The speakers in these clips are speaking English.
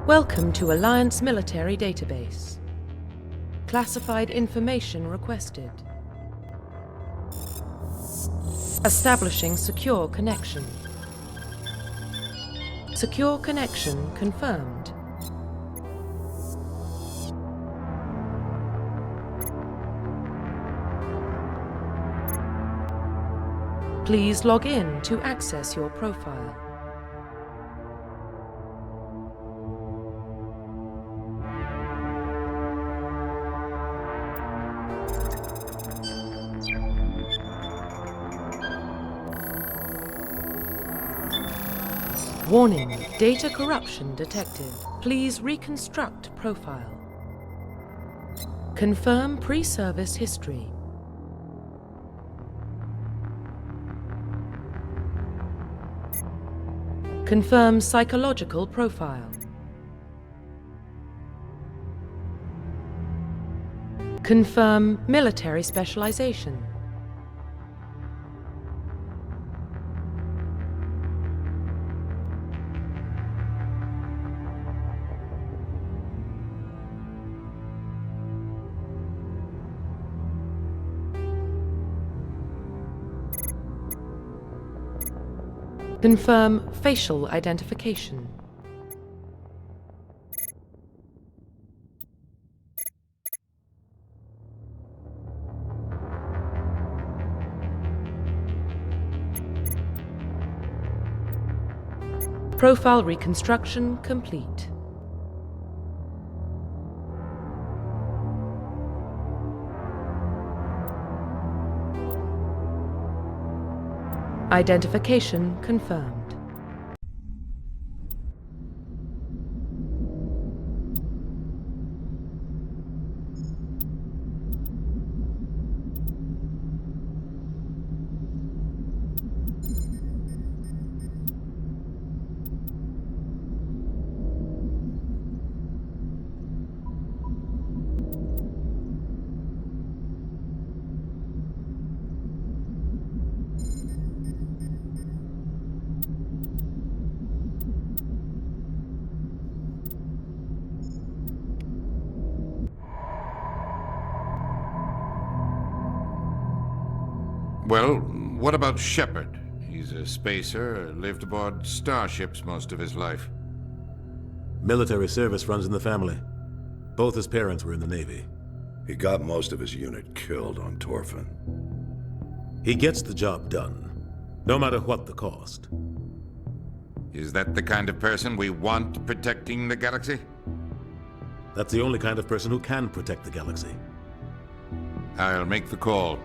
Welcome to Alliance Military Database. Classified information requested. Establishing secure connection. Secure connection confirmed. Please log in to access your profile. Warning, data corruption detected. Please reconstruct profile. Confirm pre-service history. Confirm psychological profile. Confirm military specialization. Confirm facial identification. Profile reconstruction complete. Identification confirmed. Well, what about Shepard? He's a spacer, lived aboard starships most of his life. Military service runs in the family. Both his parents were in the Navy. He got most of his unit killed on Torfin. He gets the job done, no matter what the cost. Is that the kind of person we want protecting the galaxy? That's the only kind of person who can protect the galaxy. I'll make the call.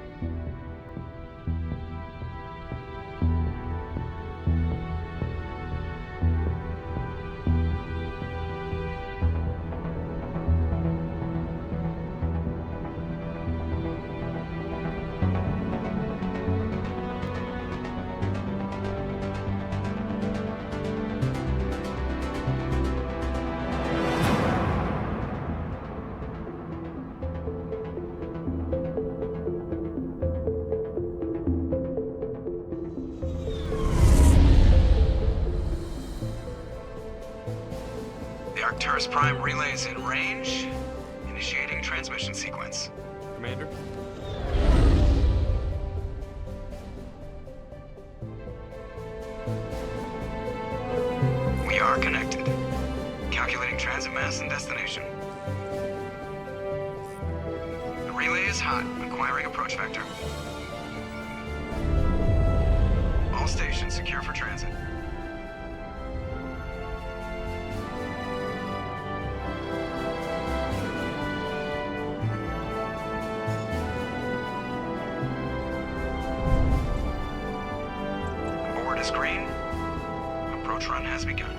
Arcturus Prime relays in range. Initiating transmission sequence. Commander? We are connected. Calculating transit mass and destination. The relay is hot. Acquiring approach vector. All stations secure for transit. Green. Approach run has begun.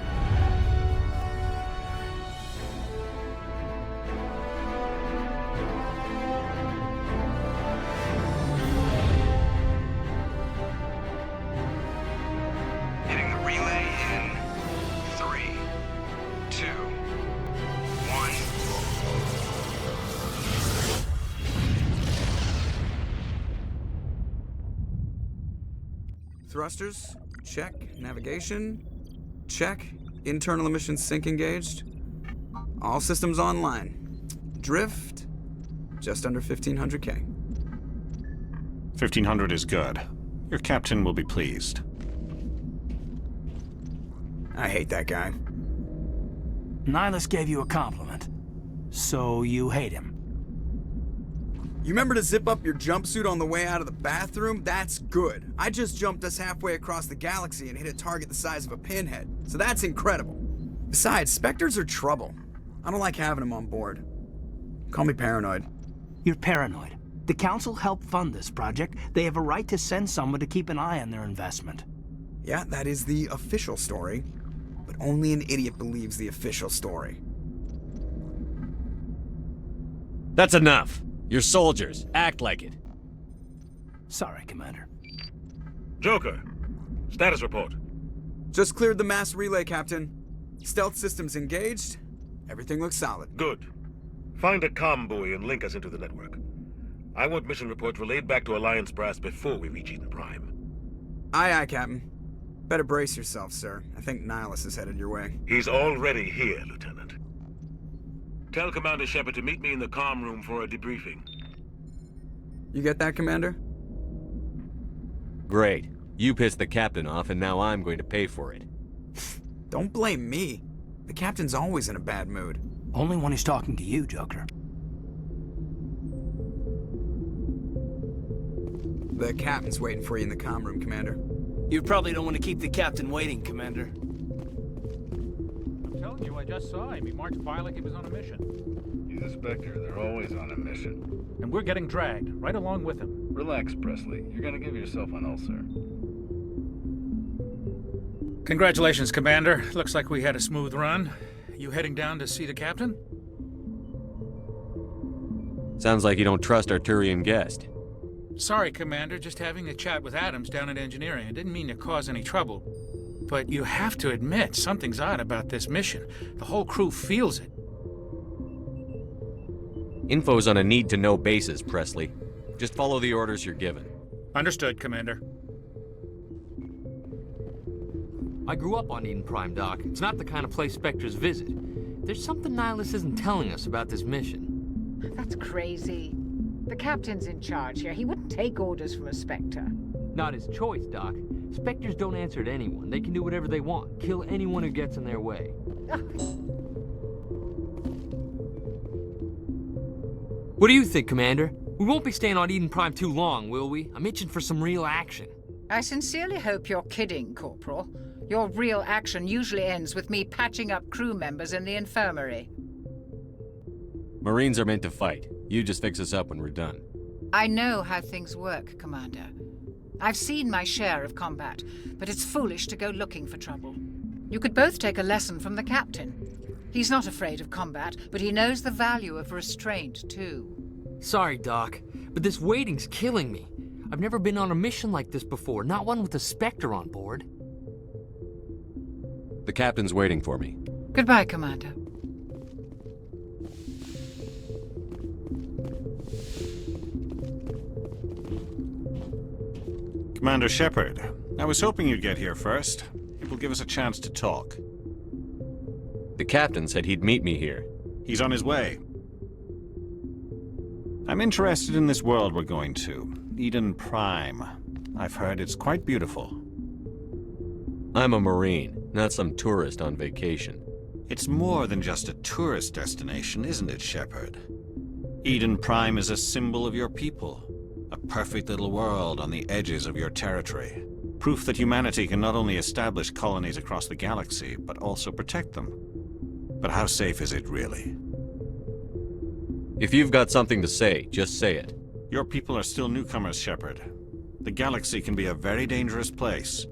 Hitting the relay in 3, 2, 1. Thrusters. Check. Navigation. Check. Internal emissions sync engaged. All systems online. Drift, just under 1,500K. 1,500 is good. Your captain will be pleased. I hate that guy. Nihilus gave you a compliment. So you hate him. You remember to zip up your jumpsuit on the way out of the bathroom? That's good. I just jumped us halfway across the galaxy and hit a target the size of a pinhead. So that's incredible. Besides, Spectres are trouble. I don't like having them on board. Call me paranoid. You're paranoid. The Council helped fund this project. They have a right to send someone to keep an eye on their investment. Yeah, that is the official story. But only an idiot believes the official story. That's enough. You're soldiers. Act like it. Sorry, Commander. Joker, status report. Just cleared the mass relay, Captain. Stealth systems engaged. Everything looks solid. Good. Find a comm buoy and link us into the network. I want mission reports relayed back to Alliance Brass before we reach Eden Prime. Aye, aye, Captain. Better brace yourself, sir. I think Nihilus is headed your way. He's already here, Lieutenant. Tell Commander Shepard to meet me in the comm room for a debriefing. You get that, Commander? Great. You pissed the captain off, and now I'm going to pay for it. Don't blame me. The Captain's always in a bad mood. Only when he's talking to you, Joker. The Captain's waiting for you in the comm room, Commander. You probably don't want to keep the Captain waiting, Commander. I'm telling you, I just saw him. He marched by like he was on a mission. He's a Spectre. They're always on a mission. And we're getting dragged, right along with him. Relax, Presley. You're gonna give yourself an ulcer. Congratulations, Commander. Looks like we had a smooth run. You heading down to see the captain? Sounds like you don't trust our Turian guest. Sorry, Commander. Just having a chat with Adams down at engineering. I didn't mean to cause any trouble. But you have to admit, something's odd about this mission. The whole crew feels it. Info's on a need-to-know basis, Presley. Just follow the orders you're given. Understood, Commander. I grew up on Eden Prime, Doc. It's not the kind of place Spectres visit. There's something Nihilus isn't telling us about this mission. That's crazy. The Captain's in charge here. He wouldn't take orders from a Spectre. Not his choice, Doc. Spectres don't answer to anyone. They can do whatever they want. Kill anyone who gets in their way. What do you think, Commander? We won't be staying on Eden Prime too long, will we? I'm itching for some real action. I sincerely hope you're kidding, Corporal. Your real action usually ends with me patching up crew members in the infirmary. Marines are meant to fight. You just fix us up when we're done. I know how things work, Commander. I've seen my share of combat, but it's foolish to go looking for trouble. You could both take a lesson from the Captain. He's not afraid of combat, but he knows the value of restraint, too. Sorry, Doc, but this waiting's killing me. I've never been on a mission like this before, not one with a Spectre on board. The captain's waiting for me. Goodbye, Commander. Commander Shepard, I was hoping you'd get here first. It will give us a chance to talk. The captain said he'd meet me here. He's on his way. I'm interested in this world we're going to, Eden Prime. I've heard it's quite beautiful. I'm a Marine, not some tourist on vacation. It's more than just a tourist destination, isn't it, Shepard? Eden Prime is a symbol of your people. A perfect little world on the edges of your territory. Proof that humanity can not only establish colonies across the galaxy, but also protect them. But how safe is it, really? If you've got something to say, just say it. Your people are still newcomers, Shepard. The galaxy can be a very dangerous place.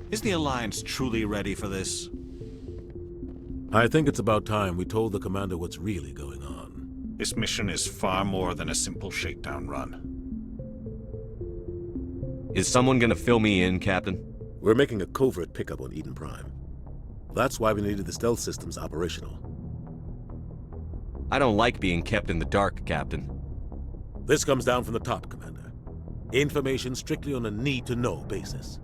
Is the Alliance truly ready for this? I think it's about time we told the Commander what's really going on. This mission is far more than a simple shakedown run. Is someone gonna fill me in, Captain? We're making a covert pickup on Eden Prime. That's why we needed the stealth systems operational. I don't like being kept in the dark, Captain. This comes down from the top, Commander. Information strictly on a need-to-know basis.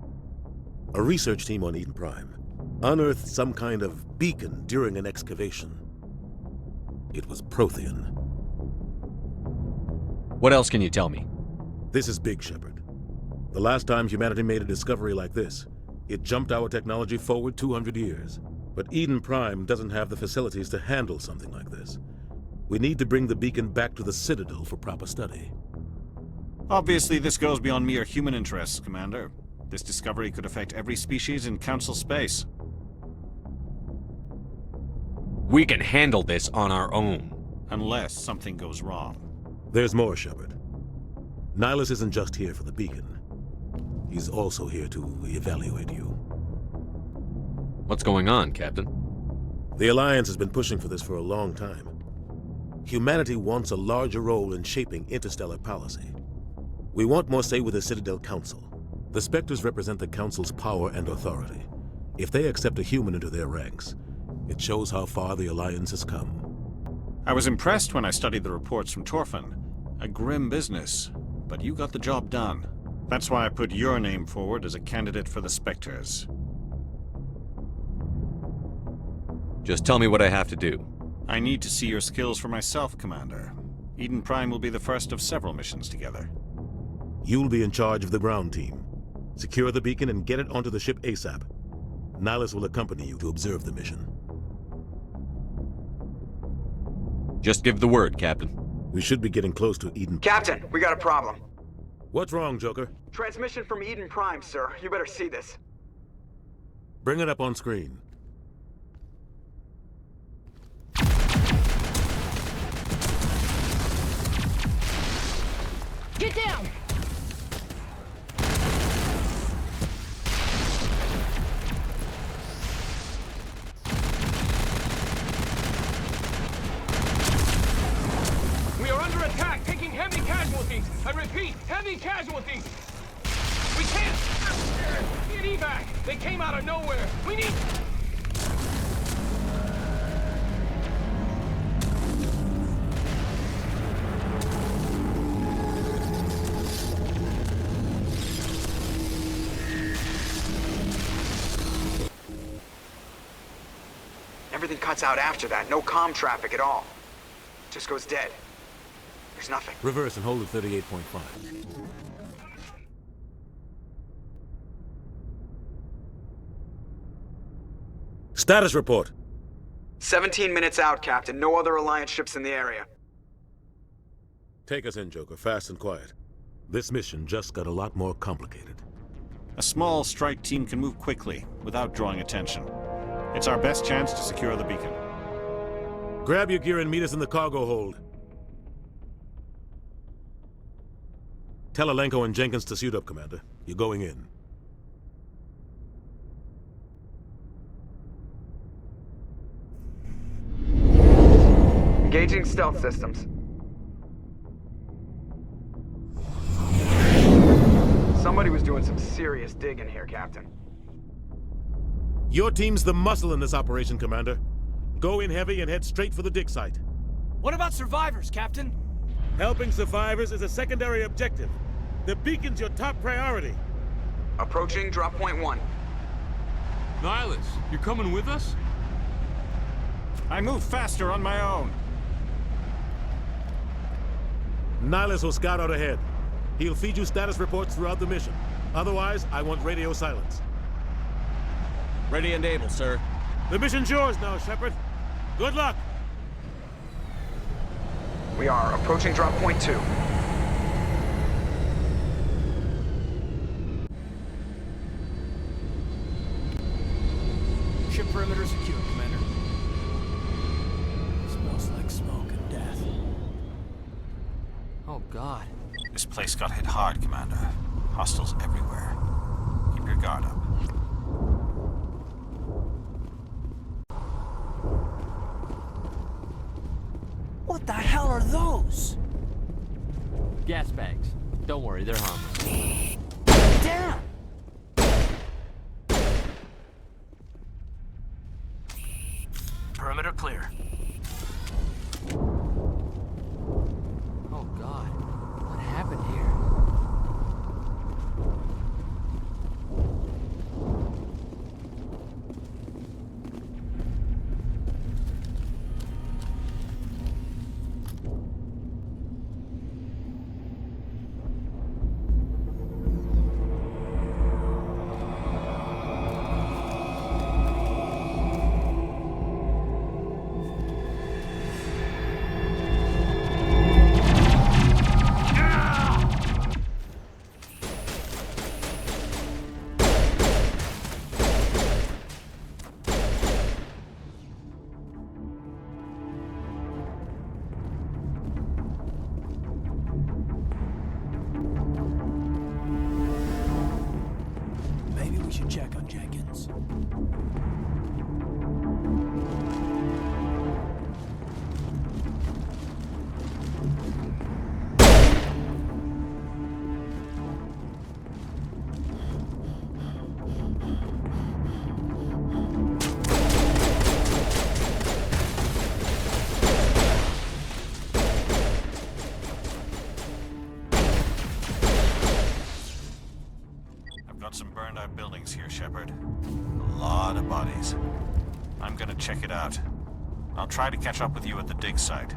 A research team on Eden Prime unearthed some kind of beacon during an excavation. It was Prothean. What else can you tell me? This is big, Shepard. The last time humanity made a discovery like this, it jumped our technology forward 200 years. But Eden Prime doesn't have the facilities to handle something like this. We need to bring the beacon back to the Citadel for proper study. Obviously, this goes beyond mere human interests, Commander. This discovery could affect every species in Council space. We can handle this on our own. Unless something goes wrong. There's more, Shepard. Nihilus isn't just here for the beacon. He's also here to evaluate you. What's going on, Captain? The Alliance has been pushing for this for a long time. Humanity wants a larger role in shaping interstellar policy. We want more say with the Citadel Council. The Spectres represent the Council's power and authority. If they accept a human into their ranks, it shows how far the Alliance has come. I was impressed when I studied the reports from Torfin. A grim business, but you got the job done. That's why I put your name forward as a candidate for the Spectres. Just tell me what I have to do. I need to see your skills for myself, Commander. Eden Prime will be the first of several missions together. You'll be in charge of the ground team. Secure the beacon and get it onto the ship ASAP. Nihilus will accompany you to observe the mission. Just give the word, Captain. We should be getting close to Eden. Captain, we got a problem. What's wrong, Joker? Transmission from Eden Prime, sir. You better see this. Bring it up on screen. Get down! We are under attack, taking heavy casualties. I repeat, heavy casualties. We can't get evac. They came out of nowhere. We need... Everything cuts out after that. No comm traffic at all. Just goes dead. There's nothing. Reverse and hold at 38.5. Status report. 17 minutes out, Captain. No other Alliance ships in the area. Take us in, Joker, fast and quiet. This mission just got a lot more complicated. A small strike team can move quickly, without drawing attention. It's our best chance to secure the beacon. Grab your gear and meet us in the cargo hold. Tell Alenko and Jenkins to suit up, Commander. You're going in. Engaging stealth systems. Somebody was doing some serious digging here, Captain. Your team's the muscle in this operation, Commander. Go in heavy and head straight for the dig site. What about survivors, Captain? Helping survivors is a secondary objective. The beacon's your top priority. Approaching drop point 1. Nihilus, you coming with us? I move faster on my own. Nihilus will scout out ahead. He'll feed you status reports throughout the mission. Otherwise, I want radio silence. Ready and able, sir. The mission's yours now, Shepard. Good luck! We are approaching drop point 2. Ship perimeter secure, Commander. Smells like smoke and death. Oh, God. This place got hit hard, Commander. Hostiles everywhere. Keep your guard up. What the hell are those? Gas bags. Don't worry, they're harmless. Damn! Perimeter clear. Oh, God. What happened here? Longplays. I'm gonna check it out. I'll try to catch up with you at the dig site.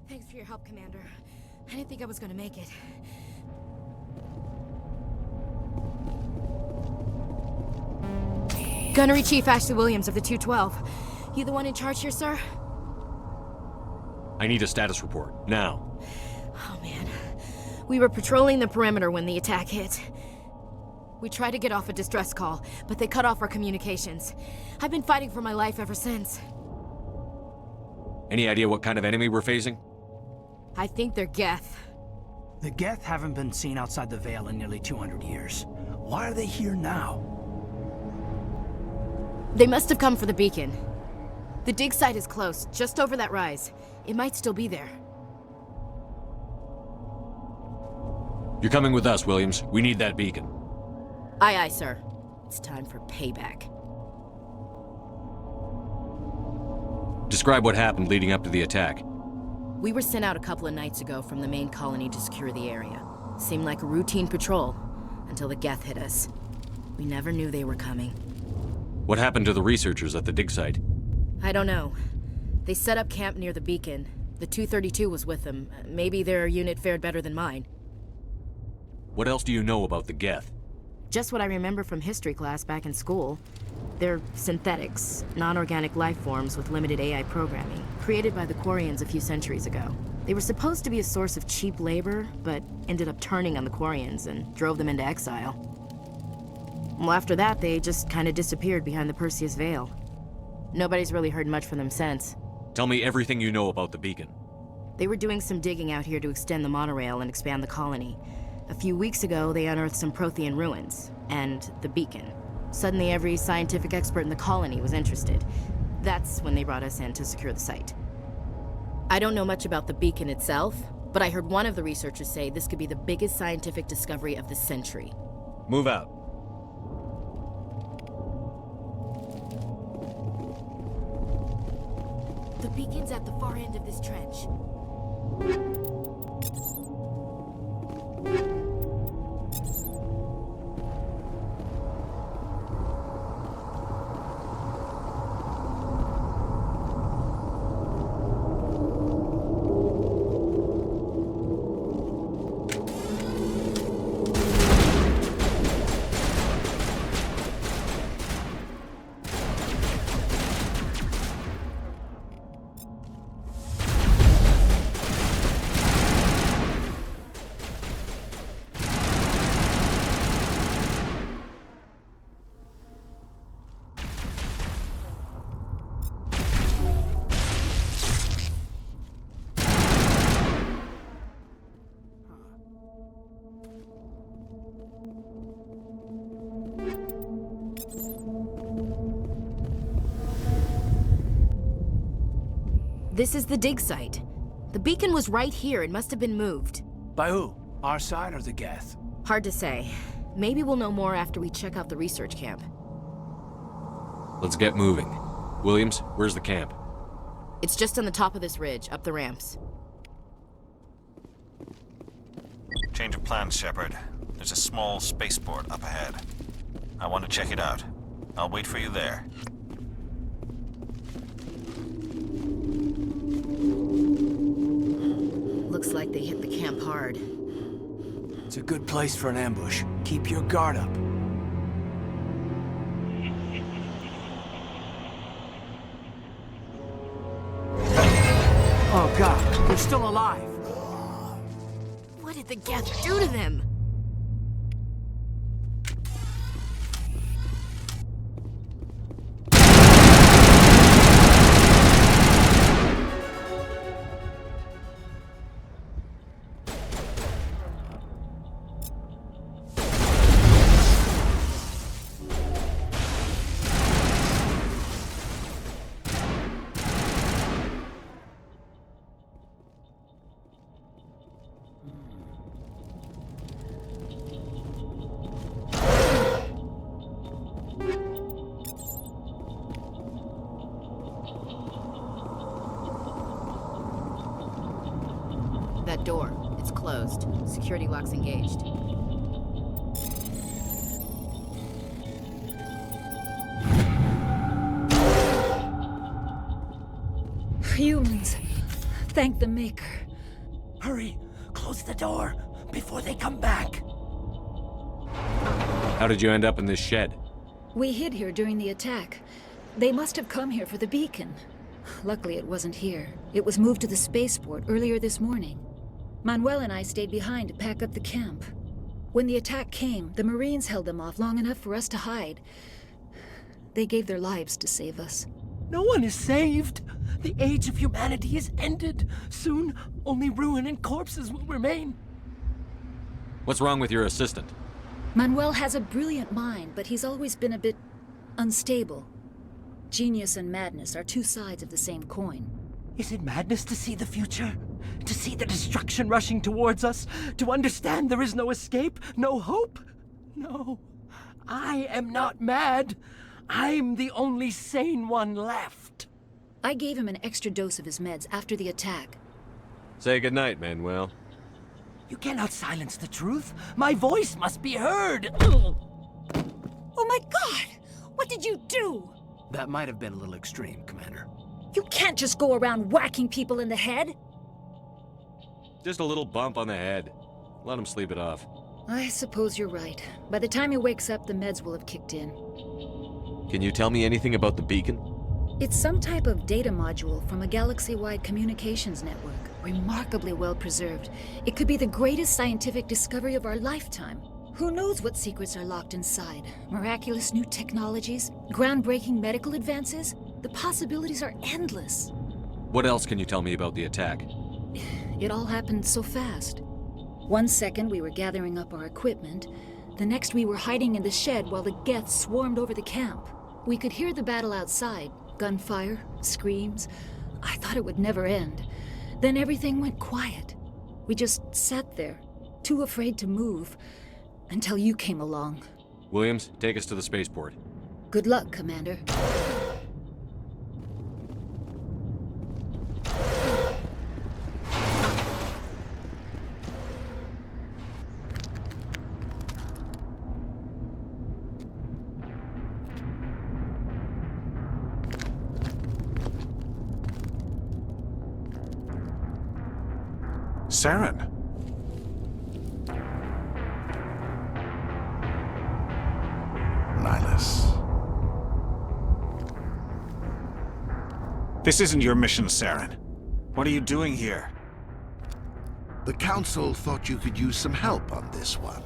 Thanks for your help, Commander. I didn't think I was gonna make it. Gunnery Chief Ashley Williams of the 212. You the one in charge here, sir? I need a status report, now. Oh, man. We were patrolling the perimeter when the attack hit. We tried to get off a distress call, but they cut off our communications. I've been fighting for my life ever since. Any idea what kind of enemy we're facing? I think they're Geth. The Geth haven't been seen outside the Veil in nearly 200 years. Why are they here now? They must have come for the beacon. The dig site is close, just over that rise. It might still be there. You're coming with us, Williams. We need that beacon. Aye, aye, sir. It's time for payback. Describe what happened leading up to the attack. We were sent out a couple of nights ago from the main colony to secure the area. Seemed like a routine patrol, until the Geth hit us. We never knew they were coming. What happened to the researchers at the dig site? I don't know. They set up camp near the beacon. The 232 was with them. Maybe their unit fared better than mine. What else do you know about the Geth? Just what I remember from history class back in school. They're synthetics, non-organic life forms with limited AI programming, created by the Quarians a few centuries ago. They were supposed to be a source of cheap labor, but ended up turning on the Quarians and drove them into exile. Well, after that, they just kind of disappeared behind the Perseus Veil. Nobody's really heard much from them since. Tell me everything you know about the beacon. They were doing some digging out here to extend the monorail and expand the colony. A few weeks ago, they unearthed some Prothean ruins, and the beacon. Suddenly, every scientific expert in the colony was interested. That's when they brought us in to secure the site. I don't know much about the beacon itself, but I heard one of the researchers say this could be the biggest scientific discovery of the century. Move out. The beacon's at the far end of this trench. This is the dig site. The beacon was right here. It must have been moved. By who? Our side or the Geth? Hard to say. Maybe we'll know more after we check out the research camp. Let's get moving. Williams, where's the camp? It's just on the top of this ridge, up the ramps. Change of plans, Shepard. There's a small spaceport up ahead. I want to check it out. I'll wait for you there. Looks like they hit the camp hard. It's a good place for an ambush. Keep your guard up. Oh God, they're still alive. What did the Geth do to them? That door, it's closed. Security lock's engaged. Humans, thank the Maker. Hurry, close the door before they come back. How did you end up in this shed? We hid here during the attack. They must have come here for the beacon. Luckily, it wasn't here. It was moved to the spaceport earlier this morning. Manuel and I stayed behind to pack up the camp. When the attack came, the Marines held them off long enough for us to hide. They gave their lives to save us. No one is saved. The age of humanity is ended. Soon, only ruin and corpses will remain. What's wrong with your assistant? Manuel has a brilliant mind, but he's always been a bit unstable. Genius and madness are two sides of the same coin. Is it madness to see the future? To see the destruction rushing towards us? To understand there is no escape? No hope? No. I am not mad. I'm the only sane one left. I gave him an extra dose of his meds after the attack. Say goodnight, Manuel. You cannot silence the truth. My voice must be heard. Oh my God! What did you do? That might have been a little extreme, Commander. You can't just go around whacking people in the head. Just a little bump on the head. Let him sleep it off. I suppose you're right. By the time he wakes up, the meds will have kicked in. Can you tell me anything about the beacon? It's some type of data module from a galaxy-wide communications network. Remarkably well preserved. It could be the greatest scientific discovery of our lifetime. Who knows what secrets are locked inside? Miraculous new technologies? Groundbreaking medical advances? The possibilities are endless. What else can you tell me about the attack? It all happened so fast. 1 second we were gathering up our equipment. The next we were hiding in the shed while the Geth swarmed over the camp. We could hear the battle outside. Gunfire, screams. I thought it would never end. Then everything went quiet. We just sat there, too afraid to move, until you came along. Williams, take us to the spaceport. Good luck, Commander. Saren. Nihilus. This isn't your mission, Saren. What are you doing here? The Council thought you could use some help on this one.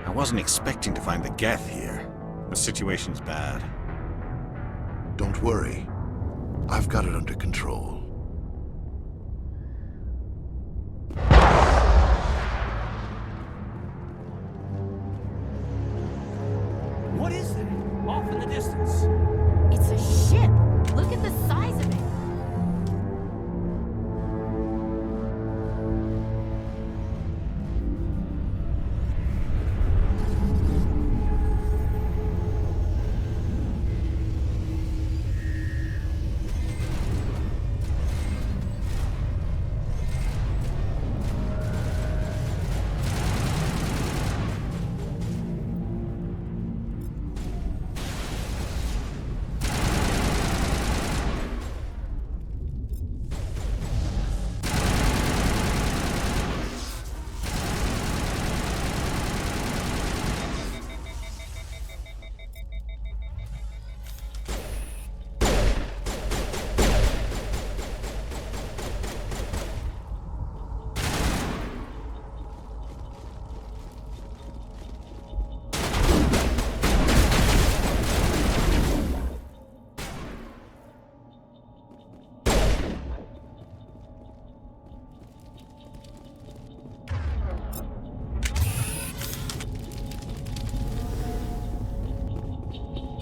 I wasn't expecting to find the Geth here. The situation's bad. Don't worry. I've got it under control. What is that? Off in the distance. It's a ship. Look at the size of it.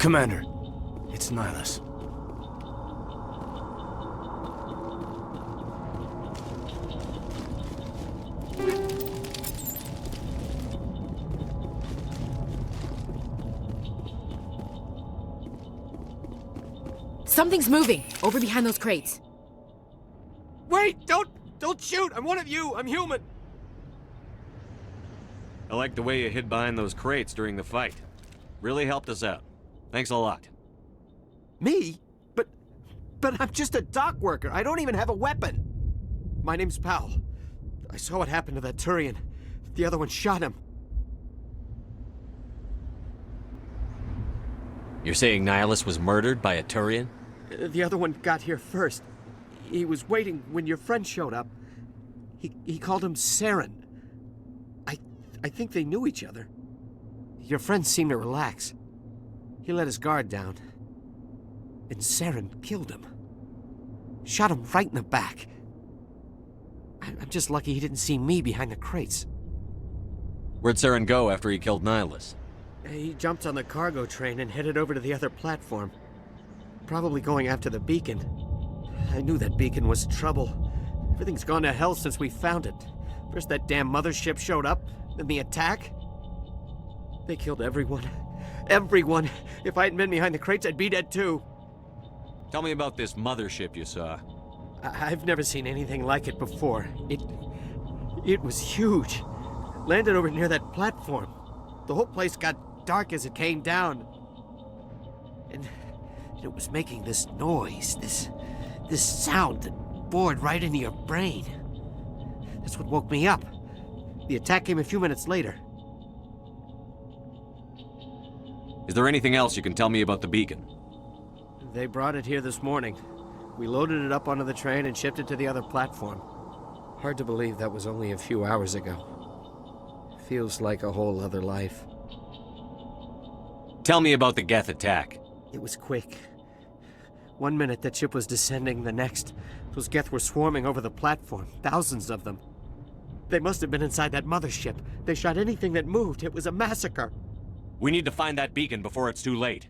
Commander, it's Nihilus. Something's moving over behind those crates. Wait! Don't shoot! I'm one of you! I'm human! I like the way you hid behind those crates during the fight. Really helped us out. Thanks a lot. Me? But I'm just a dock worker. I don't even have a weapon. My name's Powell. I saw what happened to that Turian. The other one shot him. You're saying Nihilus was murdered by a Turian? The other one got here first. He was waiting when your friend showed up. He called him Saren. I think they knew each other. Your friend seemed to relax. He let his guard down. And Saren killed him. Shot him right in the back. I'm just lucky he didn't see me behind the crates. Where'd Saren go after he killed Nihilus? He jumped on the cargo train and headed over to the other platform. Probably going after the beacon. I knew that beacon was trouble. Everything's gone to hell since we found it. First that damn mothership showed up, then the attack. They killed everyone. Everyone! If I hadn't been behind the crates, I'd be dead too. Tell me about this mothership you saw. I've never seen anything like it before. It was huge. Landed over near that platform. The whole place got dark as it came down. And it was making this noise, this sound that bored right into your brain. That's what woke me up. The attack came a few minutes later. Is there anything else you can tell me about the beacon? They brought it here this morning. We loaded it up onto the train and shipped it to the other platform. Hard to believe that was only a few hours ago. Feels like a whole other life. Tell me about the Geth attack. It was quick. 1 minute that ship was descending, the next, those Geth were swarming over the platform, thousands of them. They must have been inside that mothership. They shot anything that moved. It was a massacre. We need to find that beacon before it's too late.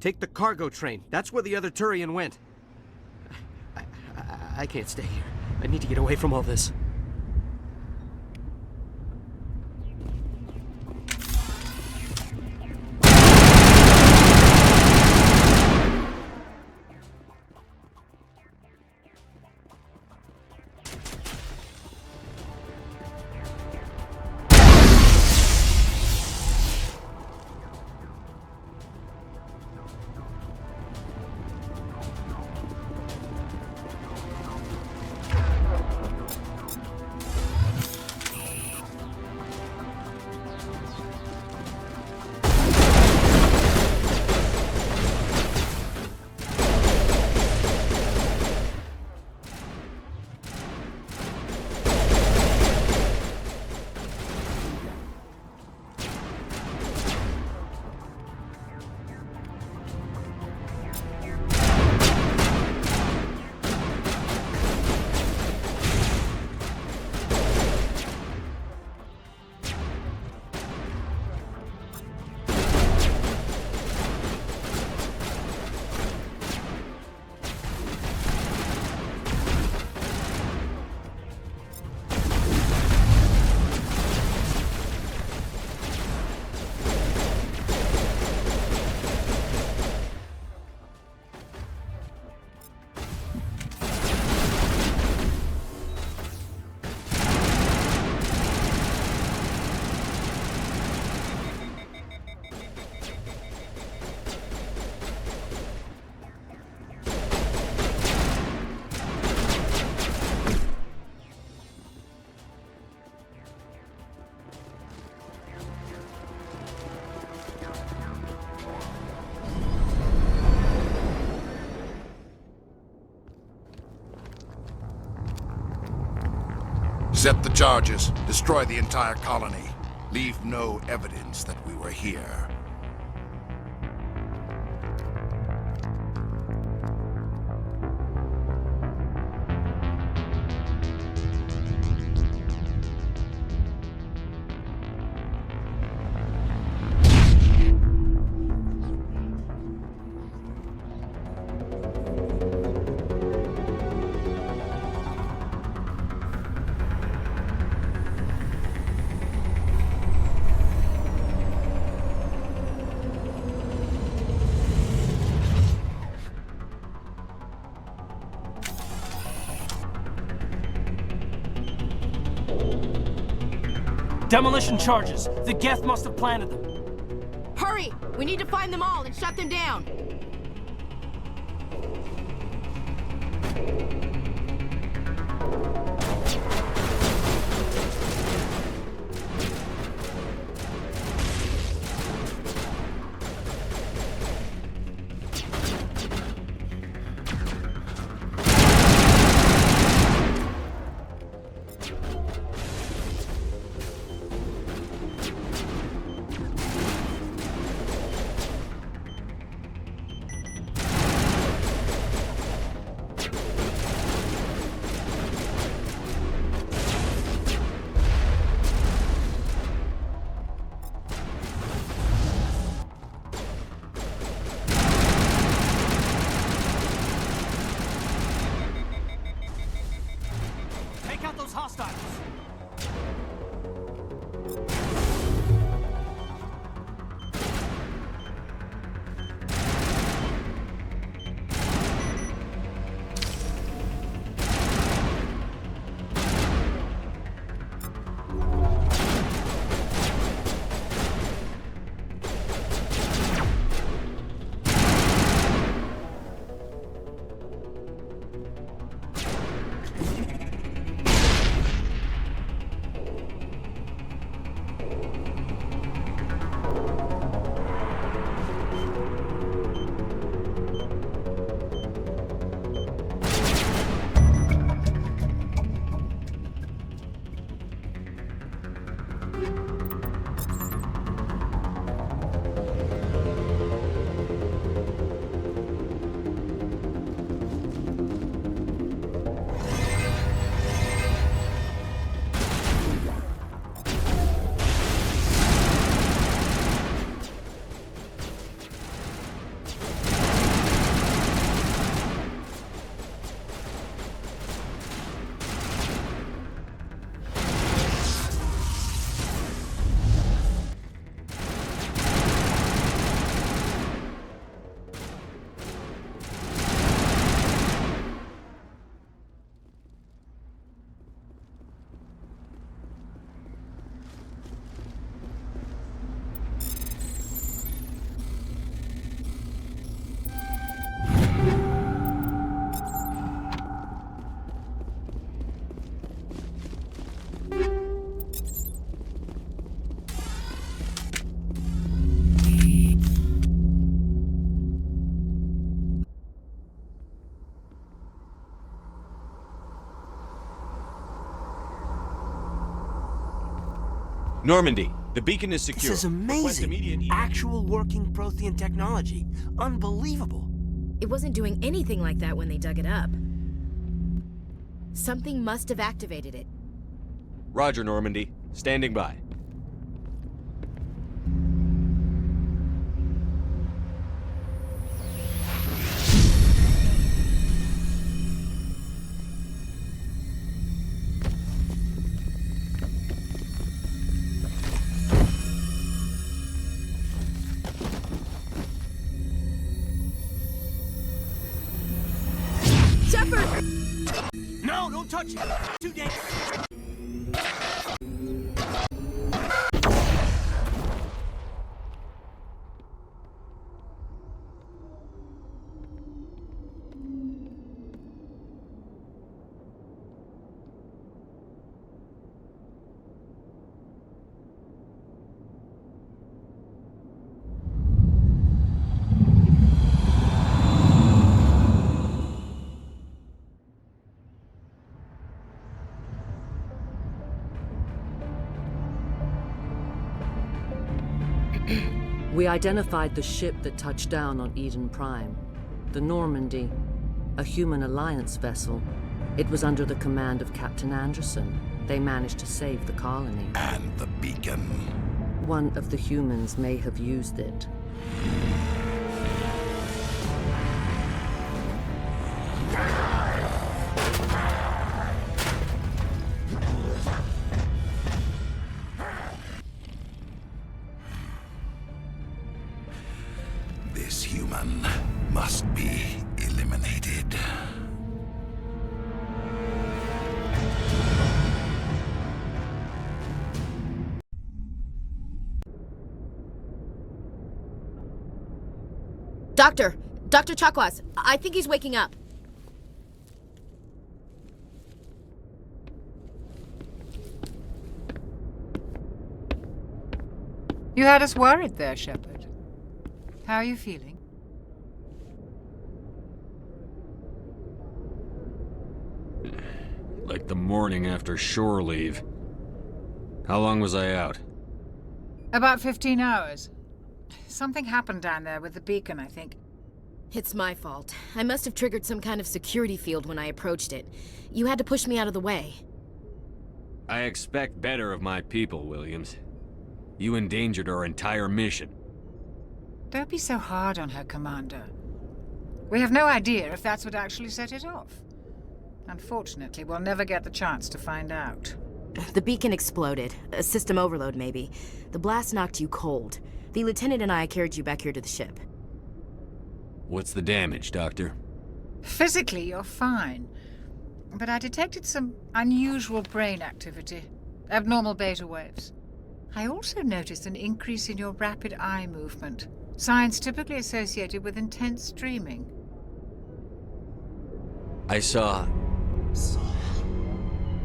Take the cargo train. That's where the other Turian went. I can't stay here. I need to get away from all this. Set the charges. Destroy the entire colony. Leave no evidence that we were here. Demolition charges. The Geth must have planted them. Hurry! We need to find them all and shut them down! Normandy, the beacon is secure. This is amazing. Actual working Prothean technology. Unbelievable. It wasn't doing anything like that when they dug it up. Something must have activated it. Roger, Normandy. Standing by. Shepard! No, don't touch it! Too dangerous! We identified the ship that touched down on Eden Prime. The Normandy, a human alliance vessel. It was under the command of Captain Anderson. They managed to save the colony. And the beacon. One of the humans may have used it. This human must be eliminated. Doctor! Dr. Chakwas, I think he's waking up. You had us worried there, Shepard. How are you feeling? Like the morning after shore leave. How long was I out? About 15 hours. Something happened down there with the beacon, I think. It's my fault. I must have triggered some kind of security field when I approached it. You had to push me out of the way. I expect better of my people, Williams. You endangered our entire mission. Don't be so hard on her, Commander. We have no idea if that's what actually set it off. Unfortunately, we'll never get the chance to find out. The beacon exploded. A system overload, maybe. The blast knocked you cold. The lieutenant and I carried you back here to the ship. What's the damage, Doctor? Physically, you're fine. But I detected some unusual brain activity. Abnormal beta waves. I also noticed an increase in your rapid eye movement. Signs typically associated with intense dreaming. I saw...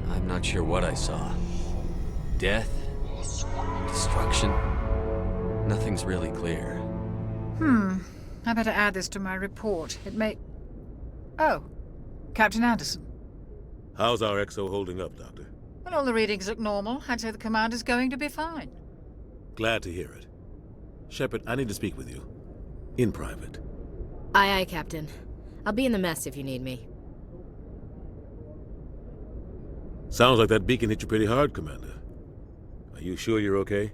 I'm not sure what I saw. Death? Destruction? Nothing's really clear. I better add this to my report. It may... Oh, Captain Anderson. How's our XO holding up, Doctor? Well, all the readings look normal. I'd say the commander's going to be fine. Glad to hear it. Shepard, I need to speak with you. In private. Aye, aye, Captain. I'll be in the mess if you need me. Sounds like that beacon hit you pretty hard, Commander. Are you sure you're okay?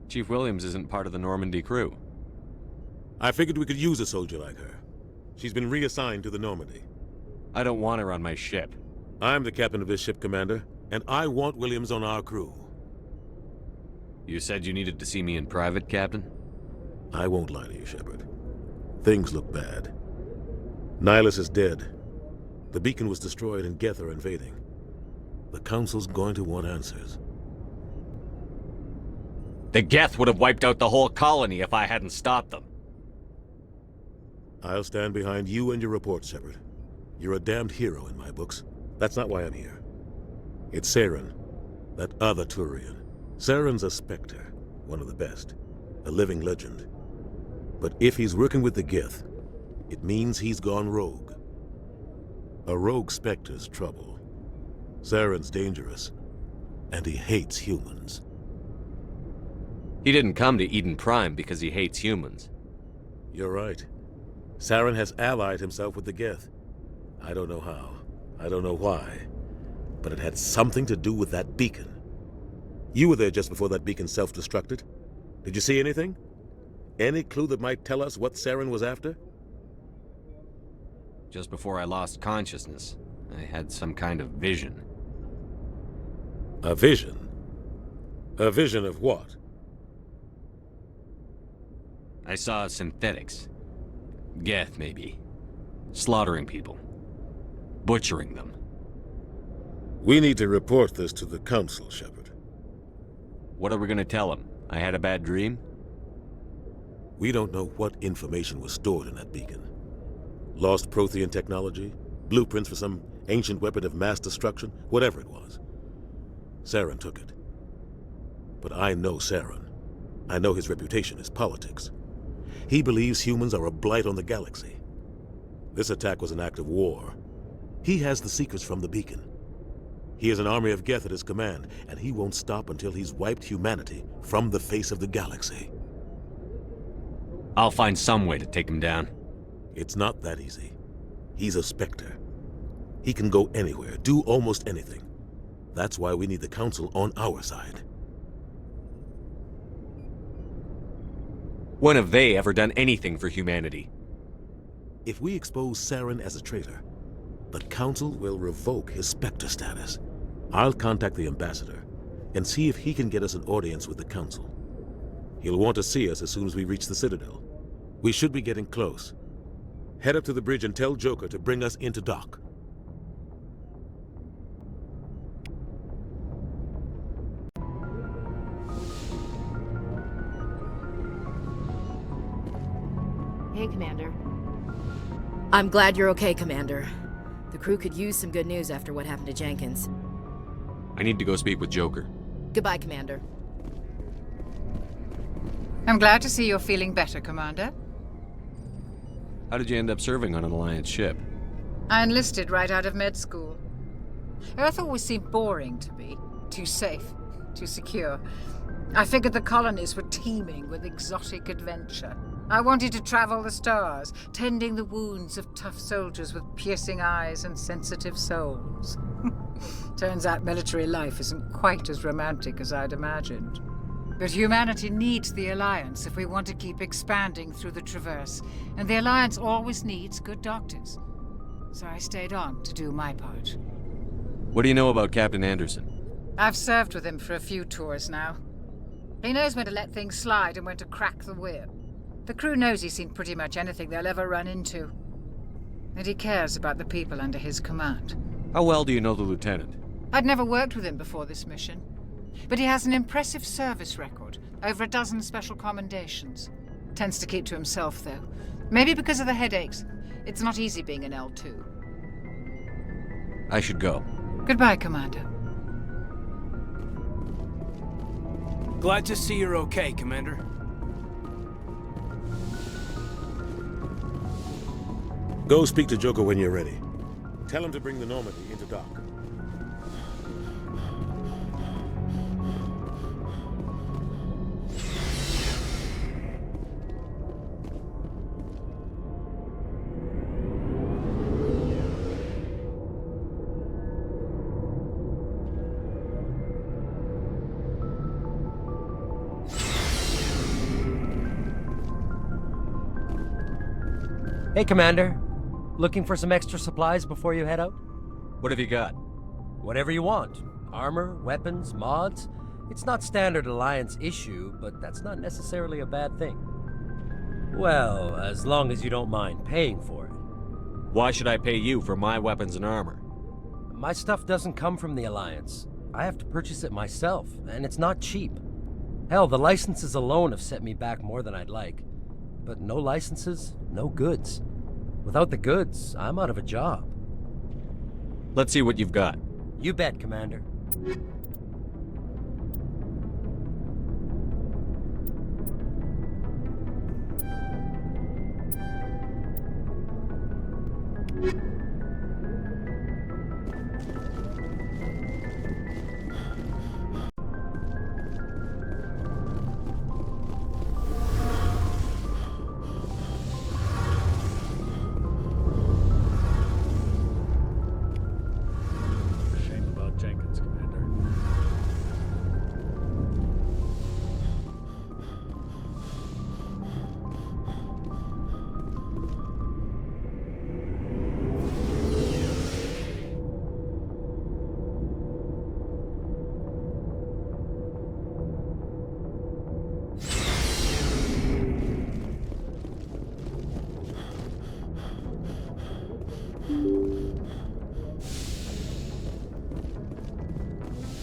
Chief Williams isn't part of the Normandy crew. I figured we could use a soldier like her. She's been reassigned to the Normandy. I don't want her on my ship. I'm the captain of this ship, Commander, and I want Williams on our crew. You said you needed to see me in private, Captain? I won't lie to you, Shepard. Things look bad. Nihilus is dead. The beacon was destroyed and Geth are invading. The Council's going to want answers. The Geth would have wiped out the whole colony if I hadn't stopped them. I'll stand behind you and your report, Shepard. You're a damned hero in my books. That's not why I'm here. It's Saren, that other Turian. Saren's a Spectre, one of the best, a living legend. But if he's working with the Geth, it means he's gone rogue. A rogue Spectre's trouble. Saren's dangerous, and he hates humans. He didn't come to Eden Prime because he hates humans. You're right. Saren has allied himself with the Geth. I don't know how. I don't know why. But it had something to do with that beacon. You were there just before that beacon self-destructed. Did you see anything? Any clue that might tell us what Saren was after? Just before I lost consciousness, I had some kind of vision. A vision? A vision of what? I saw synthetics. Geth, maybe. Slaughtering people. Butchering them. We need to report this to the Council, Shepard. What are we gonna tell them? I had a bad dream? We don't know what information was stored in that beacon. Lost Prothean technology? Blueprints for some ancient weapon of mass destruction? Whatever it was. Saren took it. But I know Saren. I know his reputation is politics. He believes humans are a blight on the galaxy. This attack was an act of war. He has the secrets from the beacon. He has an army of Geth at his command, and he won't stop until he's wiped humanity from the face of the galaxy. I'll find some way to take him down. It's not that easy. He's a Spectre. He can go anywhere, do almost anything. That's why we need the Council on our side. When have they ever done anything for humanity? If we expose Saren as a traitor, the Council will revoke his Spectre status. I'll contact the Ambassador and see if he can get us an audience with the Council. He'll want to see us as soon as we reach the Citadel. We should be getting close. Head up to the bridge and tell Joker to bring us into dock. Hey, Commander. I'm glad you're okay, Commander. The crew could use some good news after what happened to Jenkins. I need to go speak with Joker. Goodbye, Commander. I'm glad to see you're feeling better, Commander. How did you end up serving on an Alliance ship? I enlisted right out of med school. Earth always seemed boring to me. Too safe, too secure. I figured the colonies were teeming with exotic adventure. I wanted to travel the stars, tending the wounds of tough soldiers with piercing eyes and sensitive souls. Turns out military life isn't quite as romantic as I'd imagined. But humanity needs the Alliance if we want to keep expanding through the Traverse, and the Alliance always needs good doctors. So I stayed on to do my part. What do you know about Captain Anderson? I've served with him for a few tours now. He knows when to let things slide and when to crack the whip. The crew knows he's seen pretty much anything they'll ever run into. And he cares about the people under his command. How well do you know the Lieutenant? I'd never worked with him before this mission. But he has an impressive service record, over a dozen special commendations. Tends to keep to himself, though. Maybe because of the headaches. It's not easy being an L2. I should go. Goodbye, Commander. Glad to see you're okay, Commander. Go speak to Joker when you're ready. Tell him to bring the Normandy into dock. Hey, Commander. Looking for some extra supplies before you head out? What have you got? Whatever you want. Armor, weapons, mods. It's not standard Alliance issue, but that's not necessarily a bad thing. Well, as long as you don't mind paying for it. Why should I pay you for my weapons and armor? My stuff doesn't come from the Alliance. I have to purchase it myself, and it's not cheap. Hell, the licenses alone have set me back more than I'd like. But no licenses, no goods. Without the goods, I'm out of a job. Let's see what you've got. You bet, Commander.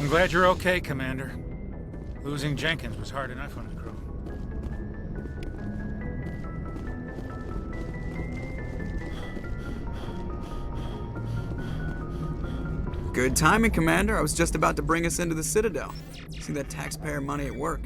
I'm glad you're okay, Commander. Losing Jenkins was hard enough on the crew. Good timing, Commander. I was just about to bring us into the Citadel. See that taxpayer money at work.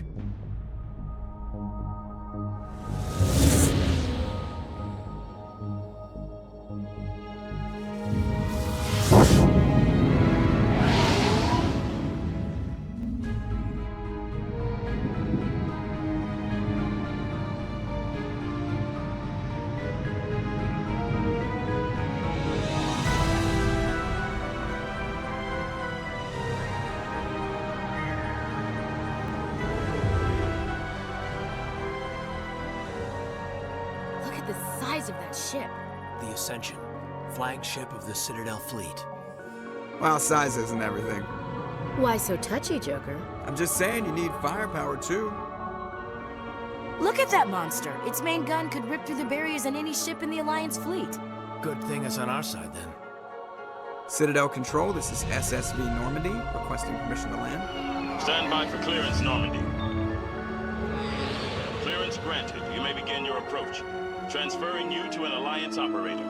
The size of that ship. The Ascension, flagship of the Citadel fleet. Well, size isn't everything. Why so touchy, Joker? I'm just saying you need firepower, too. Look at that monster. Its main gun could rip through the barriers in any ship in the Alliance fleet. Good thing it's on our side, then. Citadel Control, this is SSV Normandy, requesting permission to land. Stand by for clearance, Normandy. Clearance granted. You may begin your approach. Transferring you to an Alliance operator.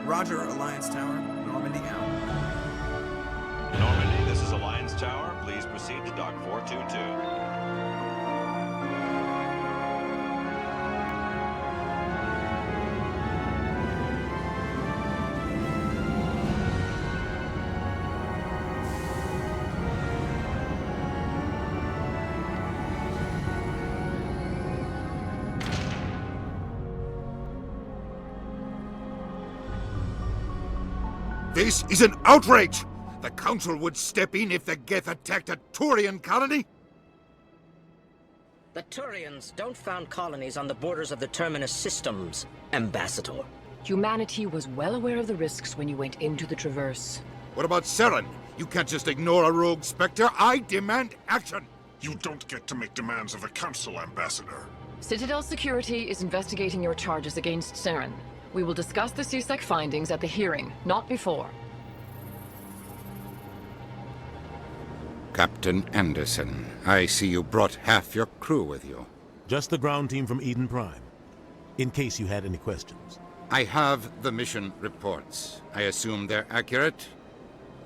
Roger, Alliance Tower. Normandy out. Normandy, this is Alliance Tower. Please proceed to Dock 422. This is an outrage! The Council would step in if the Geth attacked a Turian colony? The Turians don't found colonies on the borders of the Terminus systems, Ambassador. Humanity was well aware of the risks when you went into the Traverse. What about Saren? You can't just ignore a rogue Spectre. I demand action! You don't get to make demands of the Council, Ambassador. Citadel Security is investigating your charges against Saren. We will discuss the CSEC findings at the hearing, not before. Captain Anderson, I see you brought half your crew with you. Just the ground team from Eden Prime, in case you had any questions. I have the mission reports. I assume they're accurate?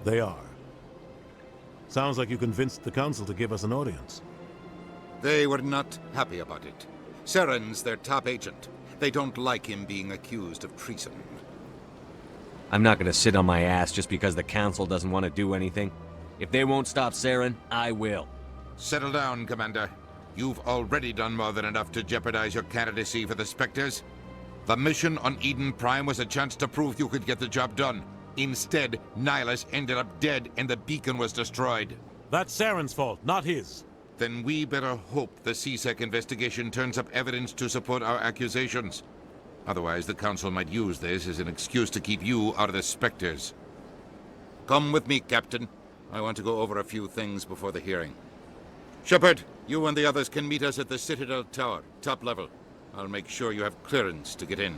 They are. Sounds like you convinced the Council to give us an audience. They were not happy about it. Saren's their top agent. They don't like him being accused of treason. I'm not gonna sit on my ass just because the Council doesn't want to do anything. If they won't stop Saren, I will. Settle down, Commander. You've already done more than enough to jeopardize your candidacy for the Spectres. The mission on Eden Prime was a chance to prove you could get the job done. Instead, Nihilus ended up dead and the beacon was destroyed. That's Saren's fault, not his. Then we better hope the CSEC investigation turns up evidence to support our accusations. Otherwise, the Council might use this as an excuse to keep you out of the Spectres. Come with me, Captain. I want to go over a few things before the hearing. Shepard, you and the others can meet us at the Citadel Tower, top level. I'll make sure you have clearance to get in.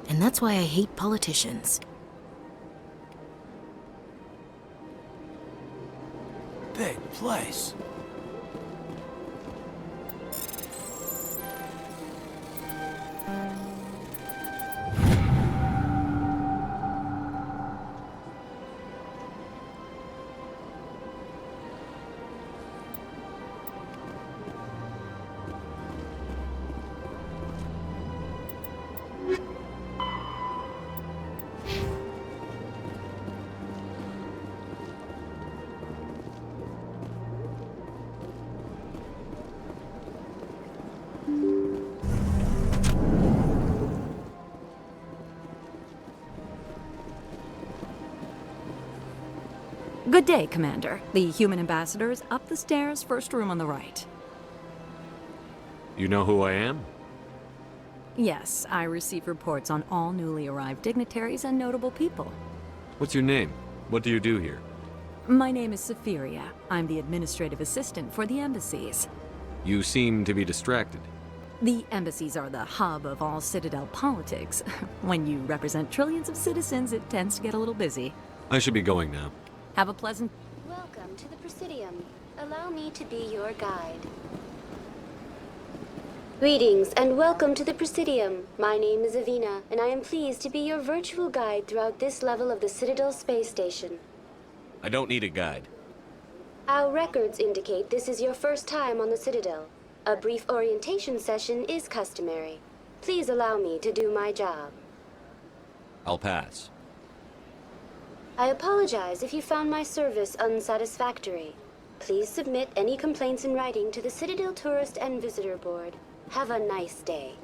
And that's why I hate politicians. Big place. Good day, Commander. The human ambassador is up the stairs, first room on the right. You know who I am? Yes, I receive reports on all newly arrived dignitaries and notable people. What's your name? What do you do here? My name is Safiria. I'm the administrative assistant for the embassies. You seem to be distracted. The embassies are the hub of all Citadel politics. When you represent trillions of citizens, it tends to get a little busy. I should be going now. Have a pleasant... Welcome to the Presidium. Allow me to be your guide. Greetings and welcome to the Presidium. My name is Avina, and I am pleased to be your virtual guide throughout this level of the Citadel space station. I don't need a guide. Our records indicate this is your first time on the Citadel. A brief orientation session is customary. Please allow me to do my job. I'll pass. I apologize if you found my service unsatisfactory. Please submit any complaints in writing to the Citadel Tourist and Visitor Board. Have a nice day.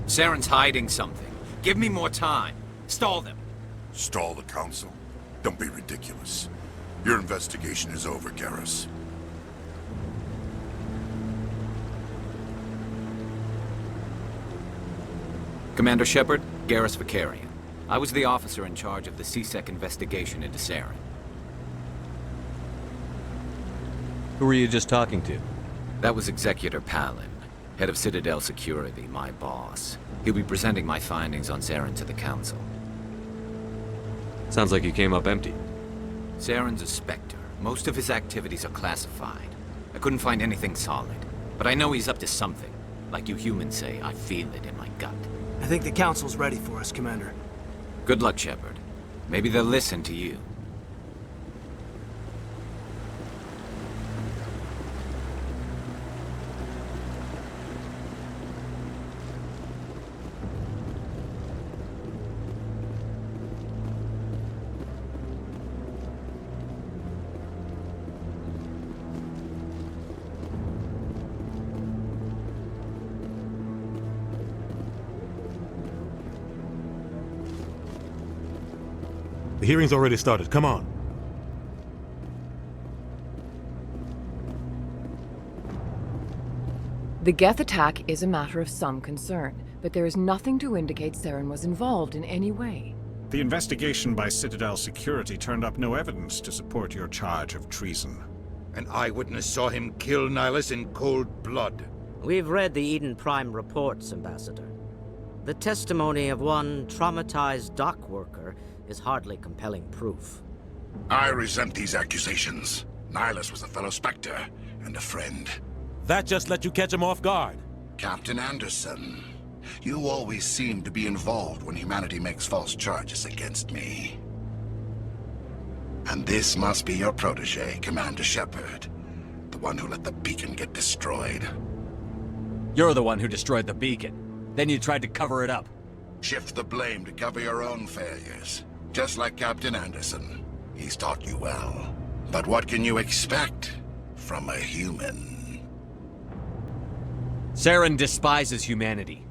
Saren's hiding something. Give me more time. Stall them. Stall the Council? Don't be ridiculous. Your investigation is over, Garrus. Commander Shepard, Garrus Vicarian. I was the officer in charge of the CSEC investigation into Saren. Who were you just talking to? That was Executor Palin, head of Citadel Security, my boss. He'll be presenting my findings on Saren to the Council. Sounds like you came up empty. Saren's a Spectre. Most of his activities are classified. I couldn't find anything solid. But I know he's up to something. Like you humans say, I feel it in my gut. I think the Council's ready for us, Commander. Good luck, Shepard. Maybe they'll listen to you. The hearing's already started. Come on. The Geth attack is a matter of some concern, but there is nothing to indicate Saren was involved in any way. The investigation by Citadel Security turned up no evidence to support your charge of treason. An eyewitness saw him kill Nihilus in cold blood. We've read the Eden Prime reports, Ambassador. The testimony of one traumatized dock worker is hardly compelling proof. I resent these accusations. Nihilus was a fellow Spectre and a friend. That just let you catch him off guard. Captain Anderson, you always seem to be involved when humanity makes false charges against me. And this must be your protege, Commander Shepard. The one who let the beacon get destroyed. You're the one who destroyed the beacon. Then you tried to cover it up. Shift the blame to cover your own failures. Just like Captain Anderson. He's taught you well. But what can you expect from a human? Saren despises humanity.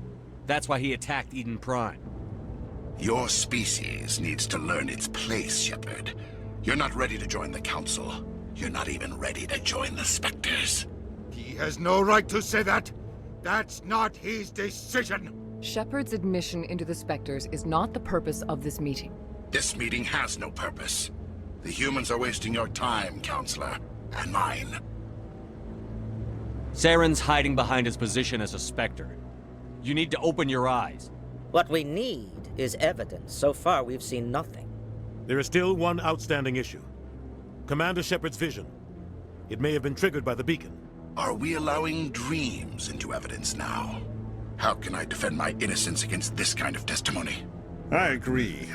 That's why he attacked Eden Prime. Your species needs to learn its place, Shepard. You're not ready to join the Council. You're not even ready to join the Spectres. He has no right to say that. That's not his decision. Shepard's admission into the Spectres is not the purpose of this meeting. This meeting has no purpose. The humans are wasting your time, Counselor, and mine. Saren's hiding behind his position as a Spectre. You need to open your eyes. What we need is evidence. So far, we've seen nothing. There is still one outstanding issue. Commander Shepard's vision. It may have been triggered by the beacon. Are we allowing dreams into evidence now? How can I defend my innocence against this kind of testimony? I agree.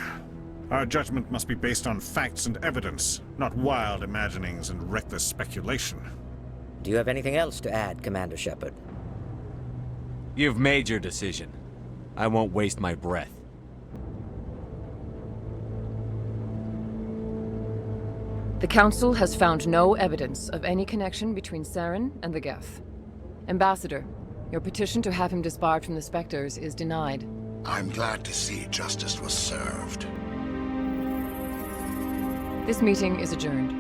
Our judgment must be based on facts and evidence, not wild imaginings and reckless speculation. Do you have anything else to add, Commander Shepard? You've made your decision. I won't waste my breath. The Council has found no evidence of any connection between Saren and the Geth. Ambassador, your petition to have him disbarred from the Spectres is denied. I'm glad to see justice was served. This meeting is adjourned.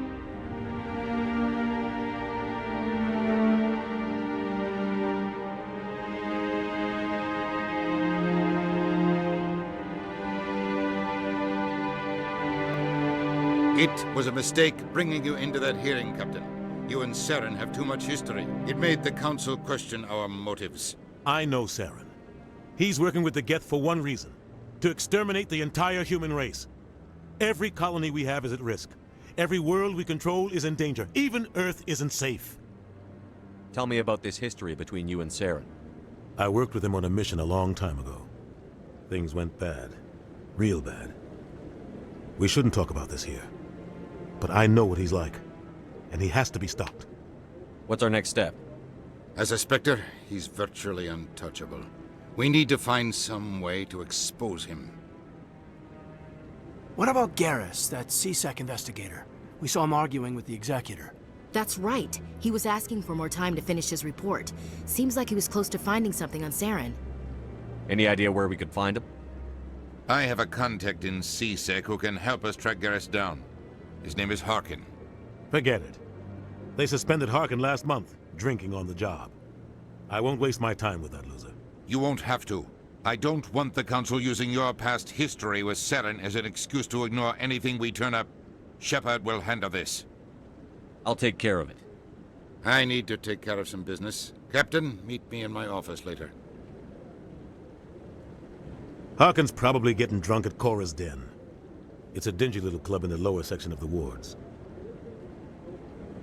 It was a mistake bringing you into that hearing, Captain. You and Saren have too much history. It made the Council question our motives. I know Saren. He's working with the Geth for one reason. To exterminate the entire human race. Every colony we have is at risk. Every world we control is in danger. Even Earth isn't safe. Tell me about this history between you and Saren. I worked with him on a mission a long time ago. Things went bad. Real bad. We shouldn't talk about this here. But I know what he's like. And he has to be stopped. What's our next step? As a Spectre, he's virtually untouchable. We need to find some way to expose him. What about Garrus, that CSEC investigator? We saw him arguing with the Executor. That's right. He was asking for more time to finish his report. Seems like he was close to finding something on Saren. Any idea where we could find him? I have a contact in CSEC who can help us track Garrus down. His name is Harkin. Forget it. They suspended Harkin last month, drinking on the job. I won't waste my time with that loser. You won't have to. I don't want the Council using your past history with Saren as an excuse to ignore anything we turn up. Shepard will handle this. I'll take care of it. I need to take care of some business. Captain, meet me in my office later. Harkin's probably getting drunk at Cora's Den. It's a dingy little club in the lower section of the wards.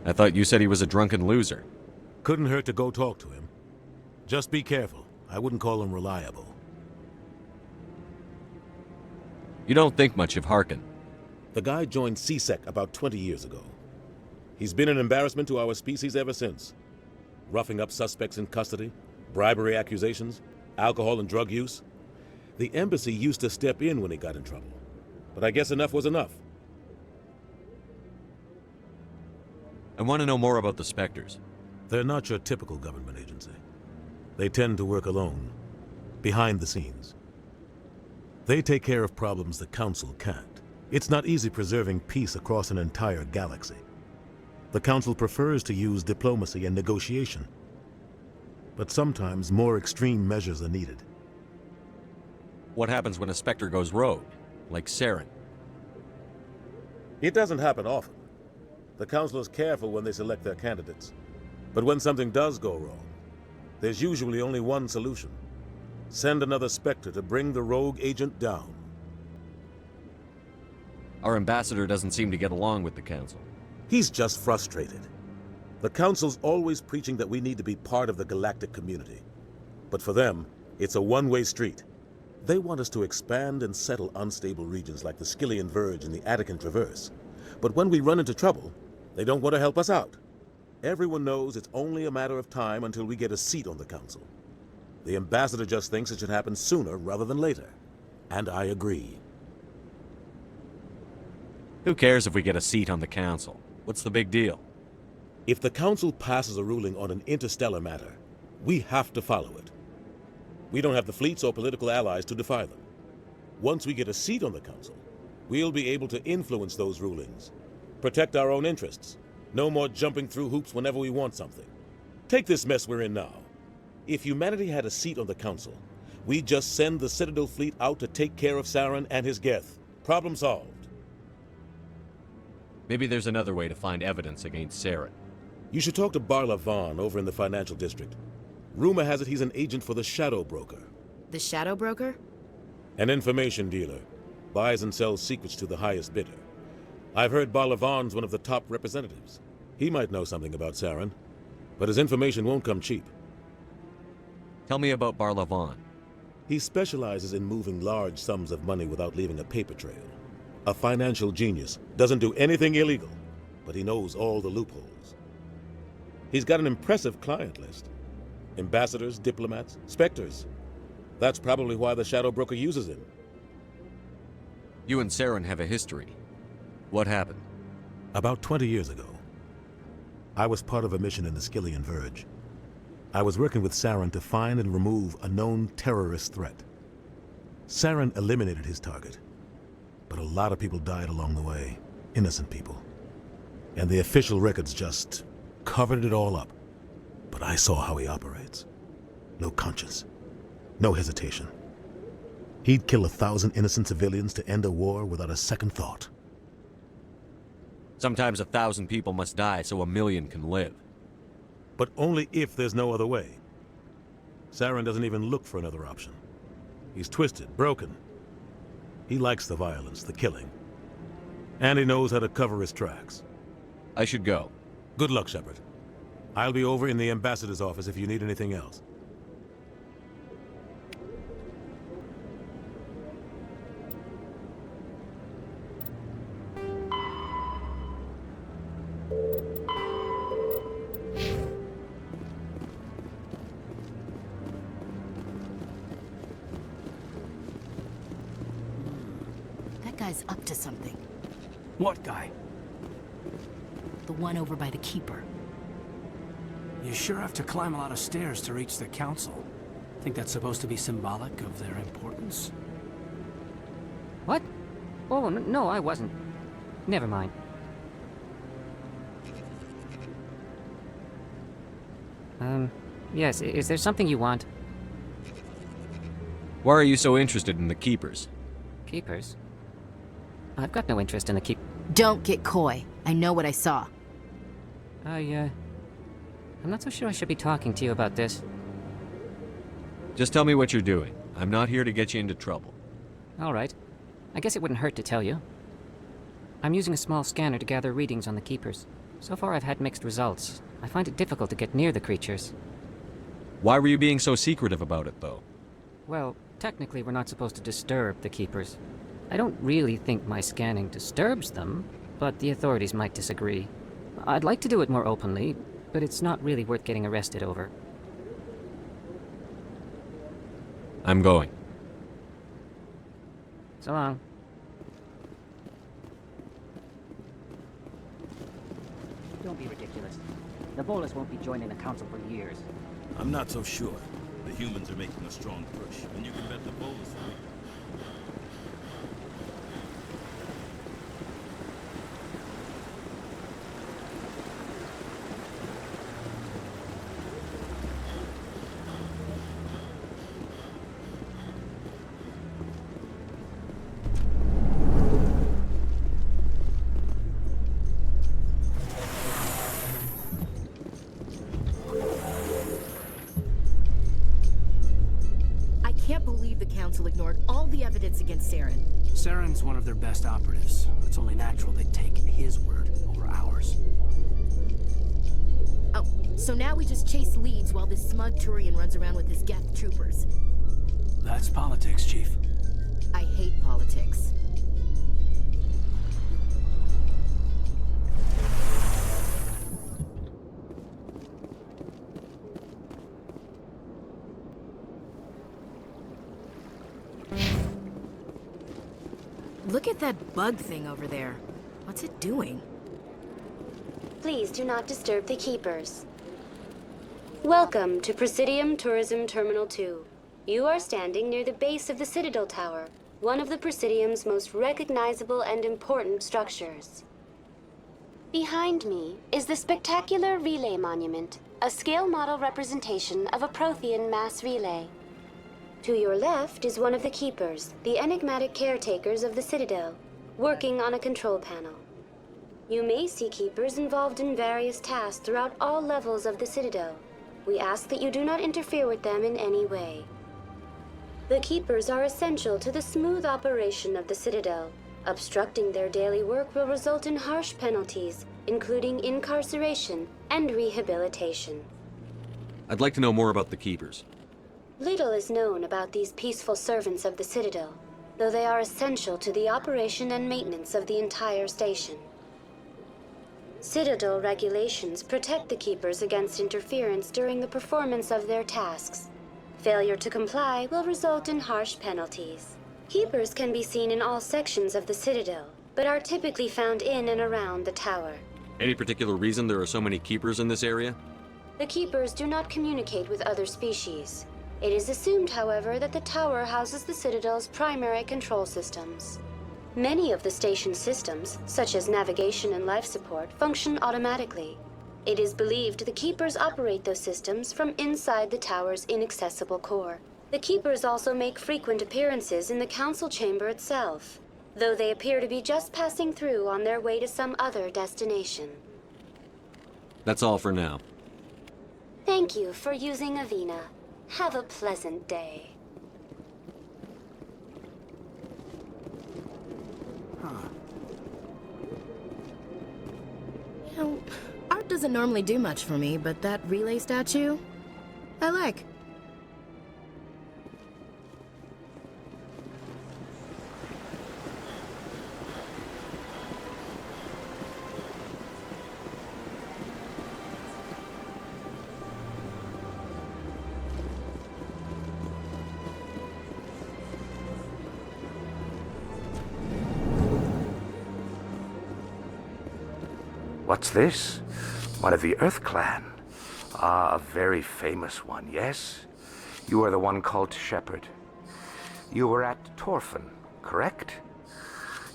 I thought you said he was a drunken loser. Couldn't hurt to go talk to him. Just be careful. I wouldn't call him reliable. You don't think much of Harkin. The guy joined CSEC about 20 years ago. He's been an embarrassment to our species ever since. Roughing up suspects in custody, bribery accusations, alcohol and drug use. The embassy used to step in when he got in trouble. But I guess enough was enough. I want to know more about the Spectres. They're not your typical government agency. They tend to work alone, behind the scenes. They take care of problems the Council can't. It's not easy preserving peace across an entire galaxy. The Council prefers to use diplomacy and negotiation. But sometimes more extreme measures are needed. What happens when a Spectre goes rogue, like Saren? It doesn't happen often. The Council is careful when they select their candidates. But when something does go wrong, there's usually only one solution. Send another Spectre to bring the rogue agent down. Our ambassador doesn't seem to get along with the Council. He's just frustrated. The Council's always preaching that we need to be part of the galactic community. But for them, it's a one-way street. They want us to expand and settle unstable regions like the Skillian Verge and the Attican Traverse. But when we run into trouble, they don't want to help us out. Everyone knows it's only a matter of time until we get a seat on the Council. The ambassador just thinks it should happen sooner rather than later. And I agree. Who cares if we get a seat on the Council? What's the big deal? If the Council passes a ruling on an interstellar matter, we have to follow it. We don't have the fleets or political allies to defy them. Once we get a seat on the Council, we'll be able to influence those rulings, protect our own interests. No more jumping through hoops whenever we want something. Take this mess we're in now. If humanity had a seat on the Council, we'd just send the Citadel fleet out to take care of Saren and his Geth. Problem solved. Maybe there's another way to find evidence against Saren. You should talk to Barla Vaughn over in the financial district. Rumor has it he's an agent for the Shadow Broker. The Shadow Broker? An information dealer. Buys and sells secrets to the highest bidder. I've heard Barla Vaughn's one of the top representatives. He might know something about Saren, but his information won't come cheap. Tell me about Barla Vaughn. He specializes in moving large sums of money without leaving a paper trail. A financial genius. Doesn't do anything illegal, but he knows all the loopholes. He's got an impressive client list. Ambassadors, diplomats, Spectres. That's probably why the Shadow Broker uses him. You and Saren have a history. What happened? About 20 years ago, I was part of a mission in the Skillian Verge. I was working with Saren to find and remove a known terrorist threat. Saren eliminated his target, but a lot of people died along the way, innocent people. And the official records just covered it all up. But I saw how he operates. No conscience, no hesitation. He'd kill 1,000 innocent civilians to end a war without a second thought. Sometimes 1,000 people must die so 1,000,000 can live. But only if there's no other way. Saren doesn't even look for another option. He's twisted, broken. He likes the violence, the killing. And he knows how to cover his tracks. I should go. Good luck, Shepard. I'll be over in the ambassador's office if you need anything else. That guy's up to something. What guy? The one over by the Keeper. You sure have to climb a lot of stairs to reach the Council. Think that's supposed to be symbolic of their importance? What? Oh, no, I wasn't. Never mind. Yes, is there something you want? Why are you so interested in the Keepers? Keepers? I've got no interest in the Don't get coy. I know what I saw. I I'm not so sure I should be talking to you about this. Just tell me what you're doing. I'm not here to get you into trouble. All right. I guess it wouldn't hurt to tell you. I'm using a small scanner to gather readings on the Keepers. So far I've had mixed results. I find it difficult to get near the creatures. Why were you being so secretive about it, though? Well, technically we're not supposed to disturb the Keepers. I don't really think my scanning disturbs them, but the authorities might disagree. I'd like to do it more openly, but it's not really worth getting arrested over. I'm going. So long. Don't be ridiculous. The Bolus won't be joining the Council for years. I'm not so sure. The humans are making a strong push, and you can bet the Bolus will. Ignored all the evidence against Saren. Saren's one of their best operatives. It's only natural they take his word over ours. Oh, so now we just chase leads while this smug Turian runs around with his Geth troopers. That's politics, Chief. I hate politics. Look at that bug thing over there. What's it doing? Please do not disturb the Keepers. Welcome to Presidium Tourism Terminal 2. You are standing near the base of the Citadel Tower, one of the Presidium's most recognizable and important structures. Behind me is the spectacular Relay Monument, a scale model representation of a Prothean mass relay. To your left is one of the Keepers, the enigmatic caretakers of the Citadel, working on a control panel. You may see Keepers involved in various tasks throughout all levels of the Citadel. We ask that you do not interfere with them in any way. The Keepers are essential to the smooth operation of the Citadel. Obstructing their daily work will result in harsh penalties, including incarceration and rehabilitation. I'd like to know more about the Keepers. Little is known about these peaceful servants of the Citadel, though they are essential to the operation and maintenance of the entire station. Citadel regulations protect the Keepers against interference during the performance of their tasks. Failure to comply will result in harsh penalties. Keepers can be seen in all sections of the Citadel, but are typically found in and around the tower. Any particular reason there are so many Keepers in this area? The Keepers do not communicate with other species. It is assumed, however, that the tower houses the Citadel's primary control systems. Many of the station's systems, such as navigation and life support, function automatically. It is believed the Keepers operate those systems from inside the tower's inaccessible core. The Keepers also make frequent appearances in the Council chamber itself, though they appear to be just passing through on their way to some other destination. That's all for now. Thank you for using Avina. Have a pleasant day. You know, art doesn't normally do much for me, but that relay statue, I like. What's this? One of the Earth Clan. Ah, a very famous one, yes? You are the one called Shepard. You were at Torfan, correct?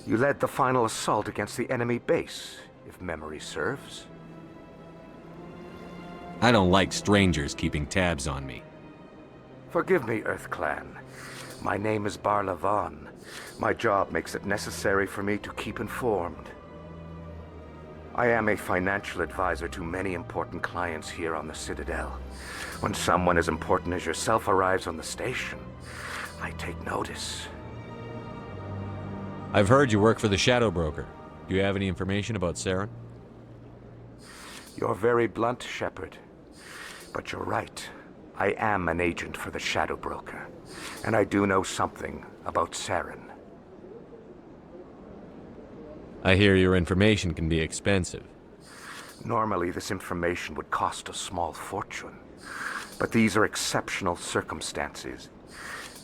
You led the final assault against the enemy base, if memory serves. I don't like strangers keeping tabs on me. Forgive me, Earth Clan. My name is Barla Vaughn. My job makes it necessary for me to keep informed. I am a financial advisor to many important clients here on the Citadel. When someone as important as yourself arrives on the station, I take notice. I've heard you work for the Shadow Broker. Do you have any information about Saren? You're very blunt, Shepard. But you're right. I am an agent for the Shadow Broker, and I do know something about Saren. I hear your information can be expensive. Normally, this information would cost a small fortune. But these are exceptional circumstances,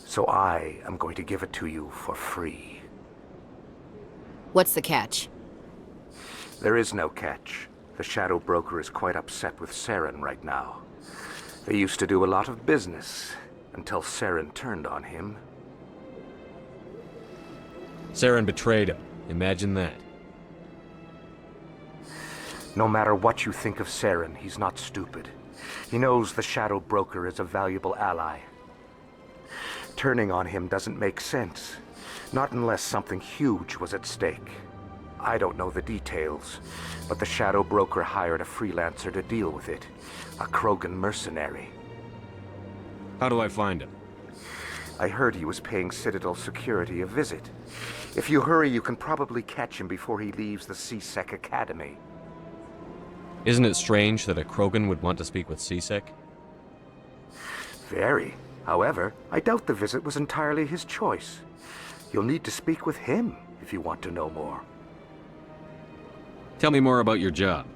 so I am going to give it to you for free. What's the catch? There is no catch. The Shadow Broker is quite upset with Saren right now. They used to do a lot of business, until Saren turned on him. Saren betrayed him. Imagine that. No matter what you think of Saren, he's not stupid. He knows the Shadow Broker is a valuable ally. Turning on him doesn't make sense. Not unless something huge was at stake. I don't know the details, but the Shadow Broker hired a freelancer to deal with it. A Krogan mercenary. How do I find him? I heard he was paying Citadel security a visit. If you hurry, you can probably catch him before he leaves the CSEC Academy. Isn't it strange that a Krogan would want to speak with CSEC? Very. However, I doubt the visit was entirely his choice. You'll need to speak with him if you want to know more. Tell me more about your job.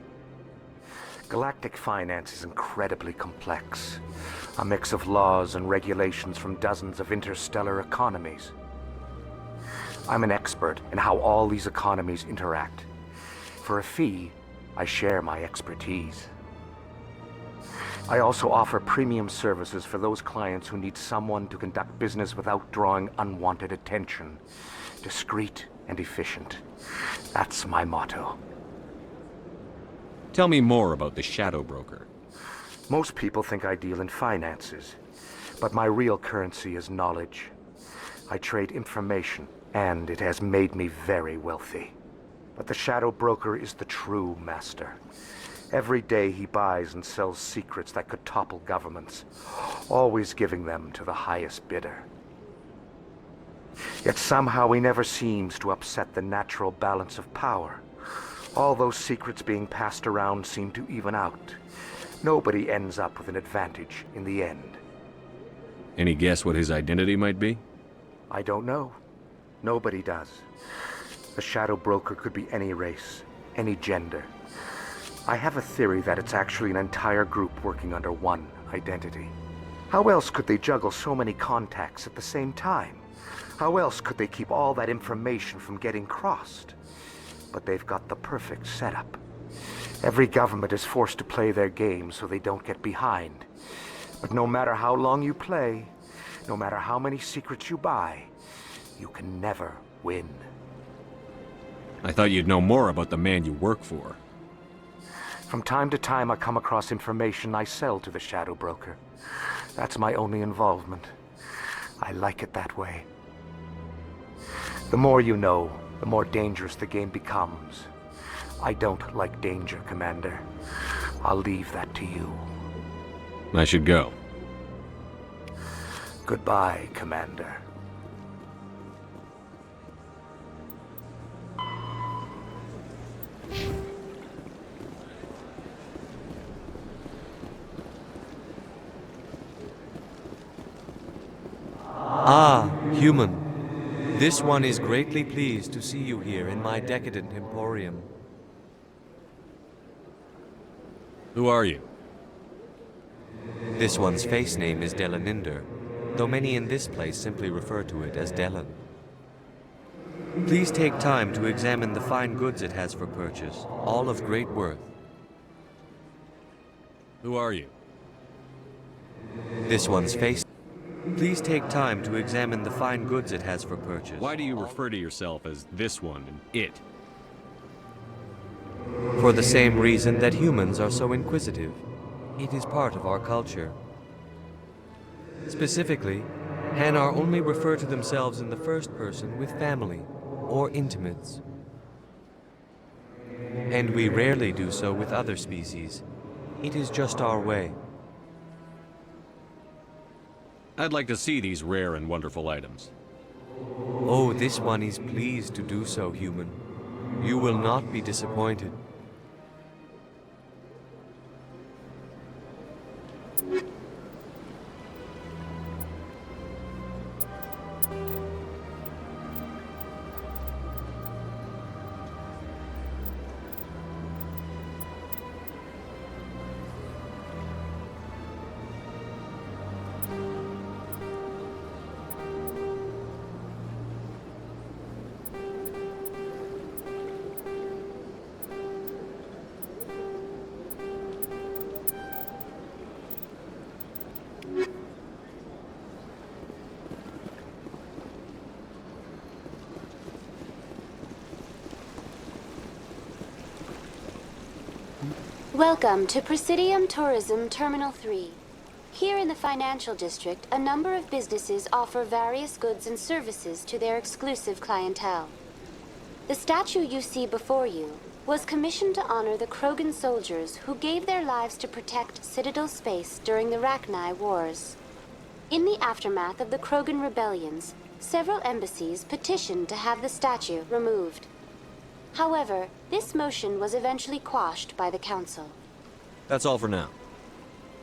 Galactic finance is incredibly complex. A mix of laws and regulations from dozens of interstellar economies. I'm an expert in how all these economies interact. For a fee, I share my expertise. I also offer premium services for those clients who need someone to conduct business without drawing unwanted attention. Discreet and efficient. That's my motto. Tell me more about the Shadow Broker. Most people think I deal in finances, but my real currency is knowledge. I trade information, and it has made me very wealthy. But the Shadow Broker is the true master. Every day he buys and sells secrets that could topple governments, always giving them to the highest bidder. Yet somehow he never seems to upset the natural balance of power. All those secrets being passed around seem to even out. Nobody ends up with an advantage in the end. Any guess what his identity might be? I don't know. Nobody does. The Shadow Broker could be any race, any gender. I have a theory that it's actually an entire group working under one identity. How else could they juggle so many contacts at the same time? How else could they keep all that information from getting crossed? But they've got the perfect setup. Every government is forced to play their game so they don't get behind. But no matter how long you play, no matter how many secrets you buy, you can never win. I thought you'd know more about the man you work for. From time to time, I come across information I sell to the Shadow Broker. That's my only involvement. I like it that way. The more you know, the more dangerous the game becomes. I don't like danger, Commander. I'll leave that to you. I should go. Goodbye, Commander. Ah, human. This one is greatly pleased to see you here in my decadent emporium. Who are you? This one's face name is Delaninder, though many in this place simply refer to it as Delan. Please take time to examine the fine goods it has for purchase, all of great worth. Who are you? This one's face... Please take time to examine the fine goods it has for purchase. Why do you refer to yourself as this one and it? For the same reason that humans are so inquisitive. It is part of our culture. Specifically, Hanar only refer to themselves in the first person with family or intimates. And we rarely do so with other species. It is just our way. I'd like to see these rare and wonderful items. Oh, this one is pleased to do so, human. You will not be disappointed. Welcome to Presidium Tourism Terminal 3. Here in the financial district, a number of businesses offer various goods and services to their exclusive clientele. The statue you see before you was commissioned to honor the Krogan soldiers who gave their lives to protect Citadel space during the Rachni Wars. In the aftermath of the Krogan rebellions, several embassies petitioned to have the statue removed. However, this motion was eventually quashed by the Council. That's all for now.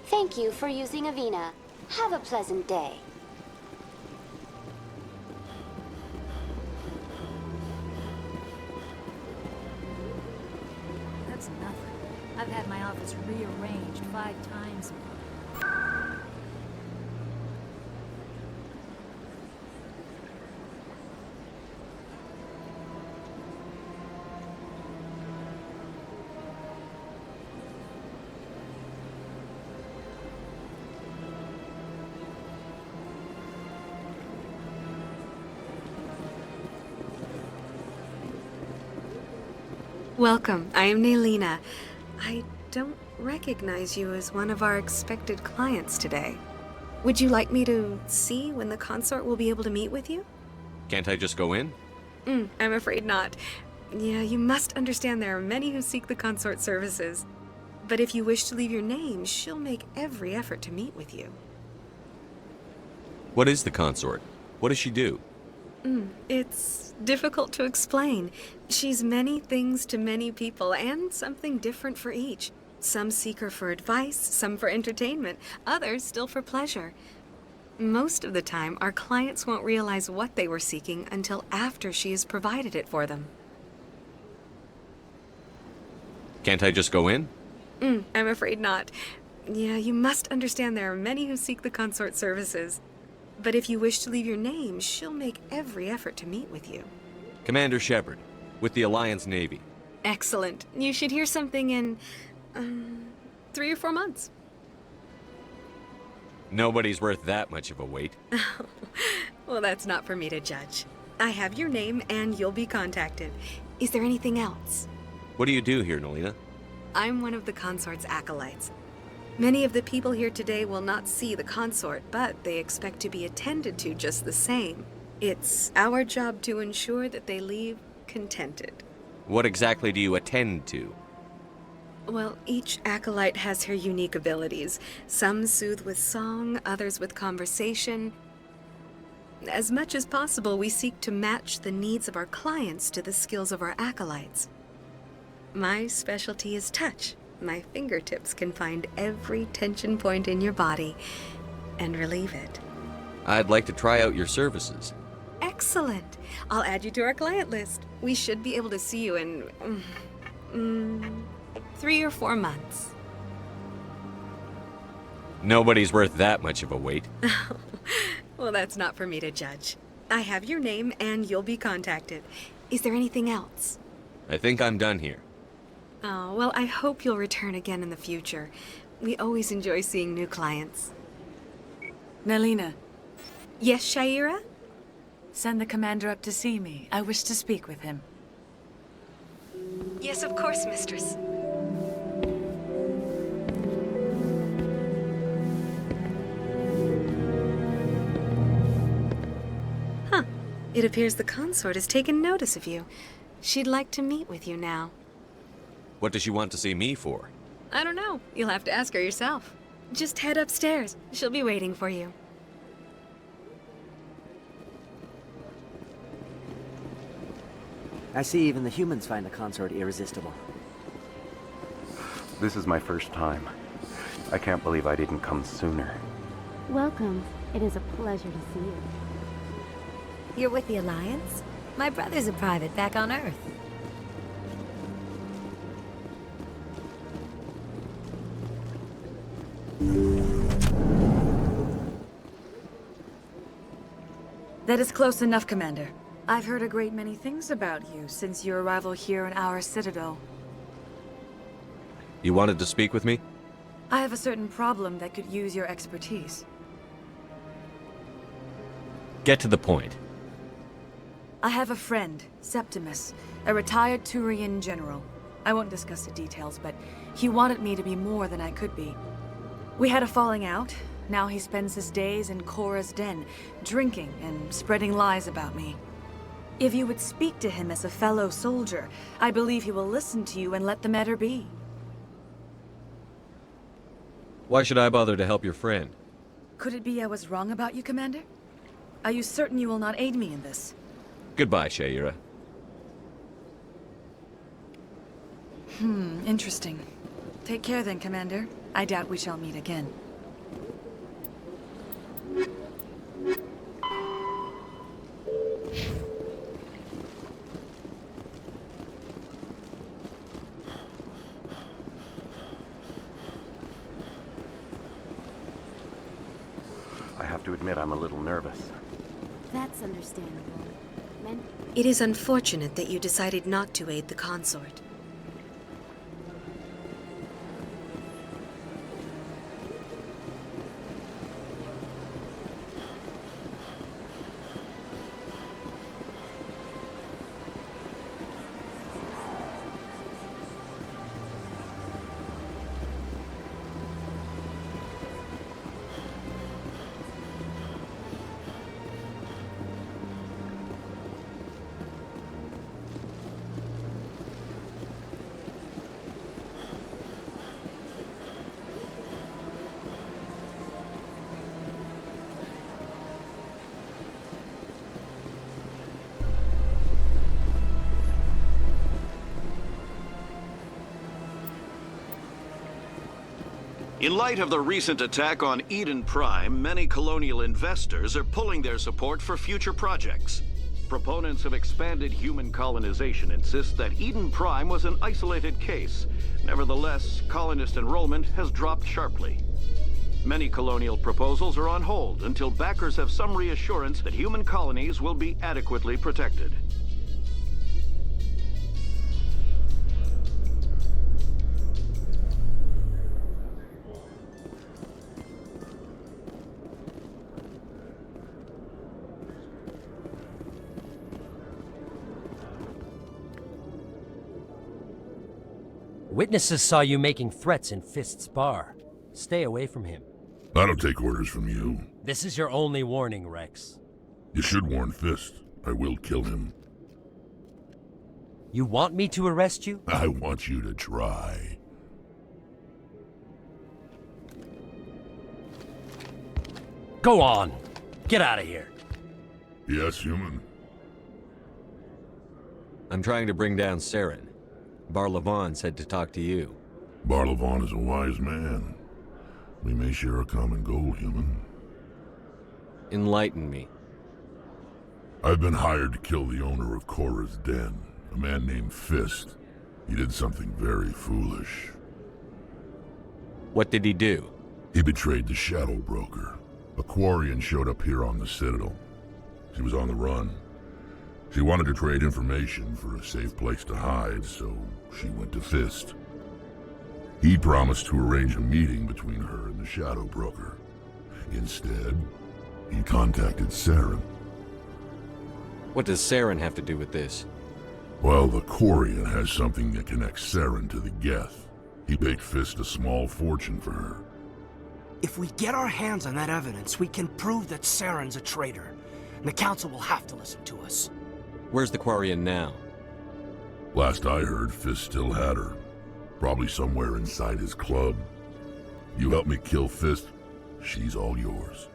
Thank you for using Avina. Have a pleasant day. That's nothing. I've had my office rearranged 5 times. Welcome, I am Naylina. I don't recognize you as one of our expected clients today. Would you like me to see when the consort will be able to meet with you? Can't I just go in? I'm afraid not. Yeah, you must understand there are many who seek the consort services. But if you wish to leave your name, she'll make every effort to meet with you. What is the consort? What does she do? It's difficult to explain. She's many things to many people, and something different for each. Some seek her for advice, some for entertainment, others still for pleasure. Most of the time, our clients won't realize what they were seeking until after she has provided it for them. Can't I just go in? I'm afraid not. Yeah, you must understand there are many who seek the consort services. But if you wish to leave your name, she'll make every effort to meet with you. Commander Shepard, with the Alliance Navy. Excellent. You should hear something in 3 or 4 months. Nobody's worth that much of a wait. Well, that's not for me to judge. I have your name and you'll be contacted. Is there anything else? What do you do here, Naylina? I'm one of the consort's acolytes. Many of the people here today will not see the consort, but they expect to be attended to just the same. It's our job to ensure that they leave contented. What exactly do you attend to? Well, each acolyte has her unique abilities. Some soothe with song, others with conversation. As much as possible, we seek to match the needs of our clients to the skills of our acolytes. My specialty is touch. My fingertips can find every tension point in your body and relieve it. I'd like to try out your services. Excellent. I'll add you to our client list. We should be able to see you in 3 or 4 months. Nobody's worth that much of a wait. Well, that's not for me to judge. I have your name and you'll be contacted. Is there anything else? I think I'm done here. Oh, well, I hope you'll return again in the future. We always enjoy seeing new clients. Naylina. Yes, Shaira? Send the commander up to see me. I wish to speak with him. Yes, of course, mistress. Huh. It appears the consort has taken notice of you. She'd like to meet with you now. What does she want to see me for? I don't know. You'll have to ask her yourself. Just head upstairs. She'll be waiting for you. I see even the humans find the consort irresistible. This is my first time. I can't believe I didn't come sooner. Welcome. It is a pleasure to see you. You're with the Alliance? My brother's a private back on Earth. That is close enough, Commander. I've heard a great many things about you since your arrival here in our Citadel. You wanted to speak with me? I have a certain problem that could use your expertise. Get to the point. I have a friend, Septimus, a retired Turian general. I won't discuss the details, but he wanted me to be more than I could be. We had a falling out. Now he spends his days in Korra's den, drinking and spreading lies about me. If you would speak to him as a fellow soldier, I believe he will listen to you and let the matter be. Why should I bother to help your friend? Could it be I was wrong about you, Commander? Are you certain you will not aid me in this? Goodbye, Shayira. Interesting. Take care then, Commander. I doubt we shall meet again. I have to admit I'm a little nervous. That's understandable. It is unfortunate that you decided not to aid the consort. In light of the recent attack on Eden Prime, many colonial investors are pulling their support for future projects. Proponents of expanded human colonization insist that Eden Prime was an isolated case. Nevertheless, colonist enrollment has dropped sharply. Many colonial proposals are on hold until backers have some reassurance that human colonies will be adequately protected. Witnesses saw you making threats in Fist's bar. Stay away from him. I don't take orders from you. This is your only warning, Rex. You should warn Fist. I will kill him. You want me to arrest you? I want you to try. Go on. Get out of here. Yes, human. I'm trying to bring down Saren. Barlavon said to talk to you. Barlavon is a wise man. We may share a common goal, human. Enlighten me. I've been hired to kill the owner of Korra's den, a man named Fist. He did something very foolish. What did he do? He betrayed the Shadow Broker. A Quarian showed up here on the Citadel. She was on the run. She wanted to trade information for a safe place to hide, so she went to Fist. He promised to arrange a meeting between her and the Shadow Broker. Instead, he contacted Saren. What does Saren have to do with this? Well, the Quarian has something that connects Saren to the Geth. He paid Fist a small fortune for her. If we get our hands on that evidence, we can prove that Saren's a traitor. And the Council will have to listen to us. Where's the Quarian now? Last I heard, Fist still had her. Probably somewhere inside his club. You help me kill Fist, she's all yours.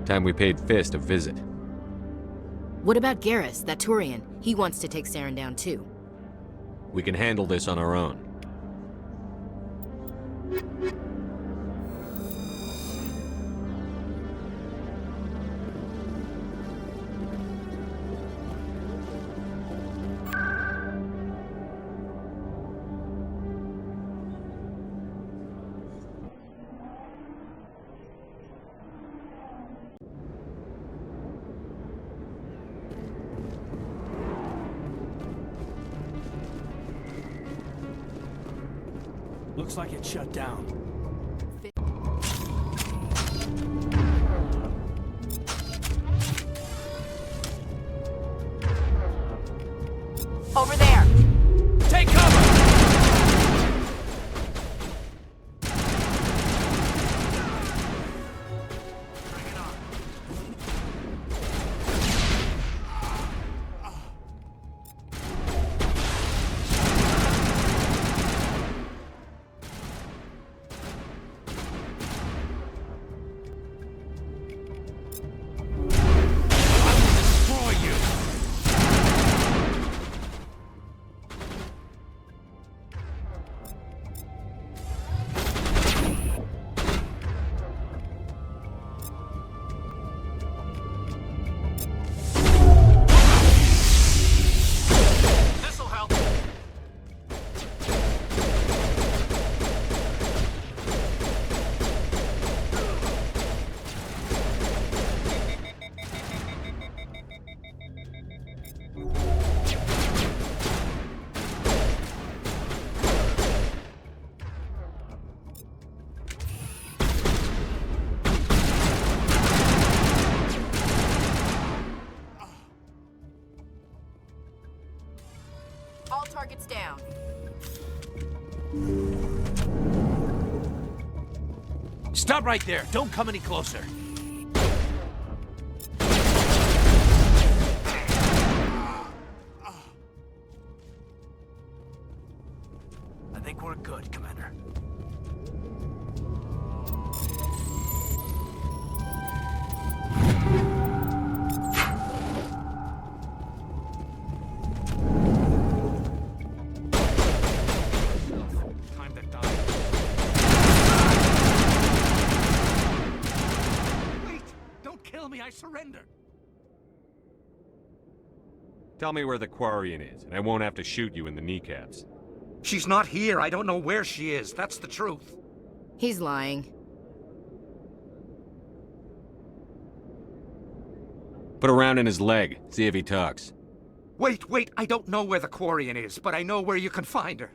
Time we paid Fist a visit. What about Garrus, that Turian? He wants to take Saren down too. We can handle this on our own. Looks like it's shut down. Over there! Take cover! All targets down. Stop right there. Don't come any closer. I think we're good, Commander. I surrender. Tell me where the Quarian is, and I won't have to shoot you in the kneecaps. She's not here. I don't know where she is. That's the truth. He's lying. Put a round in his leg, see if he talks. Wait, I don't know where the Quarian is, but I know where you can find her.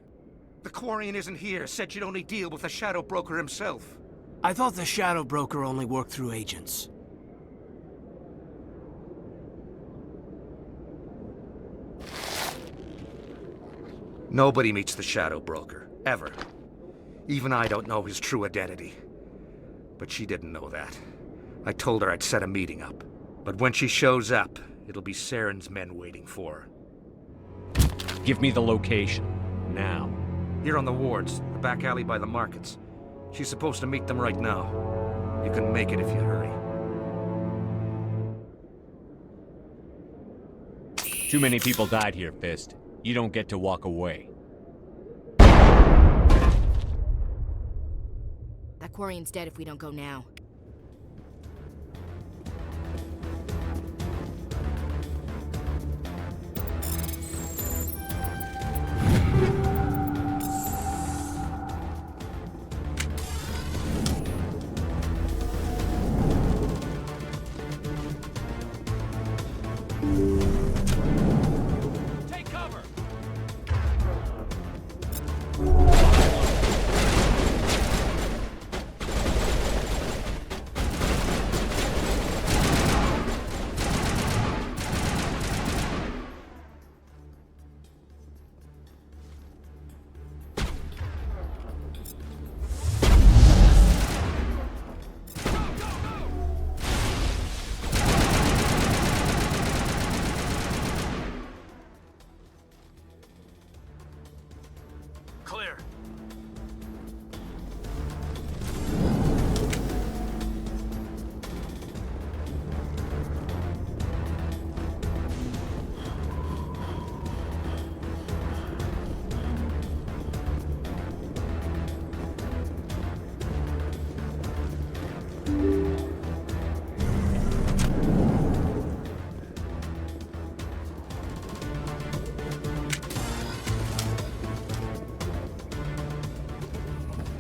The Quarian isn't here, said you'd only deal with the Shadow Broker himself. I thought the Shadow Broker only worked through agents. Nobody meets the Shadow Broker, ever. Even I don't know his true identity. But she didn't know that. I told her I'd set a meeting up. But when she shows up, it'll be Saren's men waiting for her. Give me the location, now. Here on the wards, the back alley by the markets. She's supposed to meet them right now. You can make it if you hurry. Too many people died here, Fist. You don't get to walk away. That Quarian's dead if we don't go now.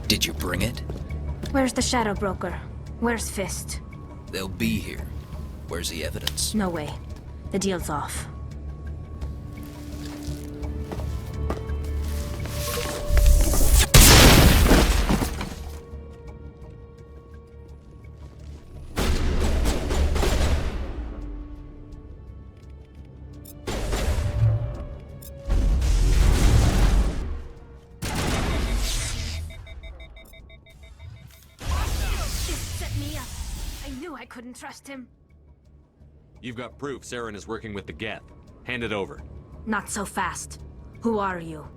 Did you bring it? Where's the Shadow Broker? Where's Fist? They'll be here. Where's the evidence? No way. The deal's off. I couldn't trust him. You've got proof Saren is working with the Geth. Hand it over. Not so fast. Who are you?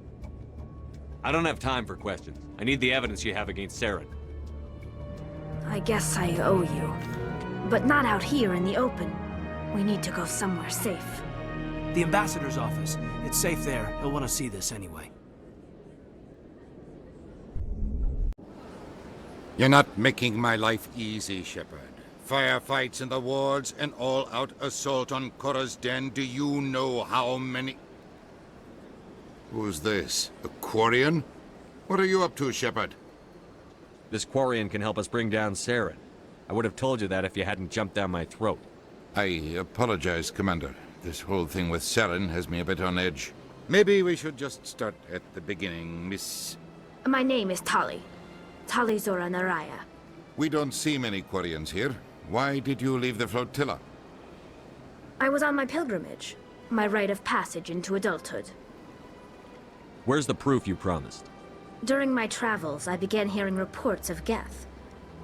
I don't have time for questions. I need the evidence you have against Saren. I guess I owe you. But not out here in the open. We need to go somewhere safe. The ambassador's office. It's safe there. He'll want to see this anyway. You're not making my life easy, Shepard. Firefights in the wards, an all-out assault on Korra's den. Do you know how many... Who's this? A Quarian? What are you up to, Shepard? This Quarian can help us bring down Saren. I would have told you that if you hadn't jumped down my throat. I apologize, Commander. This whole thing with Saren has me a bit on edge. Maybe we should just start at the beginning, Miss... My name is Tali. Tali Zora Naraya. We don't see many Quarians here. Why did you leave the flotilla? I was on my pilgrimage. My rite of passage into adulthood. Where's the proof you promised? During my travels, I began hearing reports of Geth.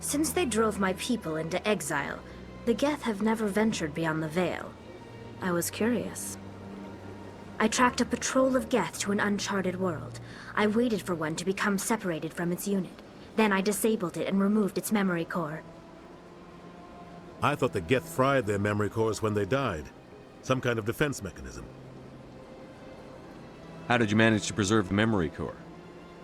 Since they drove my people into exile, the Geth have never ventured beyond the Veil. I was curious. I tracked a patrol of Geth to an uncharted world. I waited for one to become separated from its unit. Then I disabled it and removed its memory core. I thought the Geth fried their memory cores when they died. Some kind of defense mechanism. How did you manage to preserve the memory core?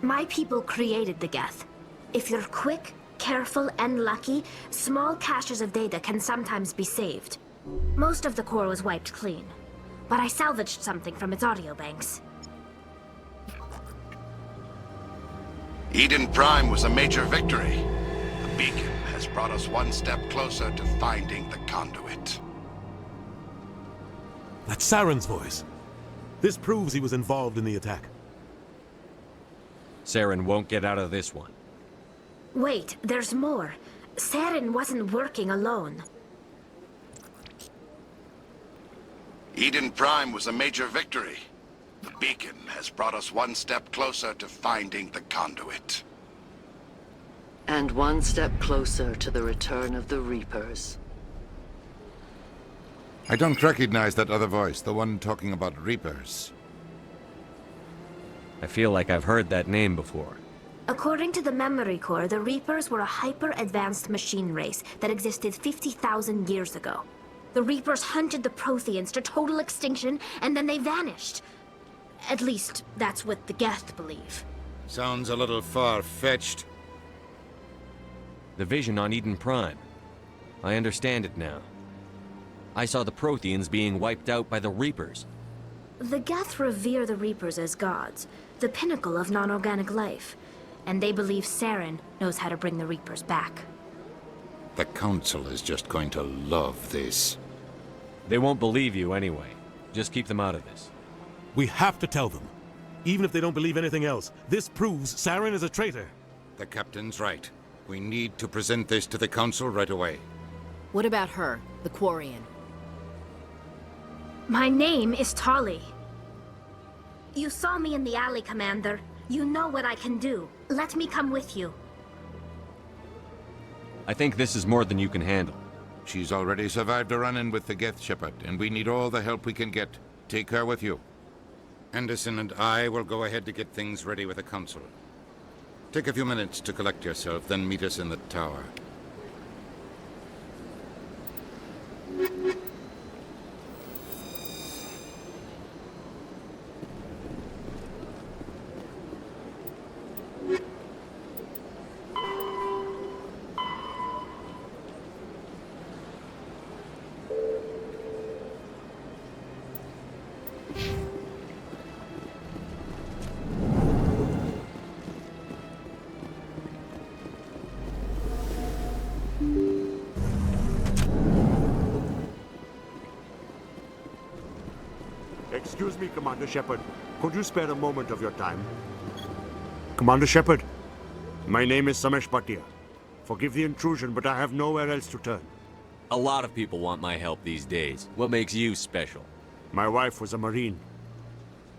My people created the Geth. If you're quick, careful, and lucky, small caches of data can sometimes be saved. Most of the core was wiped clean, but I salvaged something from its audio banks. Eden Prime was a major victory. The beacon has brought us one step closer to finding the conduit. That's Saren's voice. This proves he was involved in the attack. Saren won't get out of this one. Wait, there's more. Saren wasn't working alone. Eden Prime was a major victory. The beacon has brought us one step closer to finding the conduit. And one step closer to the return of the Reapers. I don't recognize that other voice, the one talking about Reapers. I feel like I've heard that name before. According to the memory core, the Reapers were a hyper-advanced machine race that existed 50,000 years ago. The Reapers hunted the Protheans to total extinction, and then they vanished. At least, that's what the Geth believe. Sounds a little far-fetched. The vision on Eden Prime. I understand it now. I saw the Protheans being wiped out by the Reapers. The Geth revere the Reapers as gods, the pinnacle of non-organic life. And they believe Saren knows how to bring the Reapers back. The Council is just going to love this. They won't believe you anyway. Just keep them out of this. We have to tell them. Even if they don't believe anything else, this proves Saren is a traitor. The Captain's right. We need to present this to the Council right away. What about her, the Quarian? My name is Tali. You saw me in the alley, Commander. You know what I can do. Let me come with you. I think this is more than you can handle. She's already survived a run-in with the Geth, Shepard, and we need all the help we can get. Take her with you. Anderson and I will go ahead to get things ready with the Council. Take a few minutes to collect yourself, then meet us in the tower. Excuse me, Commander Shepard. Could you spare a moment of your time? Commander Shepard, my name is Samesh Bhatia. Forgive the intrusion, but I have nowhere else to turn. A lot of people want my help these days. What makes you special? My wife was a Marine.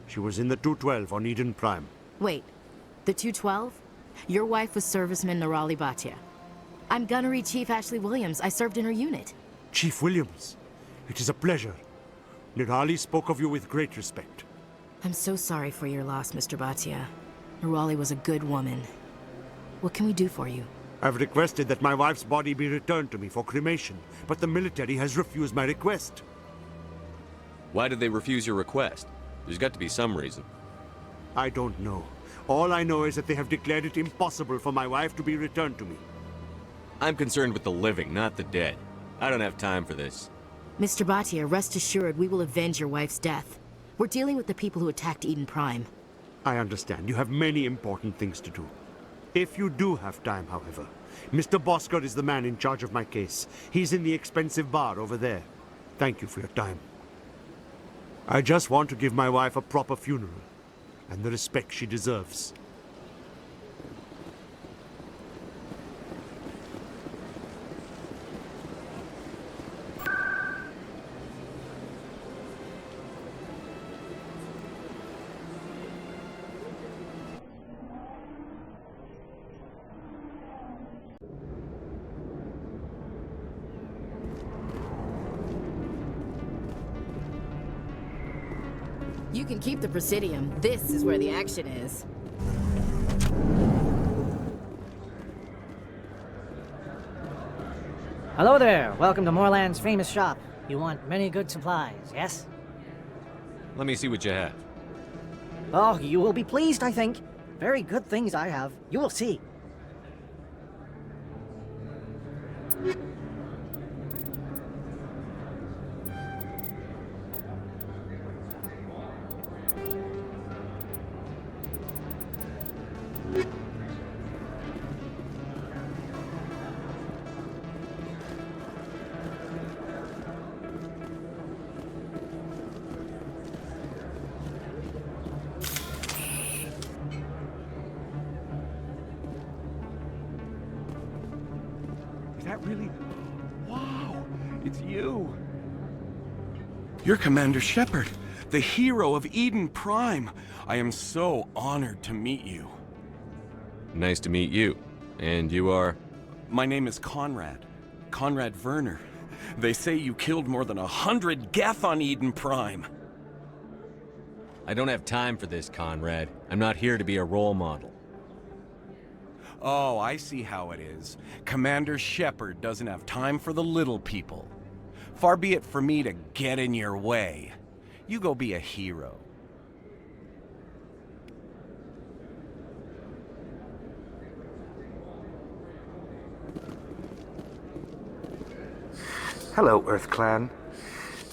She was in the 212 on Eden Prime. Wait, the 212? Your wife was serviceman Nirali Bhatia. I'm Gunnery Chief Ashley Williams. I served in her unit. Chief Williams, it is a pleasure. Nirali spoke of you with great respect. I'm so sorry for your loss, Mr. Bhatia. Nirali was a good woman. What can we do for you? I've requested that my wife's body be returned to me for cremation, but the military has refused my request. Why did they refuse your request? There's got to be some reason. I don't know. All I know is that they have declared it impossible for my wife to be returned to me. I'm concerned with the living, not the dead. I don't have time for this. Mr. Bhatia, rest assured we will avenge your wife's death. We're dealing with the people who attacked Eden Prime. I understand. You have many important things to do. If you do have time, however, Mr. Bosker is the man in charge of my case. He's in the expensive bar over there. Thank you for your time. I just want to give my wife a proper funeral, and the respect she deserves. You can keep the Presidium. This is where the action is. Hello there. Welcome to Moorland's famous shop. You want many good supplies, yes? Let me see what you have. Oh, you will be pleased, I think. Very good things I have. You will see. Really? Wow, it's you. You're Commander Shepard, the hero of Eden Prime. I am so honored to meet you. Nice to meet you. And you are? My name is Conrad. Conrad Werner. They say you killed more than 100 Geth on Eden Prime. I don't have time for this, Conrad. I'm not here to be a role model. Oh, I see how it is. Commander Shepard doesn't have time for the little people. Far be it for me to get in your way. You go be a hero. Hello, Earth Clan.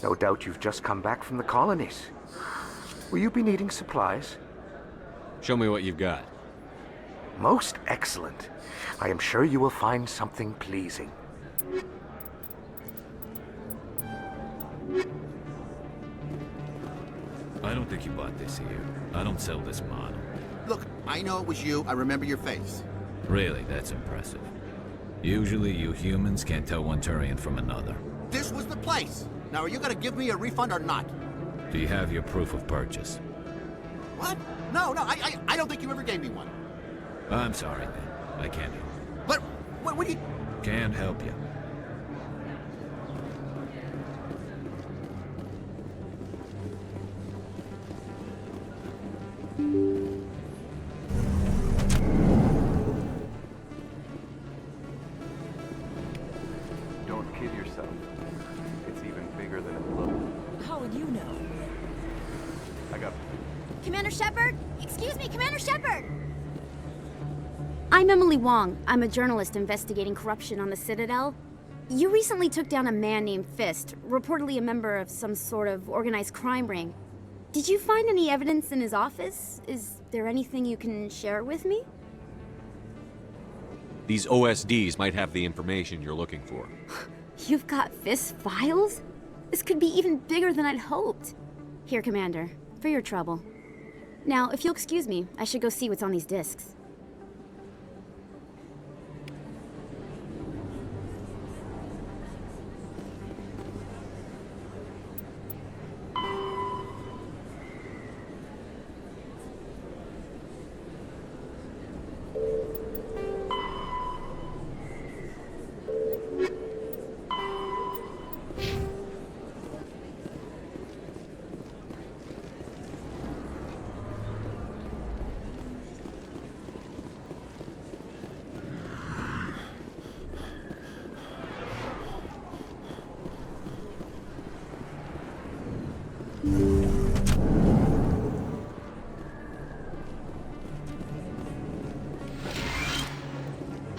No doubt you've just come back from the colonies. Will you be needing supplies? Show me what you've got. Most excellent. I am sure you will find something pleasing. I don't think you bought this here. I don't sell this model. Look, I know it was you. I remember your face. Really, that's impressive. Usually you humans can't tell one Turian from another. This was the place. Now, are you gonna give me a refund or not? Do you have your proof of purchase? What? No, I don't think you ever gave me one. I'm sorry, then. I can't help you. But, what do you... Can't help you. Don't kid yourself. It's even bigger than it looks. How would you know? I got... Commander Shepard? Excuse me, Commander Shepard! I'm Emily Wong. I'm a journalist investigating corruption on the Citadel. You recently took down a man named Fist, reportedly a member of some sort of organized crime ring. Did you find any evidence in his office? Is there anything you can share with me? These OSDs might have the information you're looking for. You've got Fist's files? This could be even bigger than I'd hoped. Here, Commander. For your trouble. Now, if you'll excuse me, I should go see what's on these discs.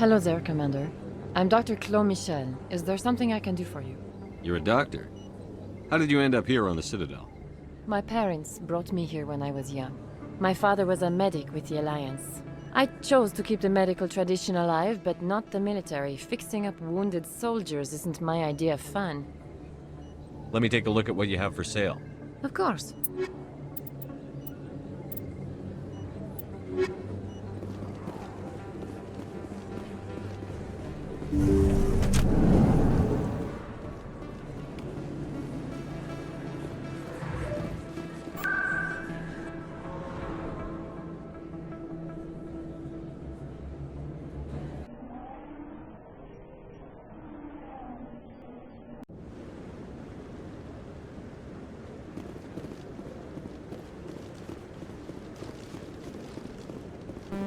Hello there, Commander. I'm Dr. Claude Michel. Is there something I can do for you? You're a doctor? How did you end up here on the Citadel? My parents brought me here when I was young. My father was a medic with the Alliance. I chose to keep the medical tradition alive, but not the military. Fixing up wounded soldiers isn't my idea of fun. Let me take a look at what you have for sale. Of course.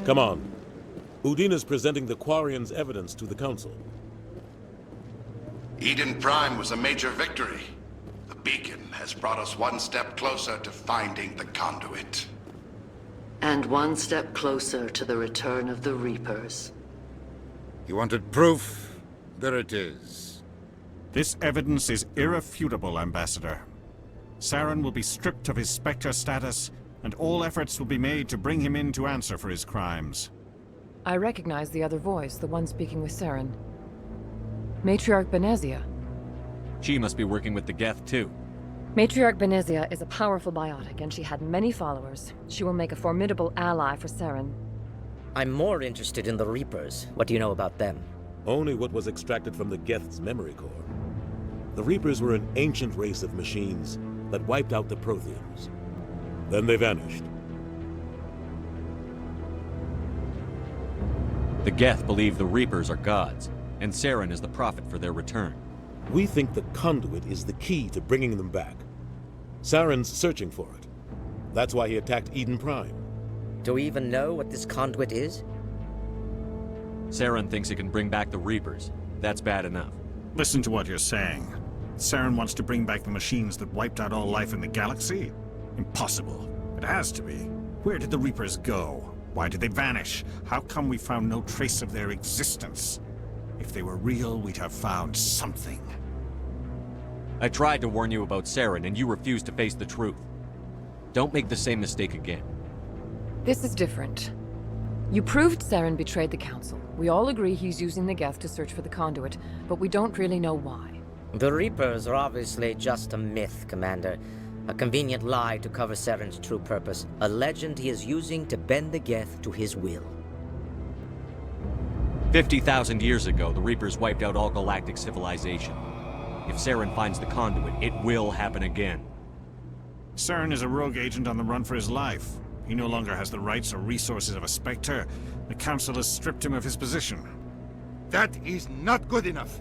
Come on. Udina's presenting the Quarians' evidence to the Council. Eden Prime was a major victory. The beacon has brought us one step closer to finding the conduit. And one step closer to the return of the Reapers. You wanted proof? There it is. This evidence is irrefutable, Ambassador. Saren will be stripped of his Spectre status, and all efforts will be made to bring him in to answer for his crimes. I recognize the other voice, the one speaking with Saren. Matriarch Benezia. She must be working with the Geth, too. Matriarch Benezia is a powerful biotic, and she had many followers. She will make a formidable ally for Saren. I'm more interested in the Reapers. What do you know about them? Only what was extracted from the Geth's memory core. The Reapers were an ancient race of machines that wiped out the Protheans. Then they vanished. The Geth believe the Reapers are gods, and Saren is the prophet for their return. We think the conduit is the key to bringing them back. Saren's searching for it. That's why he attacked Eden Prime. Do we even know what this conduit is? Saren thinks it can bring back the Reapers. That's bad enough. Listen to what you're saying. Saren wants to bring back the machines that wiped out all life in the galaxy? Impossible. It has to be. Where did the Reapers go? Why did they vanish? How come we found no trace of their existence? If they were real, we'd have found something. I tried to warn you about Saren, and you refused to face the truth. Don't make the same mistake again. This is different. You proved Saren betrayed the Council. We all agree he's using the Geth to search for the conduit, but we don't really know why. The Reapers are obviously just a myth, Commander. A convenient lie to cover Saren's true purpose. A legend he is using to bend the Geth to his will. 50,000 years ago, the Reapers wiped out all galactic civilization. If Saren finds the conduit, it will happen again. Saren is a rogue agent on the run for his life. He no longer has the rights or resources of a Spectre. The Council has stripped him of his position. That is not good enough.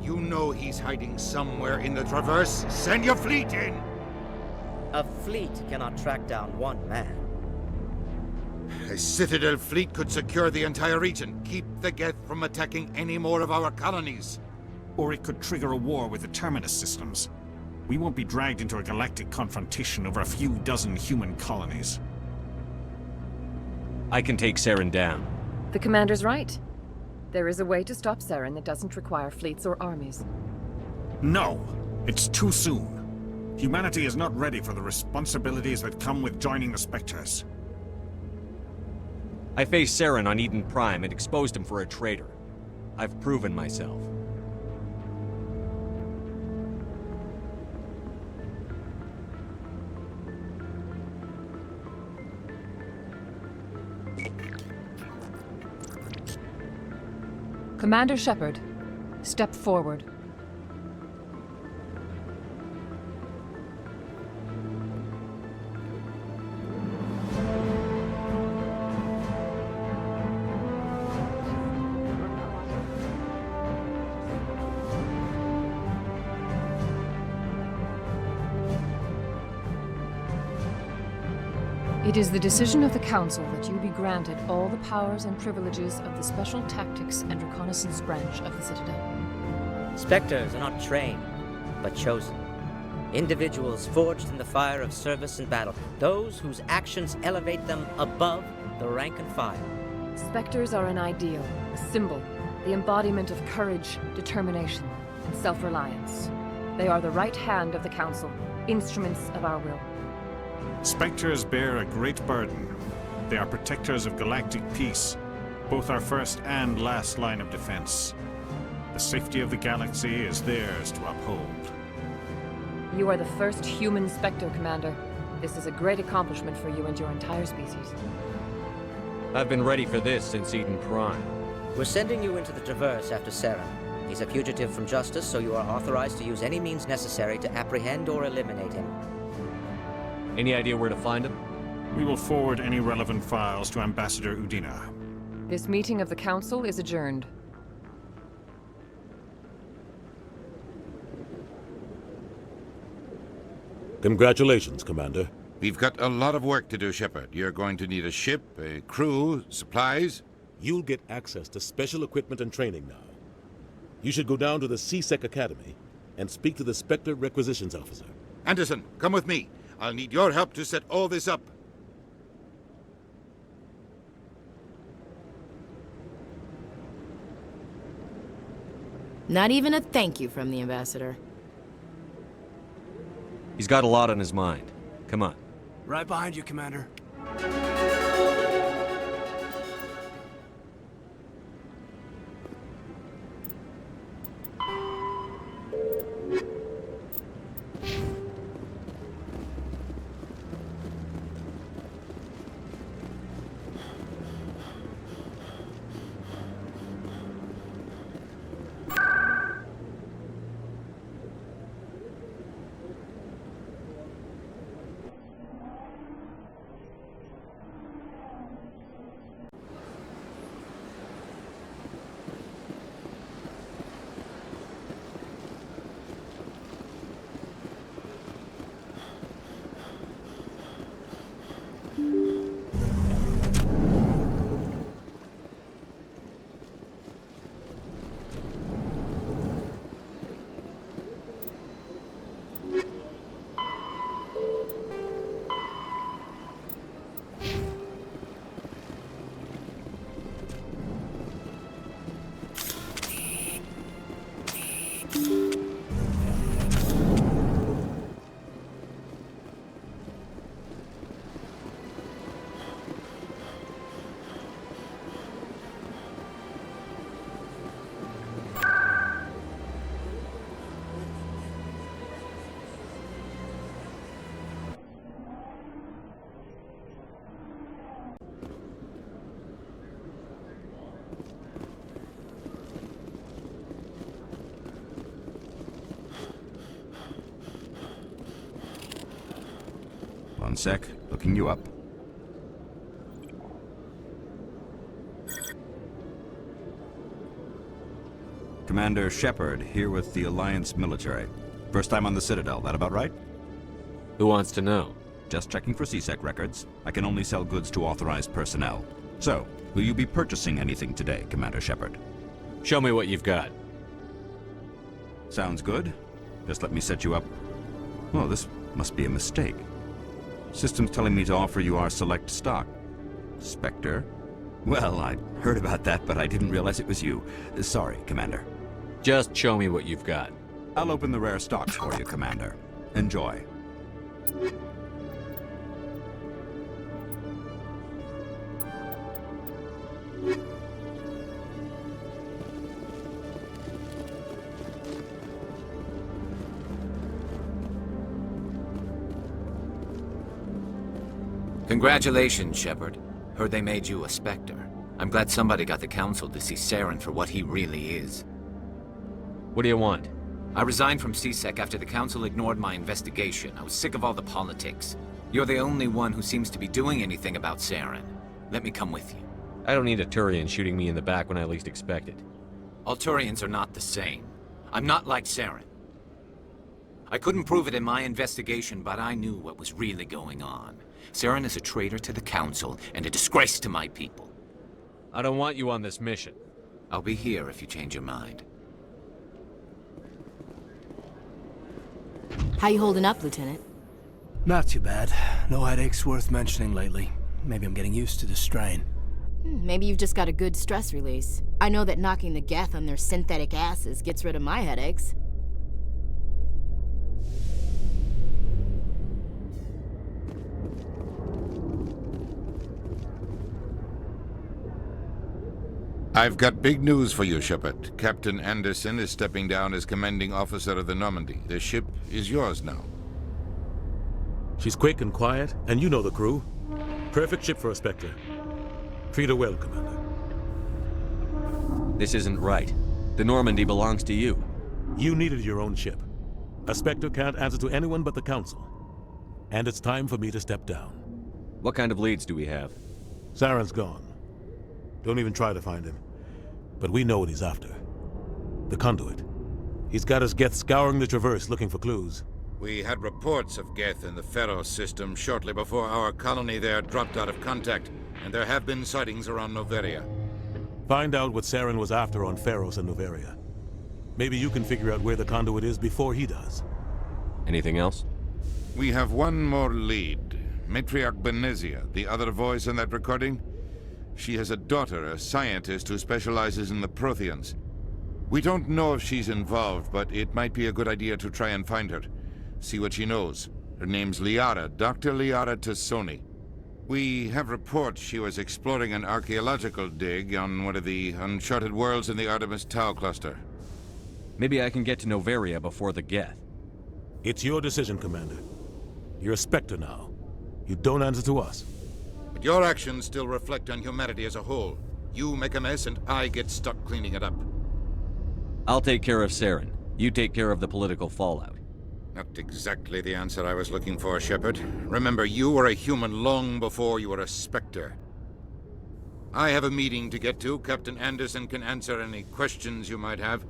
You know he's hiding somewhere in the Traverse. Send your fleet in! A fleet cannot track down one man. A Citadel fleet could secure the entire region, keep the Geth from attacking any more of our colonies. Or it could trigger a war with the Terminus systems. We won't be dragged into a galactic confrontation over a few dozen human colonies. I can take Saren down. The Commander's right. There is a way to stop Saren that doesn't require fleets or armies. No! It's too soon. Humanity is not ready for the responsibilities that come with joining the Spectres. I faced Saren on Eden Prime and exposed him for a traitor. I've proven myself. Commander Shepard, step forward. It is the decision of the Council that you be granted all the powers and privileges of the Special Tactics and Reconnaissance Branch of the Citadel. Spectres are not trained, but chosen. Individuals forged in the fire of service and battle. Those whose actions elevate them above the rank and file. Spectres are an ideal, a symbol, the embodiment of courage, determination, and self-reliance. They are the right hand of the Council, instruments of our will. Spectres bear a great burden. They are protectors of galactic peace, both our first and last line of defense. The safety of the galaxy is theirs to uphold. You are the first human Spectre, Commander. This is a great accomplishment for you and your entire species. I've been ready for this since Eden Prime. We're sending you into the Traverse after Saren. He's a fugitive from justice, so you are authorized to use any means necessary to apprehend or eliminate him. Any idea where to find him? We will forward any relevant files to Ambassador Udina. This meeting of the Council is adjourned. Congratulations, Commander. We've got a lot of work to do, Shepard. You're going to need a ship, a crew, supplies. You'll get access to special equipment and training now. You should go down to the C-Sec Academy and speak to the Spectre Requisitions Officer. Anderson, come with me. I'll need your help to set all this up. Not even a thank you from the Ambassador. He's got a lot on his mind. Come on. Right behind you, Commander. One sec, looking you up. Commander Shepard, here with the Alliance military. First time on the Citadel, that about right? Who wants to know? Just checking for C-Sec records. I can only sell goods to authorized personnel. So, will you be purchasing anything today, Commander Shepard? Show me what you've got. Sounds good. Just let me set you up. Oh, this must be a mistake. System's telling me to offer you our select stock. Spectre? Well, I heard about that, but I didn't realize it was you. Sorry, Commander. Just show me what you've got. I'll open the rare stocks for you, Commander. Enjoy. Congratulations, Shepard. Heard they made you a Spectre. I'm glad somebody got the Council to see Saren for what he really is. What do you want? I resigned from CSEC after the Council ignored my investigation. I was sick of all the politics. You're the only one who seems to be doing anything about Saren. Let me come with you. I don't need a Turian shooting me in the back when I least expect it. All Turians are not the same. I'm not like Saren. I couldn't prove it in my investigation, but I knew what was really going on. Saren is a traitor to the Council and a disgrace to my people. I don't want you on this mission. I'll be here if you change your mind. How you holding up, Lieutenant? Not too bad. No headaches worth mentioning lately. Maybe I'm getting used to the strain. Maybe you've just got a good stress release. I know that knocking the geth on their synthetic asses gets rid of my headaches. I've got big news for you, Shepard. Captain Anderson is stepping down as commanding officer of the Normandy. The ship is yours now. She's quick and quiet, and you know the crew. Perfect ship for a Spectre. Treat her well, Commander. This isn't right. The Normandy belongs to you. You needed your own ship. A Spectre can't answer to anyone but the Council. And it's time for me to step down. What kind of leads do we have? Saren's gone. Don't even try to find him. But we know what he's after. The conduit. He's got his geth scouring the Traverse looking for clues. We had reports of Geth in the Pharos system shortly before our colony there dropped out of contact, and there have been sightings around Noveria. Find out what Saren was after on Pharos and Noveria. Maybe you can figure out where the conduit is before he does. Anything else? We have one more lead. Matriarch Benezia, the other voice in that recording. She has a daughter, a scientist who specializes in the Protheans. We don't know if she's involved, but it might be a good idea to try and find her. See what she knows. Her name's Liara, Dr. Liara Tassoni. We have reports she was exploring an archaeological dig on one of the uncharted worlds in the Artemis Tau cluster. Maybe I can get to Noveria before the Geth. It's your decision, Commander. You're a Spectre now. You don't answer to us. But your actions still reflect on humanity as a whole. You make a mess and I get stuck cleaning it up. I'll take care of Saren. You take care of the political fallout. Not exactly the answer I was looking for, Shepard. Remember, you were a human long before you were a Spectre. I have a meeting to get to. Captain Anderson can answer any questions you might have.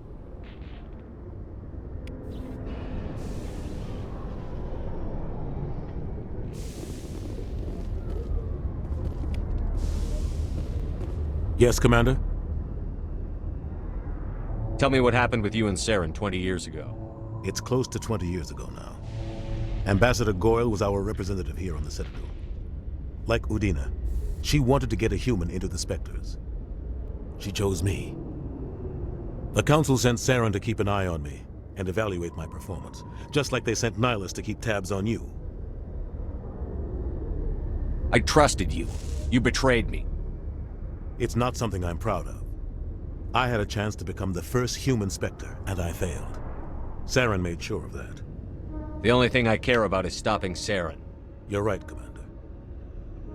Yes, Commander? Tell me what happened with you and Saren 20 years ago. It's close to 20 years ago now. Ambassador Goyle was our representative here on the Citadel. Like Udina, she wanted to get a human into the Spectres. She chose me. The Council sent Saren to keep an eye on me and evaluate my performance, just like they sent Nihilus to keep tabs on you. I trusted you. You betrayed me. It's not something I'm proud of. I had a chance to become the first human Spectre, and I failed. Saren made sure of that. The only thing I care about is stopping Saren. You're right, Commander.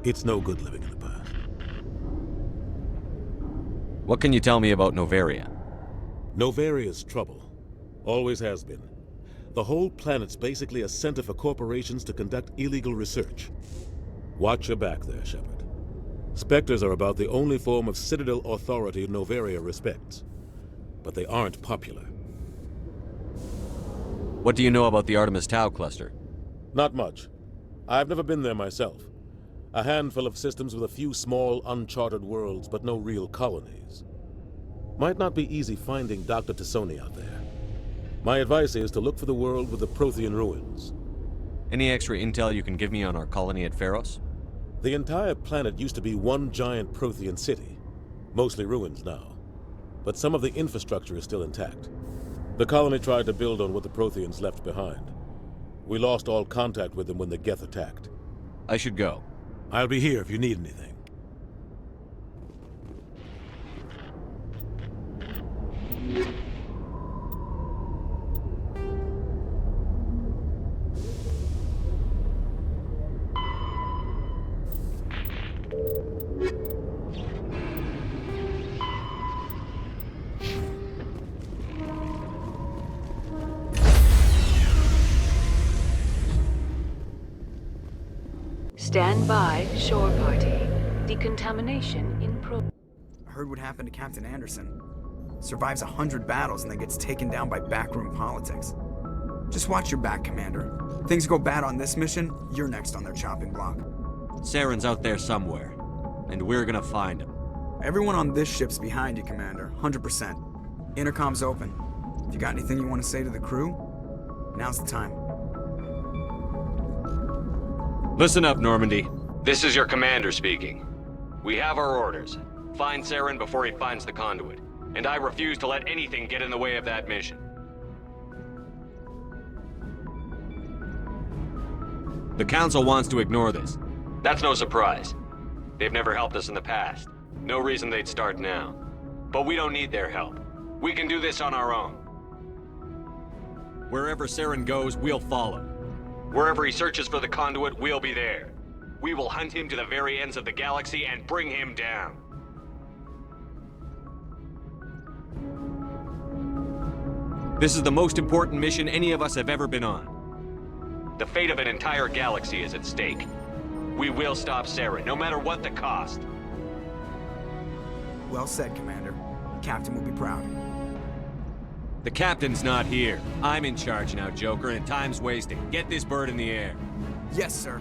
It's no good living in the past. What can you tell me about Noveria? Noveria's trouble. Always has been. The whole planet's basically a center for corporations to conduct illegal research. Watch your back there, Shepard. Spectres are about the only form of Citadel authority Noveria respects. But they aren't popular. What do you know about the Artemis Tau cluster? Not much. I've never been there myself. A handful of systems with a few small, uncharted worlds, but no real colonies. Might not be easy finding Dr. Tassoni out there. My advice is to look for the world with the Prothean ruins. Any extra intel you can give me on our colony at Pharos? The entire planet used to be one giant Prothean city. Mostly ruins now. But some of the infrastructure is still intact. The colony tried to build on what the Protheans left behind. We lost all contact with them when the Geth attacked. I should go. I'll be here if you need anything. Stand by, shore party. Decontamination in progress. I heard what happened to Captain Anderson. Survives 100 battles and then gets taken down by backroom politics. Just watch your back, Commander. Things go bad on this mission, you're next on their chopping block. Saren's out there somewhere, and we're gonna find him. Everyone on this ship's behind you, Commander. 100%. Intercom's open. If you got anything you want to say to the crew, now's the time. Listen up, Normandy. This is your commander speaking. We have our orders. Find Saren before he finds the conduit. And I refuse to let anything get in the way of that mission. The Council wants to ignore this. That's no surprise. They've never helped us in the past. No reason they'd start now. But we don't need their help. We can do this on our own. Wherever Saren goes, we'll follow. Wherever he searches for the conduit, we'll be there. We will hunt him to the very ends of the galaxy and bring him down. This is the most important mission any of us have ever been on. The fate of an entire galaxy is at stake. We will stop Saren, no matter what the cost. Well said, Commander. Captain will be proud. The captain's not here. I'm in charge now, Joker, and time's wasting. Get this bird in the air. Yes, sir.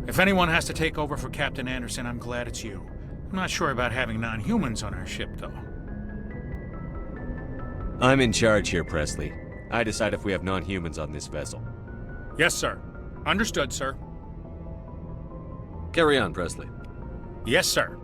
If anyone has to take over for Captain Anderson, I'm glad it's you. I'm not sure about having non-humans on our ship, though. I'm in charge here, Presley. I decide if we have non-humans on this vessel. Yes, sir. Understood, sir. Carry on, Presley. Yes, sir.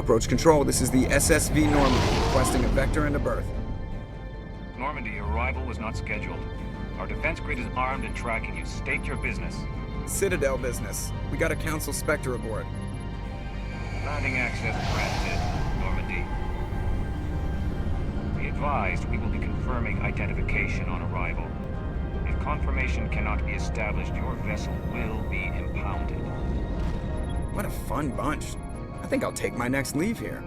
Approach control, this is the SSV Normandy, requesting a vector and a berth. Normandy, your arrival was not scheduled. Our defense grid is armed and tracking you. State your business. Citadel business. We got a Council Spectre aboard. Landing access granted, Normandy. Be advised, we will be confirming identification on arrival. If confirmation cannot be established, your vessel will be impounded. What a fun bunch. I think I'll take my next leave here.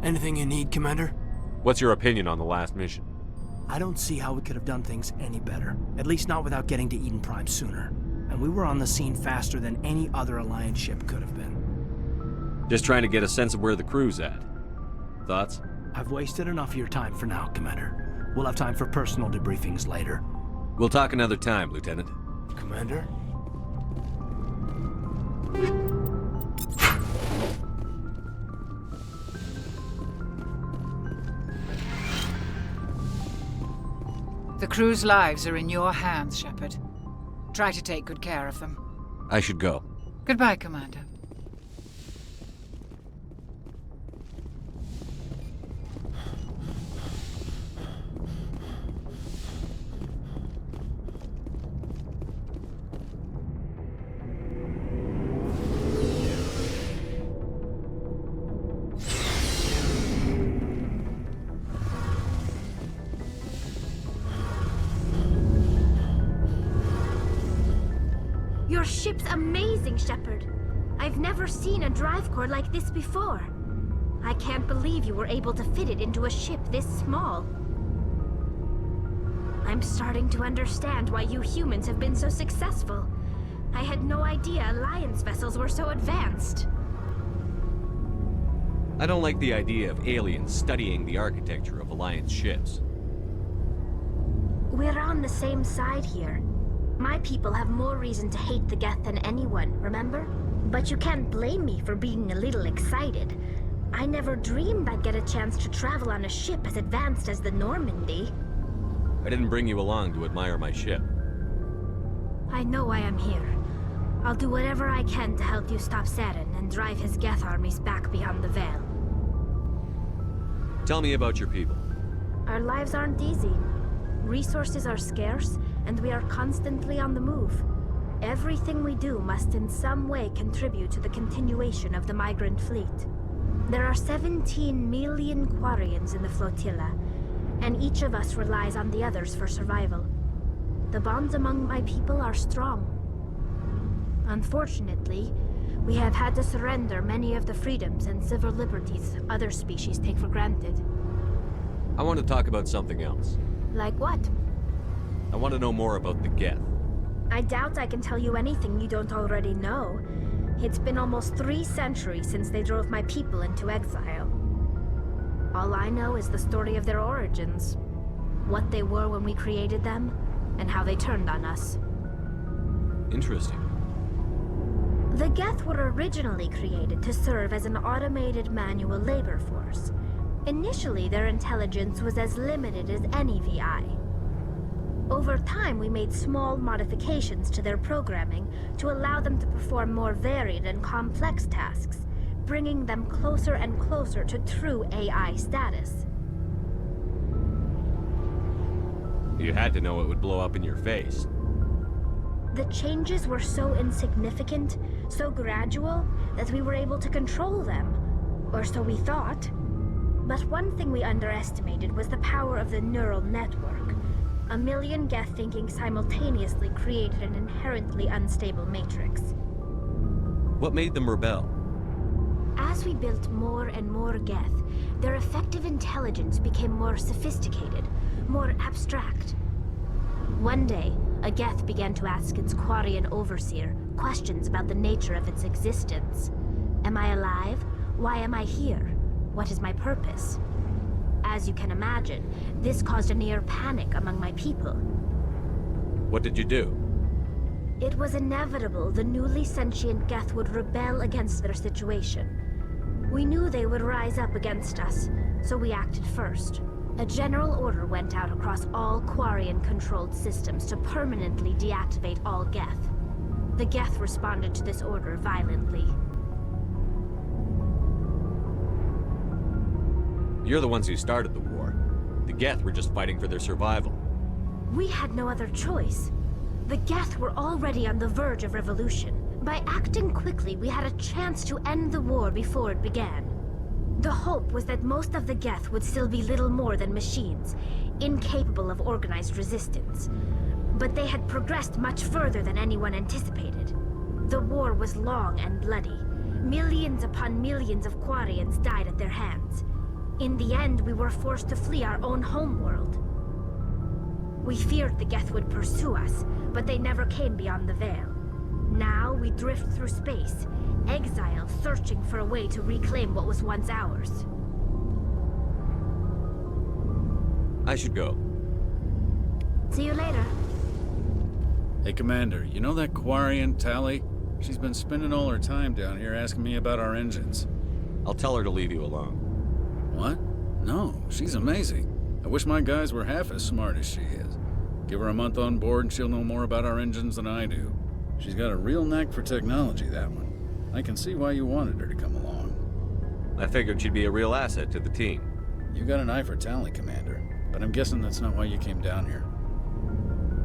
Anything you need, Commander? What's your opinion on the last mission? I don't see how we could have done things any better. At least not without getting to Eden Prime sooner. And we were on the scene faster than any other Alliance ship could have been. Just trying to get a sense of where the crew's at. Thoughts? I've wasted enough of your time for now, Commander. We'll have time for personal debriefings later. We'll talk another time, Lieutenant. Commander? The crew's lives are in your hands, Shepard. Try to take good care of them. I should go. Goodbye, Commander. Your ship's amazing, Shepard. I've never seen a drive core like this before. I can't believe you were able to fit it into a ship this small. I'm starting to understand why you humans have been so successful. I had no idea Alliance vessels were so advanced. I don't like the idea of aliens studying the architecture of Alliance ships. We're on the same side here. My people have more reason to hate the Geth than anyone, remember? But you can't blame me for being a little excited. I never dreamed I'd get a chance to travel on a ship as advanced as the Normandy. I didn't bring you along to admire my ship. I know why I'm here. I'll do whatever I can to help you stop Saren and drive his Geth armies back beyond the Veil. Tell me about your people. Our lives aren't easy. Resources are scarce, and we are constantly on the move. Everything we do must in some way contribute to the continuation of the migrant fleet. There are 17 million Quarians in the flotilla, and each of us relies on the others for survival. The bonds among my people are strong. Unfortunately, we have had to surrender many of the freedoms and civil liberties other species take for granted. I want to talk about something else. Like what? I want to know more about the Geth. I doubt I can tell you anything you don't already know. It's been almost 3 centuries since they drove my people into exile. All I know is the story of their origins. What they were when we created them, and how they turned on us. Interesting. The Geth were originally created to serve as an automated manual labor force. Initially, their intelligence was as limited as any VI. Over time, we made small modifications to their programming to allow them to perform more varied and complex tasks, bringing them closer and closer to true AI status. You had to know it would blow up in your face. The changes were so insignificant, so gradual, that we were able to control them. Or so we thought. But one thing we underestimated was the power of the neural network. 1 million Geth thinking simultaneously created an inherently unstable matrix. What made them rebel? As we built more and more Geth, their effective intelligence became more sophisticated, more abstract. One day, a Geth began to ask its Quarian overseer questions about the nature of its existence. Am I alive? Why am I here? What is my purpose? As you can imagine, this caused a near panic among my people. What did you do? It was inevitable the newly sentient Geth would rebel against their situation. We knew they would rise up against us, so we acted first. A general order went out across all Quarian-controlled systems to permanently deactivate all Geth. The Geth responded to this order violently. You're the ones who started the war. The Geth were just fighting for their survival. We had no other choice. The Geth were already on the verge of revolution. By acting quickly, we had a chance to end the war before it began. The hope was that most of the Geth would still be little more than machines, incapable of organized resistance. But they had progressed much further than anyone anticipated. The war was long and bloody. Millions upon millions of Quarians died at their hands. In the end, we were forced to flee our own homeworld. We feared the Geth would pursue us, but they never came beyond the Veil. Now we drift through space, exile, searching for a way to reclaim what was once ours. I should go. See you later. Hey, Commander, you know that Quarian, Tally? She's been spending all her time down here asking me about our engines. I'll tell her to leave you alone. What? No, she's amazing. I wish my guys were half as smart as she is. Give her a month on board and she'll know more about our engines than I do. She's got a real knack for technology, that one. I can see why you wanted her to come along. I figured she'd be a real asset to the team. You got an eye for talent, Commander, but I'm guessing that's not why you came down here.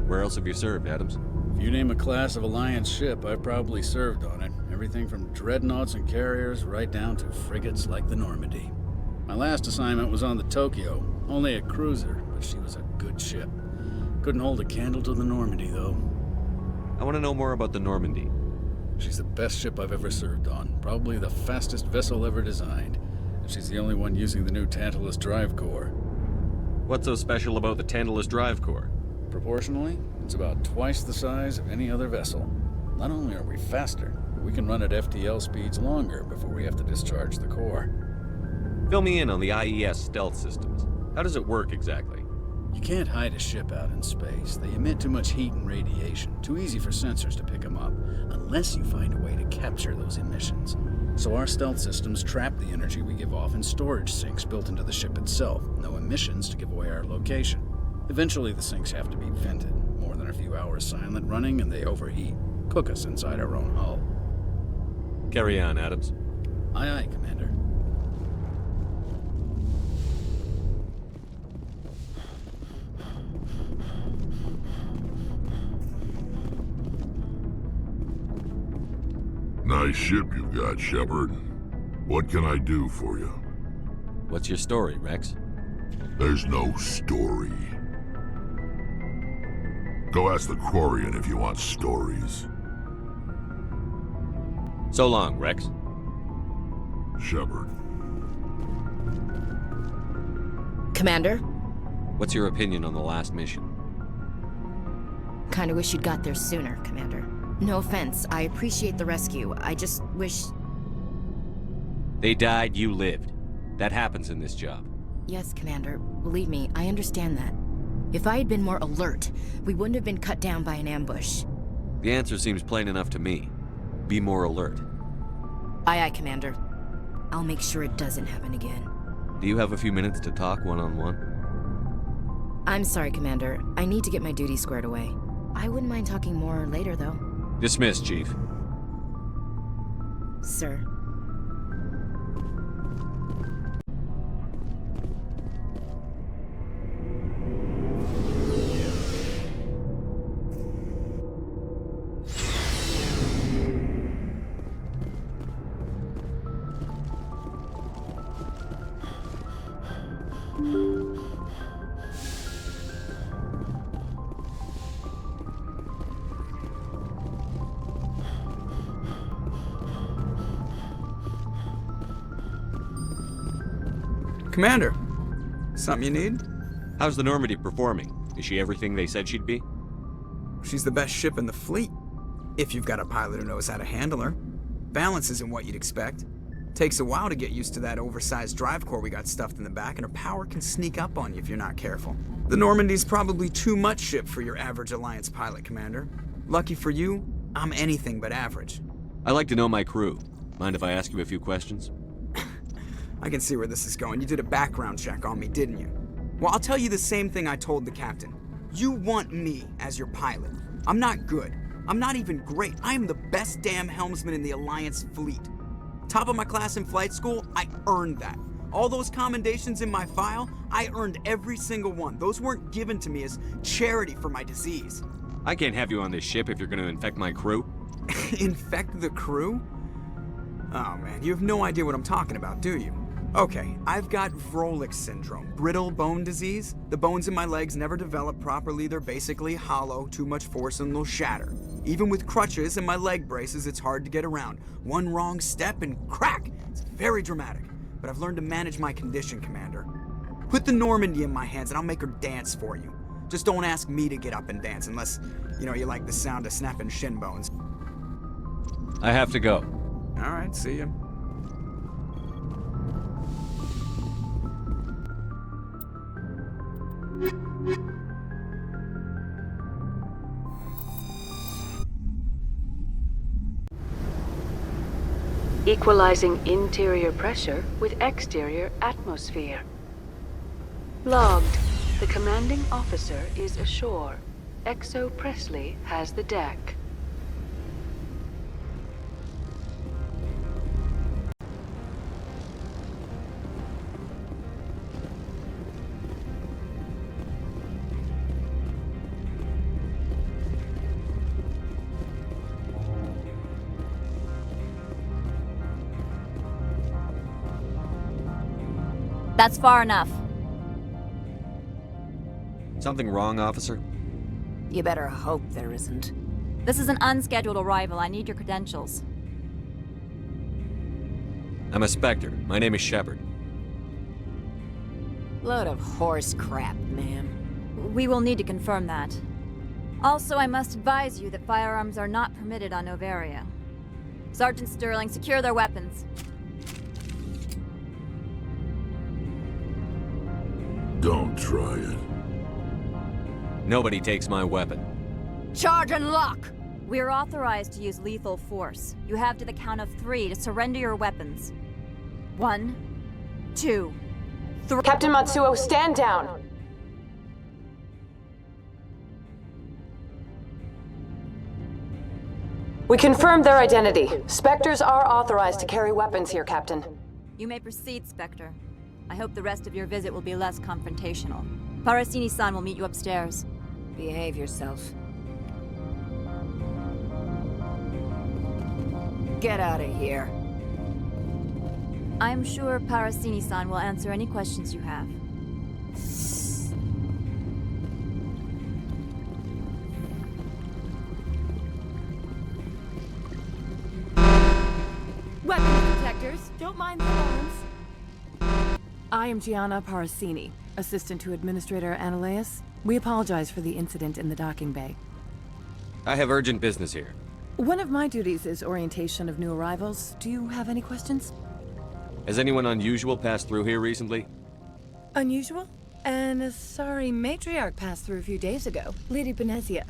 Where else have you served, Adams? If you name a class of Alliance ship, I've probably served on it. Everything from dreadnoughts and carriers right down to frigates like the Normandy. My last assignment was on the Tokyo, only a cruiser, but she was a good ship. Couldn't hold a candle to the Normandy, though. I want to know more about the Normandy. She's the best ship I've ever served on, probably the fastest vessel ever designed. And she's the only one using the new Tantalus drive core. What's so special about the Tantalus drive core? Proportionally, it's about twice the size of any other vessel. Not only are we faster, but we can run at FTL speeds longer before we have to discharge the core. Fill me in on the IES stealth systems. How does it work exactly? You can't hide a ship out in space. They emit too much heat and radiation. Too easy for sensors to pick them up, unless you find a way to capture those emissions. So our stealth systems trap the energy we give off in storage sinks built into the ship itself. No emissions to give away our location. Eventually the sinks have to be vented. More than a few hours silent running and they overheat. Cook us inside our own hull. Carry on, Adams. Aye, aye, Commander. Nice ship you've got, Shepard. What can I do for you? What's your story, Rex? There's no story. Go ask the Quarian if you want stories. So long, Rex. Shepard. Commander? What's your opinion on the last mission? Kinda wish you'd got there sooner, Commander. No offense, I appreciate the rescue. I just wish... They died, you lived. That happens in this job. Yes, Commander. Believe me, I understand that. If I had been more alert, we wouldn't have been cut down by an ambush. The answer seems plain enough to me. Be more alert. Aye, aye, Commander. I'll make sure it doesn't happen again. Do you have a few minutes to talk one-on-one? I'm sorry, Commander. I need to get my duty squared away. I wouldn't mind talking more later, though. Dismissed, Chief. Sir. Commander, something you need? How's the Normandy performing? Is she everything they said she'd be? She's the best ship in the fleet. If you've got a pilot who knows how to handle her. Balance isn't what you'd expect. Takes a while to get used to that oversized drive core we got stuffed in the back, and her power can sneak up on you if you're not careful. The Normandy's probably too much ship for your average Alliance pilot, Commander. Lucky for you, I'm anything but average. I like to know my crew. Mind if I ask you a few questions? I can see where this is going. You did a background check on me, didn't you? Well, I'll tell you the same thing I told the captain. You want me as your pilot. I'm not good. I'm not even great. I am the best damn helmsman in the Alliance fleet. Top of my class in flight school, I earned that. All those commendations in my file, I earned every single one. Those weren't given to me as charity for my disease. I can't have you on this ship if you're going to infect my crew. Infect the crew? Oh man, you have no idea what I'm talking about, do you? Okay, I've got Vrolik syndrome, brittle bone disease. The bones in my legs never develop properly. They're basically hollow, too much force and they'll shatter. Even with crutches and my leg braces, it's hard to get around. One wrong step and crack! It's very dramatic. But I've learned to manage my condition, Commander. Put the Normandy in my hands and I'll make her dance for you. Just don't ask me to get up and dance unless, you like the sound of snapping shin bones. I have to go. All right, see ya. Equalizing interior pressure with exterior atmosphere. Logged. The commanding officer is ashore. Exo Presley has the deck. That's far enough. Something wrong, officer? You better hope there isn't. This is an unscheduled arrival. I need your credentials. I'm a Spectre. My name is Shepard. Load of horse crap, ma'am. We will need to confirm that. Also, I must advise you that firearms are not permitted on Novaria. Sergeant Sterling, secure their weapons. Don't try it. Nobody takes my weapon. Charge and lock! We are authorized to use lethal force. You have to the count of 3 to surrender your weapons. 1, 2, 3. Captain Matsuo, stand down! We confirmed their identity. Spectres are authorized to carry weapons here, Captain. You may proceed, Spectre. I hope the rest of your visit will be less confrontational. Parasini-san will meet you upstairs. Behave yourself. Get out of here. I'm sure Parasini-san will answer any questions you have. Weapons detectors, don't mind the alarms. I am Gianna Parasini, assistant to Administrator Analeas. We apologize for the incident in the docking bay. I have urgent business here. One of my duties is orientation of new arrivals. Do you have any questions? Has anyone unusual passed through here recently? Unusual? And a sorry matriarch passed through a few days ago. Lady Benezia.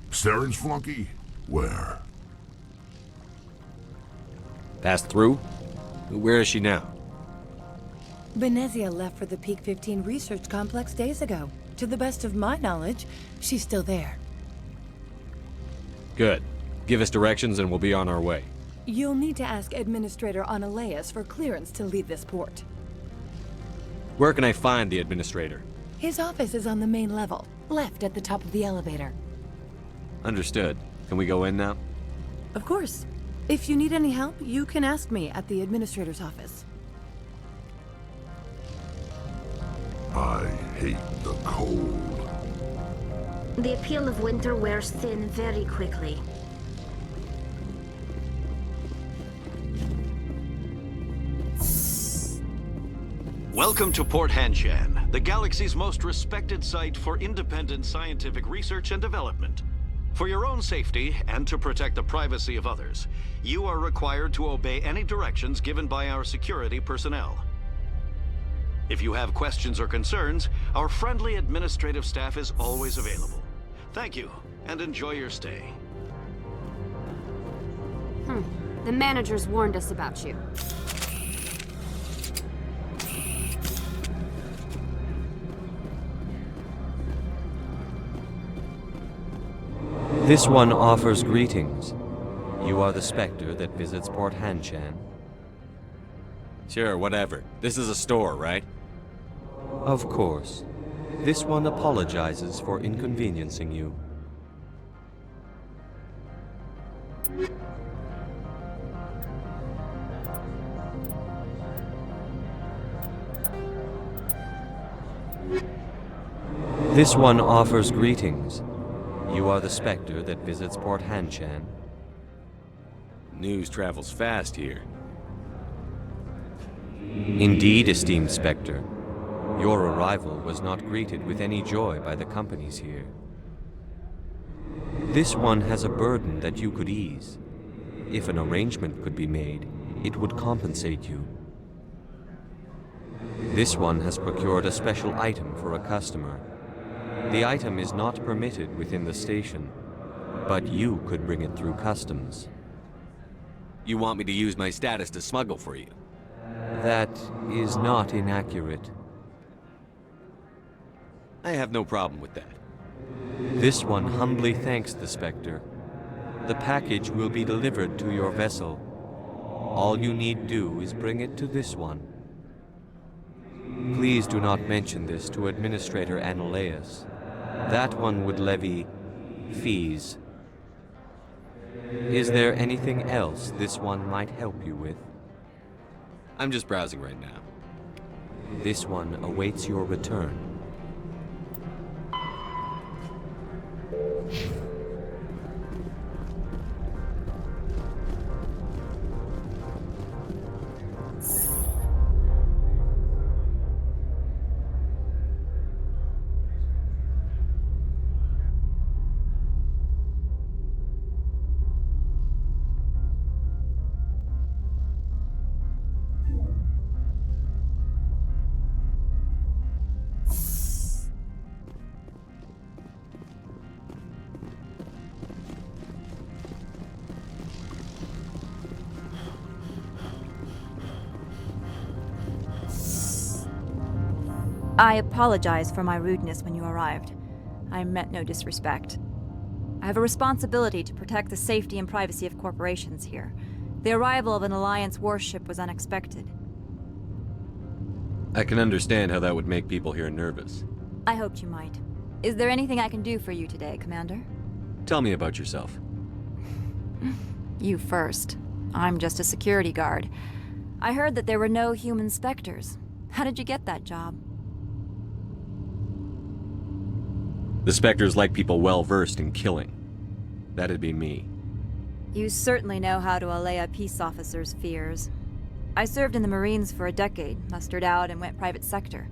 Saren's flunky? Where? Passed through? Where is she now? Benezia left for the Peak 15 research complex days ago. To the best of my knowledge, she's still there. Good. Give us directions and we'll be on our way. You'll need to ask Administrator Analeas for clearance to leave this port. Where can I find the Administrator? His office is on the main level, left at the top of the elevator. Understood. Can we go in now? Of course. If you need any help, you can ask me at the Administrator's office. I hate the cold. The appeal of winter wears thin very quickly. Welcome to Port Hanshan, the galaxy's most respected site for independent scientific research and development. For your own safety and to protect the privacy of others, you are required to obey any directions given by our security personnel. If you have questions or concerns, our friendly administrative staff is always available. Thank you, and enjoy your stay. The managers warned us about you. This one offers greetings. You are the Spectre that visits Port Hanshan. Sure, whatever. This is a store, right? Of course. This one apologizes for inconveniencing you. This one offers greetings. You are the Spectre that visits Port Hanshan. News travels fast here. Indeed, esteemed Spectre. Your arrival was not greeted with any joy by the companies here. This one has a burden that you could ease. If an arrangement could be made, it would compensate you. This one has procured a special item for a customer. The item is not permitted within the station, but you could bring it through customs. You want me to use my status to smuggle for you? That is not inaccurate. I have no problem with that. This one humbly thanks the Spectre. The package will be delivered to your vessel. All you need do is bring it to this one. Please do not mention this to Administrator Analaeus. That one would levy fees. Is there anything else this one might help you with? I'm just browsing right now. This one awaits your return. I apologize for my rudeness when you arrived. I meant no disrespect. I have a responsibility to protect the safety and privacy of corporations here. The arrival of an Alliance warship was unexpected. I can understand how that would make people here nervous. I hoped you might. Is there anything I can do for you today, Commander? Tell me about yourself. You first. I'm just a security guard. I heard that there were no human specters. How did you get that job? The Spectres like people well-versed in killing. That'd be me. You certainly know how to allay a peace officer's fears. I served in the Marines for a decade, mustered out, and went private sector.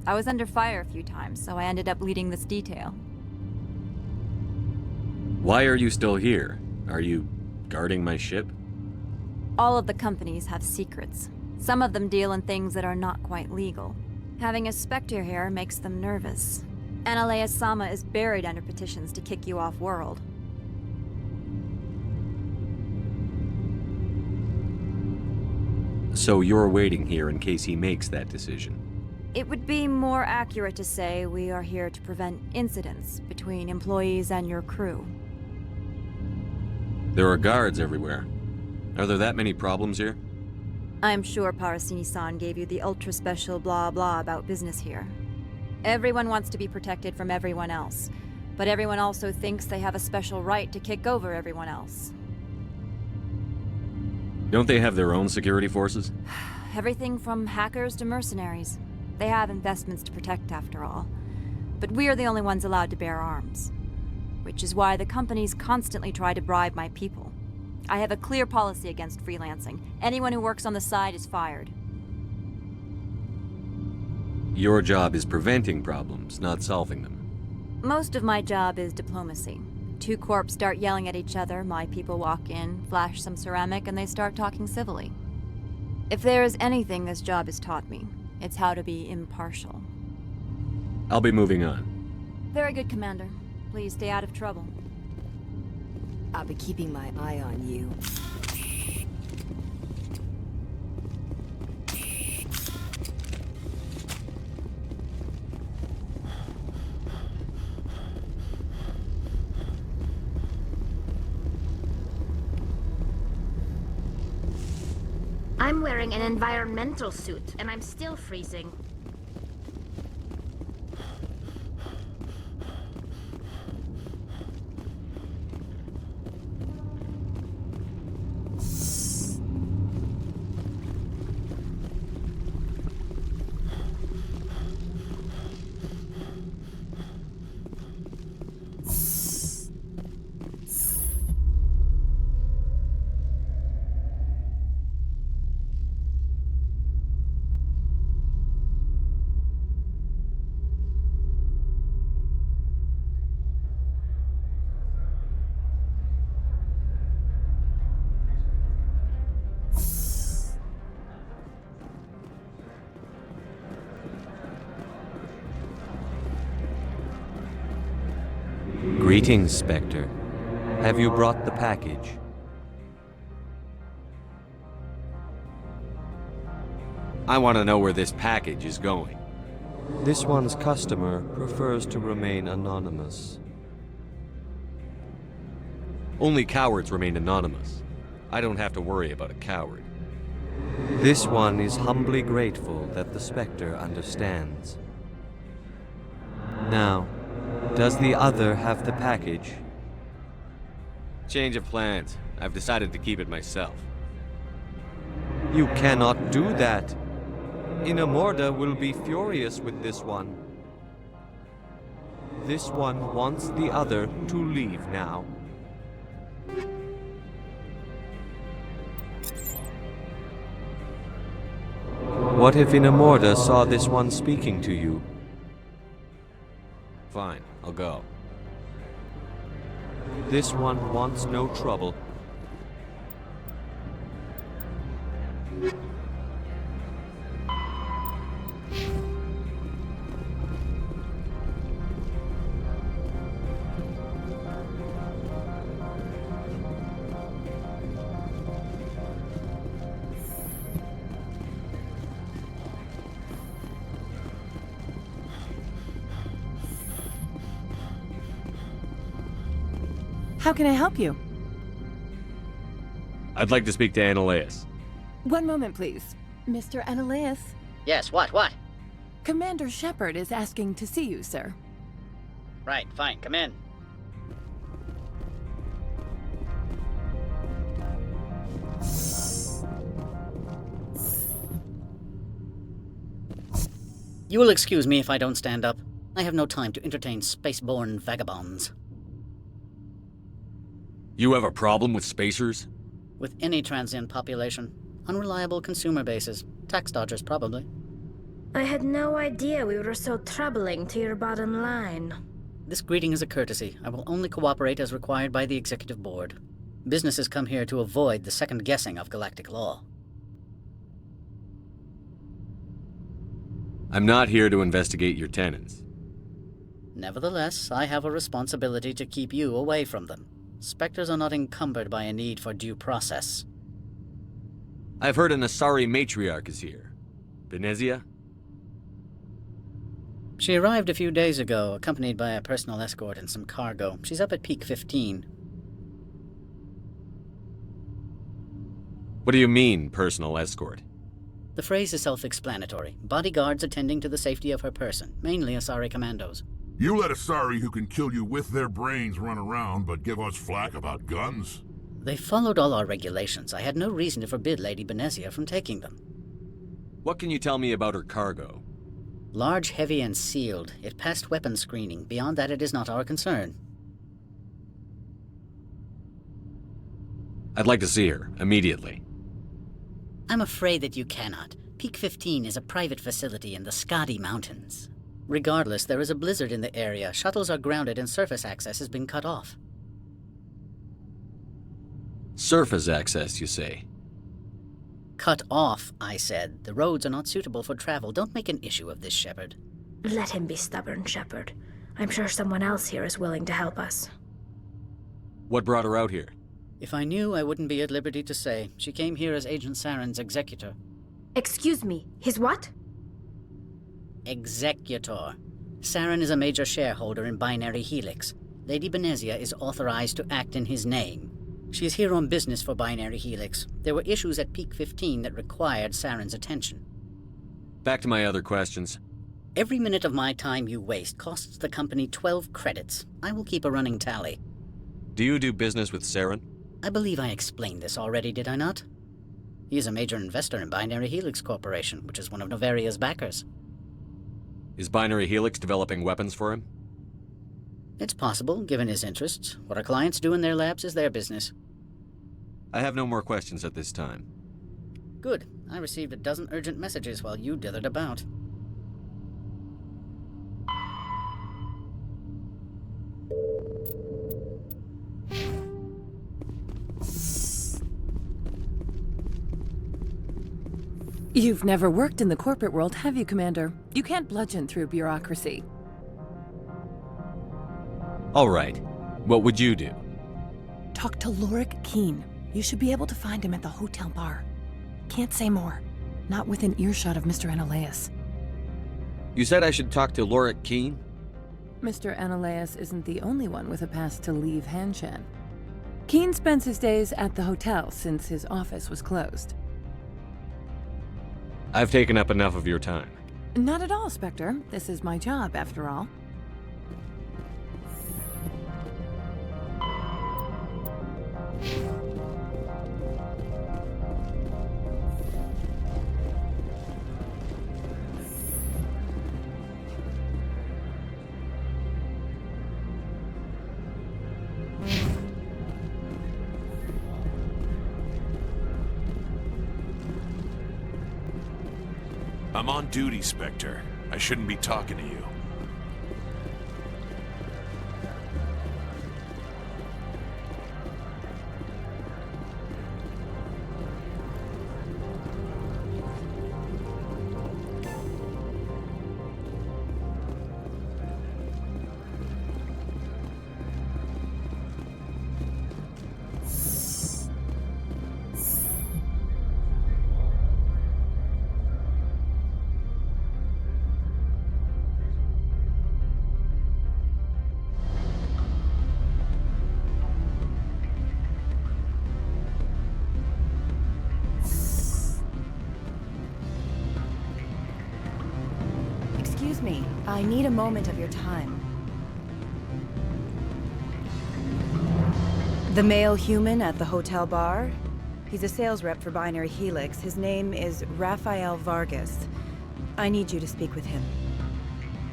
I was under fire a few times, so I ended up leading this detail. Why are you still here? Are you guarding my ship? All of the companies have secrets. Some of them deal in things that are not quite legal. Having a Spectre here makes them nervous. Analaeus Sama is buried under petitions to kick you off-world. So you're waiting here in case he makes that decision? It would be more accurate to say we are here to prevent incidents between employees and your crew. There are guards everywhere. Are there that many problems here? I'm sure Parasini-san gave you the ultra-special blah-blah about business here. Everyone wants to be protected from everyone else, but everyone also thinks they have a special right to kick over everyone else. Don't they have their own security forces? Everything from hackers to mercenaries. They have investments to protect, after all. But we are the only ones allowed to bear arms. Which is why the companies constantly try to bribe my people. I have a clear policy against freelancing. Anyone who works on the side is fired. Your job is preventing problems, not solving them. Most of my job is diplomacy. Two corps start yelling at each other, my people walk in, flash some ceramic, and they start talking civilly. If there is anything this job has taught me, it's how to be impartial. I'll be moving on. Very good, Commander. Please stay out of trouble. I'll be keeping my eye on you. I'm wearing an environmental suit, and I'm still freezing. Greetings, Spectre. Have you brought the package? I want to know where this package is going. This one's customer prefers to remain anonymous. Only cowards remain anonymous. I don't have to worry about a coward. This one is humbly grateful that the Spectre understands. Now, does the other have the package? Change of plans. I've decided to keep it myself. You cannot do that. Inamorda will be furious with this one. This one wants the other to leave now. What if Inamorda saw this one speaking to you? Fine, I'll go. This one wants no trouble. How can I help you? I'd like to speak to Annaleas. One moment, please. Mr. Annaleas? Yes, what? Commander Shepard is asking to see you, sir. Right, fine, come in. You will excuse me if I don't stand up. I have no time to entertain spaceborne vagabonds. You have a problem with spacers? With any transient population. Unreliable consumer bases. Tax dodgers, probably. I had no idea we were so troubling to your bottom line. This greeting is a courtesy. I will only cooperate as required by the Executive Board. Businesses come here to avoid the second guessing of galactic law. I'm not here to investigate your tenants. Nevertheless, I have a responsibility to keep you away from them. Spectres are not encumbered by a need for due process. I've heard an Asari matriarch is here. Benezia? She arrived a few days ago, accompanied by a personal escort and some cargo. She's up at Peak 15. What do you mean, personal escort? The phrase is self-explanatory. Bodyguards attending to the safety of her person, mainly Asari commandos. You let Asari who can kill you with their brains run around, but give us flack about guns? They followed all our regulations. I had no reason to forbid Lady Benezia from taking them. What can you tell me about her cargo? Large, heavy, and sealed. It passed weapons screening. Beyond that, it is not our concern. I'd like to see her, immediately. I'm afraid that you cannot. Peak 15 is a private facility in the Skadi Mountains. Regardless, there is a blizzard in the area. Shuttles are grounded and surface access has been cut off. Surface access, you say? Cut off, I said. The roads are not suitable for travel. Don't make an issue of this, Shepard. Let him be stubborn, Shepard. I'm sure someone else here is willing to help us. What brought her out here? If I knew, I wouldn't be at liberty to say. She came here as Agent Saren's executor. Excuse me, his what? Executor. Saren is a major shareholder in Binary Helix. Lady Benezia is authorized to act in his name. She is here on business for Binary Helix. There were issues at Peak 15 that required Saren's attention. Back to my other questions. Every minute of my time you waste costs the company 12 credits. I will keep a running tally. Do you do business with Saren? I believe I explained this already, did I not? He is a major investor in Binary Helix Corporation, which is one of Novaria's backers. Is Binary Helix developing weapons for him? It's possible, given his interests. What our clients do in their labs is their business. I have no more questions at this time. Good. I received a dozen urgent messages while you dithered about. You've never worked in the corporate world, have you, Commander? You can't bludgeon through bureaucracy. All right. What would you do? Talk to Lorik Keen. You should be able to find him at the hotel bar. Can't say more. Not within earshot of Mr. Annaleas. You said I should talk to Laura Keene? Mr. Analaeus isn't the only one with a pass to leave Hanshan. Keene spends his days at the hotel since his office was closed. I've taken up enough of your time. Not at all, Spectre. This is my job, after all. I'm on duty, Spectre. I shouldn't be talking to you. Excuse me, I need a moment of your time. The male human at the hotel bar? He's a sales rep for Binary Helix. His name is Rafael Vargas. I need you to speak with him.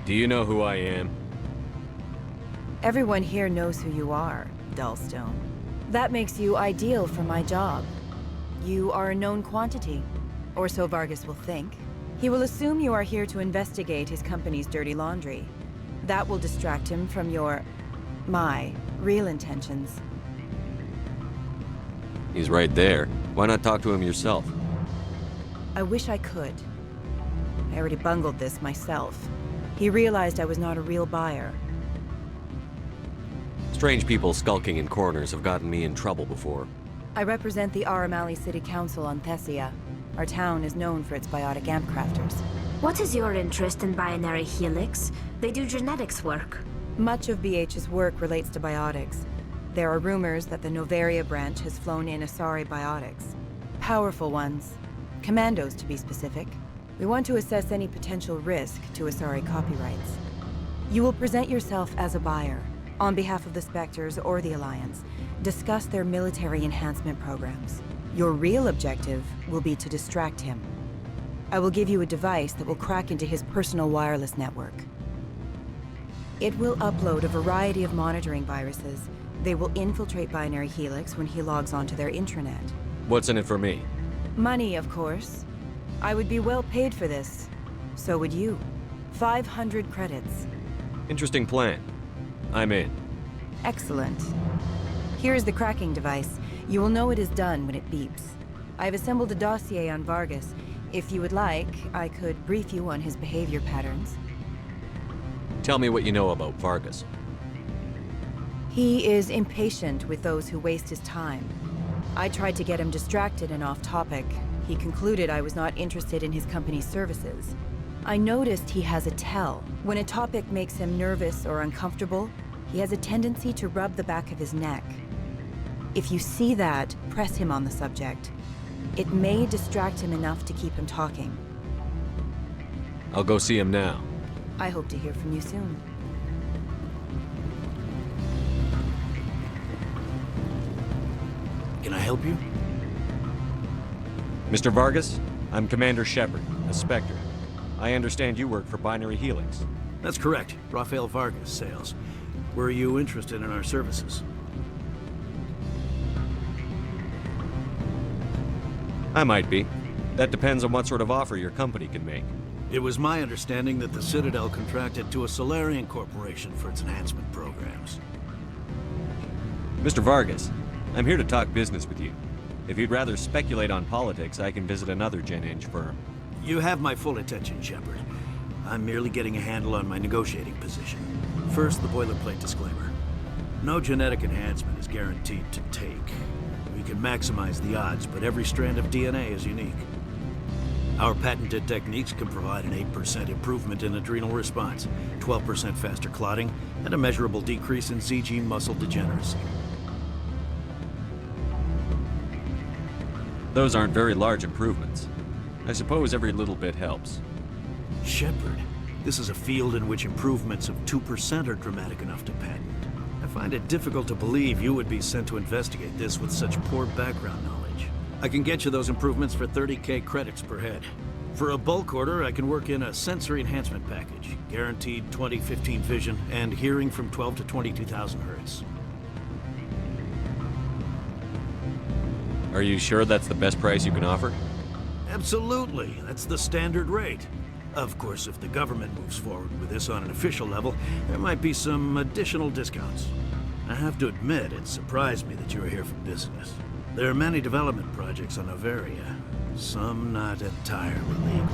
Do you know who I am? Everyone here knows who you are, Dullstone. That makes you ideal for my job. You are a known quantity, or so Vargas will think. He will assume you are here to investigate his company's dirty laundry. That will distract him from my real intentions. He's right there. Why not talk to him yourself? I wish I could. I already bungled this myself. He realized I was not a real buyer. Strange people skulking in corners have gotten me in trouble before. I represent the Aramali City Council on Thessia. Our town is known for its biotic amp crafters. What is your interest in Binary Helix? They do genetics work. Much of BH's work relates to biotics. There are rumors that the Novaria branch has flown in Asari biotics. Powerful ones. Commandos, to be specific. We want to assess any potential risk to Asari copyrights. You will present yourself as a buyer, on behalf of the Spectres or the Alliance. Discuss their military enhancement programs. Your real objective will be to distract him. I will give you a device that will crack into his personal wireless network. It will upload a variety of monitoring viruses. They will infiltrate Binary Helix when he logs onto their intranet. What's in it for me? Money, of course. I would be well paid for this. So would you. 500 credits. Interesting plan. I'm in. Excellent. Here is the cracking device. You will know it is done when it beeps. I've assembled a dossier on Vargas. If you would like, I could brief you on his behavior patterns. Tell me what you know about Vargas. He is impatient with those who waste his time. I tried to get him distracted and off topic. He concluded I was not interested in his company's services. I noticed he has a tell. When a topic makes him nervous or uncomfortable, he has a tendency to rub the back of his neck. If you see that, press him on the subject. It may distract him enough to keep him talking. I'll go see him now. I hope to hear from you soon. Can I help you? Mr. Vargas, I'm Commander Shepard, a Spectre. I understand you work for Binary Helix. That's correct. Rafael Vargas, sales. Were you interested in our services? I might be. That depends on what sort of offer your company can make. It was my understanding that the Citadel contracted to a Solarian corporation for its enhancement programs. Mr. Vargas, I'm here to talk business with you. If you'd rather speculate on politics, I can visit another Gen-Eng firm. You have my full attention, Shepard. I'm merely getting a handle on my negotiating position. First, the boilerplate disclaimer. No genetic enhancement is guaranteed to take. We can maximize the odds, but every strand of DNA is unique. Our patented techniques can provide an 8% improvement in adrenal response, 12% faster clotting, and a measurable decrease in ZG muscle degeneracy. Those aren't very large improvements. I suppose every little bit helps. Shepard, this is a field in which improvements of 2% are dramatic enough to patent. I find it difficult to believe you would be sent to investigate this with such poor background knowledge. I can get you those improvements for 30K credits per head. For a bulk order, I can work in a sensory enhancement package, guaranteed 20/15 vision, and hearing from 12 to 22,000 hertz. Are you sure that's the best price you can offer? Absolutely, that's the standard rate. Of course, if the government moves forward with this on an official level, there might be some additional discounts. I have to admit, it surprised me that you were here for business. There are many development projects on Noveria, some not entirely legal.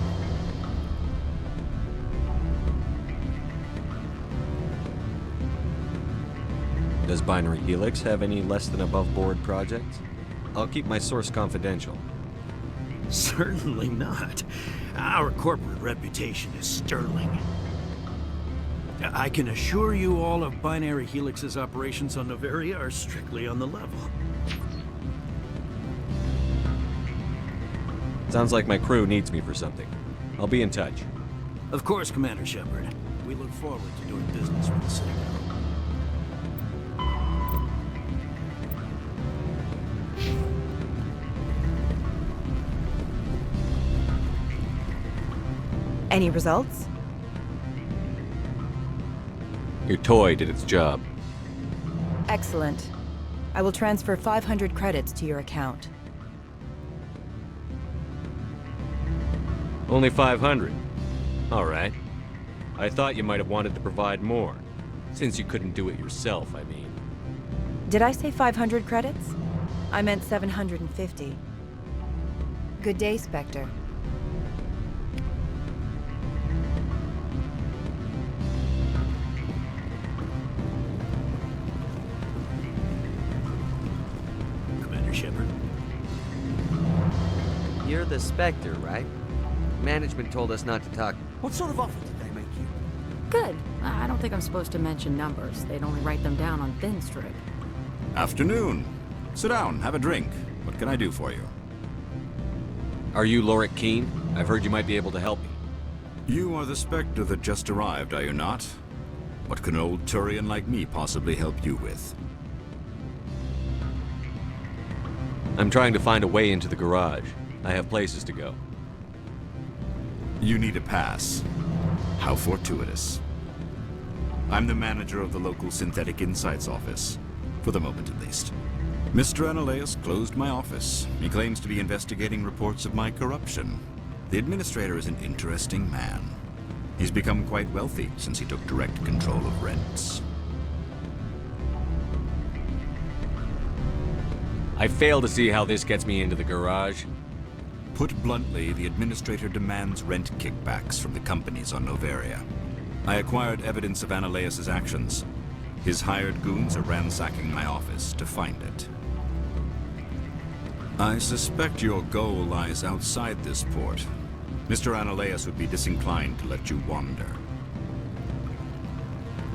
Does Binary Helix have any less than above board projects? I'll keep my source confidential. Certainly not. Our corporate reputation is sterling. I can assure you all of Binary Helix's operations on Noveria are strictly on the level. Sounds like my crew needs me for something. I'll be in touch. Of course, Commander Shepard. We look forward to doing business with the Citadel. Any results? Your toy did its job. Excellent. I will transfer 500 credits to your account. Only 500. All right. I thought you might have wanted to provide more. Since you couldn't do it yourself, I mean. Did I say 500 credits? I meant 750. Good day, Spectre. Commander Shepard. You're the Spectre, right? Management told us not to talk. What sort of offer did they make you? Good. I don't think I'm supposed to mention numbers. They'd only write them down on thin strip. Afternoon. Sit down, have a drink. What can I do for you? Are you Lorik Keene? I've heard you might be able to help me. You are the Spectre that just arrived, are you not? What can an old Turian like me possibly help you with? I'm trying to find a way into the garage. I have places to go. You need a pass. How fortuitous. I'm the manager of the local Synthetic Insights office. For the moment, at least. Mr. Analeus closed my office. He claims to be investigating reports of my corruption. The administrator is an interesting man. He's become quite wealthy since he took direct control of rents. I fail to see how this gets me into the garage. Put bluntly, the administrator demands rent kickbacks from the companies on Noveria. I acquired evidence of Analeus' actions. His hired goons are ransacking my office to find it. I suspect your goal lies outside this port. Mr. Analeus would be disinclined to let you wander.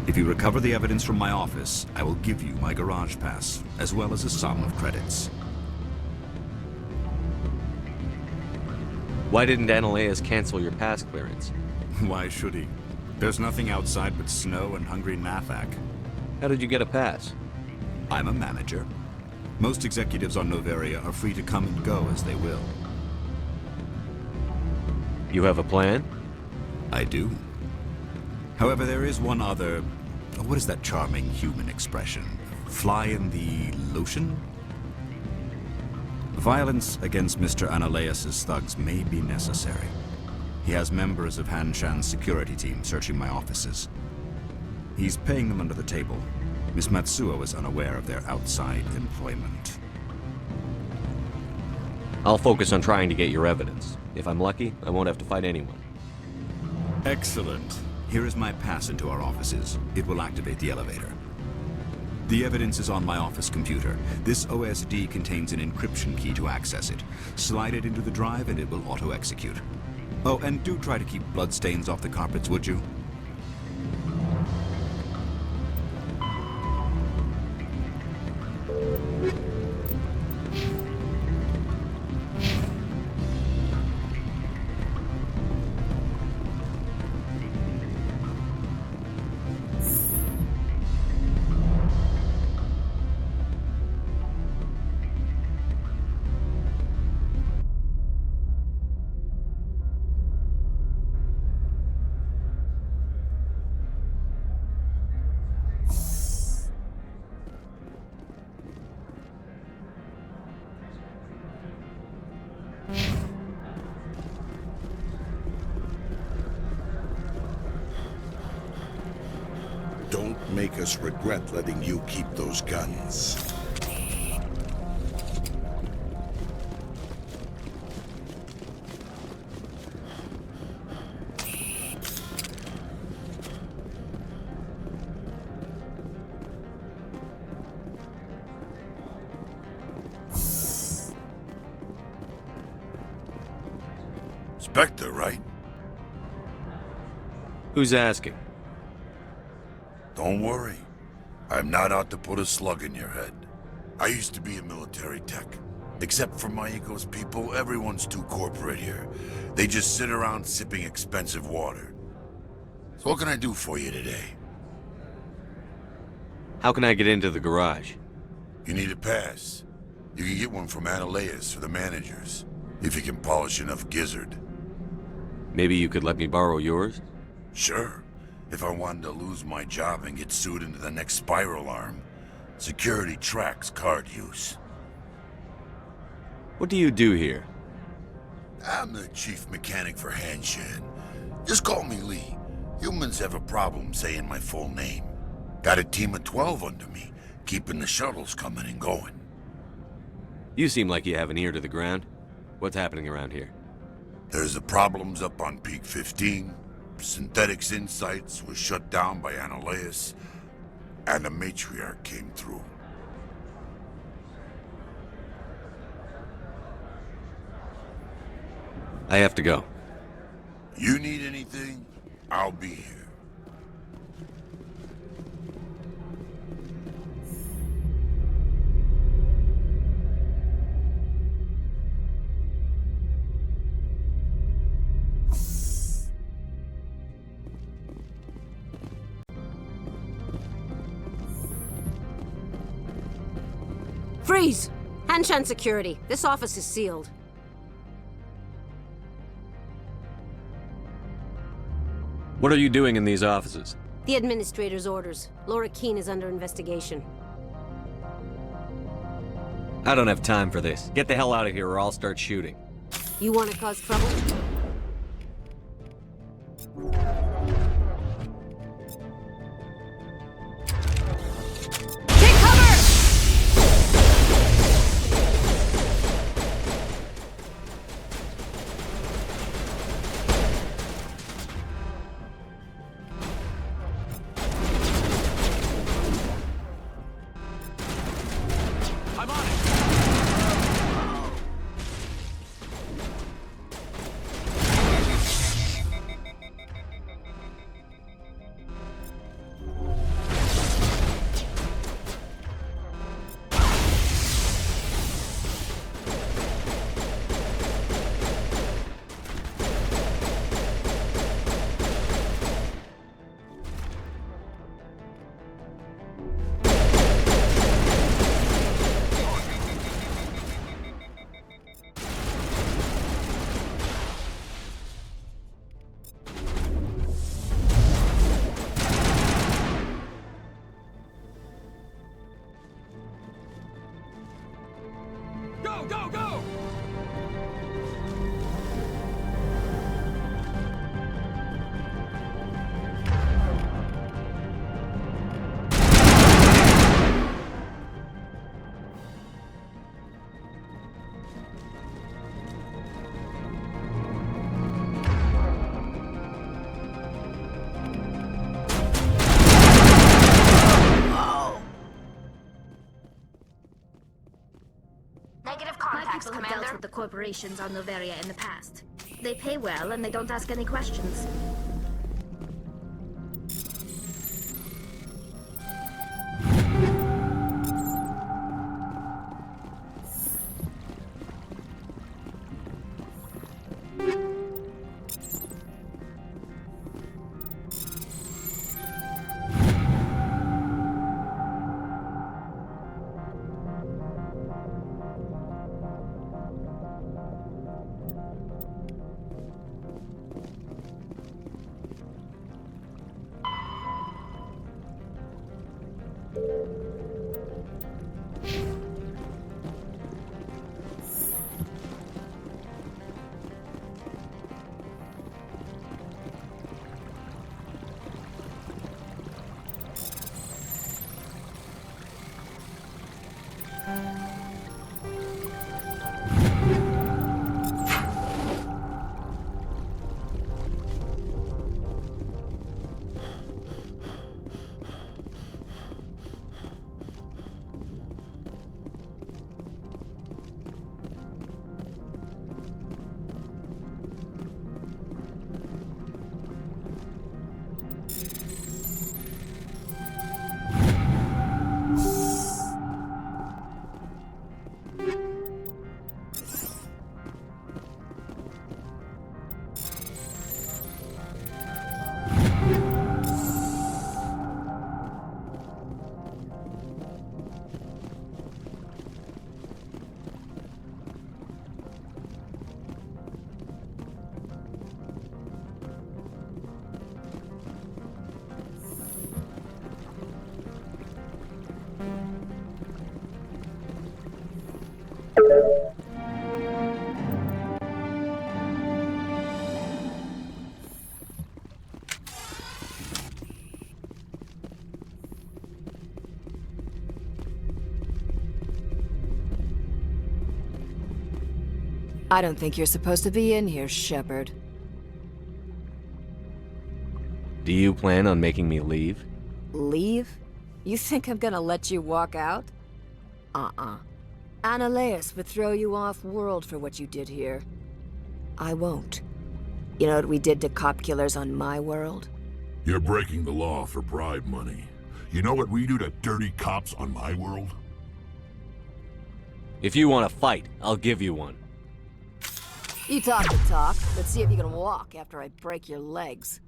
If you recover the evidence from my office, I will give you my garage pass, as well as a sum of credits. Why didn't Analeus cancel your pass clearance? Why should he? There's nothing outside but snow and hungry Nathak. How did you get a pass? I'm a manager. Most executives on Noveria are free to come and go as they will. You have a plan? I do. However, there is one other... What is that charming human expression? Fly in the lotion? Violence against Mr. Analeus' thugs may be necessary. He has members of Han Shan's security team searching my offices. He's paying them under the table. Miss Matsuo is unaware of their outside employment. I'll focus on trying to get your evidence. If I'm lucky, I won't have to fight anyone. Excellent. Here is my pass into our offices. It will activate the elevator. The evidence is on my office computer. This OSD contains an encryption key to access it. Slide it into the drive and it will auto-execute. Oh, and do try to keep bloodstains off the carpets, would you? Don't make us regret letting you keep those guns. Spectre, right? Who's asking? Don't worry. I'm not out to put a slug in your head. I used to be a military tech. Except for my eco's people, everyone's too corporate here. They just sit around sipping expensive water. So what can I do for you today? How can I get into the garage? You need a pass. You can get one from ALOT or the managers, if you can polish enough gizzard. Maybe you could let me borrow yours? Sure. If I wanted to lose my job and get sued into the next spiral arm. Security tracks card use. What do you do here? I'm the chief mechanic for Hanshan. Just call me Lee. Humans have a problem saying my full name. Got a team of 12 under me, keeping the shuttles coming and going. You seem like you have an ear to the ground. What's happening around here? There's the problems up on Peak 15. Synthetics Insights was shut down by ALOT, and the matriarch came through. I have to go. You need anything, I'll be here. Freeze! Hanshan security. This office is sealed. What are you doing in these offices? The administrator's orders. Laura Keene is under investigation. I don't have time for this. Get the hell out of here or I'll start shooting. You want to cause trouble? Dealt with the corporations on Noveria in the past. They pay well and they don't ask any questions. I don't think you're supposed to be in here, Shepard. Do you plan on making me leave? Leave? You think I'm gonna let you walk out? Annaleus would throw you off-world for what you did here. I won't. You know what we did to cop killers on my world? You're breaking the law for bribe money. You know what we do to dirty cops on my world? If you want to fight, I'll give you one. You talk the talk. Let's see if you can walk after I break your legs.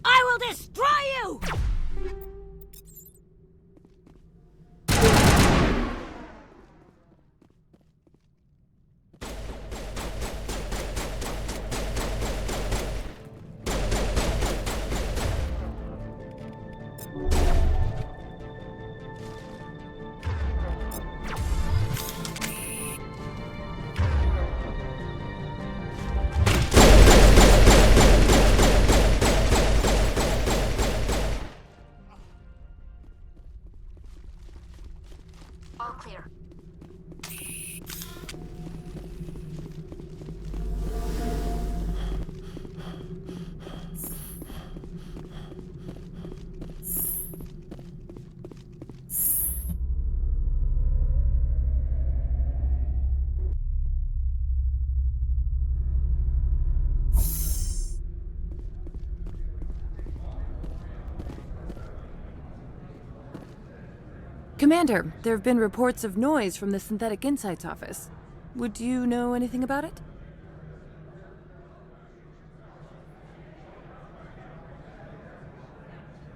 I will destroy you! All clear. Commander, there have been reports of noise from the Synthetic Insights office. Would you know anything about it?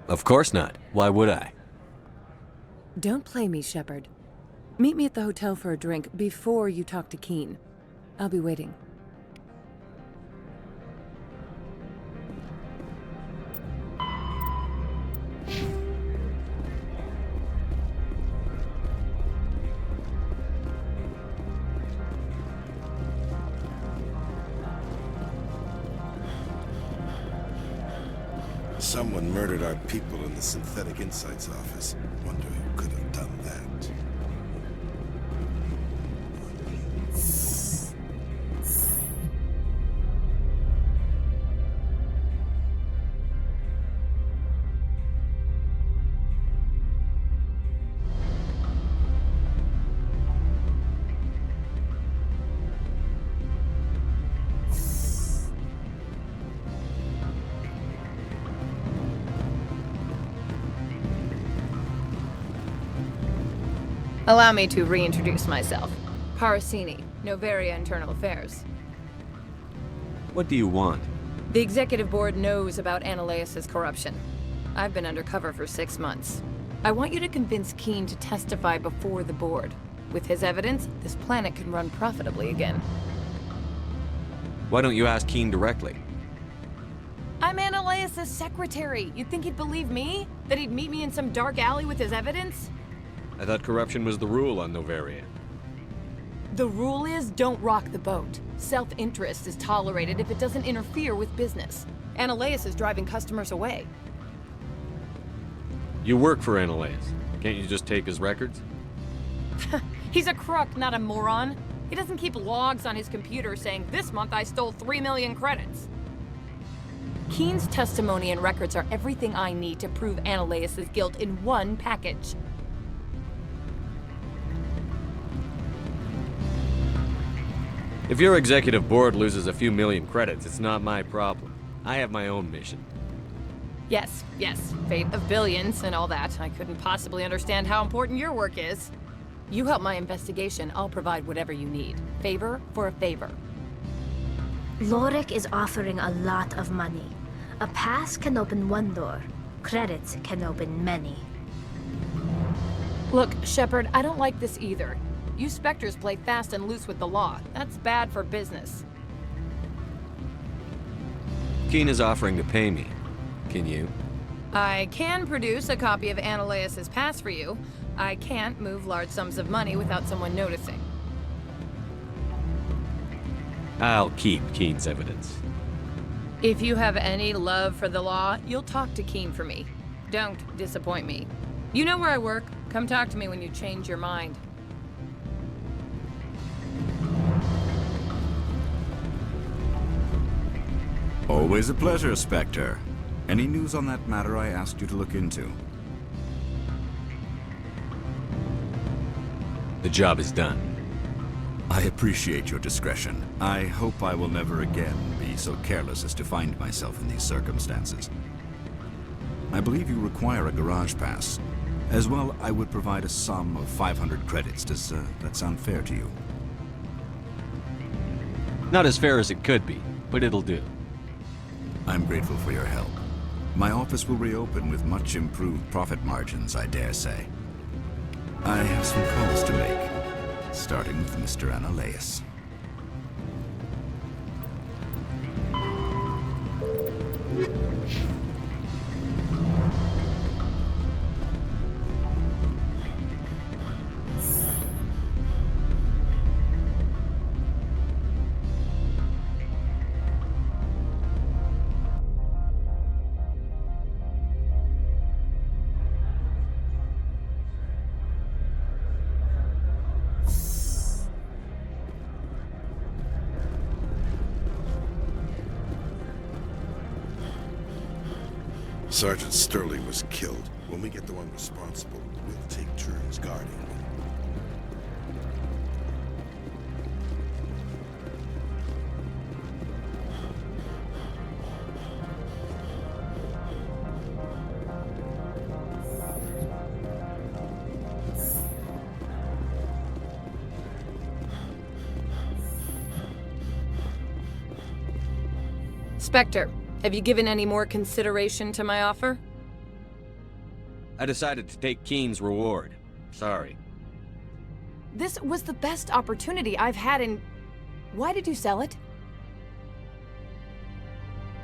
Of course not. Why would I? Don't play me, Shepard. Meet me at the hotel for a drink before you talk to Keen. I'll be waiting. Someone murdered our people in the Synthetic Insights office. Wonder who could have done that. Allow me to reintroduce myself. Parasini, Novaria Internal Affairs. What do you want? The executive board knows about Ananias' corruption. I've been undercover for 6 months. I want you to convince Keen to testify before the board. With his evidence, this planet can run profitably again. Why don't you ask Keen directly? I'm Ananias' secretary. You'd think he'd believe me? That he'd meet me in some dark alley with his evidence? I thought corruption was the rule on Novaria. The rule is, don't rock the boat. Self-interest is tolerated if it doesn't interfere with business. Ananias is driving customers away. You work for Ananias. Can't you just take his records? He's a crook, not a moron. He doesn't keep logs on his computer saying, this month I stole 3 million credits. Keen's testimony and records are everything I need to prove Ananias' guilt in one package. If your executive board loses a few million credits, it's not my problem. I have my own mission. Yes, fate of billions and all that. I couldn't possibly understand how important your work is. You help my investigation, I'll provide whatever you need. Favor for a favor. Lorik is offering a lot of money. A pass can open one door. Credits can open many. Look, Shepard, I don't like this either. You Spectres play fast and loose with the law. That's bad for business. Keen is offering to pay me. Can you? I can produce a copy of Ananias' pass for you. I can't move large sums of money without someone noticing. I'll keep Keen's evidence. If you have any love for the law, you'll talk to Keen for me. Don't disappoint me. You know where I work. Come talk to me when you change your mind. Always a pleasure, Spectre. Any news on that matter I asked you to look into? The job is done. I appreciate your discretion. I hope I will never again be so careless as to find myself in these circumstances. I believe you require a garage pass. As well, I would provide a sum of 500 credits. Does that sound fair to you? Not as fair as it could be, but it'll do. I'm grateful for your help. My office will reopen with much improved profit margins, I dare say. I have some calls to make, starting with Mr. Ananias. Sergeant Sterling was killed. When we get the one responsible, we'll take turns guarding him. Spectre, have you given any more consideration to my offer? I decided to take Keen's reward. Sorry. This was the best opportunity I've had in... Why did you sell it?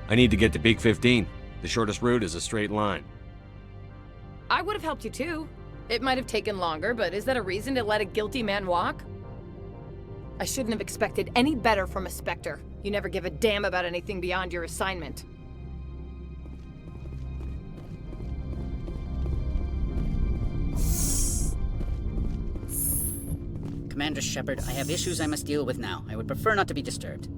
I need to get to Peak 15. The shortest route is a straight line. I would have helped you too. It might have taken longer, but is that a reason to let a guilty man walk? I shouldn't have expected any better from a Spectre. You never give a damn about anything beyond your assignment. Commander Shepard, I have issues I must deal with now. I would prefer not to be disturbed.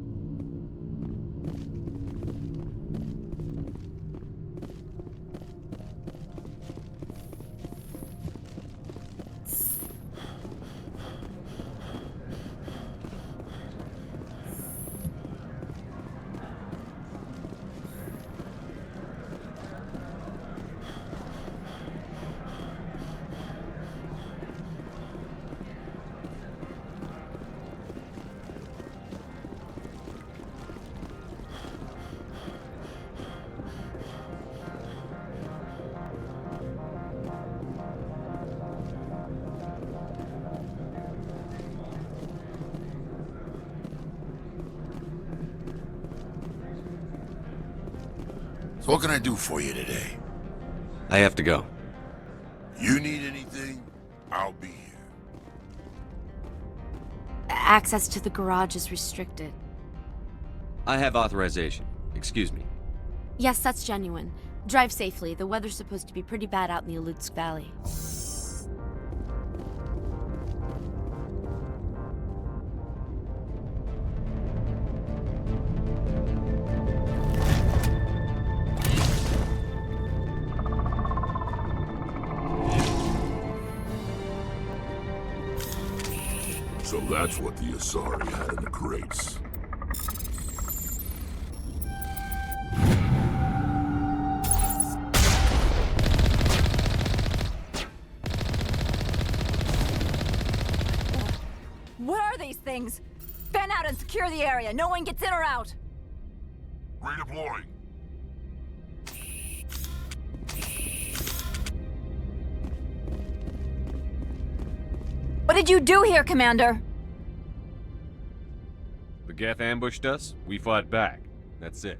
So what can I do for you today? I have to go. You need anything? I'll be here. Access to the garage is restricted. I have authorization. Excuse me. Yes, that's genuine. Drive safely. The weather's supposed to be pretty bad out in the Alutsk Valley. So that's what the Asari had in the crates. What are these things? Fan out and secure the area. No one gets in or out. Redeploying. What did you do here, Commander? The Geth ambushed us, we fought back. That's it.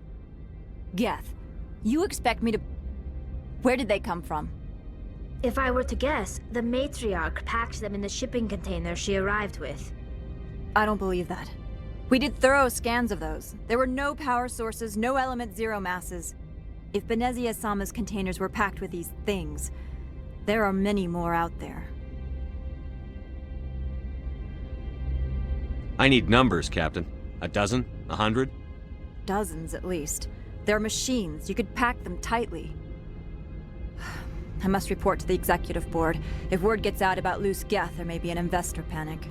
Geth, you expect me to... Where did they come from? If I were to guess, the matriarch packed them in the shipping container she arrived with. I don't believe that. We did thorough scans of those. There were no power sources, no element zero masses. If Benezia-sama's containers were packed with these things, there are many more out there. I need numbers, Captain. A dozen? 100? Dozens, at least. They're machines. You could pack them tightly. I must report to the executive board. If word gets out about loose Geth, there may be an investor panic.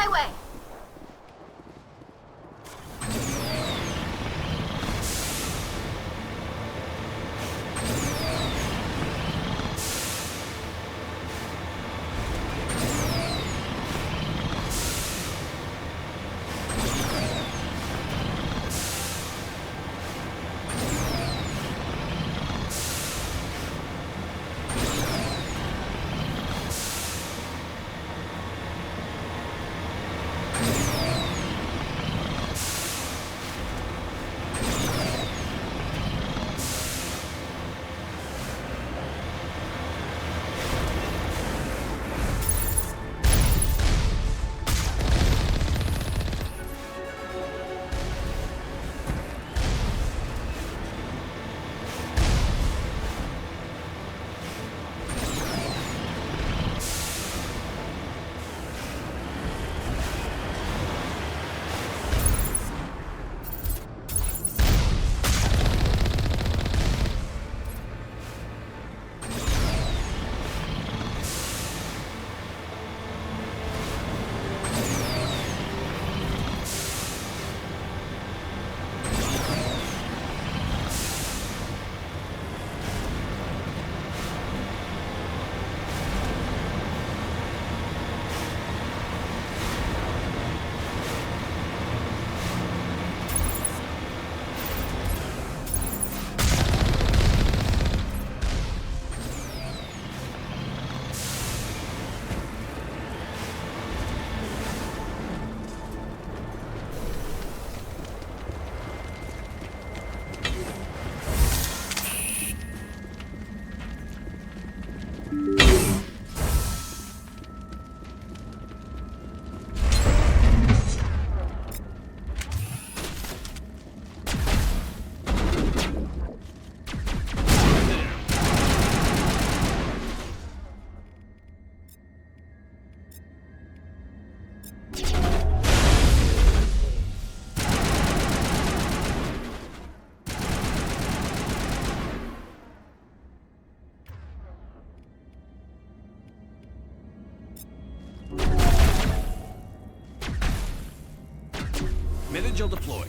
my way! Minigel deployed.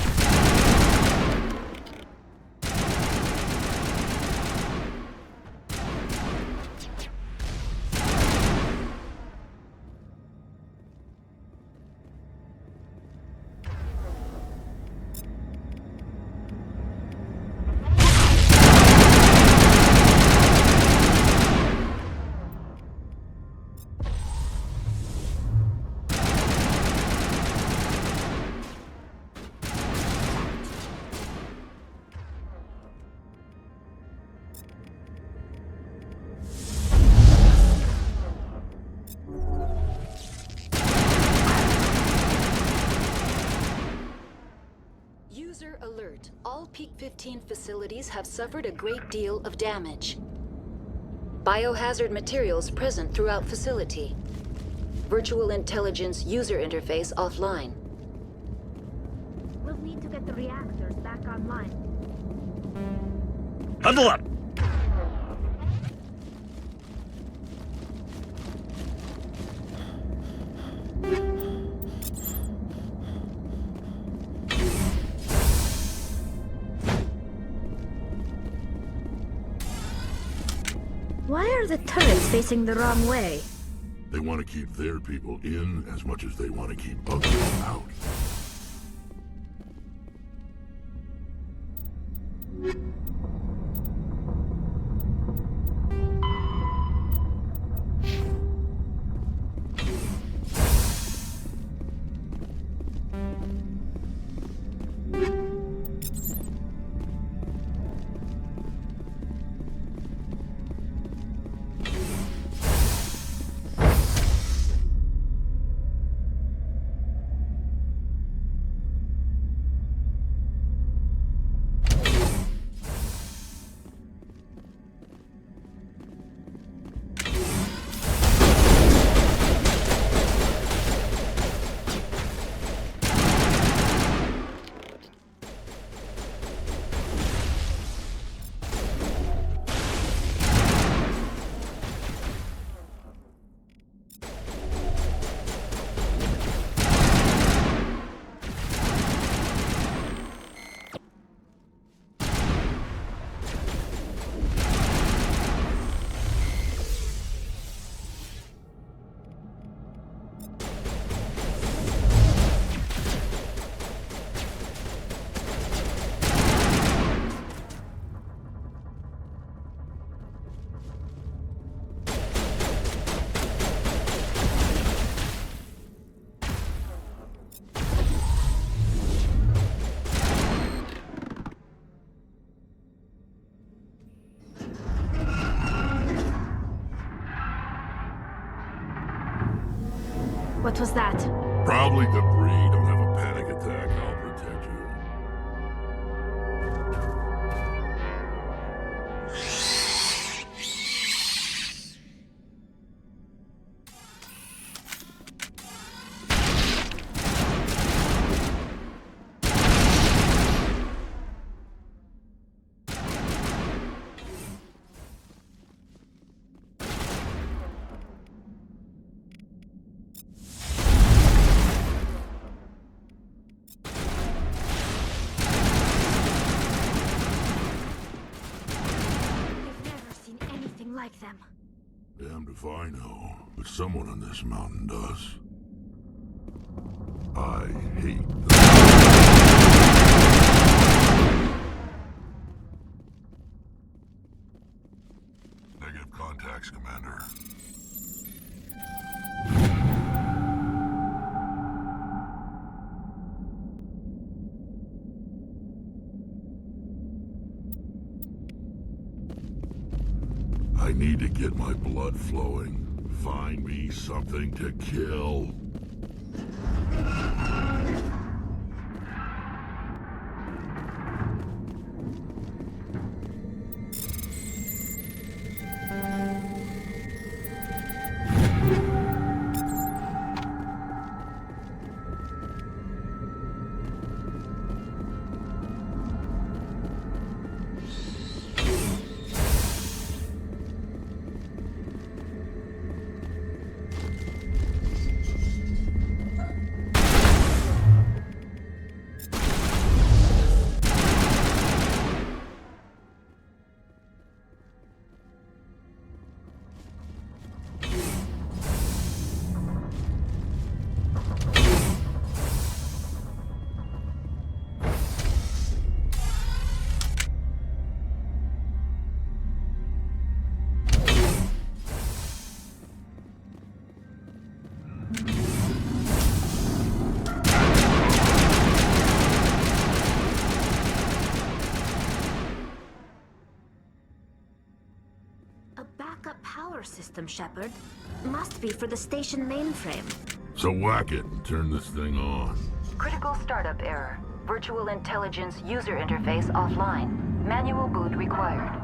User alert. All Peak 15 facilities have suffered a great deal of damage. Biohazard materials present throughout facility. Virtual intelligence user interface offline. We'll need to get the reactors back online. Huddle up! Why are the turrets facing the wrong way? They want to keep their people in as much as they want to keep others out. What was that? Probably debris. Don't have a panic attack. I'll protect you. Like them. Damned if I know, but someone on this mountain does. I hate them. Negative contacts, Commander. I need to get my blood flowing. Find me something to kill. System, Shepard. Must be for the station mainframe. So whack it and turn this thing on. Critical startup error. Virtual intelligence user interface offline. Manual boot required.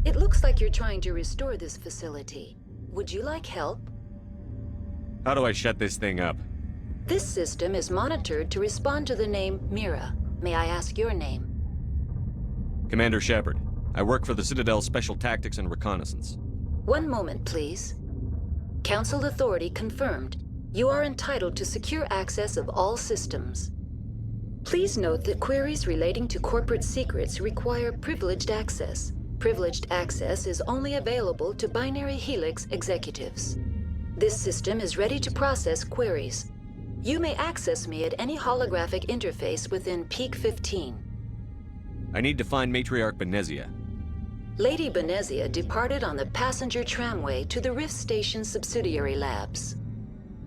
It looks like you're trying to restore this facility. Would you like help? How do I shut this thing up? This system is monitored to respond to the name Mira. May I ask your name? Commander Shepard. I work for the Citadel Special Tactics and Reconnaissance. One moment, please. Council authority confirmed. You are entitled to secure access of all systems. Please note that queries relating to corporate secrets require privileged access. Privileged access is only available to Binary Helix executives. This system is ready to process queries. You may access me at any holographic interface within Peak 15. I need to find Matriarch Benezia. Lady Benezia departed on the passenger tramway to the Rift Station subsidiary labs.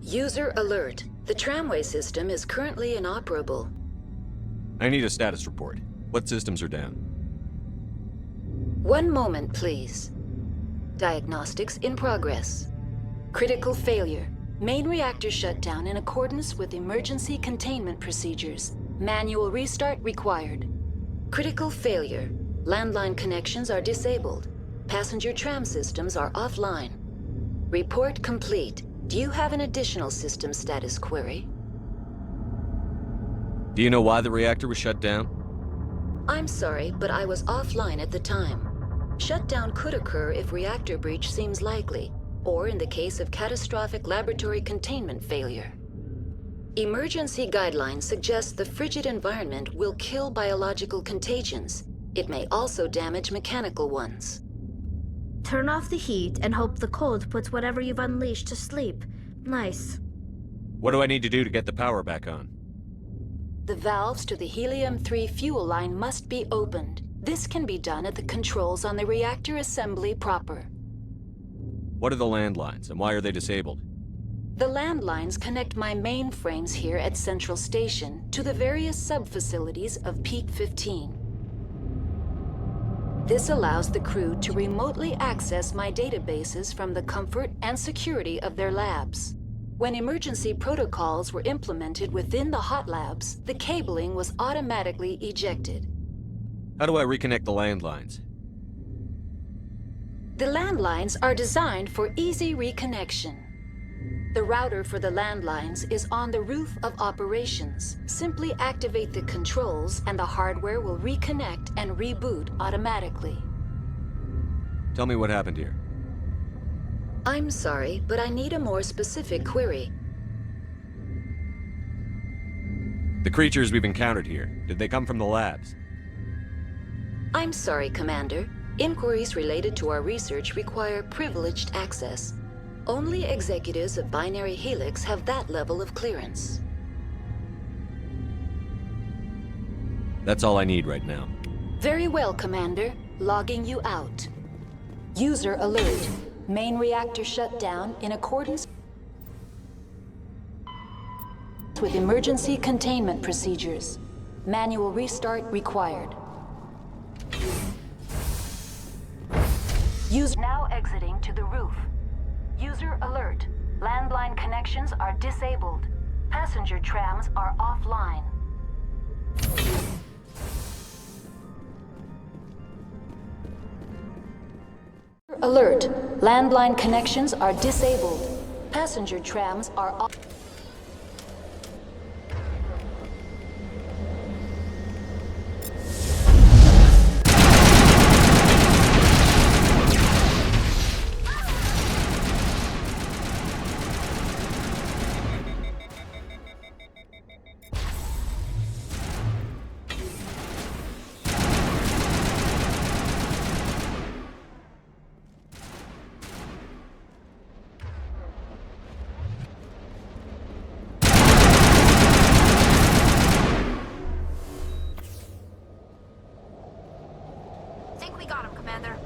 User alert. The tramway system is currently inoperable. I need a status report. What systems are down? One moment, please. Diagnostics in progress. Critical failure. Main reactor shut down in accordance with emergency containment procedures. Manual restart required. Critical failure. Landline connections are disabled. Passenger tram systems are offline. Report complete. Do you have an additional system status query? Do you know why the reactor was shut down? I'm sorry, but I was offline at the time. Shutdown could occur if reactor breach seems likely, or in the case of catastrophic laboratory containment failure. Emergency guidelines suggest the frigid environment will kill biological contagions. It may also damage mechanical ones. Turn off the heat and hope the cold puts whatever you've unleashed to sleep. Nice. What do I need to do to get the power back on? The valves to the helium-3 fuel line must be opened. This can be done at the controls on the reactor assembly proper. What are the landlines, and why are they disabled? The landlines connect my mainframes here at Central Station to the various sub-facilities of Peak 15. This allows the crew to remotely access my databases from the comfort and security of their labs. When emergency protocols were implemented within the hot labs, the cabling was automatically ejected. How do I reconnect the landlines? The landlines are designed for easy reconnection. The router for the landlines is on the roof of operations. Simply activate the controls and the hardware will reconnect and reboot automatically. Tell me what happened here. I'm sorry, but I need a more specific query. The creatures we've encountered here, did they come from the labs? I'm sorry, Commander. Inquiries related to our research require privileged access. Only executives of Binary Helix have that level of clearance. That's all I need right now. Very well, Commander. Logging you out. User alert. Main reactor shut down in accordance with emergency containment procedures. Manual restart required. User now exiting to the roof. User alert. Landline connections are disabled. Passenger trams are offline. Alert. Landline connections are disabled. Passenger trams are off.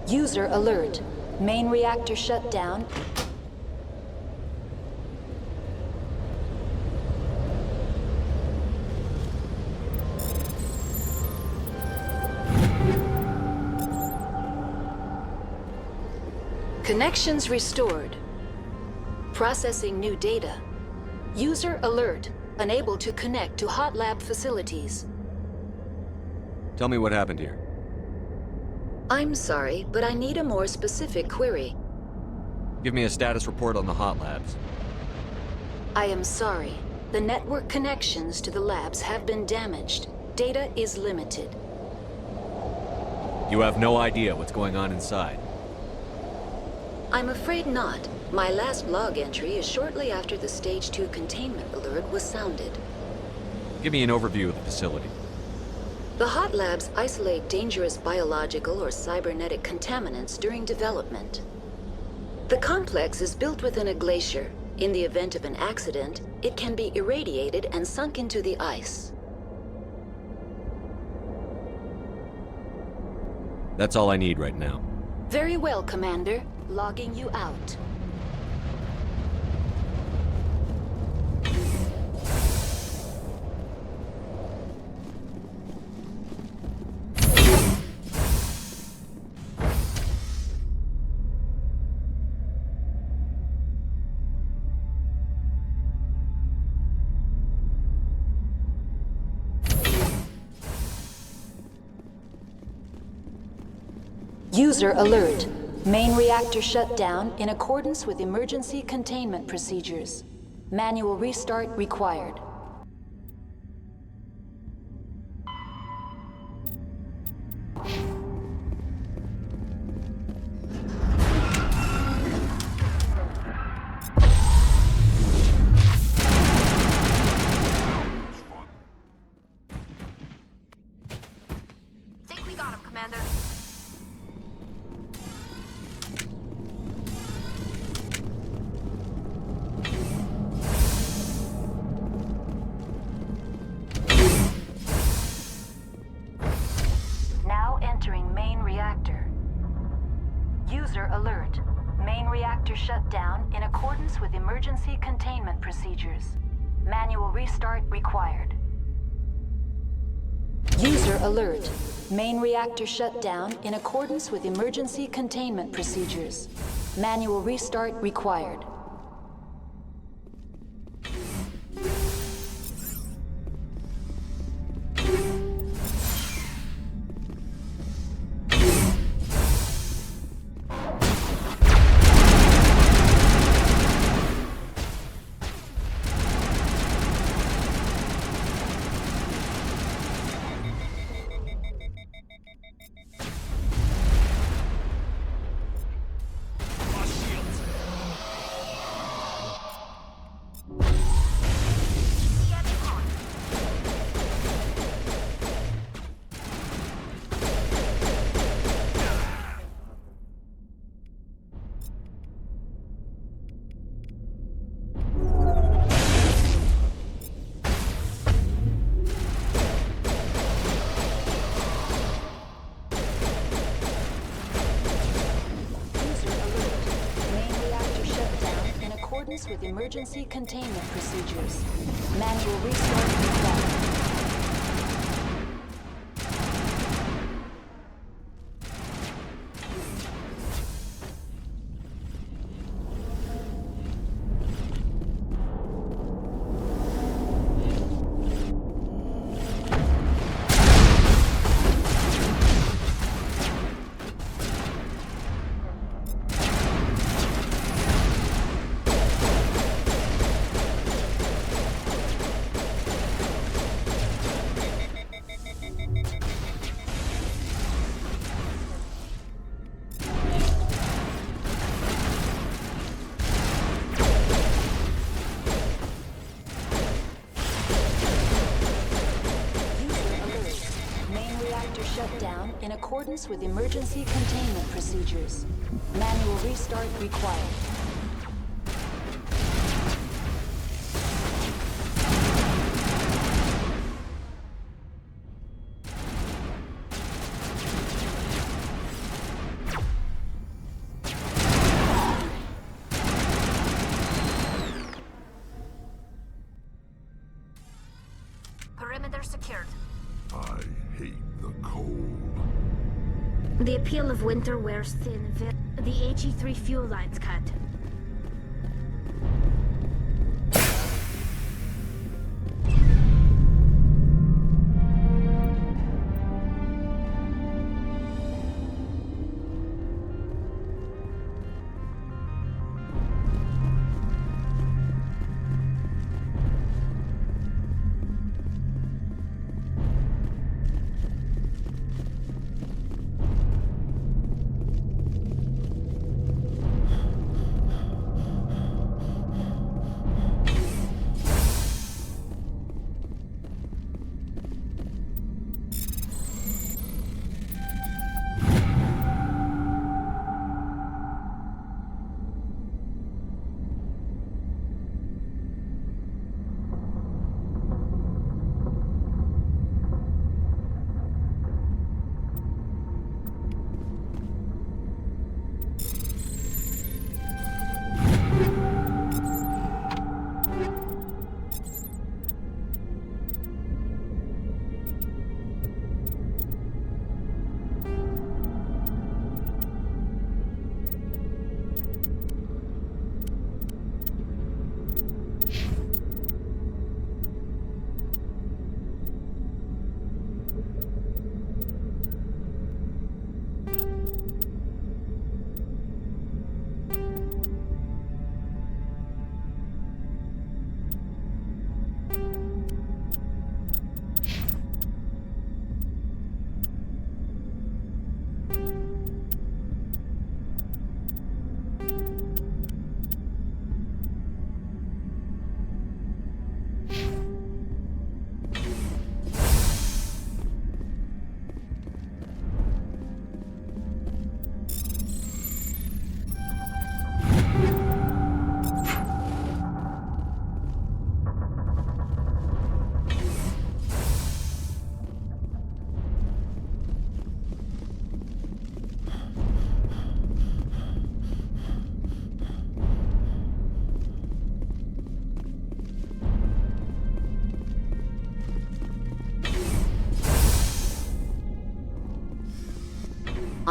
User alert. Main reactor shut down. Connections restored. Processing new data. User alert. Unable to connect to hot lab facilities. Tell me what happened here. I'm sorry, but I need a more specific query. Give me a status report on the hot labs. I am sorry. The network connections to the labs have been damaged. Data is limited. You have no idea what's going on inside. I'm afraid not. My last log entry is shortly after the Stage 2 containment alert was sounded. Give me an overview of the facility. The hot labs isolate dangerous biological or cybernetic contaminants during development. The complex is built within a glacier. In the event of an accident, it can be irradiated and sunk into the ice. That's all I need right now. Very well, Commander. Logging you out. User alert. Main reactor shut down in accordance with emergency containment procedures. Manual restart required. Think we got him, Commander. Now entering main reactor. User alert. Main reactor shut down in accordance with emergency containment procedures. Manual restart required. User alert. Main reactor shut down in accordance with emergency containment procedures. Manual restart required. With emergency containment procedures. Manual restart required. Shut down in accordance with emergency containment procedures. Manual restart required. Perimeter secured. I hate the cold. The appeal of winter wears thin. The HE3 fuel lines cut.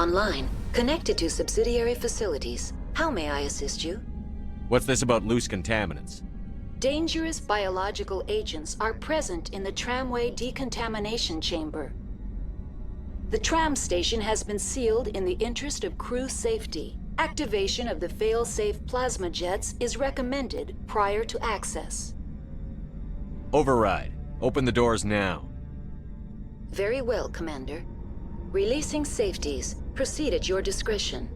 Online, connected to subsidiary facilities. How may I assist you? What's this about loose contaminants? Dangerous biological agents are present in the tramway decontamination chamber. The tram station has been sealed in the interest of crew safety. Activation of the fail-safe plasma jets is recommended prior to access. Override. Open the doors now. Very well, Commander. Releasing safeties. Proceed at your discretion.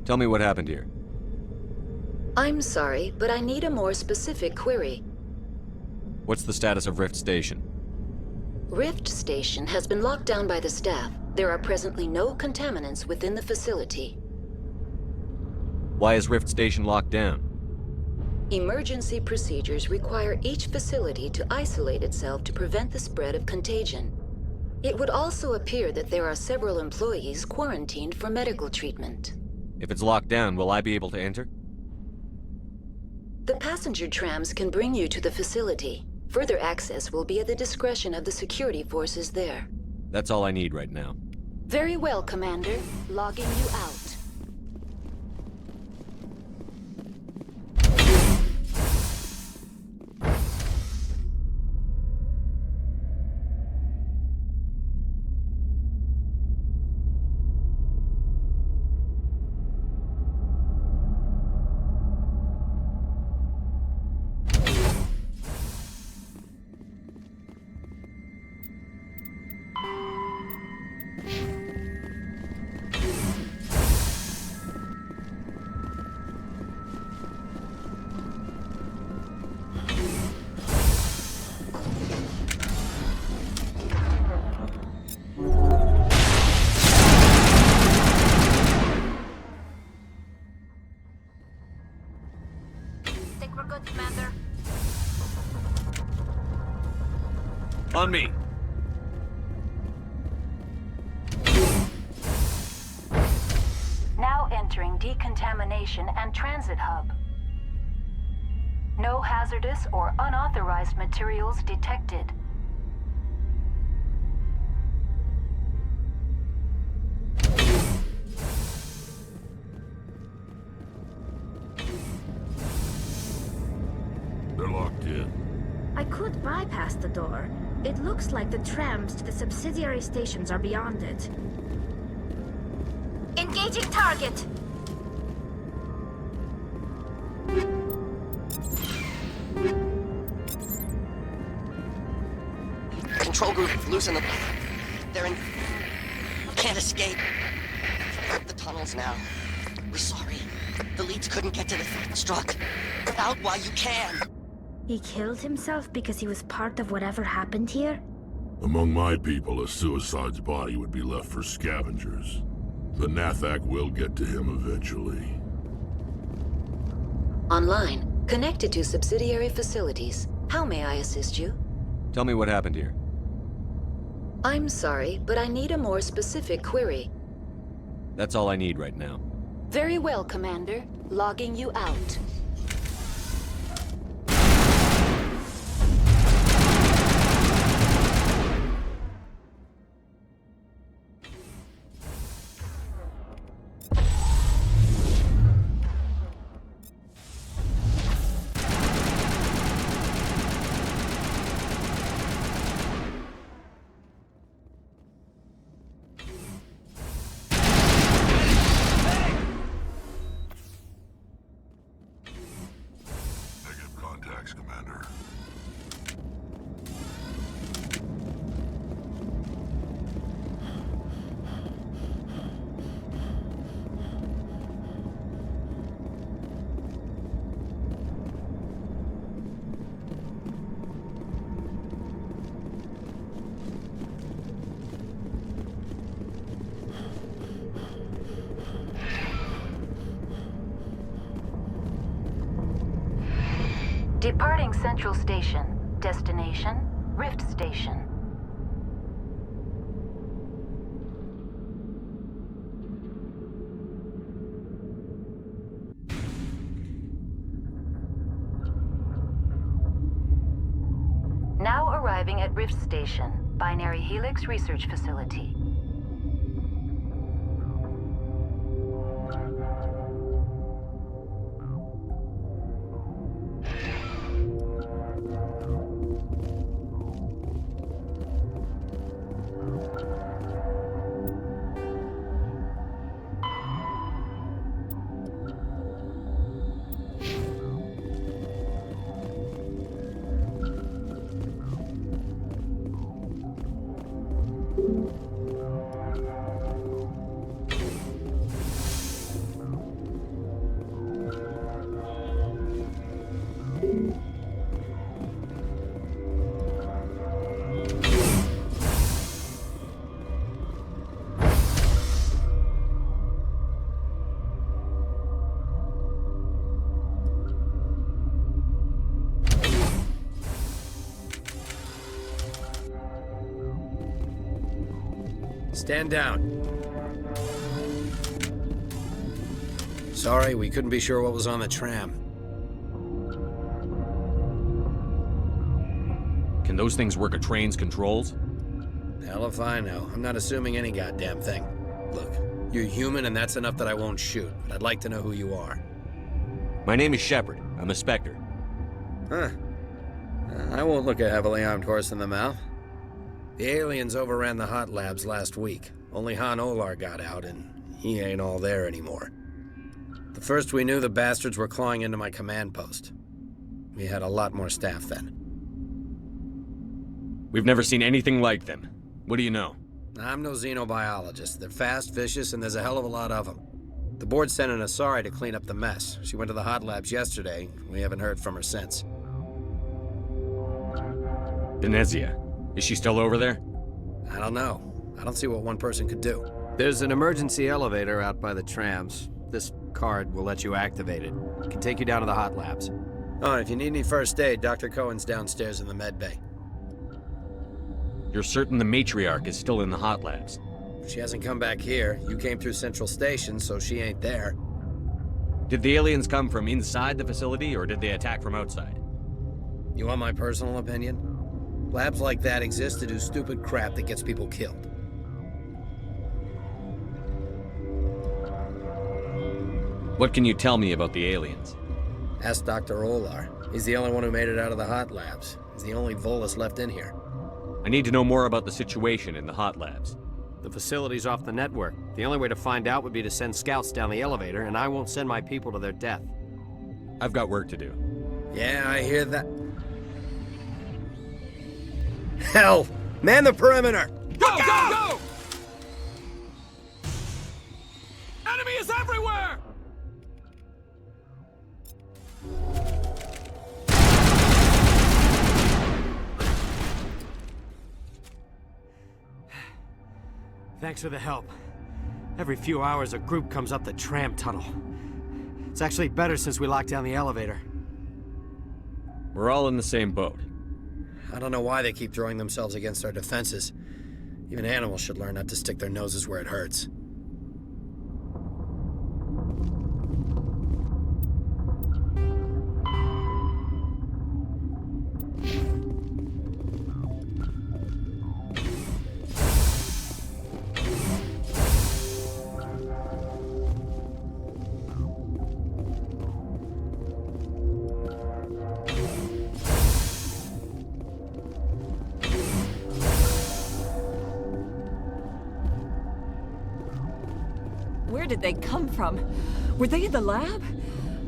Tell me what happened here. I'm sorry, but I need a more specific query. What's the status of Rift Station? Rift Station has been locked down by the staff. There are presently no contaminants within the facility. Why is Rift Station locked down? Emergency procedures require each facility to isolate itself to prevent the spread of contagion. It would also appear that there are several employees quarantined for medical treatment. If it's locked down, will I be able to enter? The passenger trams can bring you to the facility. Further access will be at the discretion of the security forces there. That's all I need right now. Very well, Commander. Logging you out. On me. Now entering decontamination and transit hub. No hazardous or unauthorized materials detected. They're locked in. I could bypass the door. It looks like the trams to the subsidiary stations are beyond it. Engaging target! Control group, loosen them. They're in... Can't escape. The tunnels now. We're sorry. The leads couldn't get to the struck. Get out while you can. He killed himself because he was part of whatever happened here? Among my people, a suicide's body would be left for scavengers. The Nathak will get to him eventually. Online, connected to subsidiary facilities. How may I assist you? Tell me what happened here. I'm sorry, but I need a more specific query. That's all I need right now. Very well, Commander. Logging you out. Commander. Departing Central Station. Destination, Rift Station. Now arriving at Rift Station, Binary Helix Research Facility. Stand down. Sorry, we couldn't be sure what was on the tram. Can those things work a train's controls? Hell if I know. I'm not assuming any goddamn thing. Look, you're human and that's enough that I won't shoot, but I'd like to know who you are. My name is Shepard. I'm a Spectre. Huh. I won't look a heavily armed horse in the mouth. The aliens overran the hot labs last week. Only Han Olar got out, and he ain't all there anymore. The first we knew, the bastards were clawing into my command post. We had a lot more staff then. We've never seen anything like them. What do you know? I'm no xenobiologist. They're fast, vicious, and there's a hell of a lot of them. The board sent an Asari to clean up the mess. She went to the hot labs yesterday. We haven't heard from her since. Benezia. Is she still over there? I don't know. I don't see what one person could do. There's an emergency elevator out by the trams. This card will let you activate it. It can take you down to the hot labs. Oh, and if you need any first aid, Dr. Cohen's downstairs in the med bay. You're certain the matriarch is still in the hot labs? She hasn't come back here. You came through Central Station, so she ain't there. Did the aliens come from inside the facility, or did they attack from outside? You want my personal opinion? Labs like that exist to do stupid crap that gets people killed. What can you tell me about the aliens? Ask Dr. Olar. He's the only one who made it out of the hot labs. He's the only Volus left in here. I need to know more about the situation in the hot labs. The facility's off the network. The only way to find out would be to send scouts down the elevator, and I won't send my people to their death. I've got work to do. Yeah, I hear that. Hell! Man the perimeter! Go, go, go! Enemy is everywhere! Thanks for the help. Every few hours, a group comes up the tram tunnel. It's actually better since we locked down the elevator. We're all in the same boat. I don't know why they keep throwing themselves against our defenses. Even animals should learn not to stick their noses where it hurts. Where did they come from? Were they in the lab?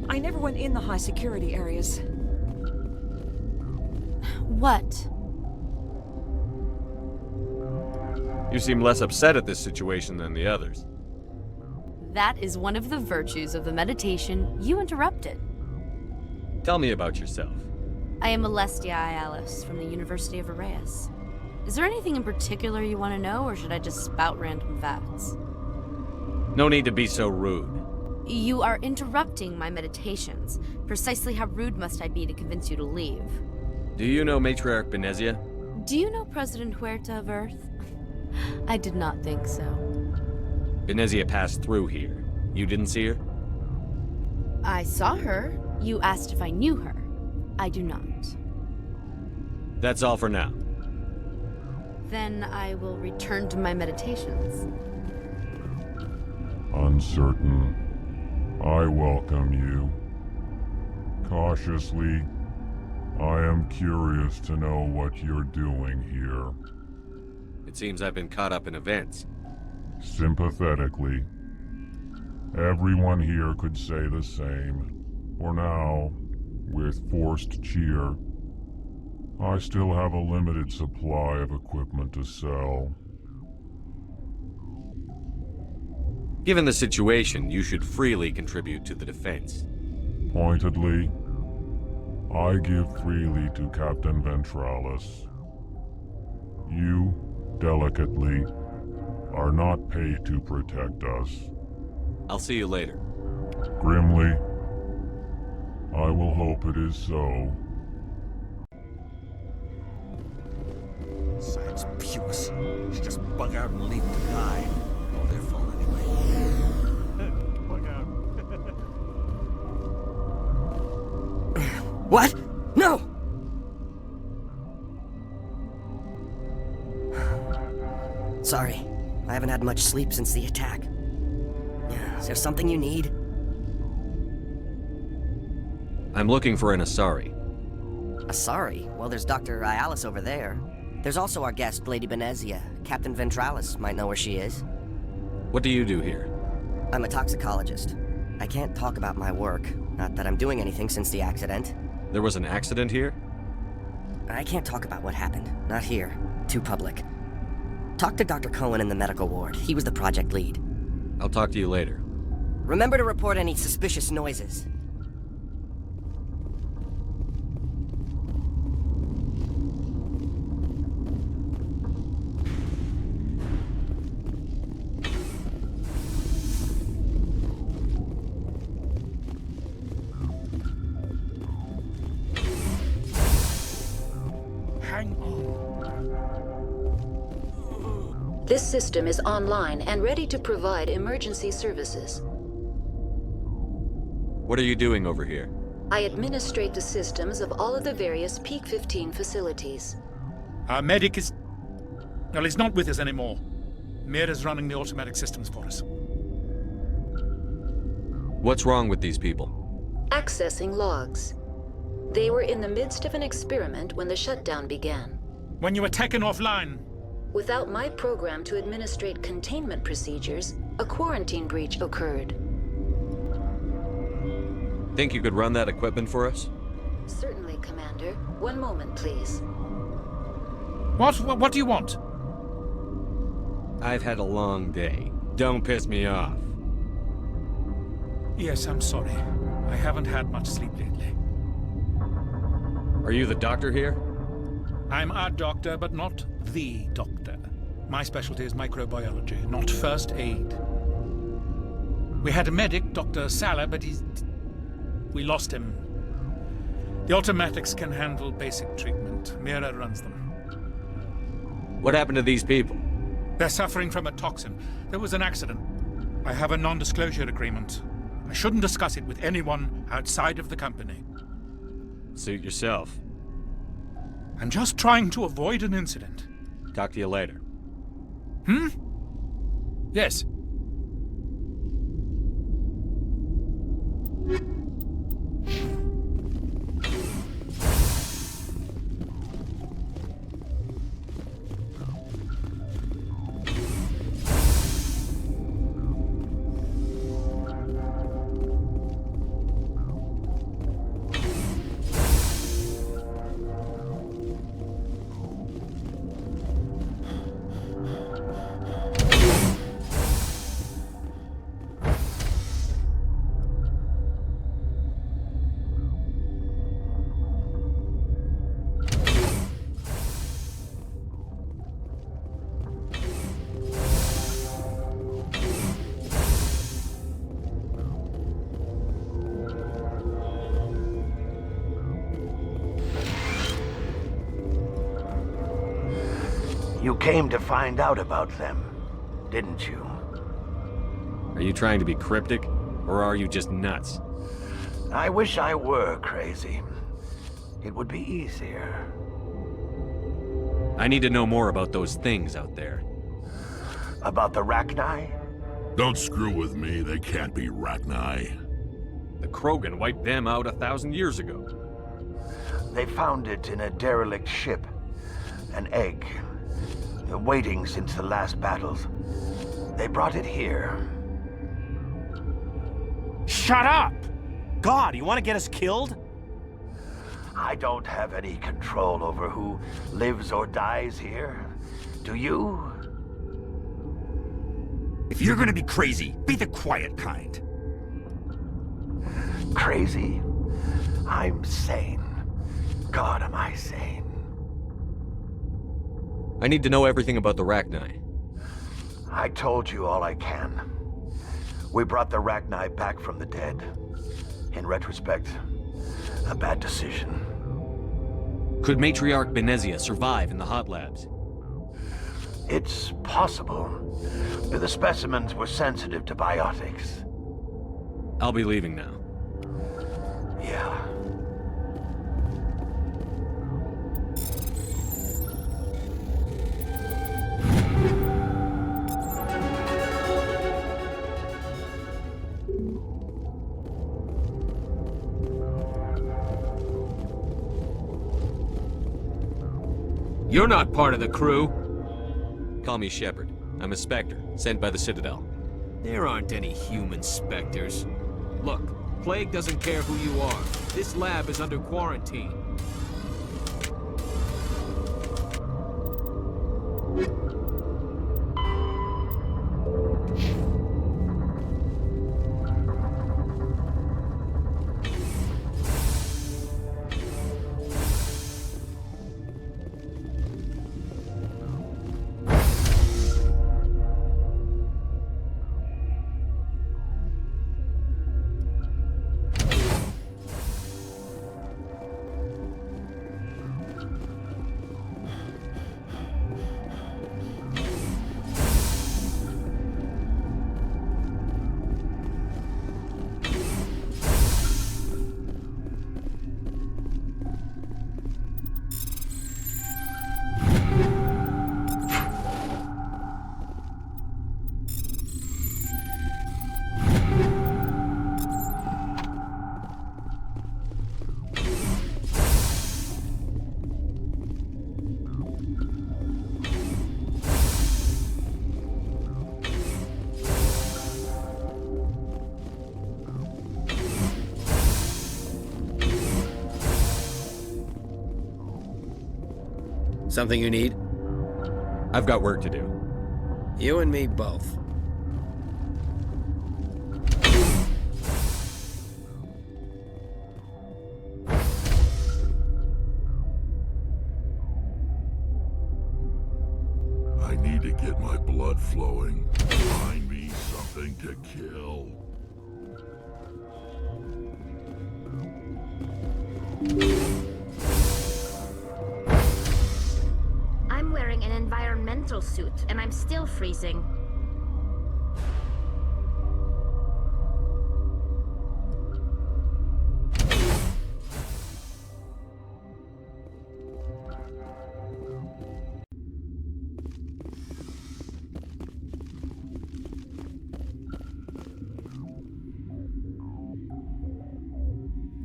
I never went in the high security areas. What? You seem less upset at this situation than the others. That is one of the virtues of the meditation you interrupted. Tell me about yourself. I am Alestia Ialis from the University of Arraeus. Is there anything in particular you want to know, or should I just spout random facts? No need to be so rude. You are interrupting my meditations. Precisely how rude must I be to convince you to leave? Do you know Matriarch Benezia? Do you know President Huerta of Earth? I did not think so. Benezia passed through here. You didn't see her? I saw her. You asked if I knew her. I do not. That's all for now. Then I will return to my meditations. Uncertain. I welcome you. Cautiously, I am curious to know what you're doing here. It seems I've been caught up in events. Sympathetically. Everyone here could say the same. For now, with forced cheer, I still have a limited supply of equipment to sell. Given the situation, you should freely contribute to the defense. Pointedly, I give freely to Captain Ventralis. You, delicately, are not paid to protect us. I'll see you later. Grimly, I will hope it is so. Science innocuous. Should just bug out and leave to die. All their fault anyway. Bug out. What? No! Sorry. I haven't had much sleep since the attack. Is there something you need? I'm looking for an Asari. Asari? Well, there's Dr. Ayalis over there. There's also our guest, Lady Benezia. Captain Ventralis might know where she is. What do you do here? I'm a toxicologist. I can't talk about my work. Not that I'm doing anything since the accident. There was an accident here? I can't talk about what happened. Not here. Too public. Talk to Dr. Cohen in the medical ward. He was the project lead. I'll talk to you later. Remember to report any suspicious noises. Hang on. This system is online and ready to provide emergency services. What are you doing over here? I administrate the systems of all of the various Peak 15 facilities. Our medic is... Well, he's not with us anymore. Mira's running the automatic systems for us. What's wrong with these people? Accessing logs. They were in the midst of an experiment when the shutdown began. When you were taken offline... Without my program to administrate containment procedures, a quarantine breach occurred. Think you could run that equipment for us? Certainly, Commander. One moment, please. What do you want? I've had a long day. Don't piss me off. Yes, I'm sorry. I haven't had much sleep lately. Are you the doctor here? I'm a doctor, but not the doctor. My specialty is microbiology, not first aid. We had a medic, Dr. Salah, but we lost him. The automatics can handle basic treatment. Mira runs them. What happened to these people? They're suffering from a toxin. There was an accident. I have a non-disclosure agreement. I shouldn't discuss it with anyone outside of the company. Suit yourself. I'm just trying to avoid an incident. Talk to you later. Yes. You came to find out about them, didn't you? Are you trying to be cryptic, or are you just nuts? I wish I were crazy. It would be easier. I need to know more about those things out there. About the Rachni? Don't screw with me, they can't be Rachni. The Krogan wiped them out 1,000 years ago. They found it in a derelict ship. An egg. Waiting since the last battles. They brought it here. Shut up! God, you want to get us killed? I don't have any control over who lives or dies here. Do you? If you're gonna be crazy, be the quiet kind. Crazy? I'm sane. God, am I sane. I need to know everything about the Rachni. I told you all I can. We brought the Rachni back from the dead. In retrospect, a bad decision. Could Matriarch Benezia survive in the hot labs? It's possible. The specimens were sensitive to biotics. I'll be leaving now. Yeah. You're not part of the crew. Call me Shepard. I'm a Spectre, sent by the Citadel. There aren't any human specters. Look, Plague doesn't care who you are. This lab is under quarantine. Something you need? I've got work to do. You and me both. I need to get my blood flowing. Find me something to kill. I'm wearing an environmental suit, and I'm still freezing.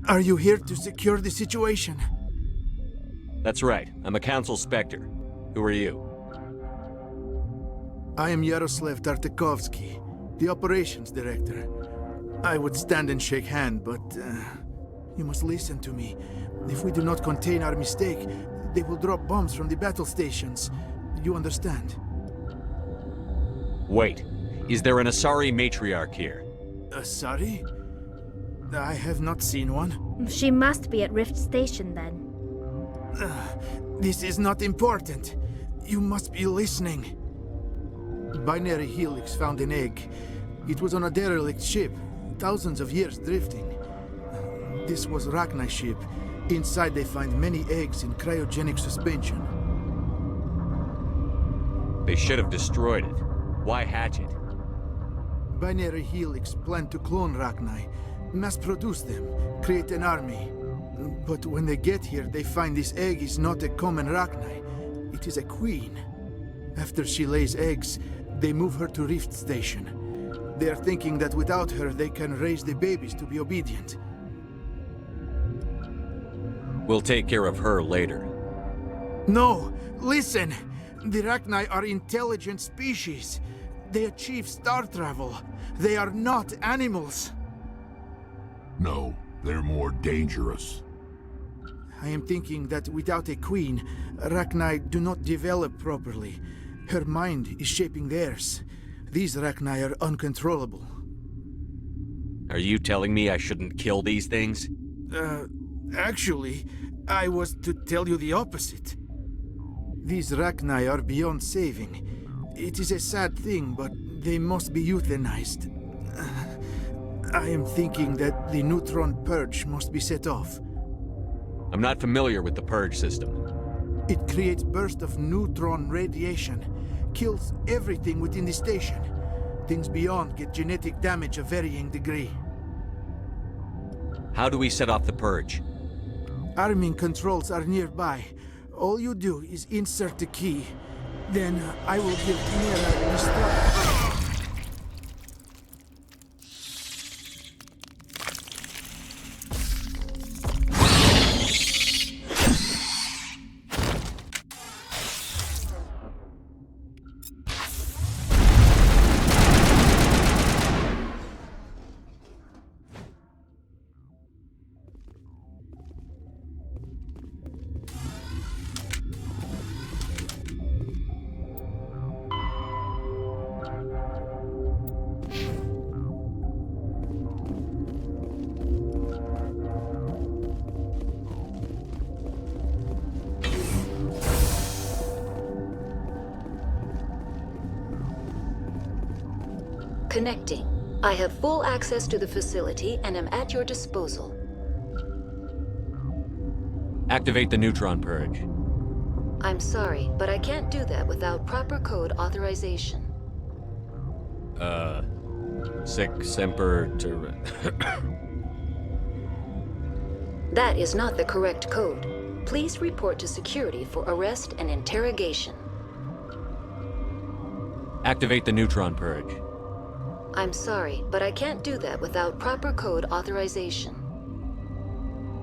Are you here to secure the situation? That's right. I'm a Council Spectre. Who are you? I am Yaroslav Tartakovsky, the Operations Director. I would stand and shake hand, but you must listen to me. If we do not contain our mistake, they will drop bombs from the battle stations. You understand? Wait. Is there an Asari matriarch here? Asari? I have not seen one. She must be at Rift Station then. This is not important. You must be listening. Binary Helix found an egg. It was on a derelict ship, thousands of years drifting. This was Rachni's ship. Inside they find many eggs in cryogenic suspension. They should have destroyed it. Why hatch it? Binary Helix planned to clone Rachni, mass-produce them, create an army. But when they get here, they find this egg is not a common Rachni. It is a queen. After she lays eggs, they move her to Rift Station. They are thinking that without her, they can raise the babies to be obedient. We'll take care of her later. No! Listen! The Rachni are intelligent species. They achieve star travel. They are not animals. No, they're more dangerous. I am thinking that without a queen, Rachni do not develop properly. Her mind is shaping theirs. These Rachni are uncontrollable. Are you telling me I shouldn't kill these things? Actually, I was to tell you the opposite. These Rachni are beyond saving. It is a sad thing, but they must be euthanized. I am thinking that the neutron purge must be set off. I'm not familiar with the purge system. It creates bursts of neutron radiation, kills everything within the station. Things beyond get genetic damage of varying degree. How do we set off the purge? Arming controls are nearby. All you do is insert the key. Then I will give Mira the start. Connecting. I have full access to the facility and am at your disposal. Activate the neutron purge. I'm sorry, but I can't do that without proper code authorization. Sic semper ter... That is not the correct code. Please report to security for arrest and interrogation. Activate the neutron purge. I'm sorry, but I can't do that without proper code authorization.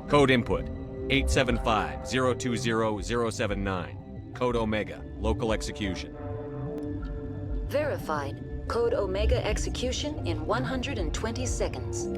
Code input, 875-020-079. Code Omega, local execution. Verified. Code Omega execution in 120 seconds.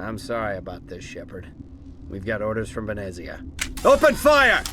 I'm sorry about this, Shepard. We've got orders from Venezia. Open fire!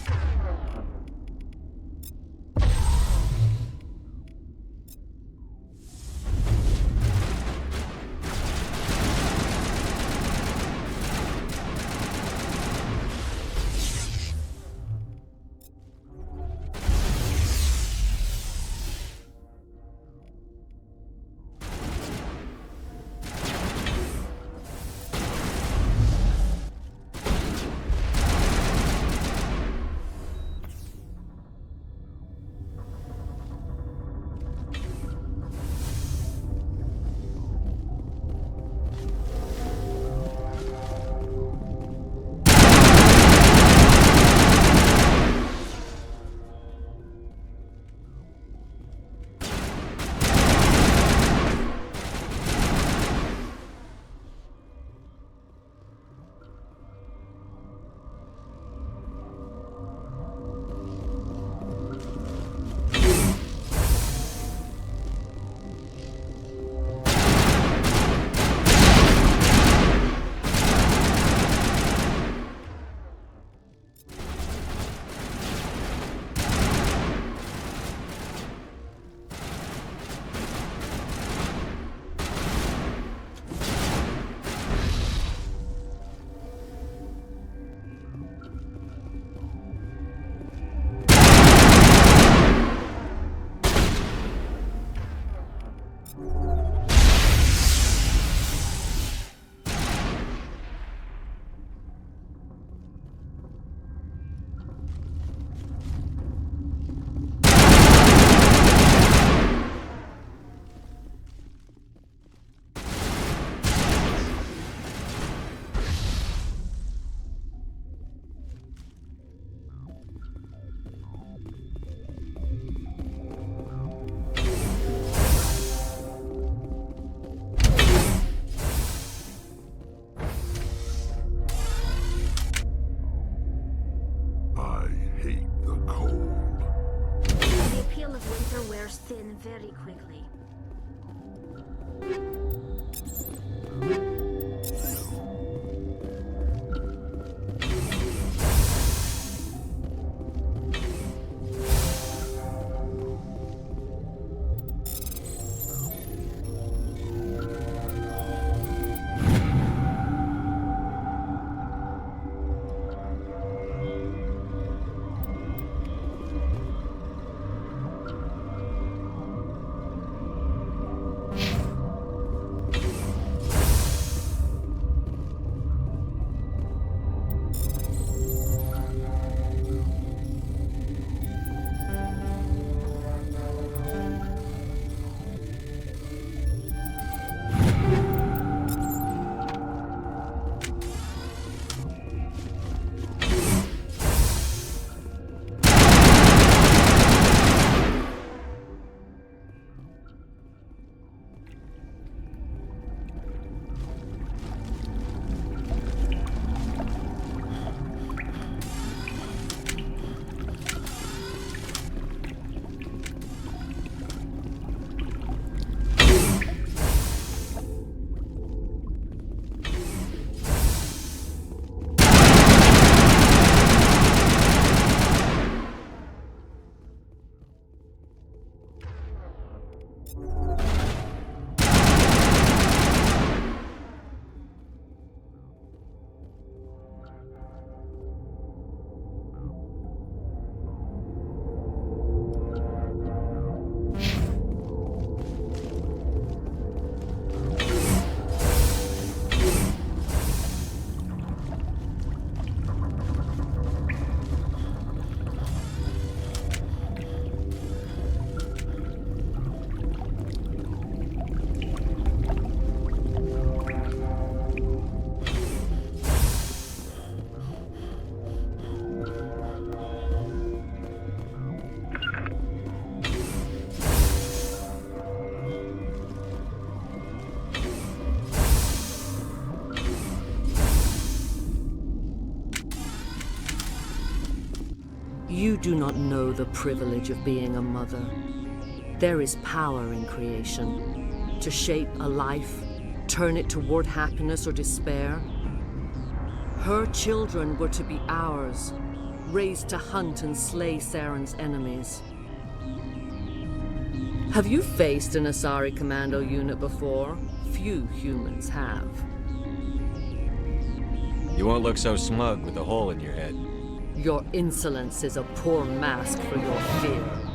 very quickly. You do not know the privilege of being a mother. There is power in creation. To shape a life, turn it toward happiness or despair. Her children were to be ours, raised to hunt and slay Saren's enemies. Have you faced an Asari commando unit before? Few humans have. You won't look so smug with a hole in your head. Your insolence is a poor mask for your fear.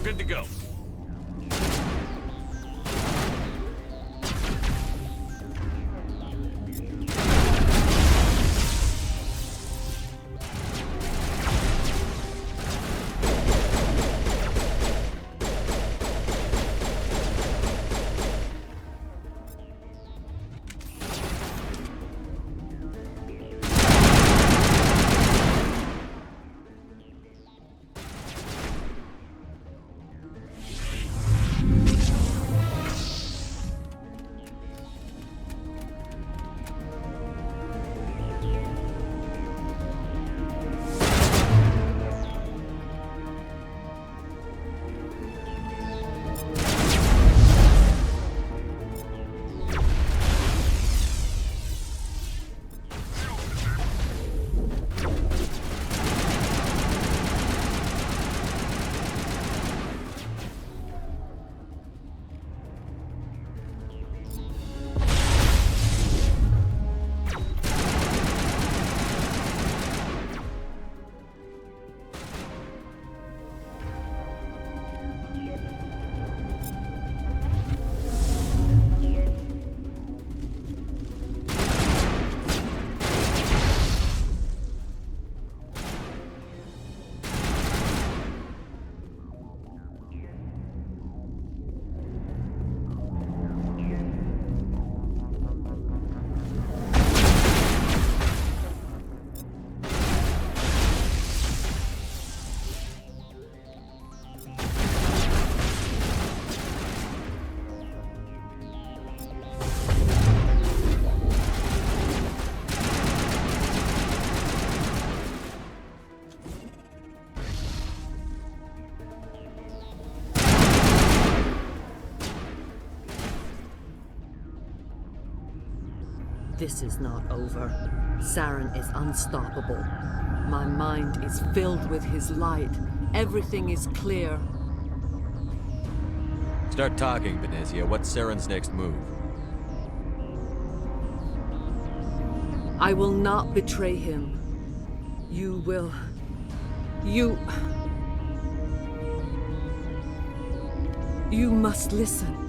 Good to go. This is not over. Saren is unstoppable. My mind is filled with his light. Everything is clear. Start talking, Venezia. What's Saren's next move? I will not betray him. You will... You must listen.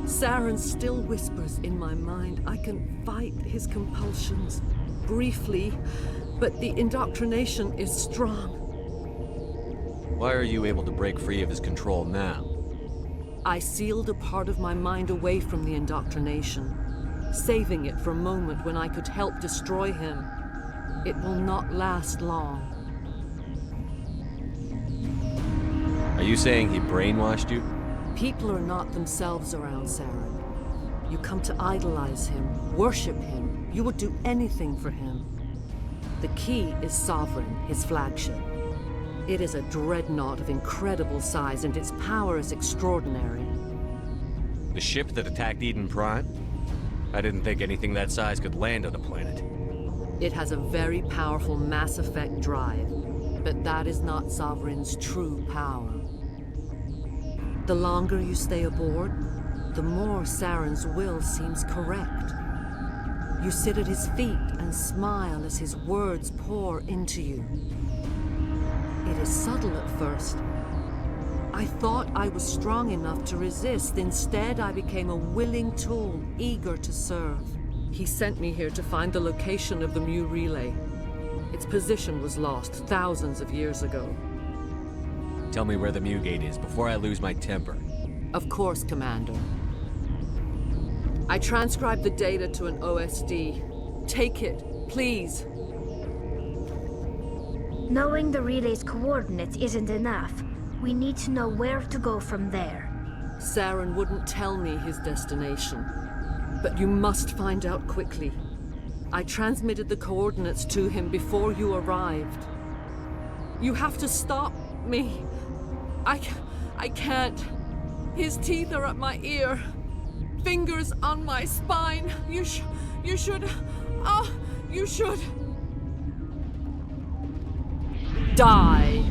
Saren still whispers in my mind. I can fight his compulsions briefly, but the indoctrination is strong. Why are you able to break free of his control now? I sealed a part of my mind away from the indoctrination, saving it for a moment when I could help destroy him. It will not last long. Are you saying he brainwashed you? People are not themselves around Saren. You come to idolize him, worship him. You would do anything for him. The key is Sovereign, his flagship. It is a dreadnought of incredible size, and its power is extraordinary. The ship that attacked Eden Prime? I didn't think anything that size could land on a planet. It has a very powerful Mass Effect drive, but that is not Sovereign's true power. The longer you stay aboard, the more Saren's will seems correct. You sit at his feet and smile as his words pour into you. It is subtle at first. I thought I was strong enough to resist. Instead, I became a willing tool, eager to serve. He sent me here to find the location of the Mu relay. Its position was lost thousands of years ago. Tell me where the Mu gate is before I lose my temper. Of course, Commander. I transcribed the data to an OSD. Take it, please. Knowing the relay's coordinates isn't enough. We need to know where to go from there. Saren wouldn't tell me his destination, but you must find out quickly. I transmitted the coordinates to him before you arrived. You have to stop me. I can't. His teeth are at my ear. Fingers on my spine. You should. Oh, you should. Die!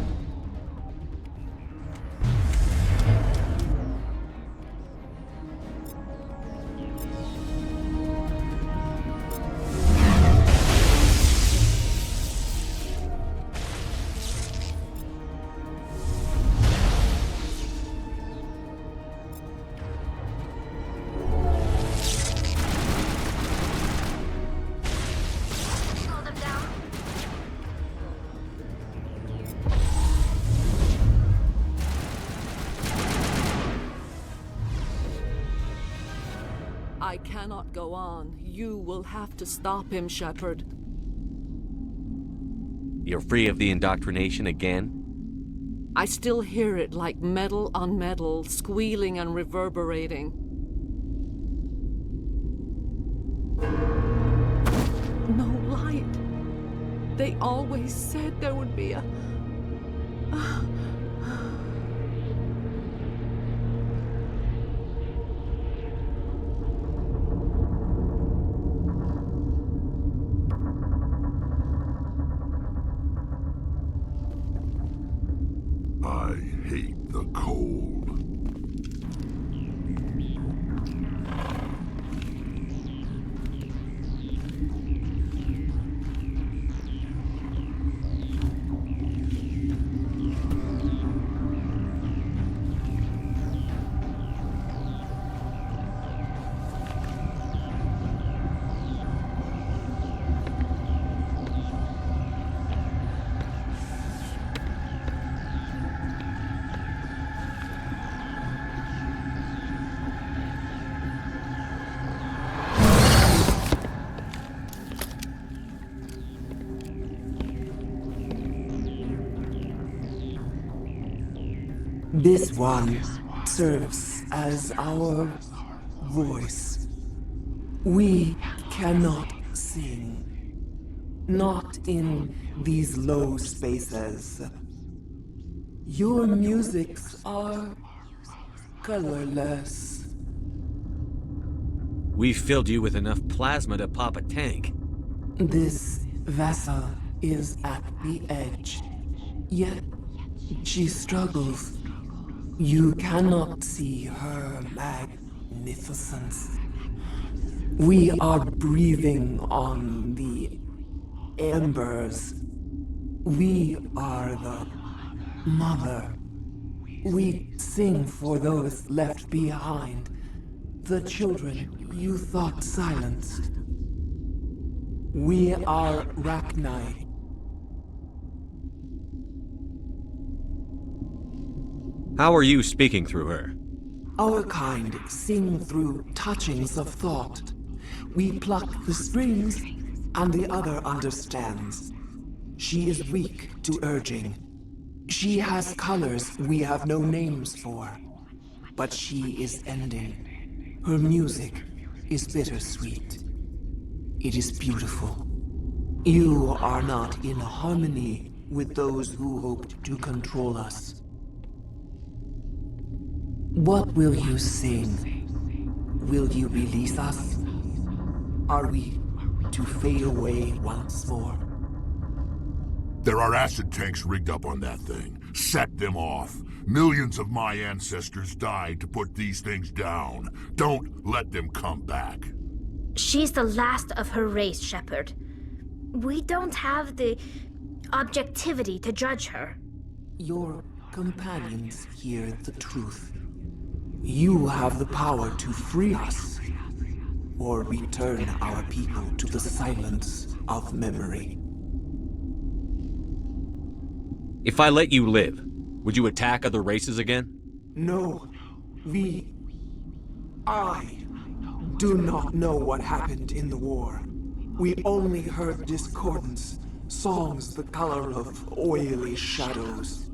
I cannot go on. You will have to stop him, Shepard. You're free of the indoctrination again? I still hear it like metal on metal, squealing and reverberating. No light. They always said there would be a... I hate the cold. This one serves as our voice. We cannot sing. Not in these low spaces. Your musics are colorless. We filled you with enough plasma to pop a tank. This vessel is at the edge. Yet she struggles. You cannot see her magnificence. We are breathing on the embers. We are the mother. We sing for those left behind, the children you thought silenced. We are Rachni. How are you speaking through her? Our kind sing through touchings of thought. We pluck the strings, and the other understands. She is weak to urging. She has colors we have no names for. But she is ending. Her music is bittersweet. It is beautiful. You are not in harmony with those who hoped to control us. What will you sing? Will you release us? Are we to fade away once more? There are acid tanks rigged up on that thing. Set them off. Millions of my ancestors died to put these things down. Don't let them come back. She's the last of her race, Shepard. We don't have the objectivity to judge her. Your companions hear the truth. You have the power to free us, or return our people to the silence of memory. If I let you live, would you attack other races again? No, I do not know what happened in the war. We only heard discordance, songs the color of oily shadows.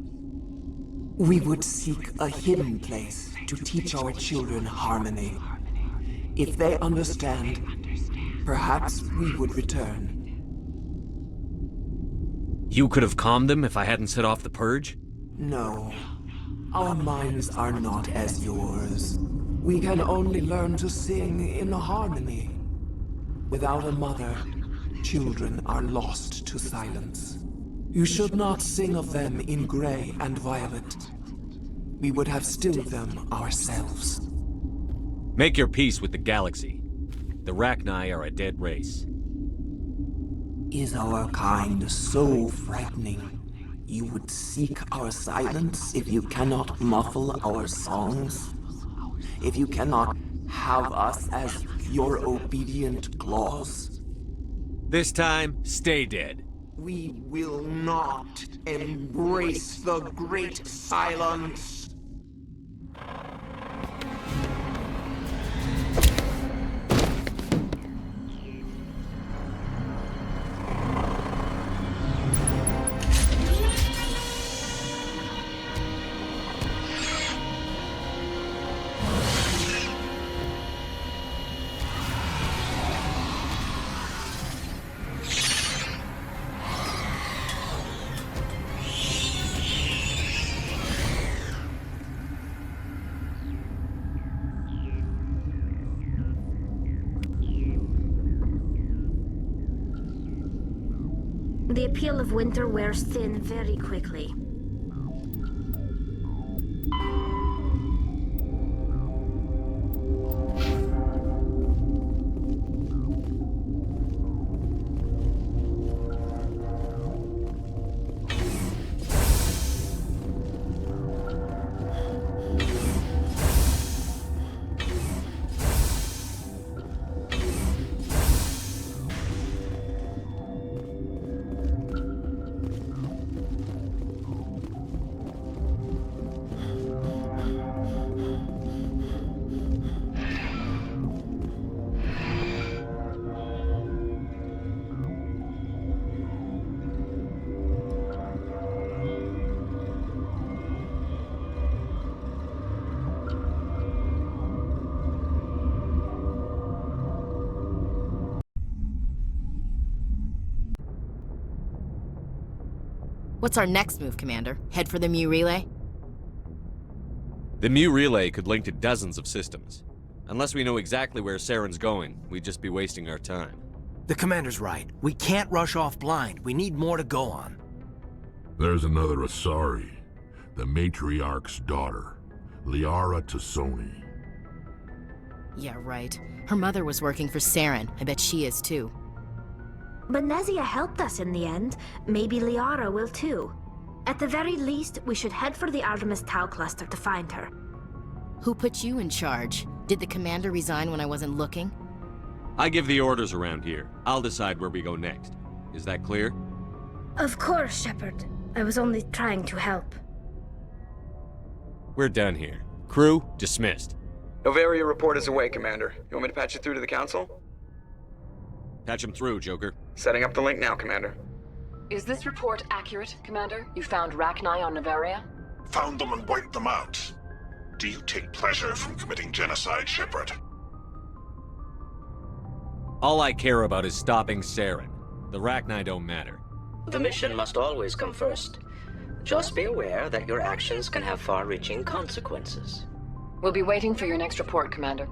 We would seek a hidden place to teach our children harmony. If they understand, perhaps we would return. You could have calmed them if I hadn't set off the purge? No. Our minds are not as yours. We can only learn to sing in harmony. Without a mother, children are lost to silence. You should not sing of them in gray and violet. We would have stilled them ourselves. Make your peace with the galaxy. The Rachni are a dead race. Is our kind so frightening? You would seek our silence if you cannot muffle our songs? If you cannot have us as your obedient claws? This time, stay dead. We will not embrace the great silence. The appeal of winter wears thin very quickly. What's our next move, Commander? Head for the Mu Relay? The Mu Relay could link to dozens of systems. Unless we know exactly where Saren's going, we'd just be wasting our time. The Commander's right. We can't rush off blind. We need more to go on. There's another Asari, the matriarch's daughter, Liara Tassoni. Yeah, right. Her mother was working for Saren. I bet she is too. Benezia helped us in the end. Maybe Liara will too. At the very least, we should head for the Artemis Tau cluster to find her. Who put you in charge? Did the commander resign when I wasn't looking? I give the orders around here. I'll decide where we go next. Is that clear? Of course, Shepard. I was only trying to help. We're done here. Crew, dismissed. Novaria report is away, Commander. You want me to patch it through to the Council? Patch him through, Joker. Setting up the link now, Commander. Is this report accurate, Commander? You found Rachni on Novaria? Found them and wiped them out. Do you take pleasure from committing genocide, Shepard? All I care about is stopping Saren. The Rachni don't matter. The mission must always come first. Just be aware that your actions can have far-reaching consequences. We'll be waiting for your next report, Commander.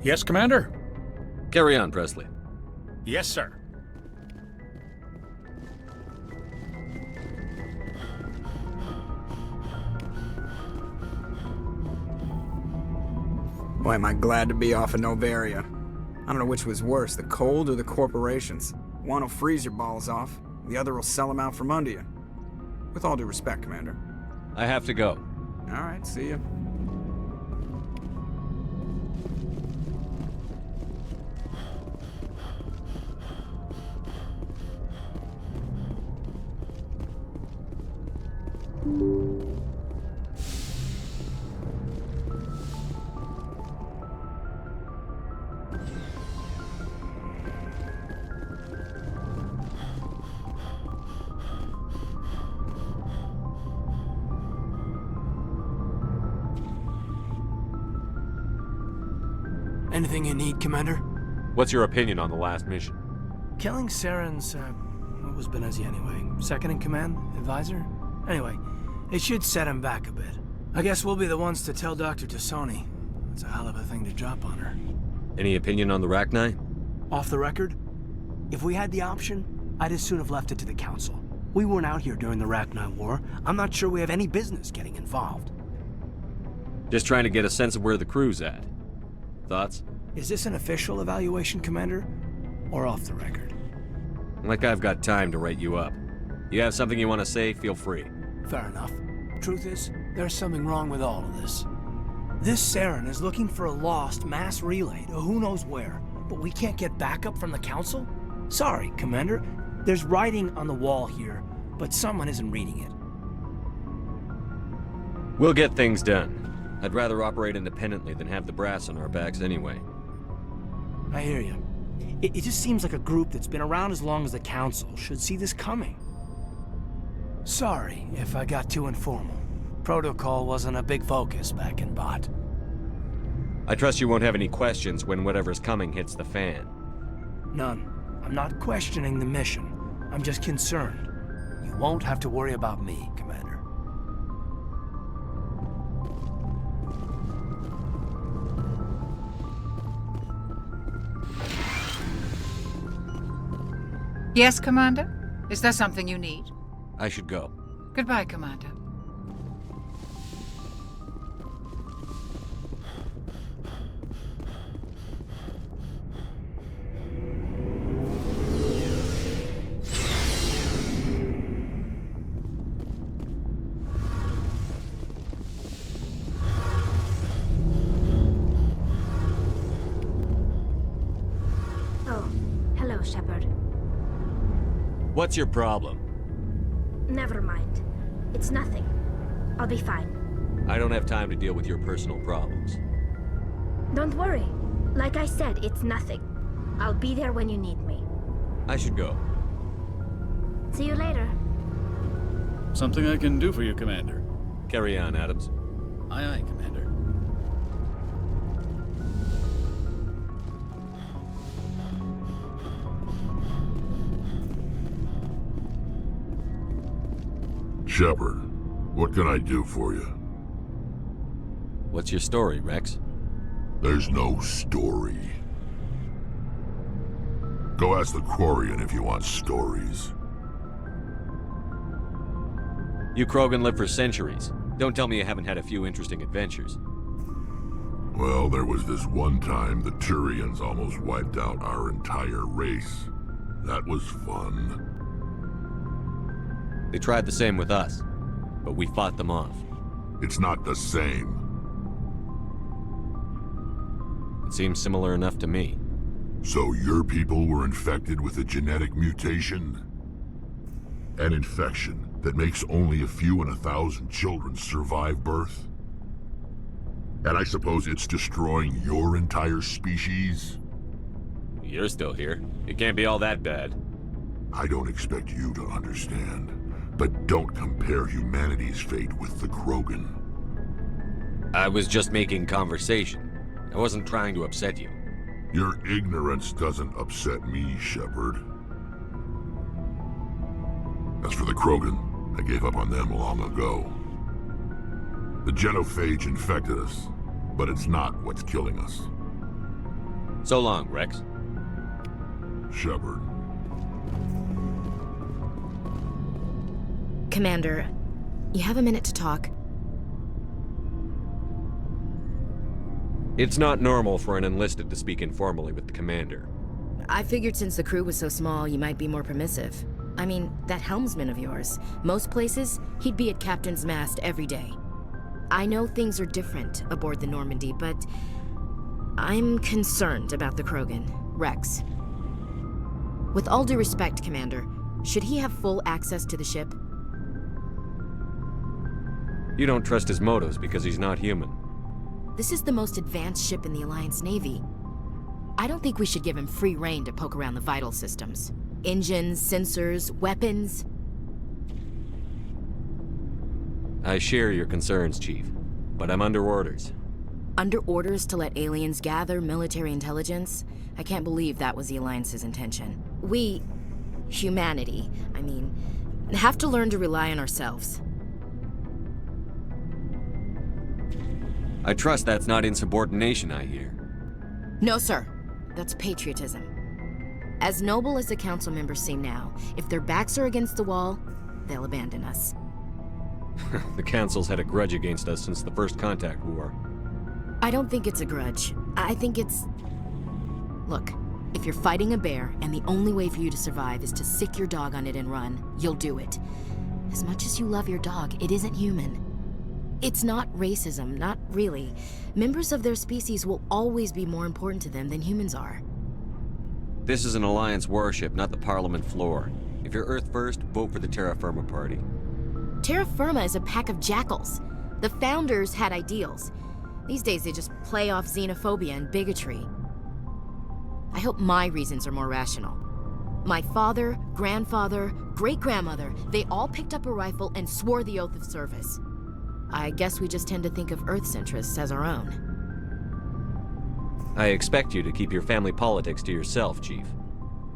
Yes, Commander? Carry on, Presley. Yes, sir. Boy, am I glad to be off of Novaria. I don't know which was worse, the cold or the corporations. One will freeze your balls off, the other will sell them out from under you. With all due respect, Commander. I have to go. All right, see ya. Anything you need, Commander? What's your opinion on the last mission? Killing Saren's, what was Benezi anyway? Second in command? Advisor? Anyway, it should set him back a bit. I guess we'll be the ones to tell Dr. Tassoni. It's a hell of a thing to drop on her. Any opinion on the Rachni? Off the record, if we had the option, I'd as soon have left it to the Council. We weren't out here during the Rachni War. I'm not sure we have any business getting involved. Just trying to get a sense of where the crew's at. Thoughts? Is this an official evaluation, Commander? Or off the record? Like I've got time to write you up. You have something you want to say, feel free. Fair enough. Truth is, there's something wrong with all of this. This Saren is looking for a lost mass relay to who knows where, but we can't get backup from the Council? Sorry, Commander. There's writing on the wall here, but someone isn't reading it. We'll get things done. I'd rather operate independently than have the brass on our backs anyway. I hear you. It just seems like a group that's been around as long as the Council should see this coming. Sorry if I got too informal. Protocol wasn't a big focus back in Bot. I trust you won't have any questions when whatever's coming hits the fan. None. I'm not questioning the mission. I'm just concerned. You won't have to worry about me, Commander. Yes, Commander? Is there something you need? I should go. Goodbye, Commander. Oh, hello, Shepard. What's your problem? Never mind. It's nothing. I'll be fine. I don't have time to deal with your personal problems. Don't worry. Like I said, it's nothing. I'll be there when you need me. I should go. See you later. Something I can do for you, Commander. Carry on, Adams. Aye, aye, Commander. Shepard, what can I do for you? What's your story, Rex? There's no story. Go ask the Quarian if you want stories. You Krogan live for centuries. Don't tell me you haven't had a few interesting adventures. Well, there was this one time the Turians almost wiped out our entire race. That was fun. They tried the same with us, but we fought them off. It's not the same. It seems similar enough to me. So your people were infected with a genetic mutation? An infection that makes only a few in 1,000 children survive birth? And I suppose it's destroying your entire species? You're still here. It can't be all that bad. I don't expect you to understand. But don't compare humanity's fate with the Krogan. I was just making conversation. I wasn't trying to upset you. Your ignorance doesn't upset me, Shepard. As for the Krogan, I gave up on them long ago. The genophage infected us, but it's not what's killing us. So long, Rex. Shepard. Commander, you have a minute to talk. It's not normal for an enlisted to speak informally with the commander. I figured since the crew was so small, you might be more permissive. I mean, that helmsman of yours, most places, he'd be at Captain's Mast every day. I know things are different aboard the Normandy, but I'm concerned about the Krogan, Rex. With all due respect, Commander, should he have full access to the ship? You don't trust his motives because he's not human. This is the most advanced ship in the Alliance Navy. I don't think we should give him free rein to poke around the vital systems. Engines, sensors, weapons. I share your concerns, Chief, but I'm under orders. Under orders to let aliens gather military intelligence? I can't believe that was the Alliance's intention. We, humanity, have to learn to rely on ourselves. I trust that's not insubordination, I hear. No, sir. That's patriotism. As noble as the council members seem now, if their backs are against the wall, they'll abandon us. The Council's had a grudge against us since the First Contact War. I don't think it's a grudge. I think it's... Look, if you're fighting a bear and the only way for you to survive is to sick your dog on it and run, you'll do it. As much as you love your dog, it isn't human. It's not racism, not really. Members of their species will always be more important to them than humans are. This is an Alliance warship, not the Parliament floor. If you're Earth first, vote for the Terra Firma Party. Terra Firma is a pack of jackals. The founders had ideals. These days they just play off xenophobia and bigotry. I hope my reasons are more rational. My father, grandfather, great-grandmother, they all picked up a rifle and swore the oath of service. I guess we just tend to think of Earth's interests as our own. I expect you to keep your family politics to yourself, Chief.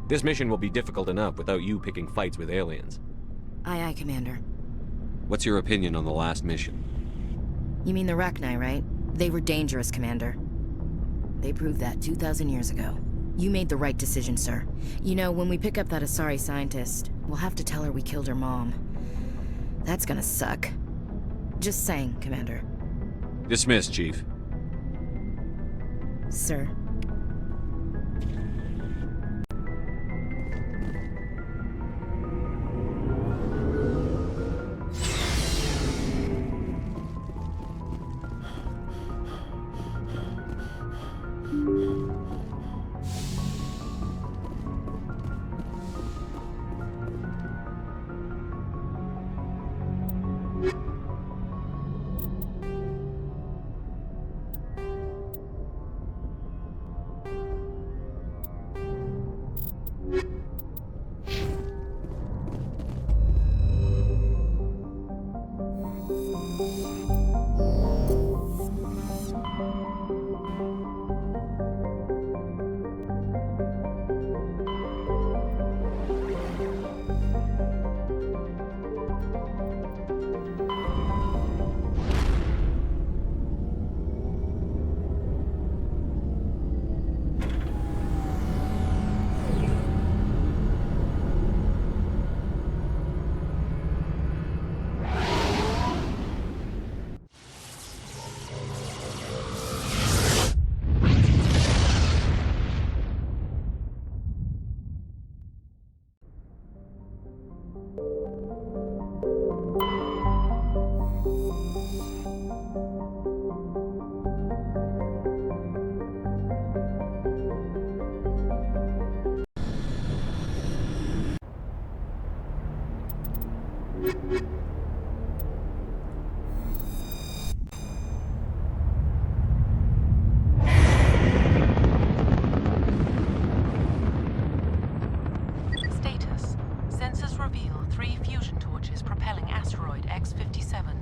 This mission will be difficult enough without you picking fights with aliens. Aye, aye, Commander. What's your opinion on the last mission? You mean the Rachni, right? They were dangerous, Commander. They proved that 2,000 years ago. You made the right decision, sir. You know, when we pick up that Asari scientist, we'll have to tell her we killed her mom. That's gonna suck. Just saying, Commander. Dismissed, Chief. Sir. Status. Sensors reveal 3 fusion torches propelling asteroid X-57.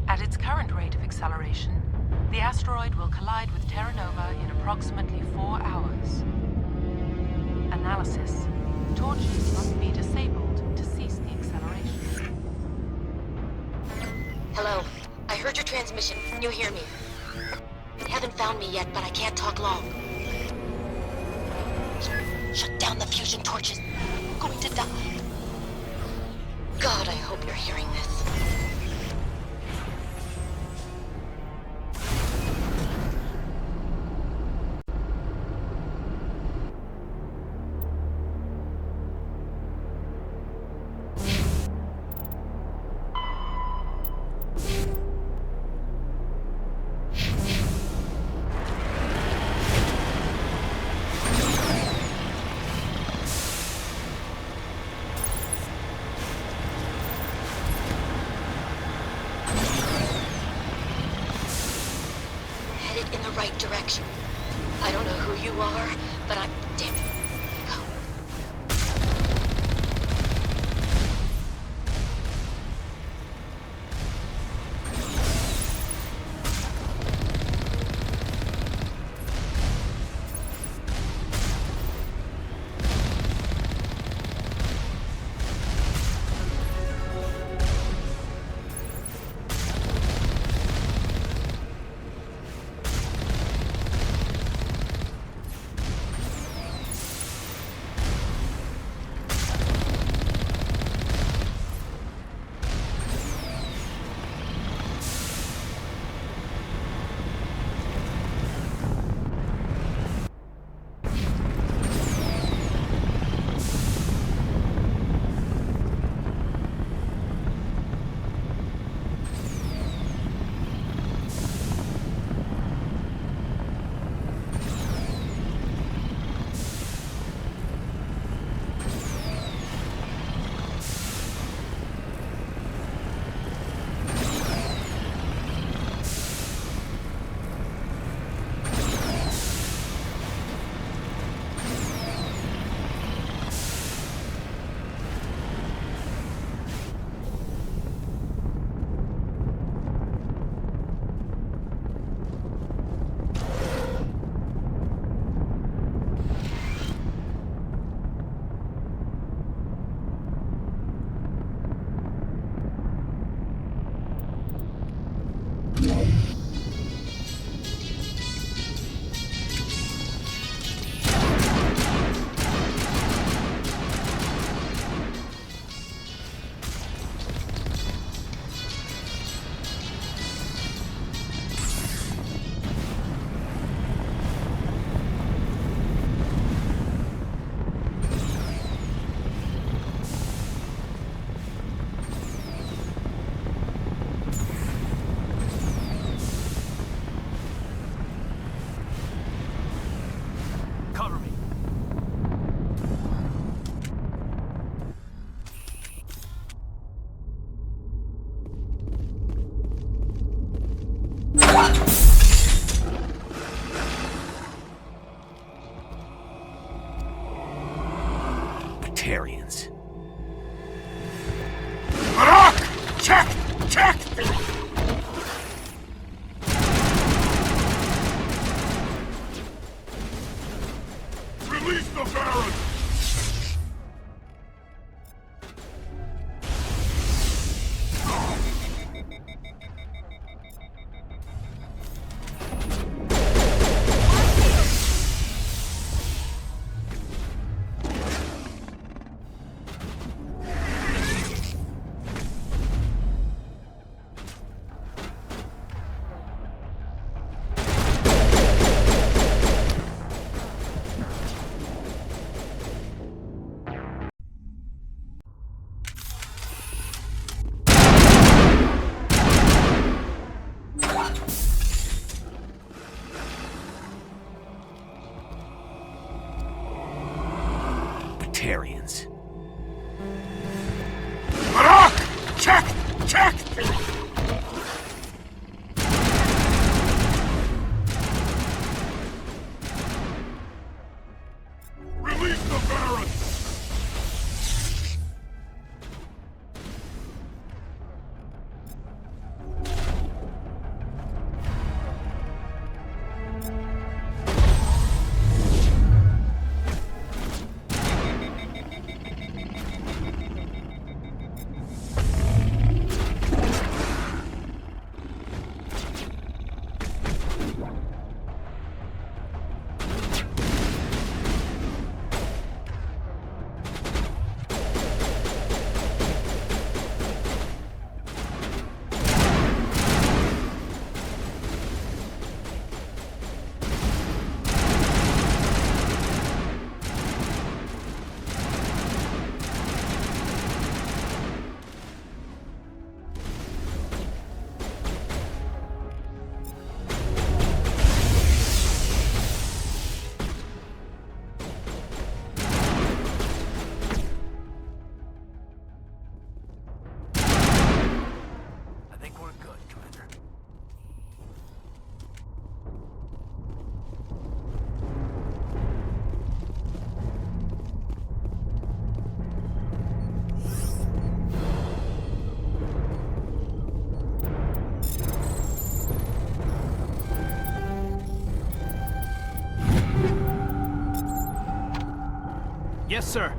At its current rate of acceleration, the asteroid will collide with Terra Nova in approximately 4 hours. Analysis. Torches must be disabled to cease the acceleration. Hello. I heard your transmission. Can you hear me? They haven't found me yet, but I can't talk long. Shut down the fusion torches. I'm going to die. God, I hope you're hearing this. In the right direction. I don't know who you are, but I'm... Damn it. Go. Yes, sir.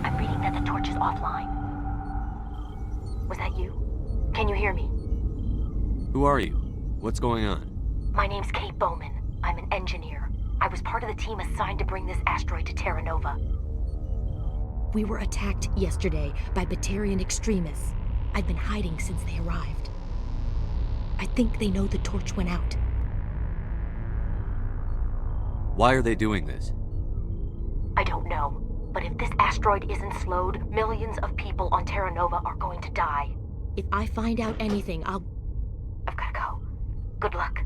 I'm reading that the torch is offline. Was that you? Can you hear me? Who are you? What's going on? My name's Kate Bowman. I'm an engineer. I was part of the team assigned to bring this asteroid to Terra Nova. We were attacked yesterday by Batarian extremists. I've been hiding since they arrived. I think they know the torch went out. Why are they doing this? I don't know. But if this asteroid isn't slowed, millions of people on Terra Nova are going to die. If I find out anything, I've gotta go. Good luck.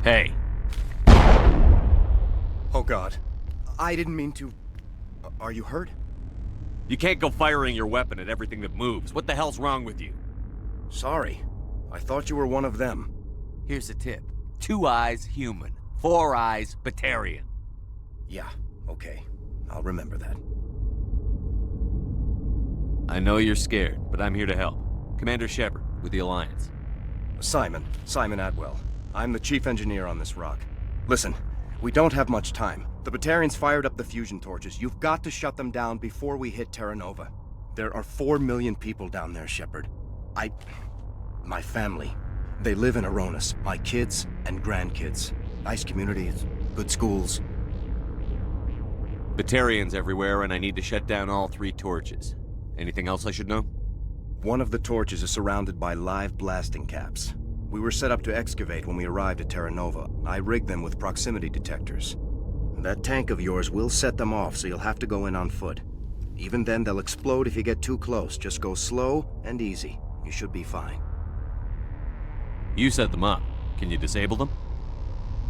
Hey. Oh God. I didn't mean to... Are you hurt? You can't go firing your weapon at everything that moves. What the hell's wrong with you? Sorry. I thought you were one of them. Here's a tip. 2 eyes, human. 4 eyes, Batarian. Yeah, okay. I'll remember that. I know you're scared, but I'm here to help. Commander Shepard, with the Alliance. Simon Atwell. I'm the chief engineer on this rock. Listen, we don't have much time. The Batarians fired up the fusion torches. You've got to shut them down before we hit Terra Nova. There are 4 million people down there, Shepard. My family. They live in Aronis. My kids and grandkids. Nice communities, good schools. Batarians everywhere, and I need to shut down all 3 torches. Anything else I should know? One of the torches is surrounded by live blasting caps. We were set up to excavate when we arrived at Terra Nova. I rigged them with proximity detectors. That tank of yours will set them off, so you'll have to go in on foot. Even then, they'll explode if you get too close. Just go slow and easy. You should be fine. You set them up. Can you disable them?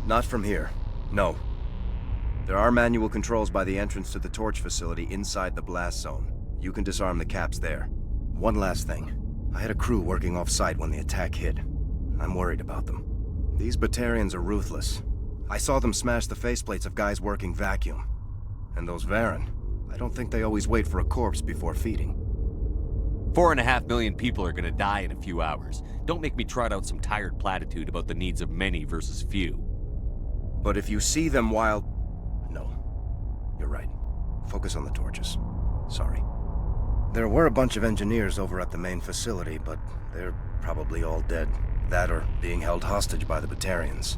Not from here. No. There are manual controls by the entrance to the torch facility inside the blast zone. You can disarm the caps there. One last thing. I had a crew working off-site when the attack hit. I'm worried about them. These Batarians are ruthless. I saw them smash the faceplates of guys working vacuum. And those Varen, I don't think they always wait for a corpse before feeding. 4.5 million people are gonna die in a few hours. Don't make me trot out some tired platitude about the needs of many versus few. But if you see them while... No. You're right. Focus on the torches. Sorry. There were a bunch of engineers over at the main facility, but they're probably all dead. That or being held hostage by the Batarians.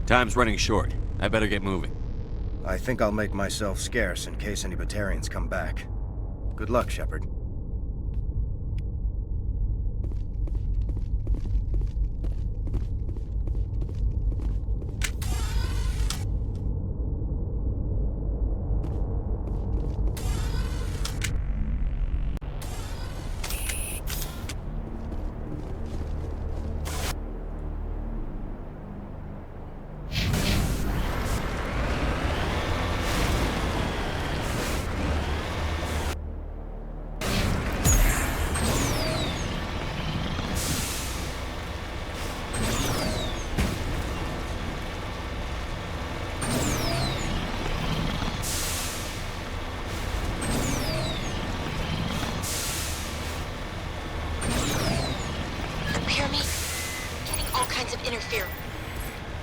Time's running short. I better get moving. I think I'll make myself scarce in case any Batarians come back. Good luck, Shepard. Interference.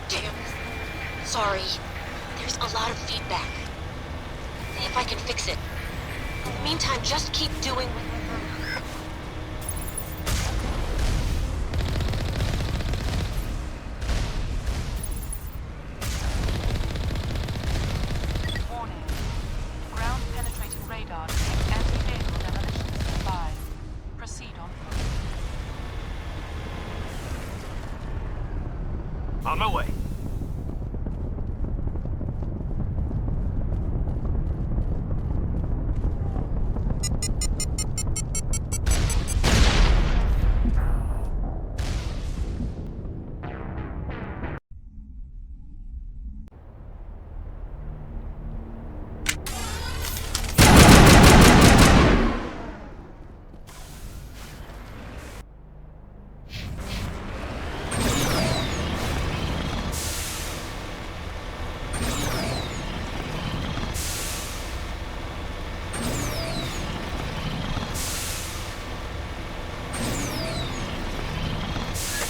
Jim, sorry. There's a lot of feedback. See if I can fix it. In the meantime, just keep doing Warning. Ground penetration. On my way.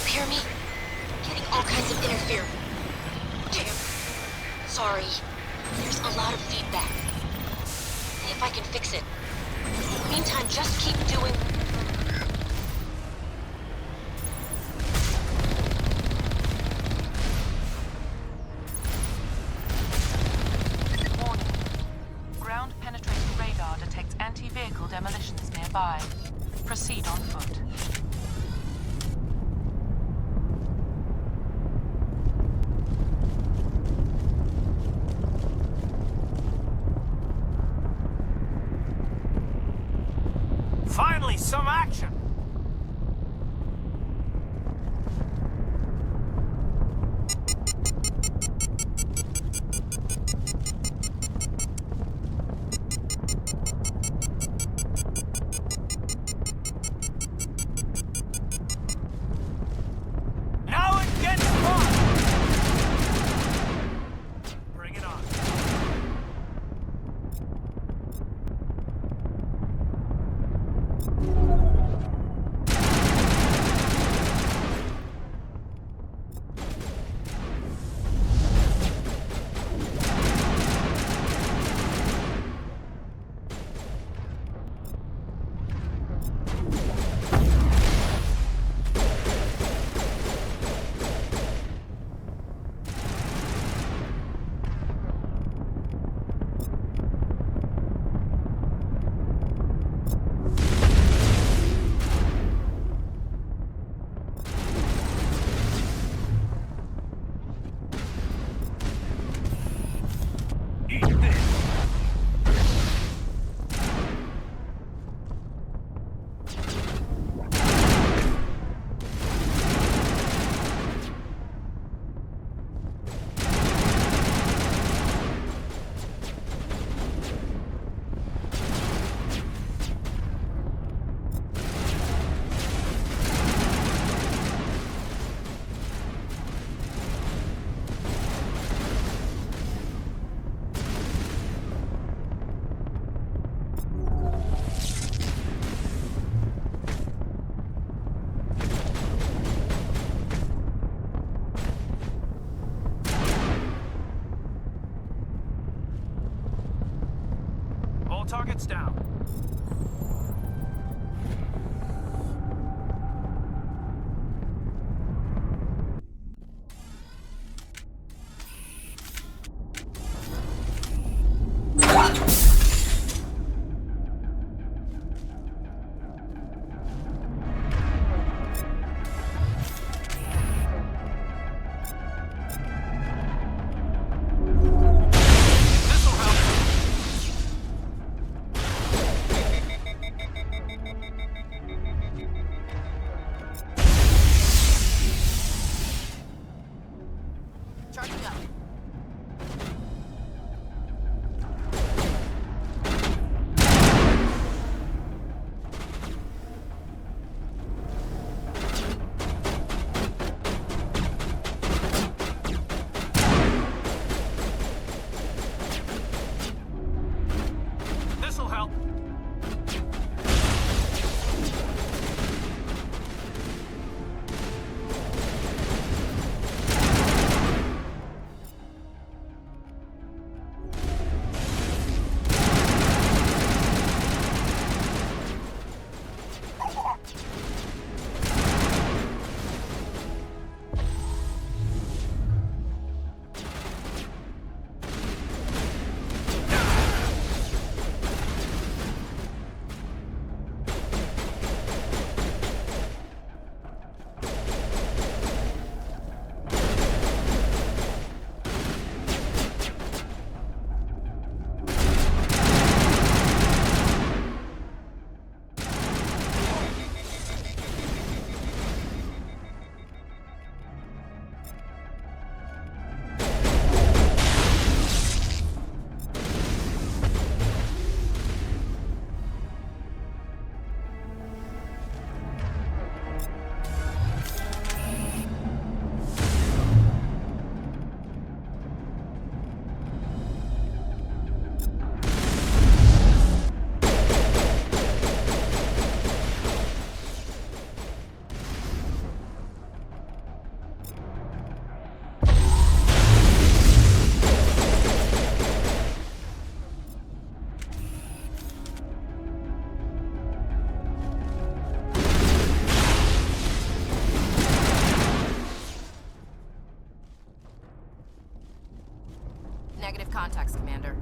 Hear me? Getting all kinds of interference. Damn. Sorry. There's a lot of feedback. See if I can fix it. In the meantime, just keep doing... Warning. Ground-penetrating radar detects anti-vehicle demolitions nearby. Proceed on foot. Finally, some action! Now it gets fun! Bring it on. contacts, Commander.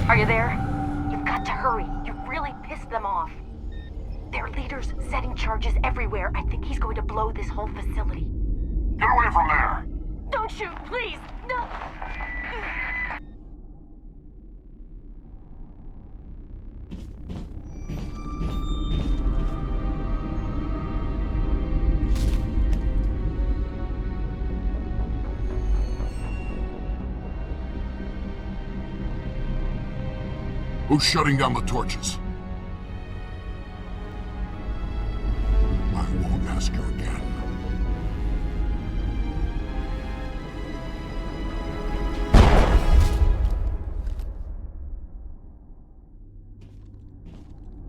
Are you there? You've got to hurry. You've really pissed them off. Their leader's setting charges everywhere. I think he's going to blow this whole facility. Get away from there! Don't shoot, please! No! Who's shutting down the torches? I won't ask you again.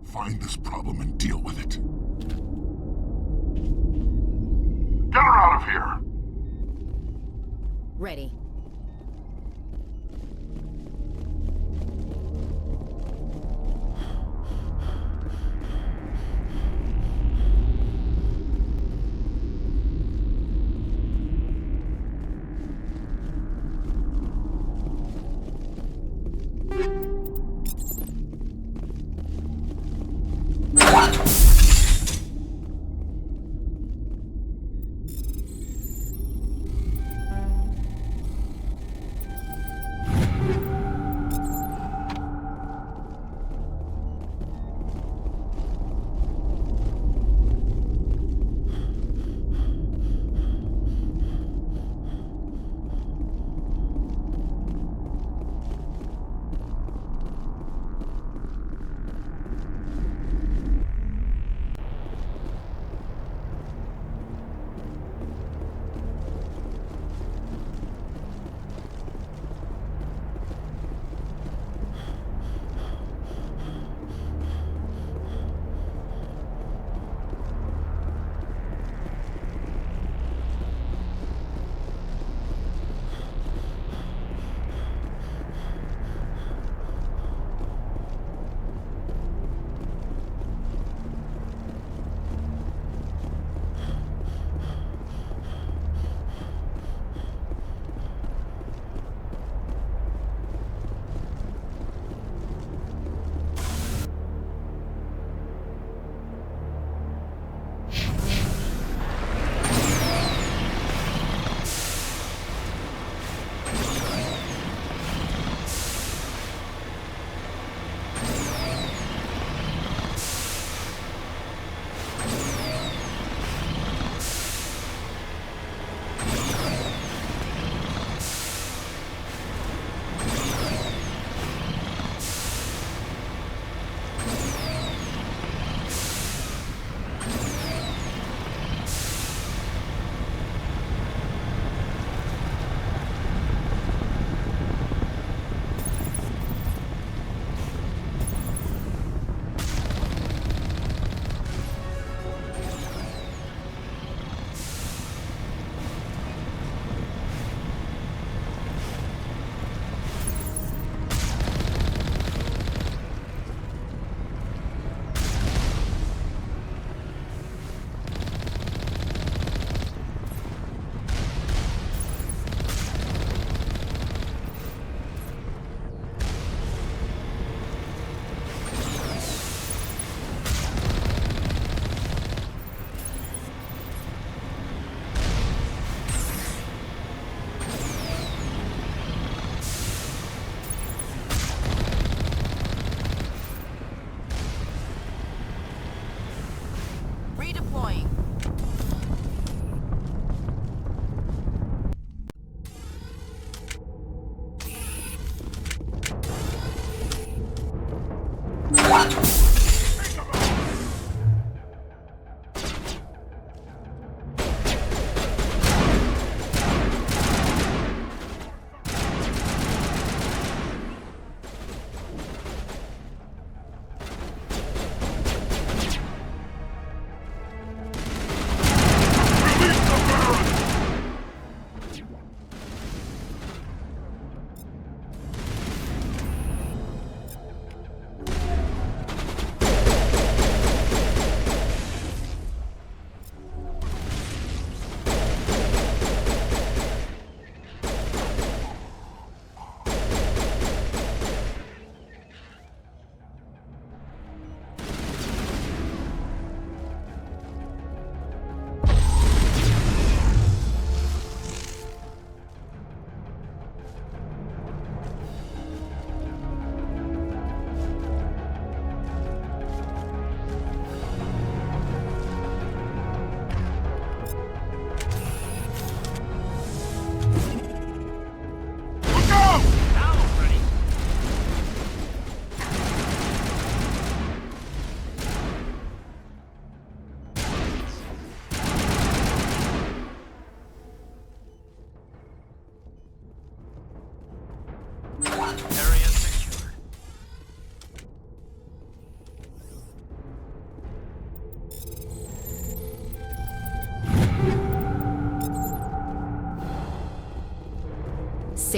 Find this problem and deal with it. Get her out of here! Ready.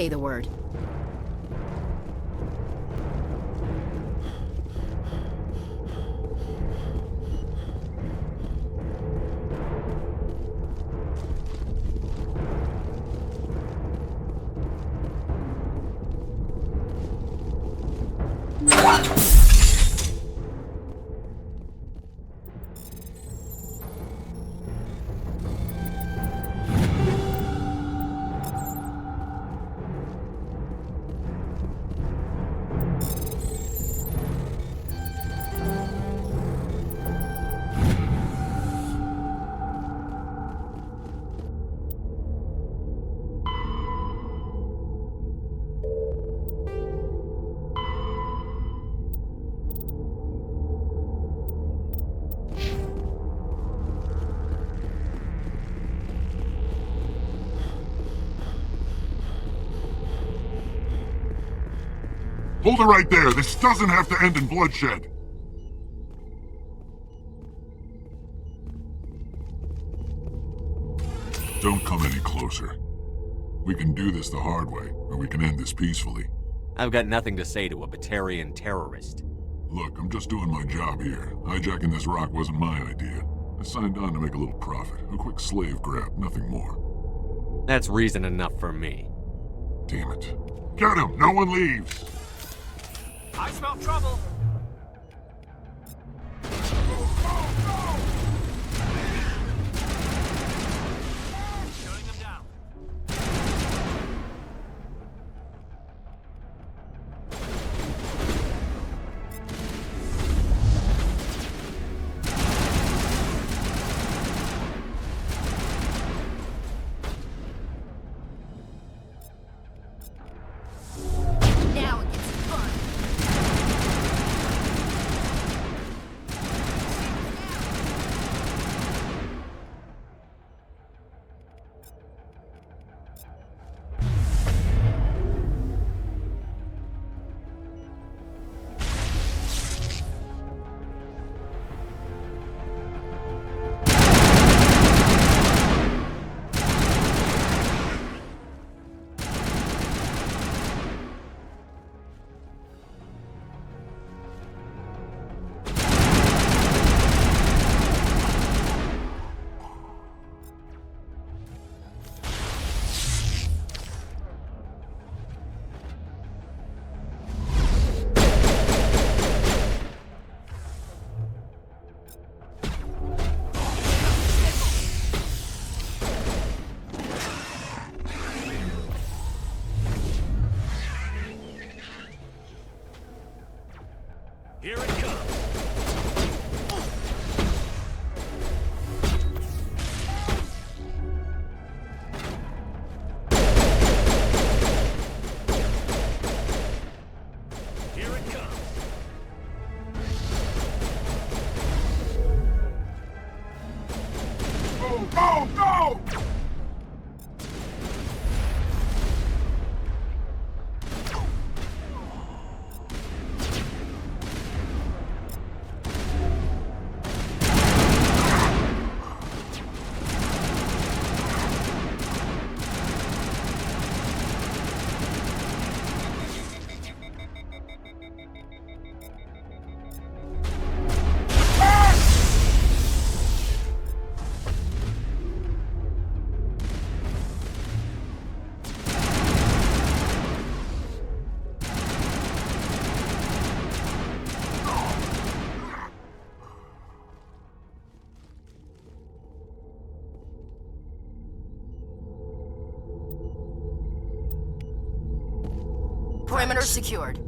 say the word. Hold it right there. This doesn't have to end in bloodshed. Don't come any closer. We can do this the hard way, or we can end this peacefully. I've got nothing to say to a Batarian terrorist. Look, I'm just doing my job here. Hijacking this rock wasn't my idea. I signed on to make a little profit. A quick slave grab, nothing more. That's reason enough for me. Damn it. Get him! No one leaves! I smell trouble! Shutting them down. Now it gets fun. Here it comes. Here it comes. Go, go, go! Perimeter secured.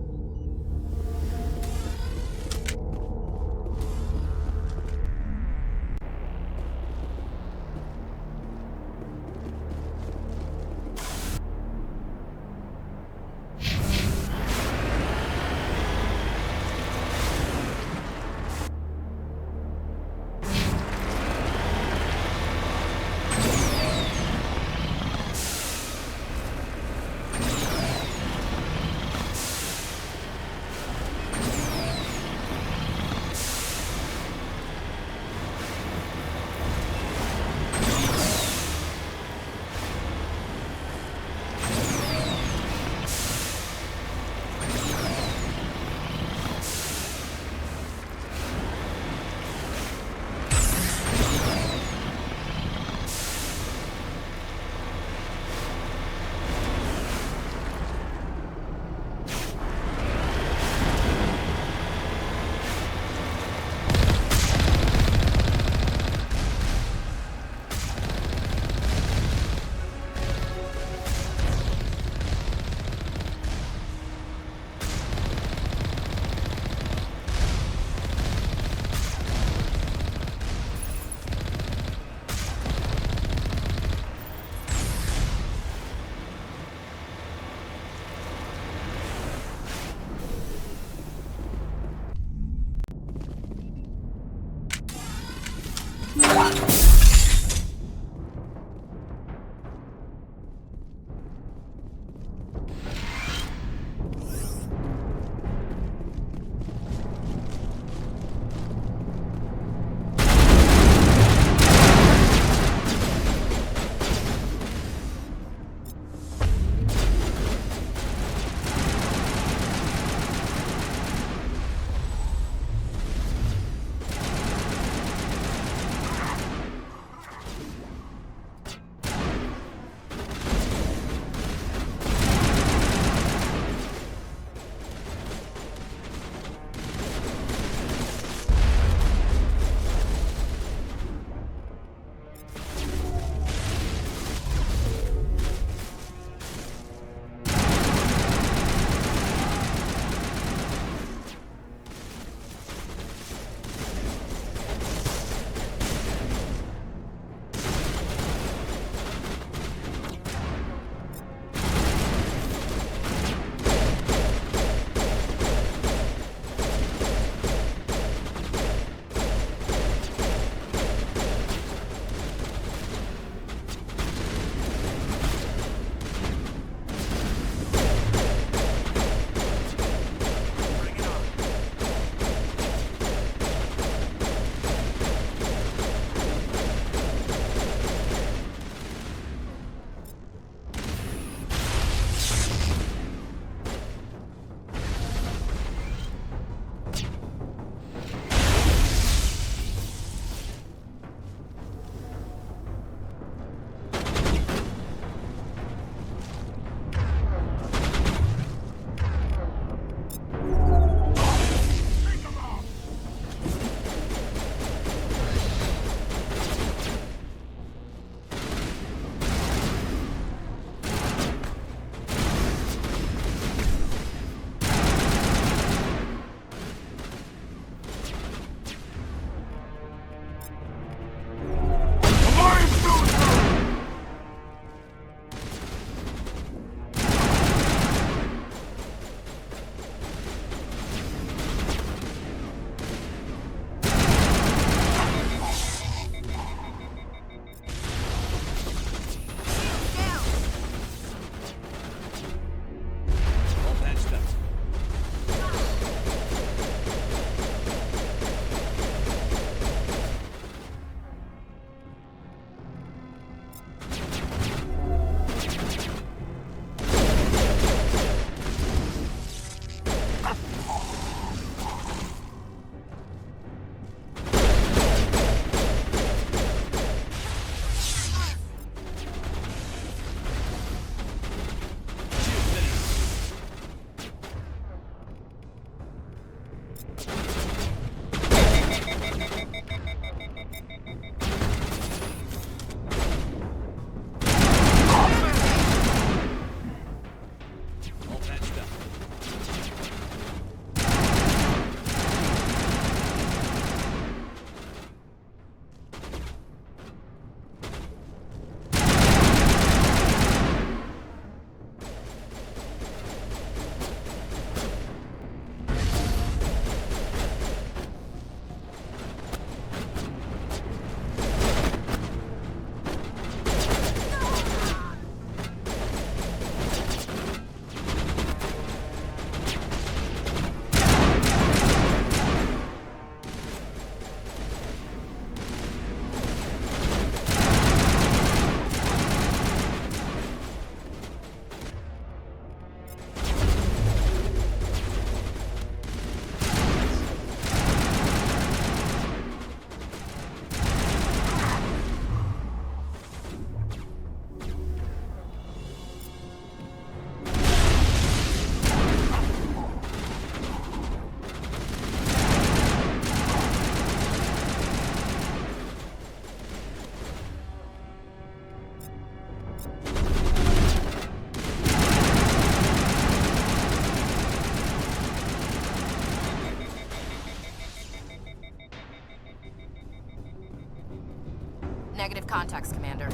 Negative contacts, Commander.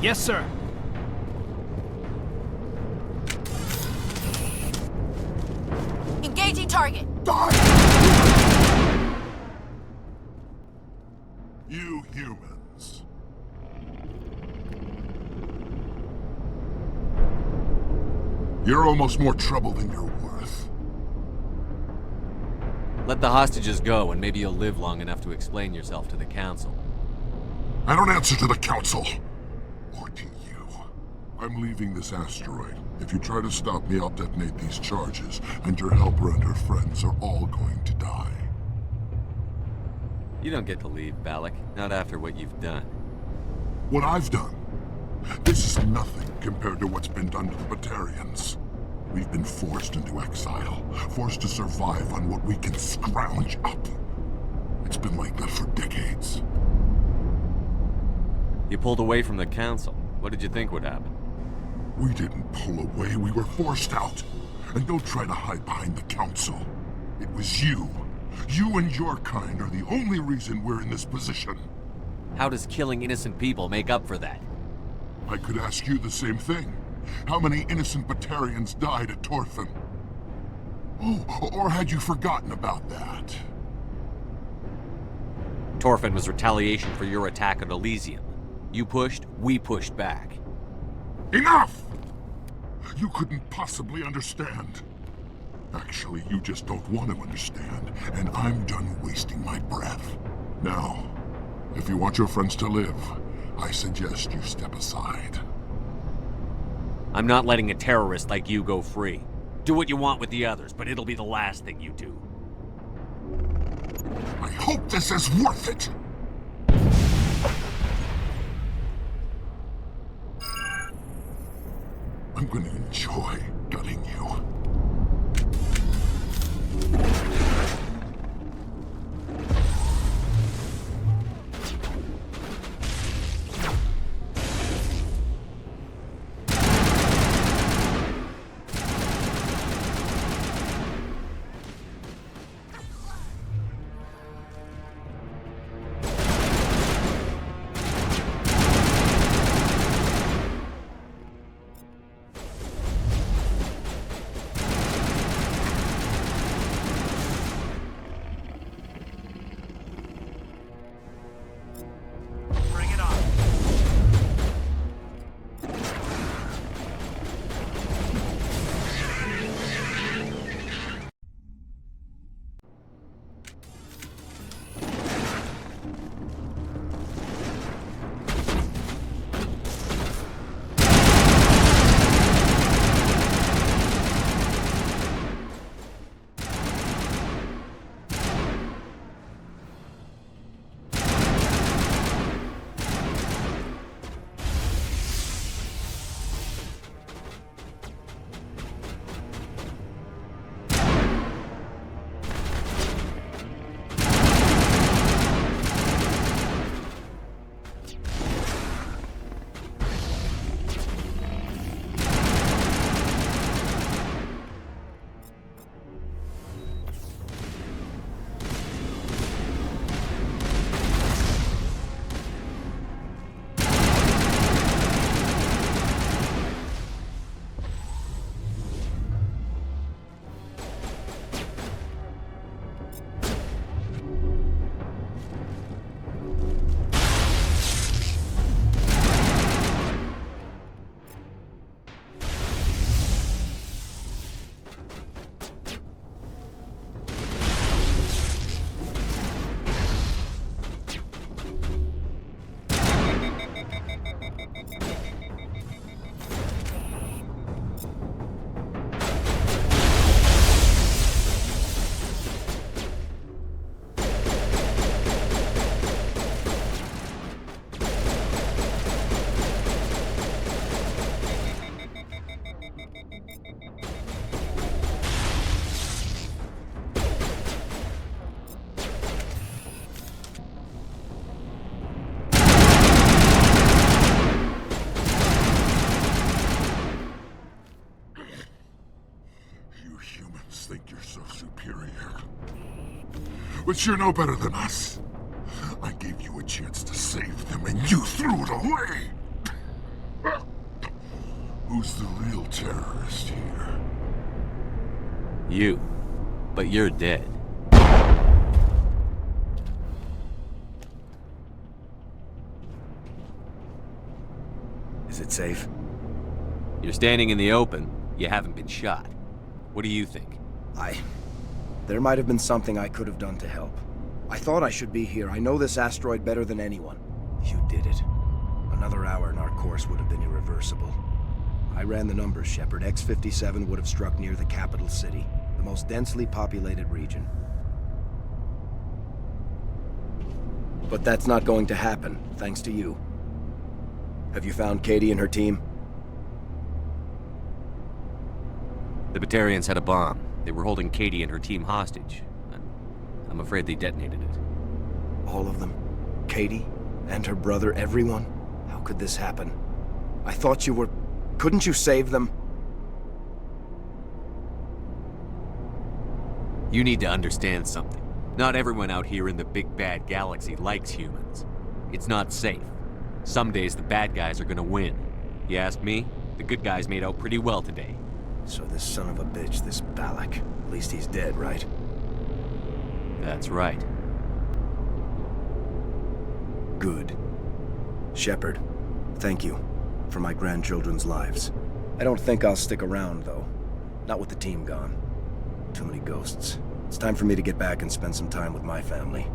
Yes, sir. Engaging target. You humans. You're almost more trouble than you're worth. Let the hostages go, and maybe you'll live long enough to explain yourself to the Council. I don't answer to the Council. Or to you. I'm leaving this asteroid. If you try to stop me, I'll detonate these charges, and your helper and her friends are all going to die. You don't get to leave, Balak. Not after what you've done. What I've done? This is nothing compared to what's been done to the Batarians. We've been forced into exile, forced to survive on what we can scrounge up. It's been like that for decades. You pulled away from the Council. What did you think would happen? We didn't pull away, we were forced out. And don't try to hide behind the Council. It was you. You and your kind are the only reason we're in this position. How does killing innocent people make up for that? I could ask you the same thing. How many innocent Batarians died at Torfin? Oh, or had you forgotten about that? Torfin was retaliation for your attack on Elysium. You pushed, we pushed back. Enough! You couldn't possibly understand. Actually, you just don't want to understand, and I'm done wasting my breath. Now, if you want your friends to live, I suggest you step aside. I'm not letting a terrorist like you go free. Do what you want with the others, but it'll be the last thing you do. I hope this is worth it! I'm gonna enjoy gutting you. You humans think you're so superior. But you're no better than us. I gave you a chance to save them, and you threw it away! Who's the real terrorist here? You. But you're dead. Is it safe? You're standing in the open. You haven't been shot. What do you think? There might have been something I could have done to help. I thought I should be here. I know this asteroid better than anyone. You did it. Another hour and our course would have been irreversible. I ran the numbers, Shepard. X-57 would have struck near the capital city, the most densely populated region. But that's not going to happen, thanks to you. Have you found Katie and her team? The Batarians had a bomb. They were holding Katie and her team hostage. I'm afraid they detonated it. All of them? Katie? And her brother? Everyone? How could this happen? I thought you were... Couldn't you save them? You need to understand something. Not everyone out here in the big bad galaxy likes humans. It's not safe. Some days the bad guys are gonna win. You ask me, the good guys made out pretty well today. So this son of a bitch, this Balak, at least he's dead, right? That's right. Good. Shepard, thank you for my grandchildren's lives. I don't think I'll stick around, though. Not with the team gone. Too many ghosts. It's time for me to get back and spend some time with my family.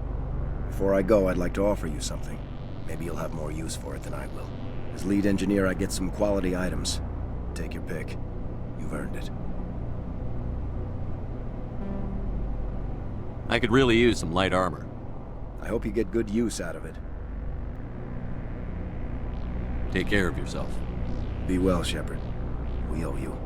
Before I go, I'd like to offer you something. Maybe you'll have more use for it than I will. As lead engineer, I get some quality items. Take your pick. You've earned it. I could really use some light armor. I hope you get good use out of it. Take care of yourself. Be well, Shepard. We owe you.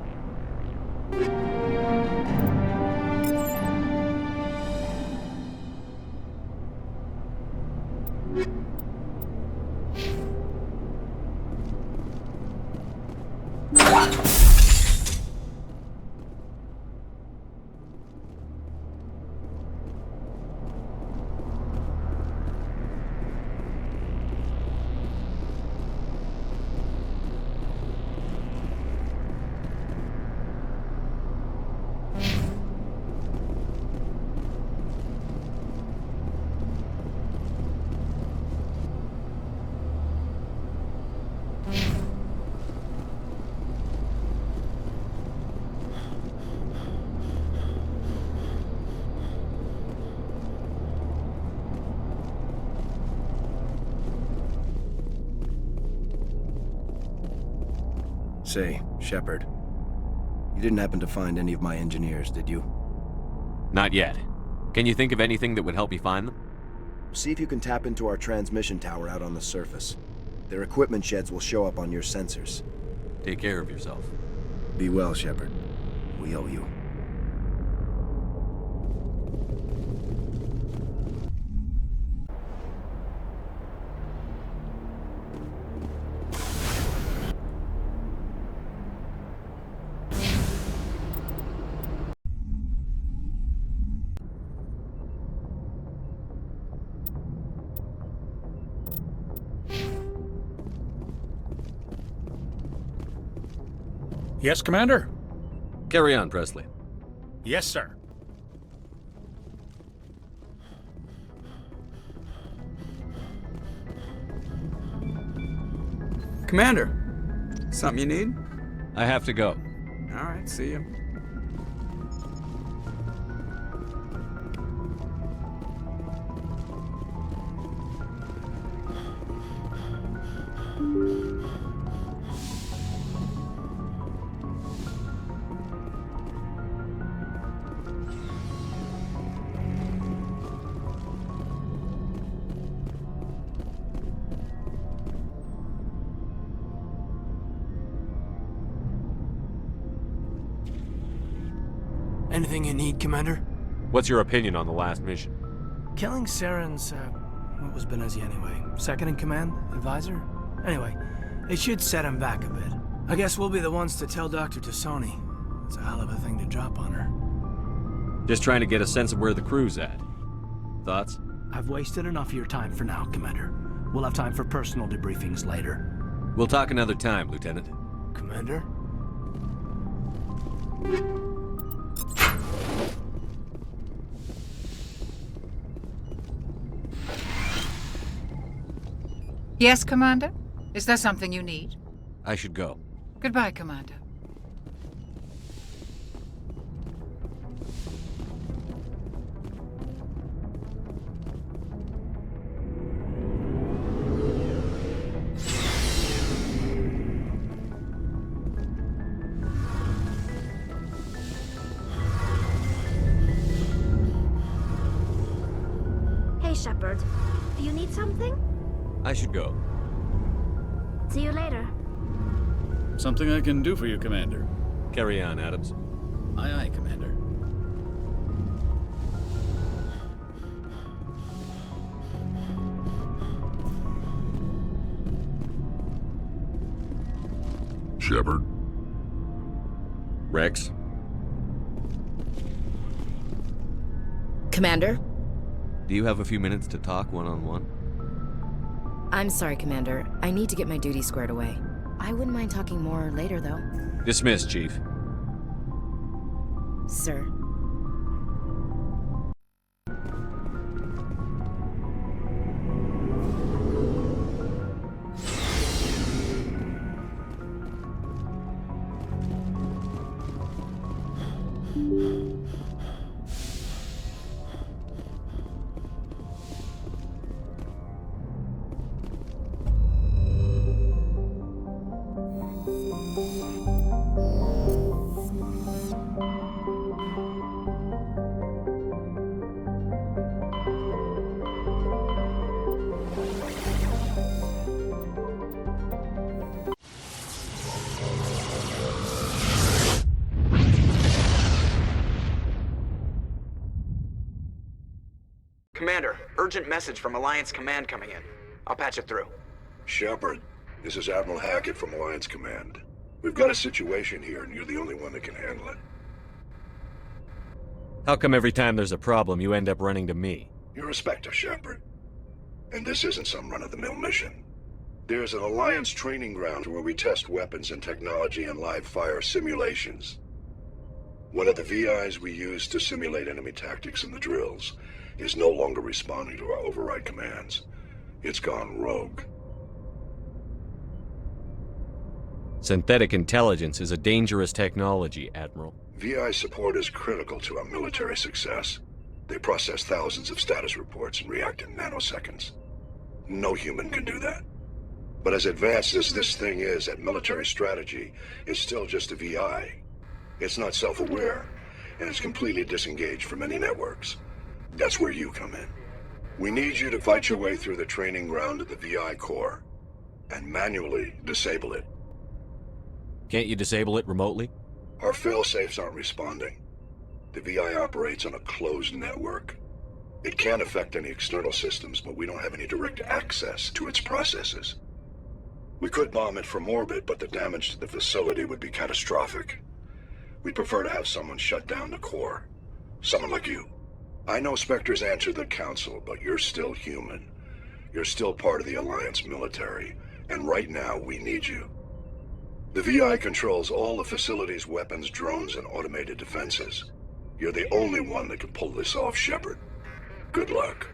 Say, Shepard, you didn't happen to find any of my engineers, did you? Not yet. Can you think of anything that would help me find them? See if you can tap into our transmission tower out on the surface. Their equipment sheds will show up on your sensors. Take care of yourself. Be well, Shepard. We owe you. Yes, Commander? Carry on, Presley. Yes, sir. Commander, something you need? I have to go. All right, see you. Anything you need, Commander? What's your opinion on the last mission? Killing Saren's, what was Benezi anyway? Second in command? Advisor? Anyway, it should set him back a bit. I guess we'll be the ones to tell Dr. Tassoni. It's a hell of a thing to drop on her. Just trying to get a sense of where the crew's at. Thoughts? I've wasted enough of your time for now, Commander. We'll have time for personal debriefings later. We'll talk another time, Lieutenant. Commander? Yes, Commander? Is there something you need? I should go. Goodbye, Commander. Hey, Shepard. Do you need something? I should go. See you later. Something I can do for you, Commander. Carry on, Adams. Aye, aye, Commander. Shepard? Rex? Commander? Do you have a few minutes to talk one-on-one? I'm sorry, Commander. I need to get my duty squared away. I wouldn't mind talking more later, though. Dismissed, Chief. Sir. Commander, urgent message from Alliance Command coming in. I'll patch it through. Shepard, this is Admiral Hackett from Alliance Command. We've got a situation here, and you're the only one that can handle it. How come every time there's a problem, you end up running to me? You're a Spectre, Shepard. And this isn't some run-of-the-mill mission. There's an Alliance training ground where we test weapons and technology in live-fire simulations. One of the VIs we use to simulate enemy tactics in the drills is no longer responding to our override commands. It's gone rogue. Synthetic intelligence is a dangerous technology, Admiral. VI support is critical to our military success. They process thousands of status reports and react in nanoseconds. No human can do that. But as advanced as this thing is at military strategy, it's still just a VI. It's not self-aware, and it's completely disengaged from any networks. That's where you come in. We need you to fight your way through the training ground of the VI core, and manually disable it. Can't you disable it remotely? Our fail-safes aren't responding. The VI operates on a closed network. It can't affect any external systems, but we don't have any direct access to its processes. We could bomb it from orbit, but the damage to the facility would be catastrophic. We'd prefer to have someone shut down the core. Someone like you. I know Spectres answer the Council, but you're still human. You're still part of the Alliance military, and right now we need you. The VI controls all the facility's weapons, drones, and automated defenses. You're the only one that can pull this off, Shepard. Good luck.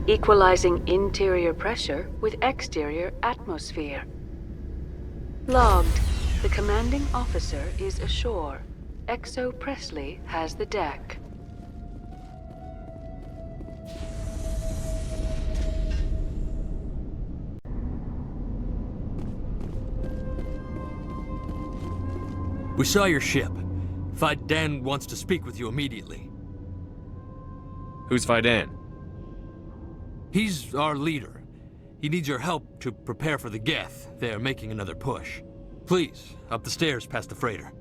Equalizing interior pressure with exterior atmosphere. Logged. The commanding officer is ashore. Exo Presley has the deck. We saw your ship. Fidan wants to speak with you immediately. Who's Fidan? He's our leader. He needs your help to prepare for the Geth. They're making another push. Please, up the stairs past the freighter.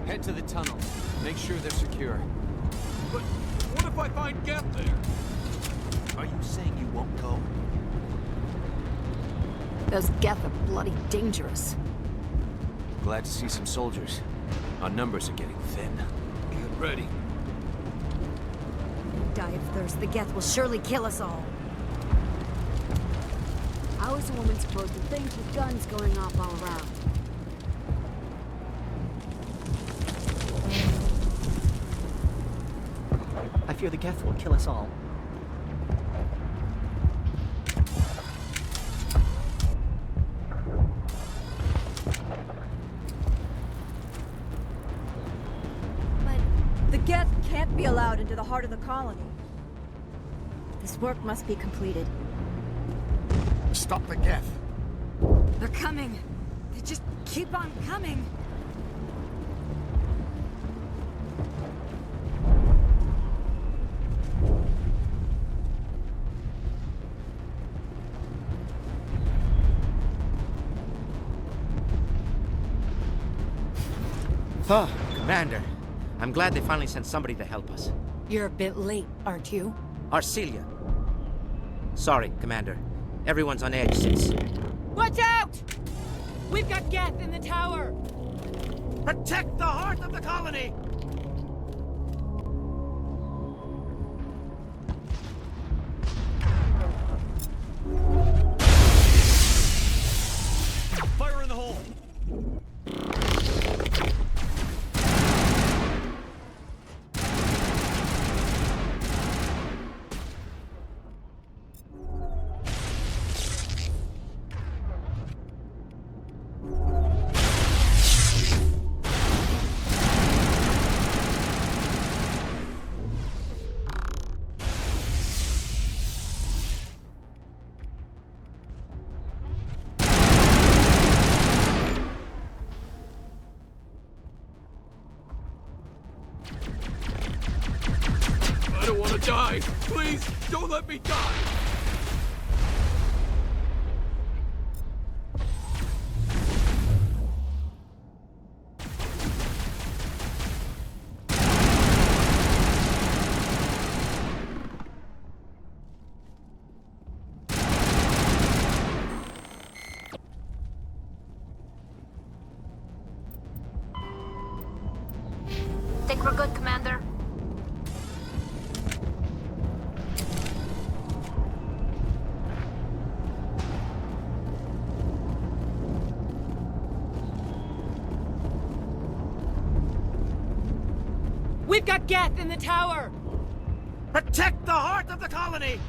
Head to the tunnel. Make sure they're secure. But what if I find Geth there? Are you saying you won't go? Those Geth are bloody dangerous. Glad to see some soldiers. Our numbers are getting thin. Get ready. Die of thirst. The Geth will surely kill us all. How is a woman supposed to think with guns going off all around? I fear the Geth will kill us all. But the Geth can't be allowed into the heart of the colony. This work must be completed. Stop the Geth. They're coming. They just keep on coming. Oh, Commander. I'm glad they finally sent somebody to help us. You're a bit late, aren't you? Arcelia. Sorry, Commander. Everyone's on edge since... Watch out! We've got Geth in the tower! Protect the heart of the colony! Fire in the hole! I don't want to die. Please, don't let me die. Think we're good, Commander? We've got Geth in the tower! Protect the heart of the colony!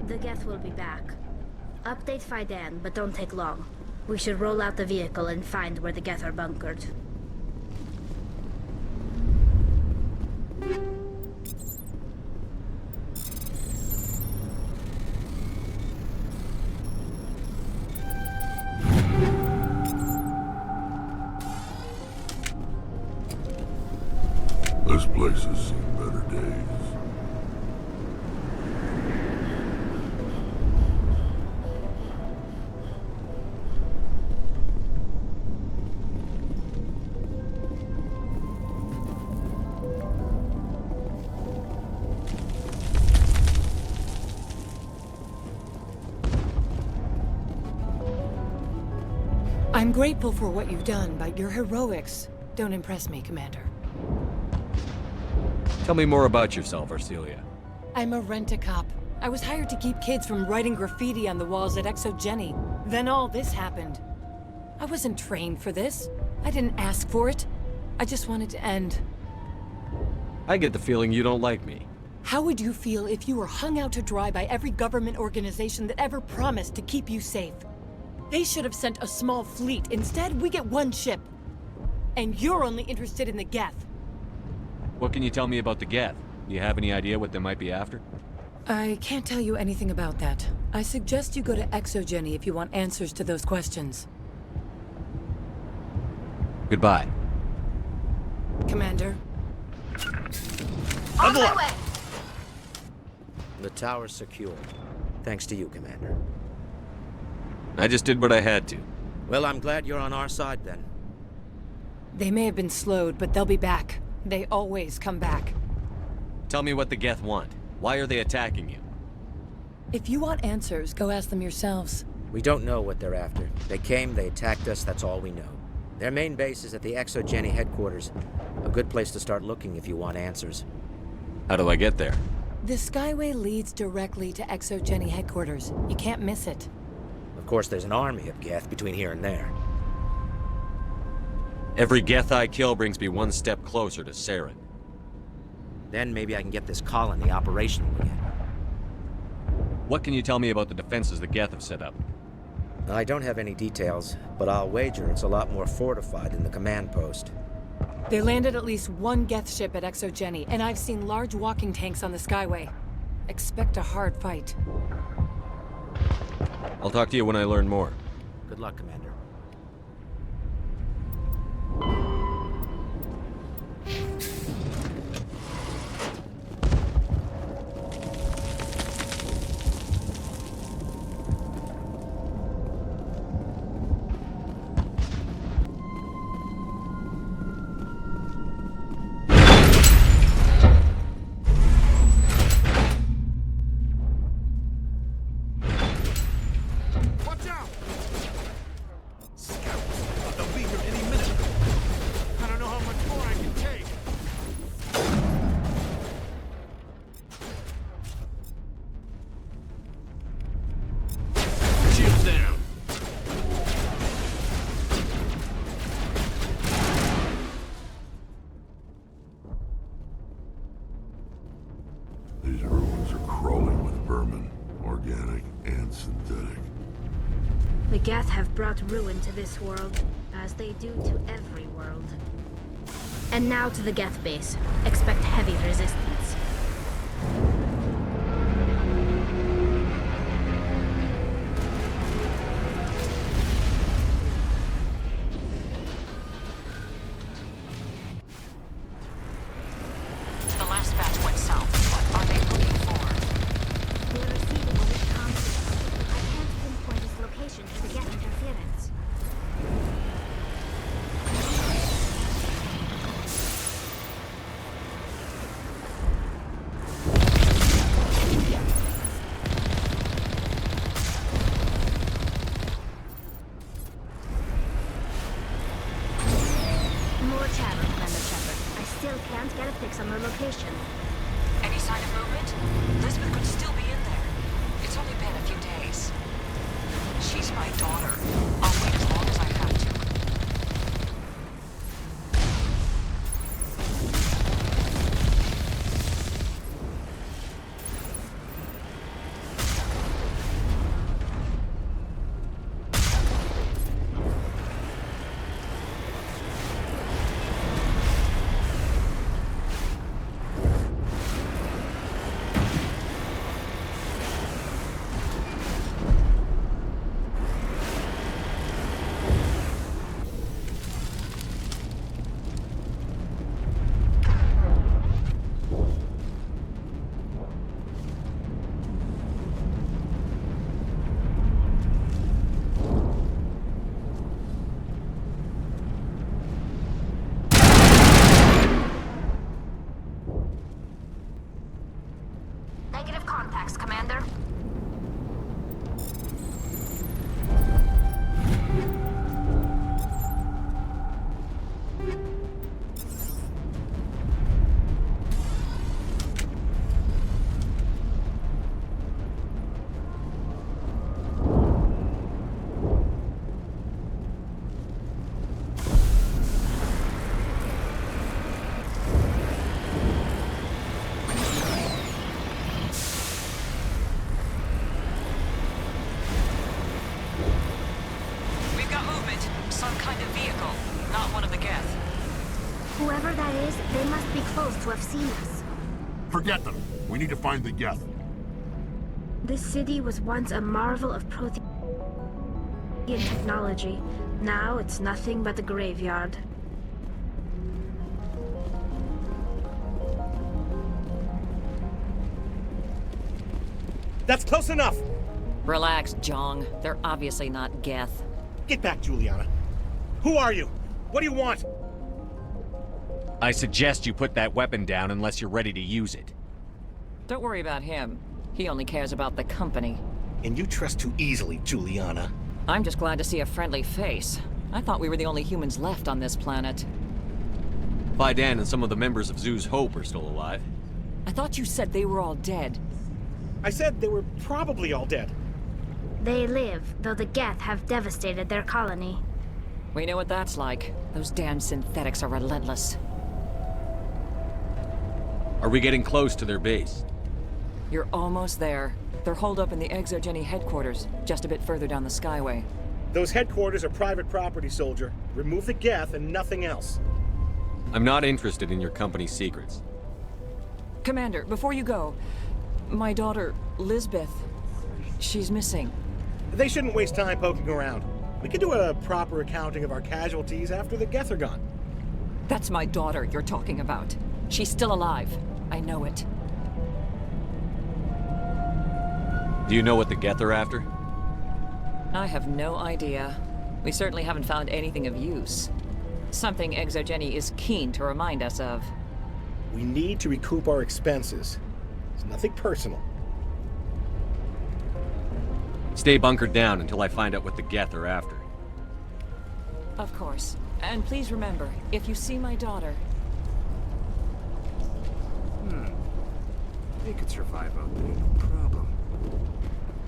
The Geth will be back. Update Fidan, but don't take long. We should roll out the vehicle and find where the Geth are bunkered. This place has seen better days. I'm grateful for what you've done, but your heroics don't impress me, Commander. Tell me more about yourself, Arcelia. I'm a rent-a-cop. I was hired to keep kids from writing graffiti on the walls at Exogeny. Then all this happened. I wasn't trained for this. I didn't ask for it. I just wanted to end. I get the feeling you don't like me. How would you feel if you were hung out to dry by every government organization that ever promised to keep you safe? They should have sent a small fleet. Instead, we get one ship. And you're only interested in the Geth. What can you tell me about the Geth? Do you have any idea what they might be after? I can't tell you anything about that. I suggest you go to Exogeny if you want answers to those questions. Goodbye. Commander. On my way! The tower's secure. Thanks to you, Commander. I just did what I had to. Well, I'm glad you're on our side, then. They may have been slowed, but they'll be back. They always come back. Tell me what the Geth want. Why are they attacking you? If you want answers, go ask them yourselves. We don't know what they're after. They came, they attacked us, that's all we know. Their main base is at the ExoGeni headquarters. A good place to start looking if you want answers. How do I get there? The Skyway leads directly to ExoGeni headquarters. You can't miss it. Of course, there's an army of Geth between here and there. Every Geth I kill brings me one step closer to Saren. Then maybe I can get this colony operational again. What can you tell me about the defenses the Geth have set up? I don't have any details, but I'll wager it's a lot more fortified than the command post. They landed at least one Geth ship at ExoGeni, and I've seen large walking tanks on the Skyway. Expect a hard fight. I'll talk to you when I learn more. Good luck, Commander. These ruins are crawling with vermin, organic and synthetic. The Geth have brought ruin to this world, as they do to every world. And now to the Geth base. Expect heavy resistance. The last batch went south. What are they looking for? We're receiving a weak comm signal. I can't pinpoint its location to the Geth interference. More chatter, Commander Shepard. I still can't get a fix on their location. Any sign of movement? Elizabeth could still be in there. It's only been a few days. She's my daughter. I'll wait as long as I have to. Negative contacts, Commander. We've got movement. Some kind of vehicle. Not one of the Geth. Whoever that is, they must be close to have seen us. Forget them. We need to find the Geth. This city was once a marvel of Prothean technology. Now it's nothing but a graveyard. That's close enough! Relax, Jong. They're obviously not Geth. Get back, Juliana. Who are you? What do you want? I suggest you put that weapon down unless you're ready to use it. Don't worry about him. He only cares about the company. And you trust too easily, Juliana. I'm just glad to see a friendly face. I thought we were the only humans left on this planet. Fidan and some of the members of Zoo's Hope are still alive. I thought you said they were all dead. I said they were probably all dead. They live, though the Geth have devastated their colony. We know what that's like. Those damn synthetics are relentless. Are we getting close to their base? You're almost there. They're holed up in the Exogeny headquarters, just a bit further down the Skyway. Those headquarters are private property, soldier. Remove the Geth and nothing else. I'm not interested in your company's secrets. Commander, before you go, my daughter, Lisbeth, she's missing. They shouldn't waste time poking around. We could do a proper accounting of our casualties after the Geth are gone. That's my daughter you're talking about. She's still alive. I know it. Do you know what the Geth are after? I have no idea. We certainly haven't found anything of use. Something Exogeny is keen to remind us of. We need to recoup our expenses. It's nothing personal. Stay bunkered down until I find out what the Geth are after. Of course. And please remember, if you see my daughter... They could survive out there, no problem.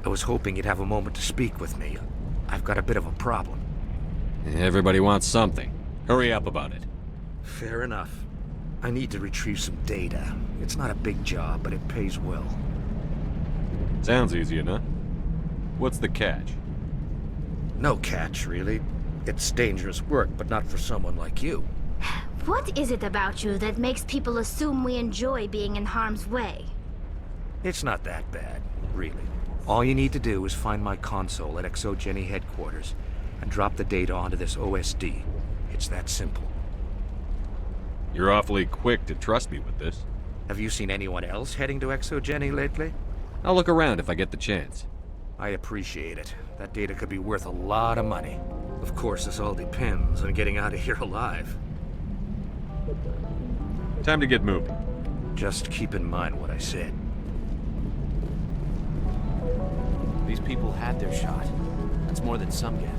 I was hoping you'd have a moment to speak with me. I've got a bit of a problem. Everybody wants something. Hurry up about it. Fair enough. I need to retrieve some data. It's not a big job, but it pays well. Sounds easy enough. What's the catch? No catch, really. It's dangerous work, but not for someone like you. What is it about you that makes people assume we enjoy being in harm's way? It's not that bad, really. All you need to do is find my console at Exogeny headquarters and drop the data onto this OSD. It's that simple. You're awfully quick to trust me with this. Have you seen anyone else heading to Exogeny lately? I'll look around if I get the chance. I appreciate it. That data could be worth a lot of money. Of course, this all depends on getting out of here alive. Time to get moving. Just keep in mind what I said. These people had their shot. That's more than some get.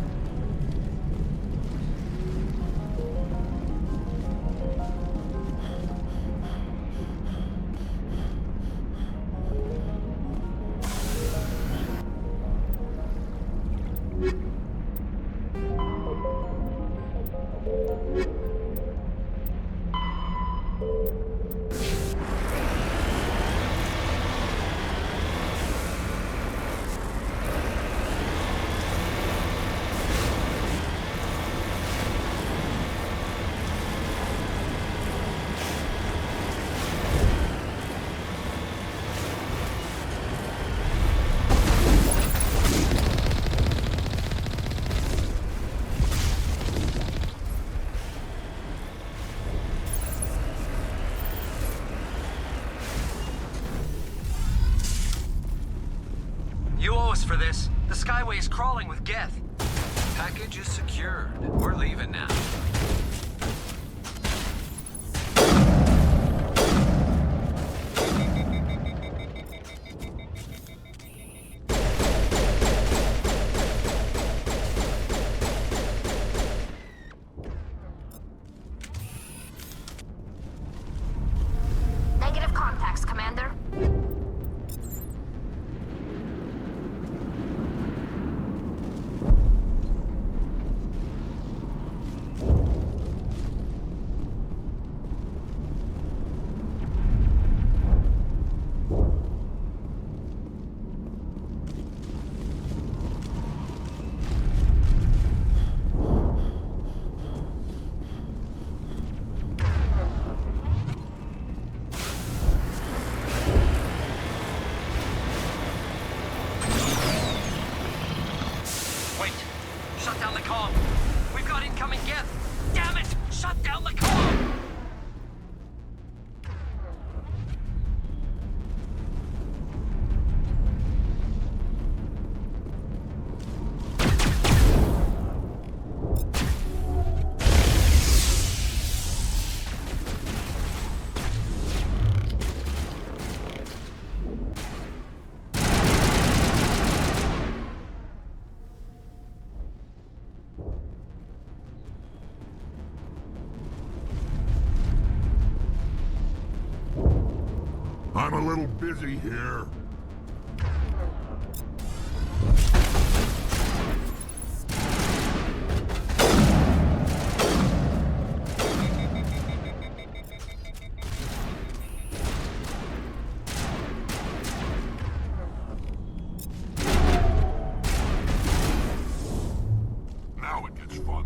You owe us for this. The Skyway is crawling with Geth. Package is secured. We're leaving now. Negative contacts, Commander. I'm a little busy here. Now it gets fun.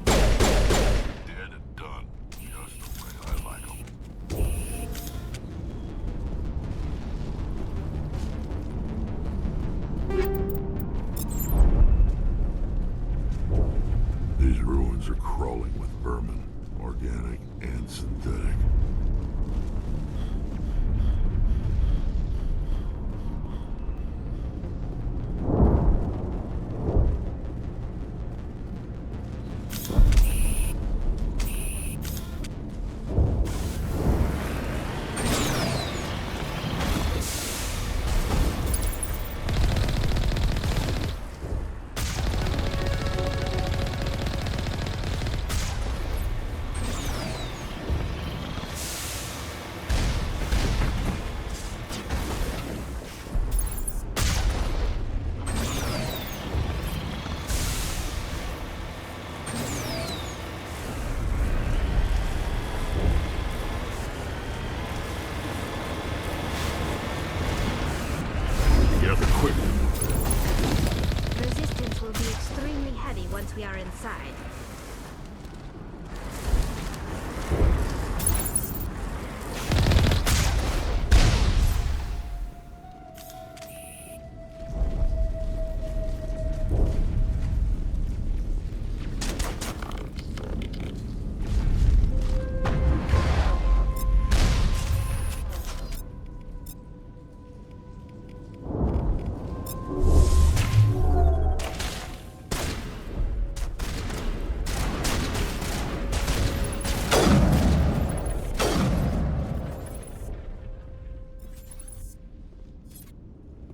Dead and done. Just the way I like 'em. These ruins are crawling with vermin, organic and synthetic. Resistance will be extremely heavy once we are inside.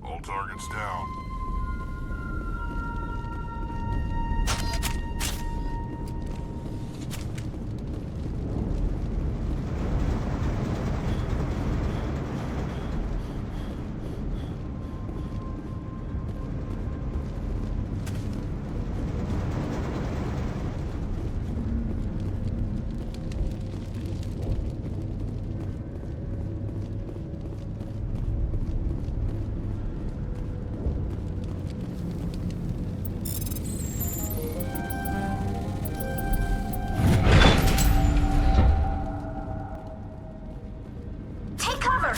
All targets down. Take cover!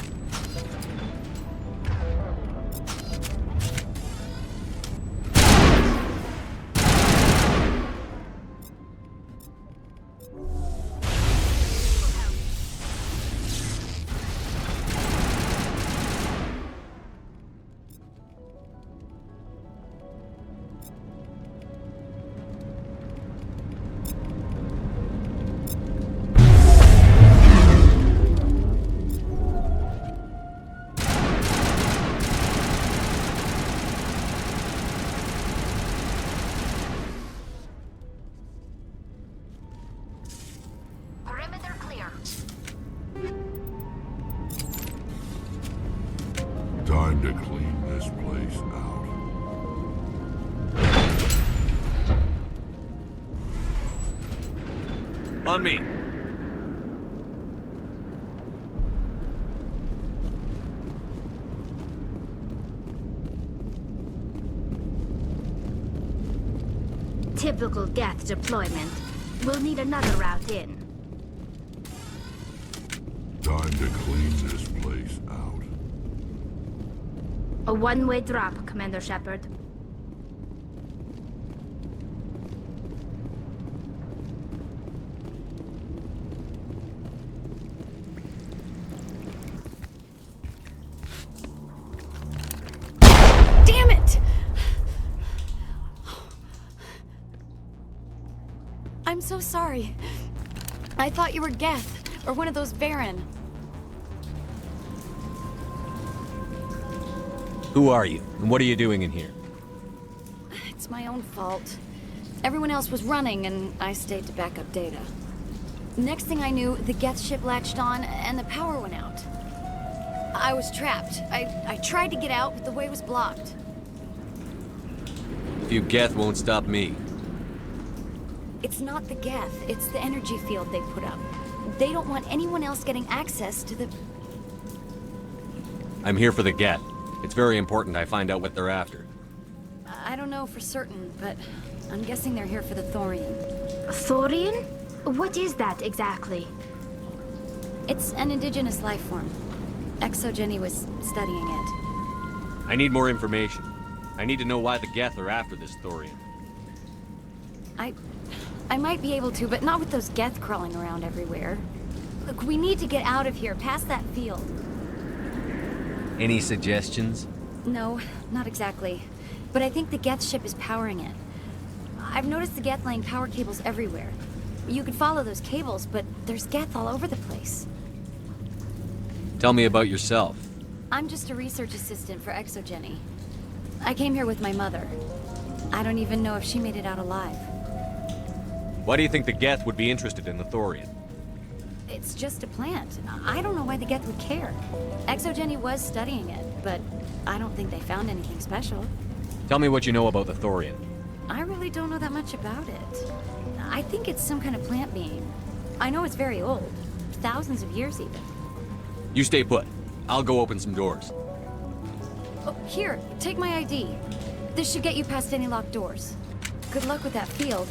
Perimeter clear. Time to clean this place out. On me. Typical Geth deployment. We'll need another route in. Time to clean this place out. A one-way drop, Commander Shepard. Damn it! I'm so sorry. I thought you were Geth, or one of those Baron. Who are you, and what are you doing in here? It's my own fault. Everyone else was running, and I stayed to back up data. Next thing I knew, the Geth ship latched on, and the power went out. I was trapped. I tried to get out, but the way was blocked. A few Geth won't stop me. It's not the Geth, it's the energy field they put up. They don't want anyone else getting access to the... I'm here for the Geth. It's very important I find out what they're after. I don't know for certain, but I'm guessing they're here for the Thorian. Thorian? What is that exactly? It's an indigenous life form. Exogeny was studying it. I need more information. I need to know why the Geth are after this Thorian. I might be able to, but not with those Geth crawling around everywhere. Look, we need to get out of here, past that field. Any suggestions? No, not exactly. But I think the Geth ship is powering it. I've noticed the Geth laying power cables everywhere. You could follow those cables, but there's Geth all over the place. Tell me about yourself. I'm just a research assistant for Exogeny. I came here with my mother. I don't even know if she made it out alive. Why do you think the Geth would be interested in the Thorian? It's just a plant. I don't know why the Geth would care. Exogeny was studying it, but I don't think they found anything special. Tell me what you know about the Thorian. I really don't know that much about it. I think it's some kind of plant being. I know it's very old. Thousands of years even. You stay put. I'll go open some doors. Oh, here, take my ID. This should get you past any locked doors. Good luck with that field.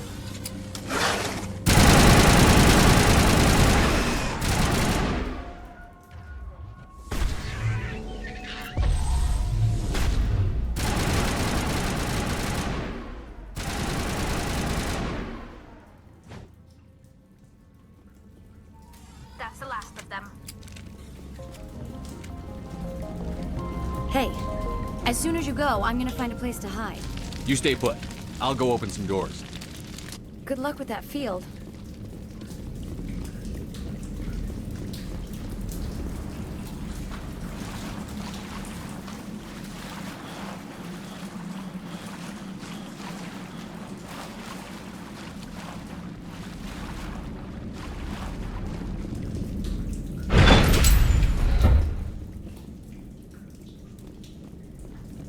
That's the last of them. Hey, as soon as you go, I'm gonna find a place to hide. You stay put. I'll go open some doors. Good luck with that field.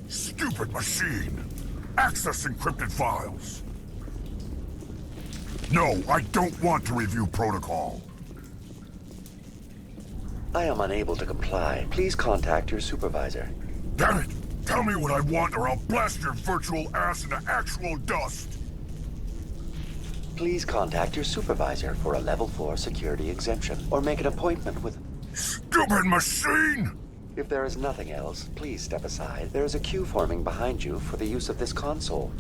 Stupid machine! Access encrypted files! No, I don't want to review protocol. I am unable to comply. Please contact your supervisor. Damn it! Tell me what I want or I'll blast your virtual ass into actual dust! Please contact your supervisor for a level 4 security exemption, or make an appointment with... Stupid machine! If there is nothing else, please step aside. There is a queue forming behind you for the use of this console.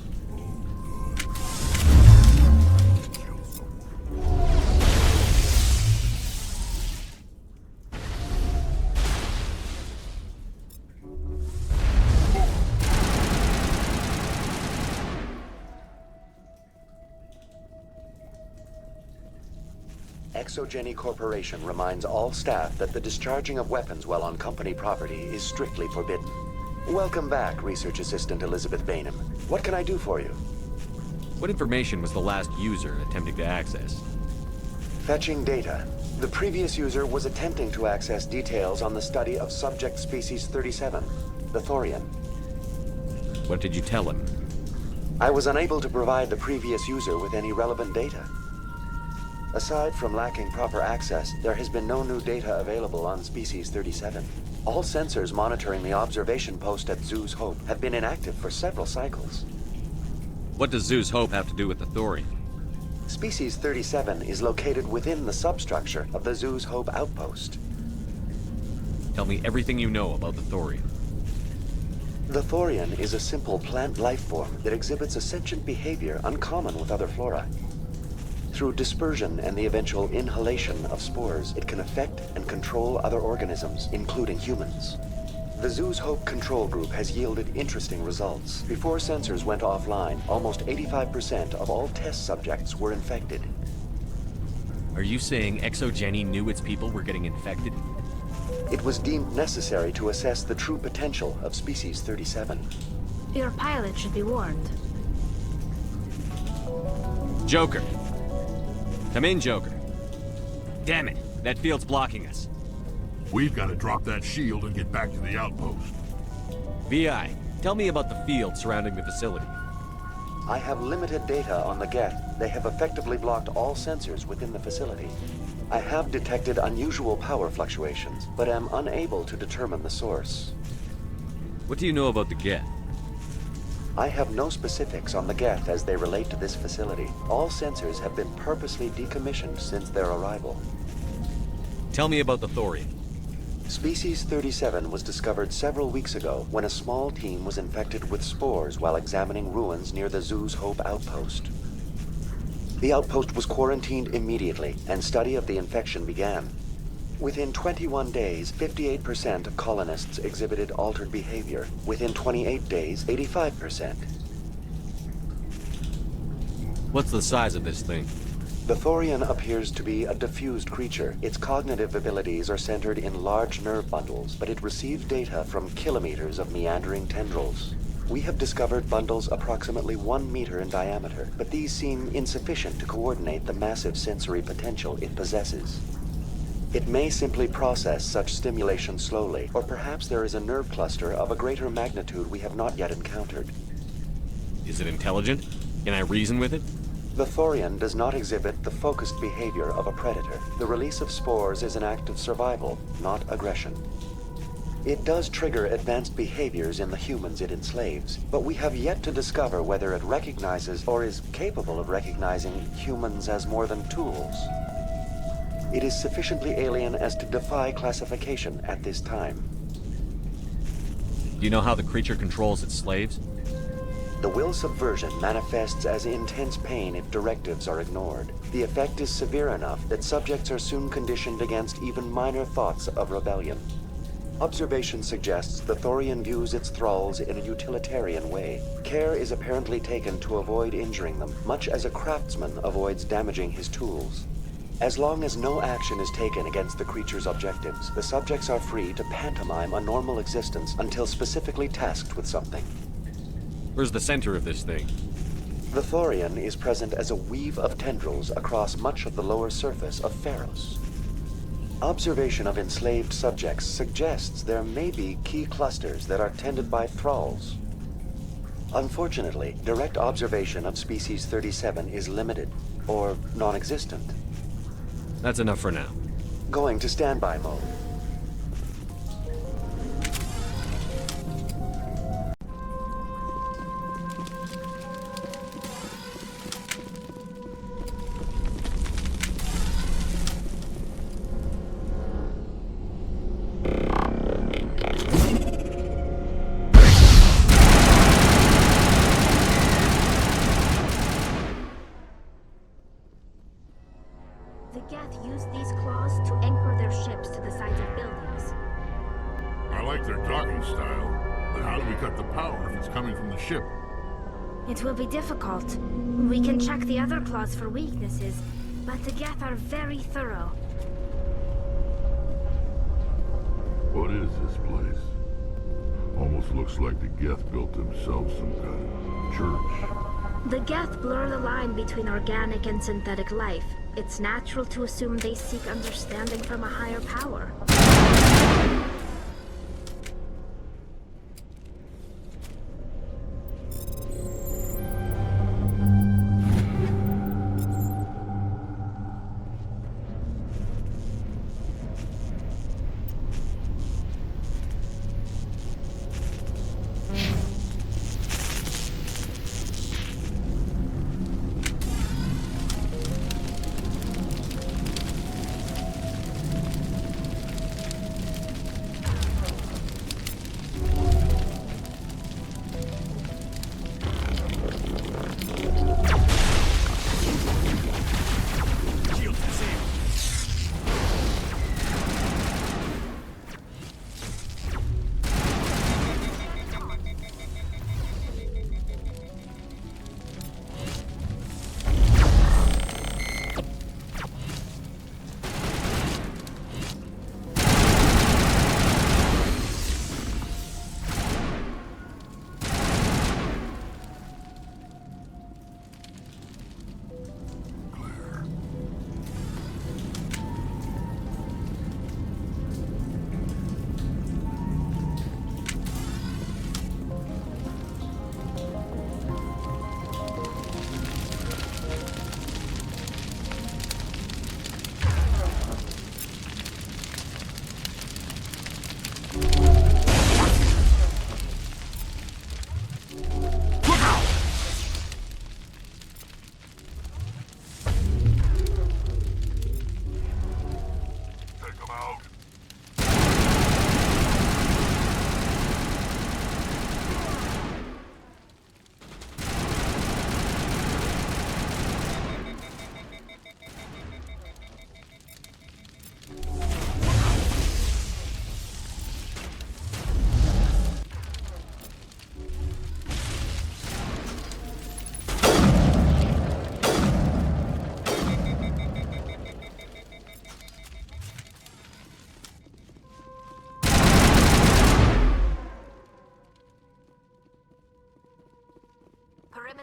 Exogeny Corporation reminds all staff that the discharging of weapons while on company property is strictly forbidden. Welcome back, Research Assistant Elizabeth Bainham. What can I do for you? What information was the last user attempting to access? Fetching data. The previous user was attempting to access details on the study of subject species 37, the Thorian. What did you tell him? I was unable to provide the previous user with any relevant data. Aside from lacking proper access, there has been no new data available on Species 37. All sensors monitoring the observation post at Zeus Hope have been inactive for several cycles. What does Zeus Hope have to do with the Thorian? Species 37 is located within the substructure of the Zeus Hope outpost. Tell me everything you know about the Thorian. The Thorian is a simple plant life form that exhibits a sentient behavior uncommon with other flora. Through dispersion and the eventual inhalation of spores, it can affect and control other organisms, including humans. The Zeus Hope control group has yielded interesting results. Before sensors went offline, almost 85% of all test subjects were infected. Are you saying Exogeny knew its people were getting infected? It was deemed necessary to assess the true potential of Species 37. Your pilot should be warned. Joker. Come in, Joker. Damn it, that field's blocking us. We've got to drop that shield and get back to the outpost. VI, tell me about the field surrounding the facility. I have limited data on the Geth. They have effectively blocked all sensors within the facility. I have detected unusual power fluctuations, but am unable to determine the source. What do you know about the Geth? I have no specifics on the Geth as they relate to this facility. All sensors have been purposely decommissioned since their arrival. Tell me about the Thorian. Species 37 was discovered several weeks ago when a small team was infected with spores while examining ruins near the Zoo's Hope outpost. The outpost was quarantined immediately, and study of the infection began. Within 21 days, 58% of colonists exhibited altered behavior. Within 28 days, 85%. What's the size of this thing? The Thorian appears to be a diffused creature. Its cognitive abilities are centered in large nerve bundles, but it receives data from kilometers of meandering tendrils. We have discovered bundles approximately 1 meter in diameter, but these seem insufficient to coordinate the massive sensory potential it possesses. It may simply process such stimulation slowly, or perhaps there is a nerve cluster of a greater magnitude we have not yet encountered. Is it intelligent? Can I reason with it? The Thorian does not exhibit the focused behavior of a predator. The release of spores is an act of survival, not aggression. It does trigger advanced behaviors in the humans it enslaves, but we have yet to discover whether it recognizes or is capable of recognizing humans as more than tools. It is sufficiently alien as to defy classification at this time. Do you know how the creature controls its slaves? The will subversion manifests as intense pain if directives are ignored. The effect is severe enough that subjects are soon conditioned against even minor thoughts of rebellion. Observation suggests the Thorian views its thralls in a utilitarian way. Care is apparently taken to avoid injuring them, much as a craftsman avoids damaging his tools. As long as no action is taken against the creature's objectives, the subjects are free to pantomime a normal existence until specifically tasked with something. Where's the center of this thing? The Thorian is present as a weave of tendrils across much of the lower surface of Pharos. Observation of enslaved subjects suggests there may be key clusters that are tended by thralls. Unfortunately, direct observation of species 37 is limited, or non-existent. That's enough for now. Going to standby mode. The Geth used these claws to anchor their ships to the sides of buildings. I like their docking style, but how do we cut the power if it's coming from the ship? It will be difficult. We can check the other claws for weaknesses, but the Geth are very thorough. What is this place? Almost looks like the Geth built themselves some kind of church. The Geth blur the line between organic and synthetic life. It's natural to assume they seek understanding from a higher power.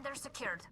Commander secured.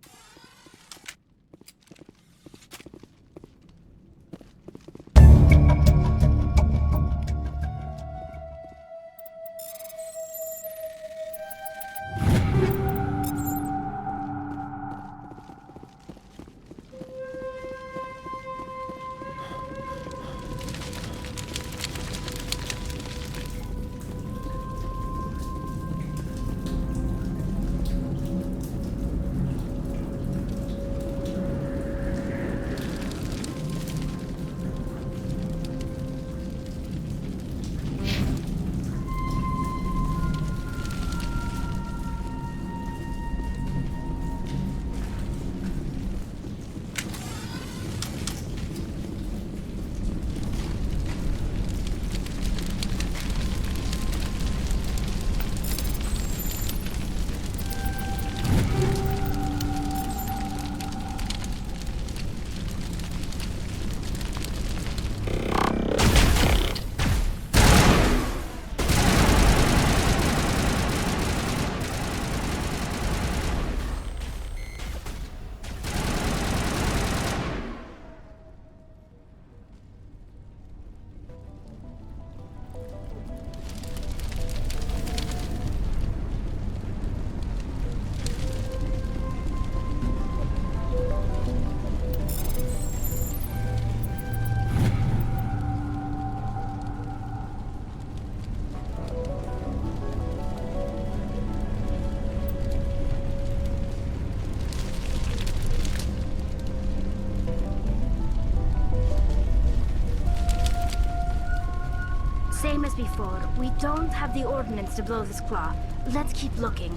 Same as before, we don't have the ordnance to blow this claw. Let's keep looking.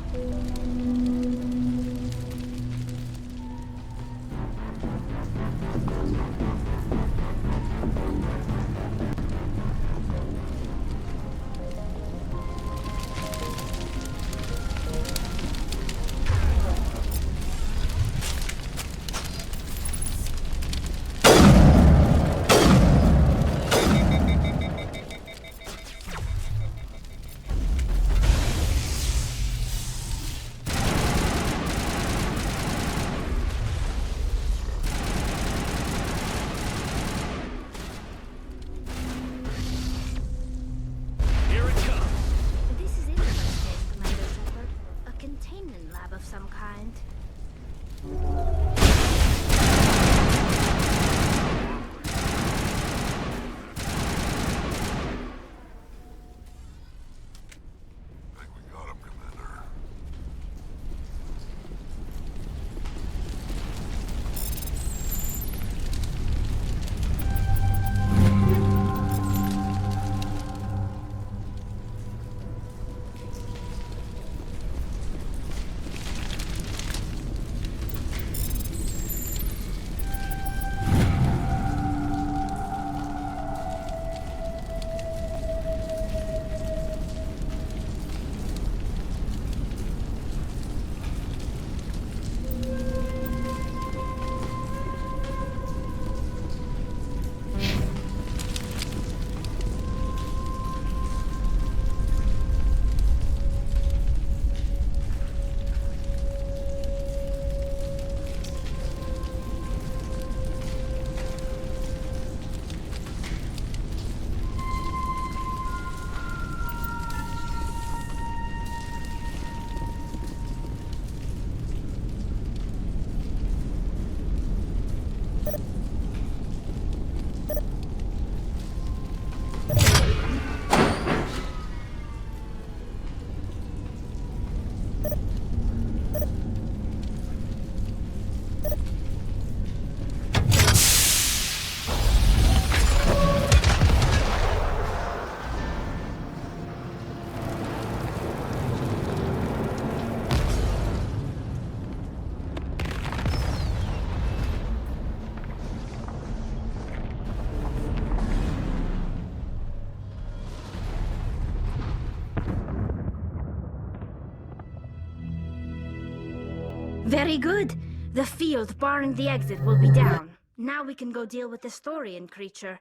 Very good. The field barring the exit will be down. Now we can go deal with the Storian creature.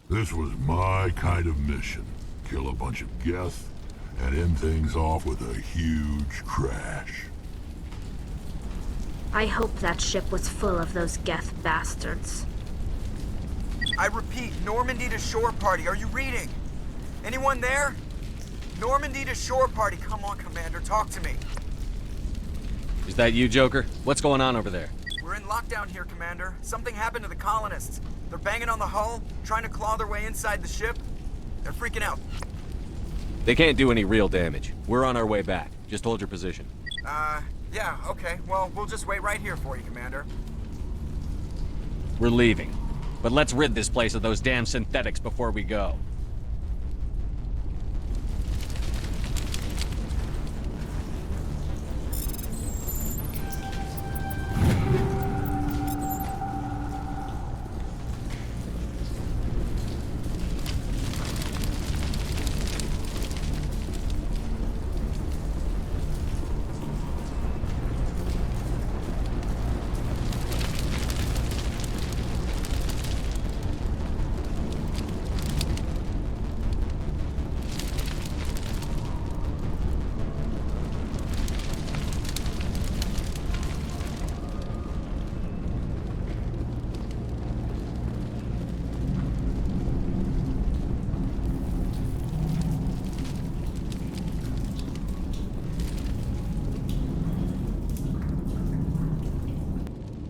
This was my kind of mission. Kill a bunch of Geth and end things off with a huge crash. I hope that ship was full of those Geth bastards. I repeat, Normandy to shore party. Are you reading? Anyone there? Normandy to shore party. Come on, Commander, talk to me. Is that you, Joker? What's going on over there? We're in lockdown here, Commander. Something happened to the colonists. They're banging on the hull, trying to claw their way inside the ship. They're freaking out. They can't do any real damage. We're on our way back. Just hold your position. Yeah, okay. Well, we'll just wait right here for you, Commander. We're leaving. But let's rid this place of those damn synthetics before we go.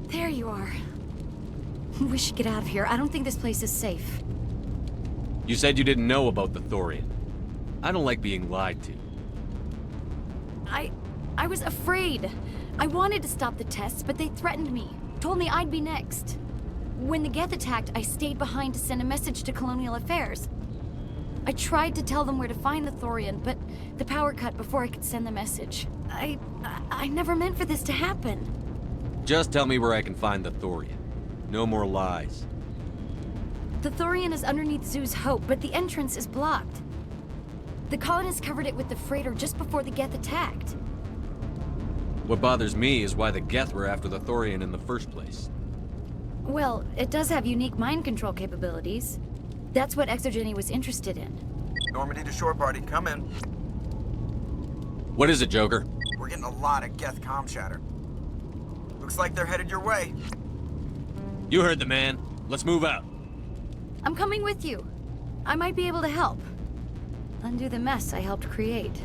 There you are. We should get out of here. I don't think this place is safe. You said you didn't know about the Thorian. I don't like being lied to. I was afraid. I wanted to stop the tests, but they threatened me. Told me I'd be next. When the Geth attacked, I stayed behind to send a message to Colonial Affairs. I tried to tell them where to find the Thorian, but the power cut before I could send the message. I never meant for this to happen. Just tell me where I can find the Thorian. No more lies. The Thorian is underneath Zoo's Hope, but the entrance is blocked. The colonists covered it with the freighter just before the Geth attacked. What bothers me is why the Geth were after the Thorian in the first place. Well, it does have unique mind control capabilities. That's what Exogeny was interested in. Normandy to shore party, come in. What is it, Joker? We're getting a lot of Geth comm chatter. Looks like they're headed your way. You heard the man. Let's move out. I'm coming with you. I might be able to help. Undo the mess I helped create.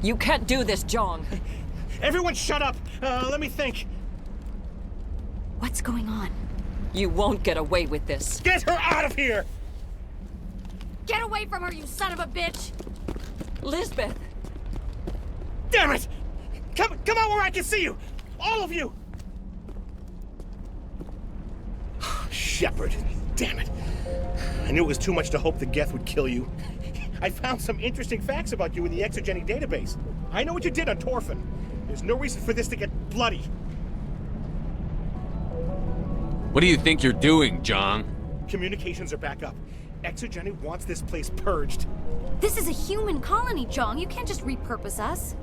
You can't do this, John. Everyone shut up! Let me think. What's going on? You won't get away with this. Get her out of here! Get away from her, you son of a bitch! Lisbeth, Damn it! Come out where I can see you! All of you! Shepard, damn it. I knew it was too much to hope the Geth would kill you. I found some interesting facts about you in the Exogeny database. I know what you did on Torfin. There's no reason for this to get bloody. What do you think you're doing, John? Communications are back up. Exogeny wants this place purged. This is a human colony, Jong. You can't just repurpose us.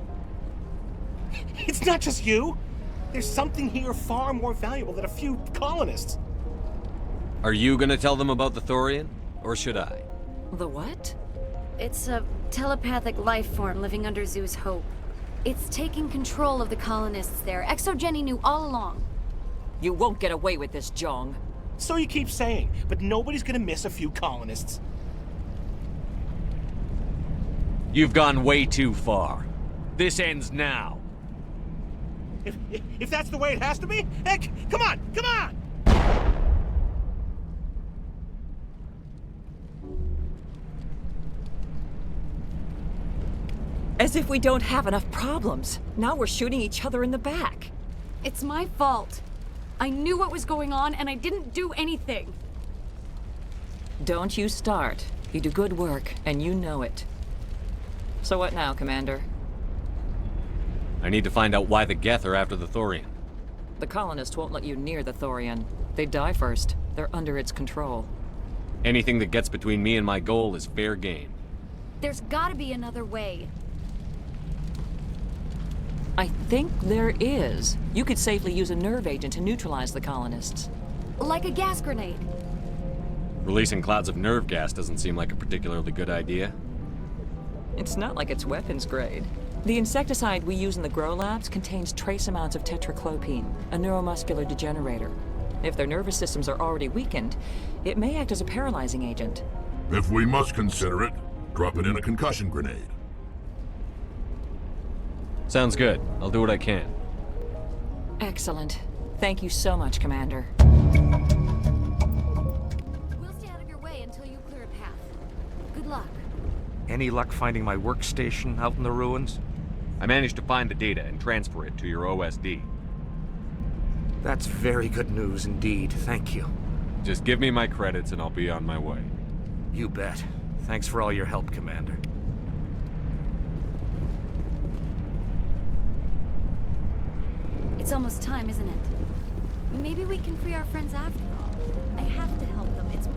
It's not just you. There's something here far more valuable than a few colonists. Are you gonna tell them about the Thorian? Or should I? The what? It's a telepathic life form living under Zoo's hope. It's taking control of the colonists there. Exogeny knew all along. You won't get away with this, Jong. So you keep saying, but nobody's gonna miss a few colonists. You've gone way too far. This ends now. If that's the way it has to be, heck, come on! As if we don't have enough problems. Now we're shooting each other in the back. It's my fault. I knew what was going on, and I didn't do anything. Don't you start. You do good work, and you know it. So what now, Commander? I need to find out why the Geth are after the Thorian. The colonists won't let you near the Thorian. They die first. They're under its control. Anything that gets between me and my goal is fair game. There's gotta be another way. I think there is. You could safely use a nerve agent to neutralize the colonists. Like a gas grenade. Releasing clouds of nerve gas doesn't seem like a particularly good idea. It's not like it's weapons grade. The insecticide we use in the grow labs contains trace amounts of tetraclopine, a neuromuscular degenerator. If their nervous systems are already weakened, it may act as a paralyzing agent. If we must consider it, drop it in a concussion grenade. Sounds good. I'll do what I can. Excellent. Thank you so much, Commander. We'll stay out of your way until you clear a path. Good luck. Any luck finding my workstation out in the ruins? I managed to find the data and transfer it to your OSD. That's very good news indeed. Thank you. Just give me my credits and I'll be on my way. You bet. Thanks for all your help, Commander. It's almost time, isn't it? Maybe we can free our friends after all. I have to help them. It's...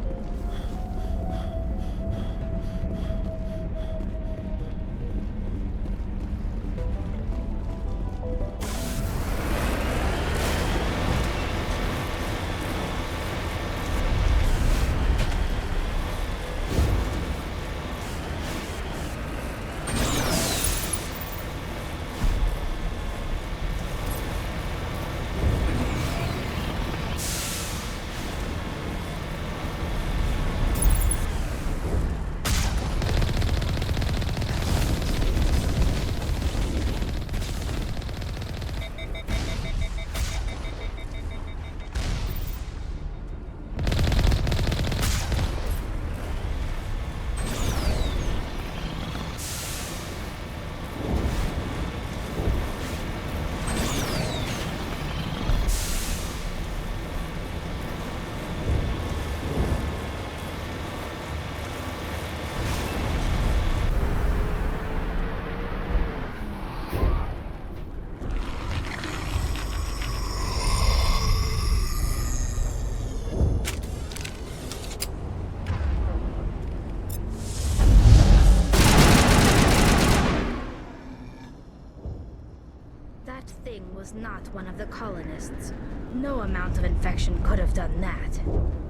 was not one of the colonists. No amount of infection could have done that.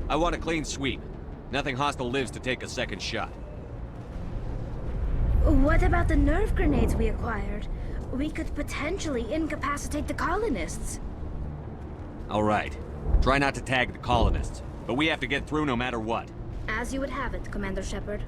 I want a clean sweep. Nothing hostile lives to take a second shot. What about the nerve grenades we acquired? We could potentially incapacitate the colonists. All right. Try not to tag the colonists, but we have to get through no matter what. As you would have it, Commander Shepard.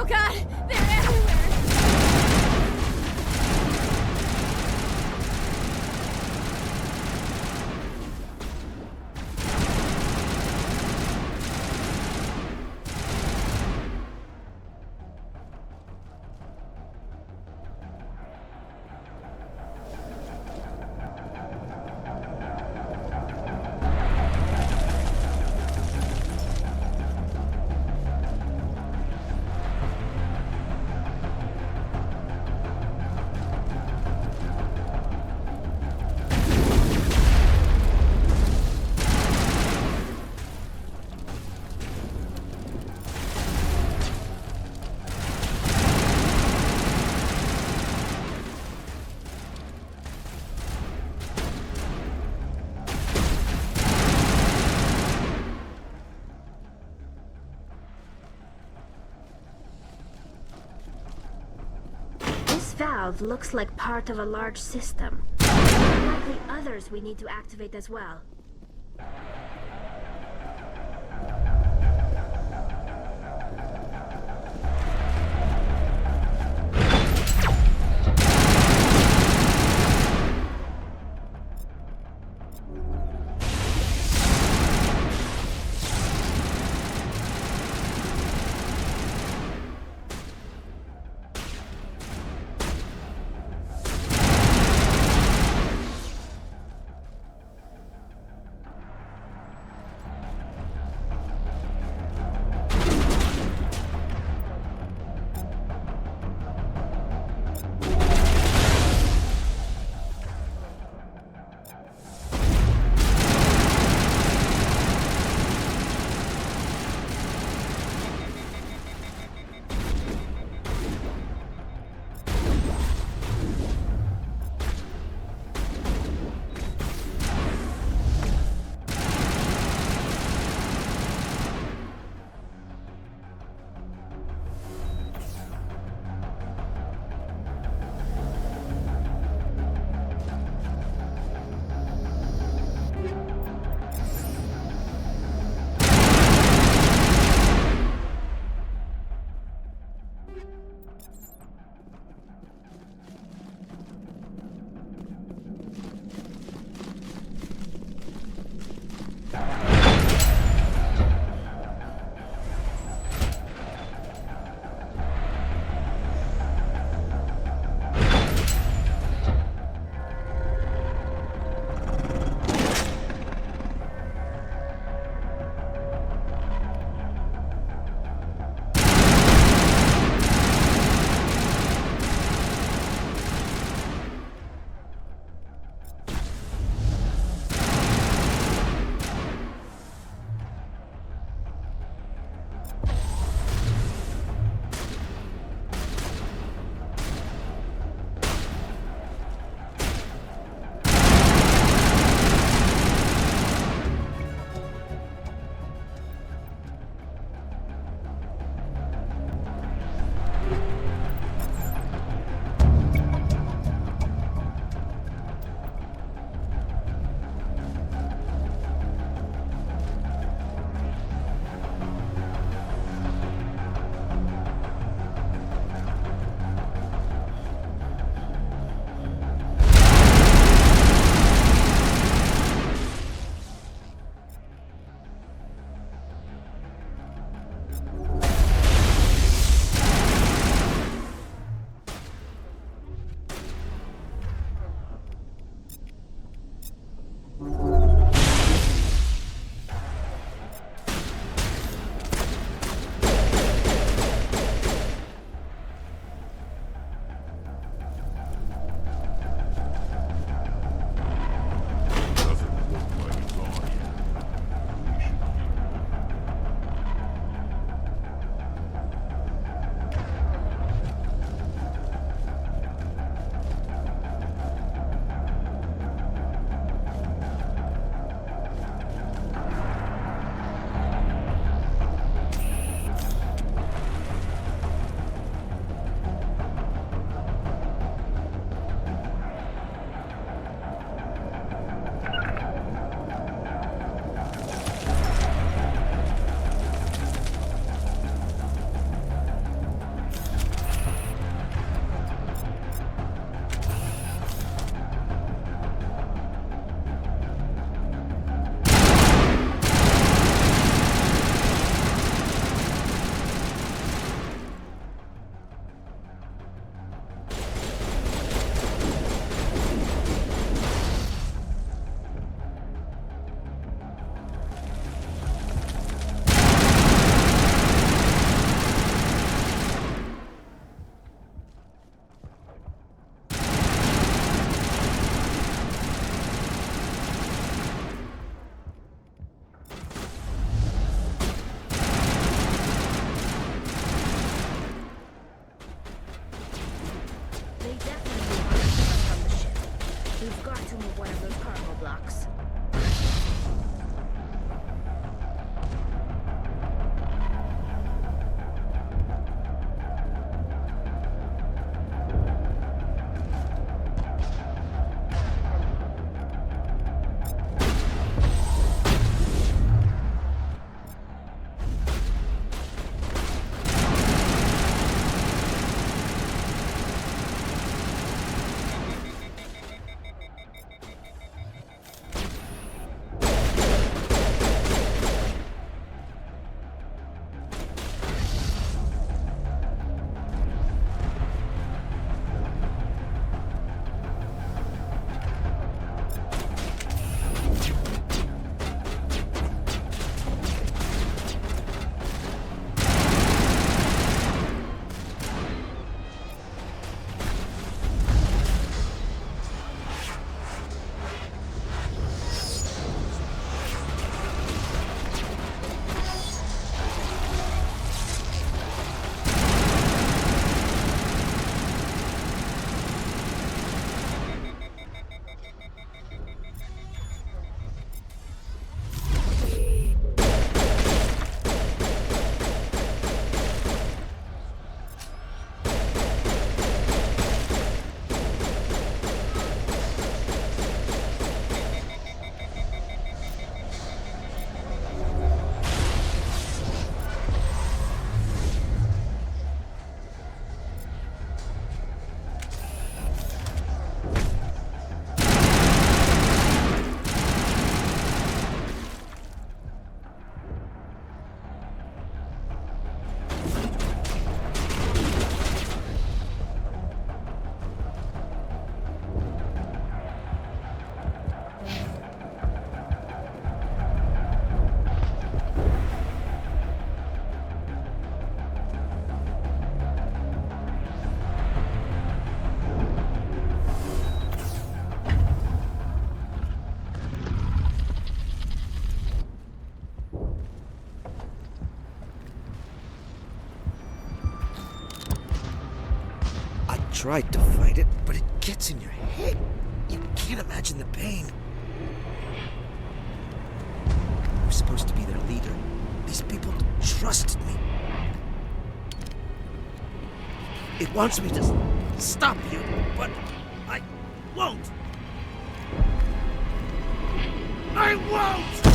God, they're everywhere! This valve looks like part of a large system. There are likely others we need to activate as well. tried to fight it, but it gets in your head. You can't imagine the pain. I was supposed to be their leader. These people trusted me. It wants me to stop you, but I won't. I won't!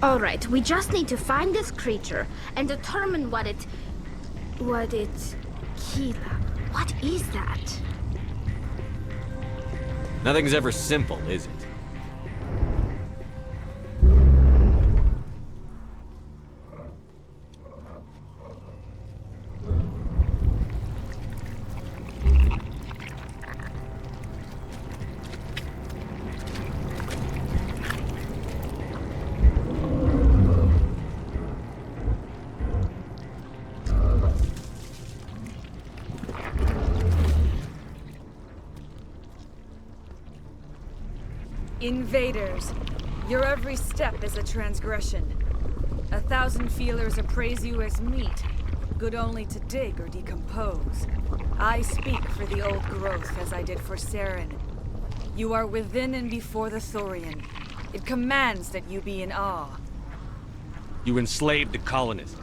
All right, we just need to find this creature and determine what it... Keela. What is that? Nothing's ever simple, is it? Invaders, your every step is a transgression. 1,000 feelers appraise you as meat, good only to dig or decompose. I speak for the old growth as I did for Saren. You are within and before the Thorian. It commands that you be in awe. You enslaved the colonists.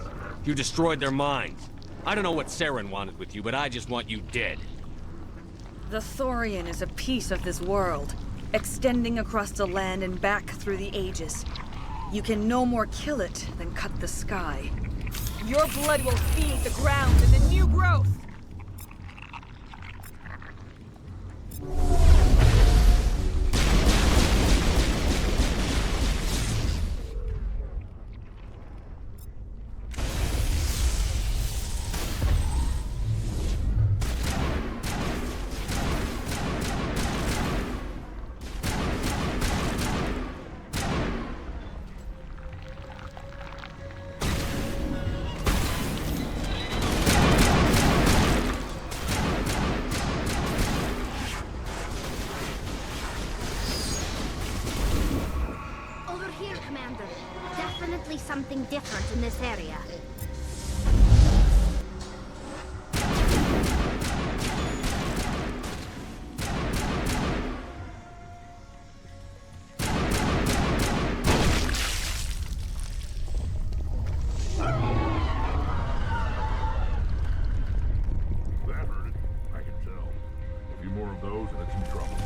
You destroyed their minds. I don't know what Saren wanted with you, but I just want you dead. The Thorian is a piece of this world, extending across the land and back through the ages. You can no more kill it than cut the sky. Your blood will feed the ground and the new growth! Something different in this area. That hurt it. I can tell. A few more of those and it's in trouble.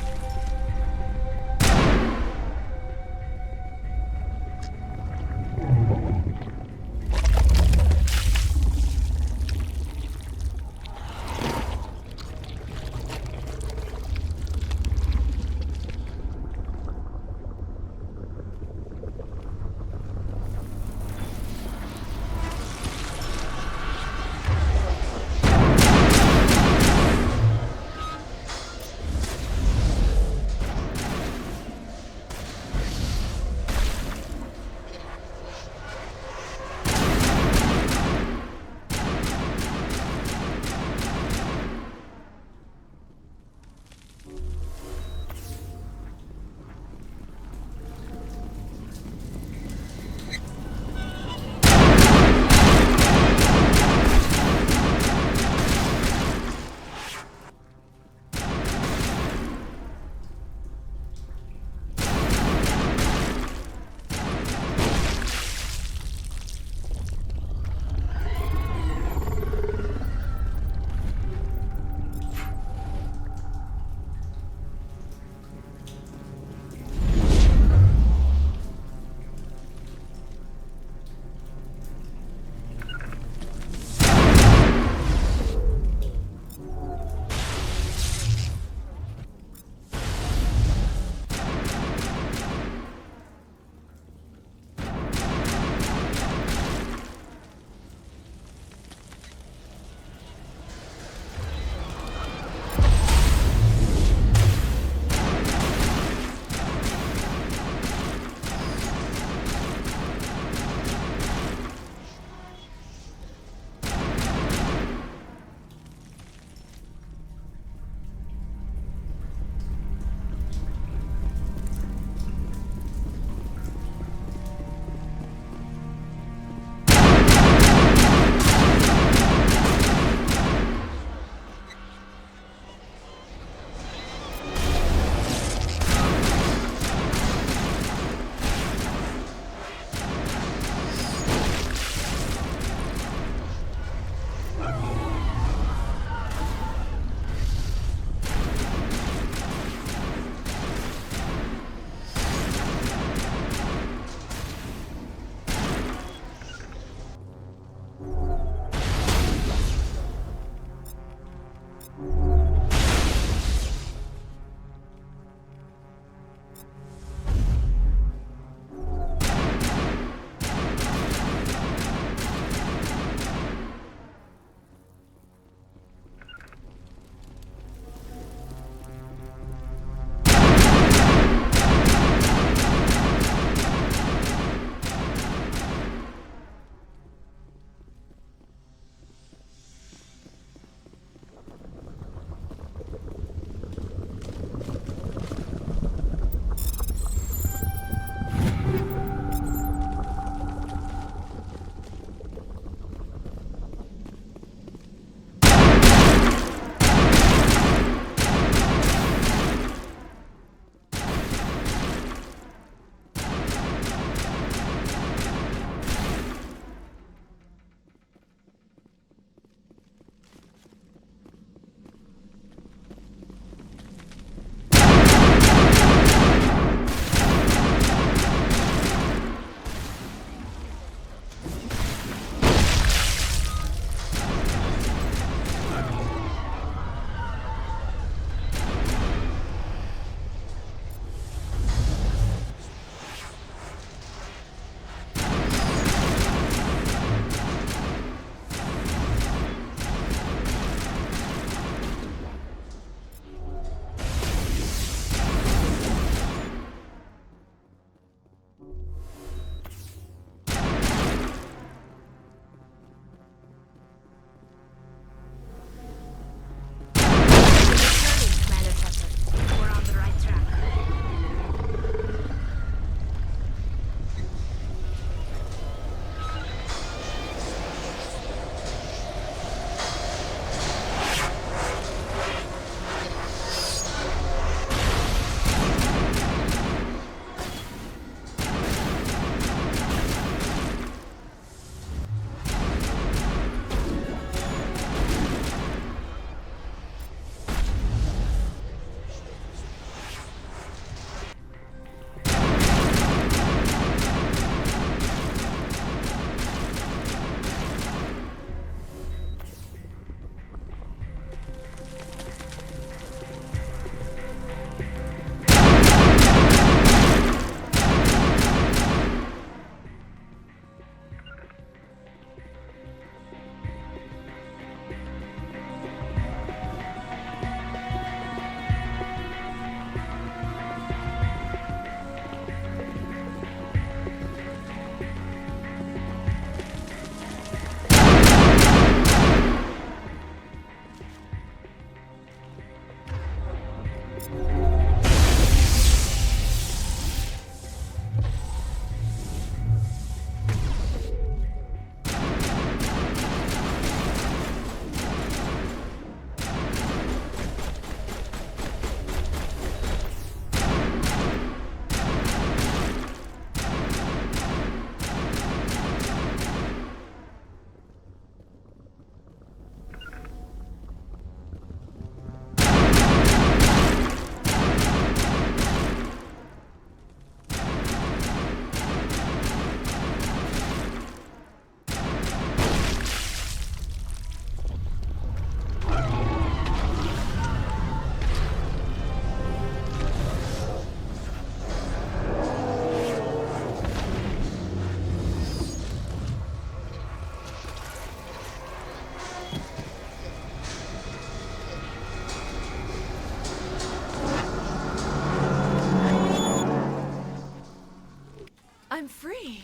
I'm free.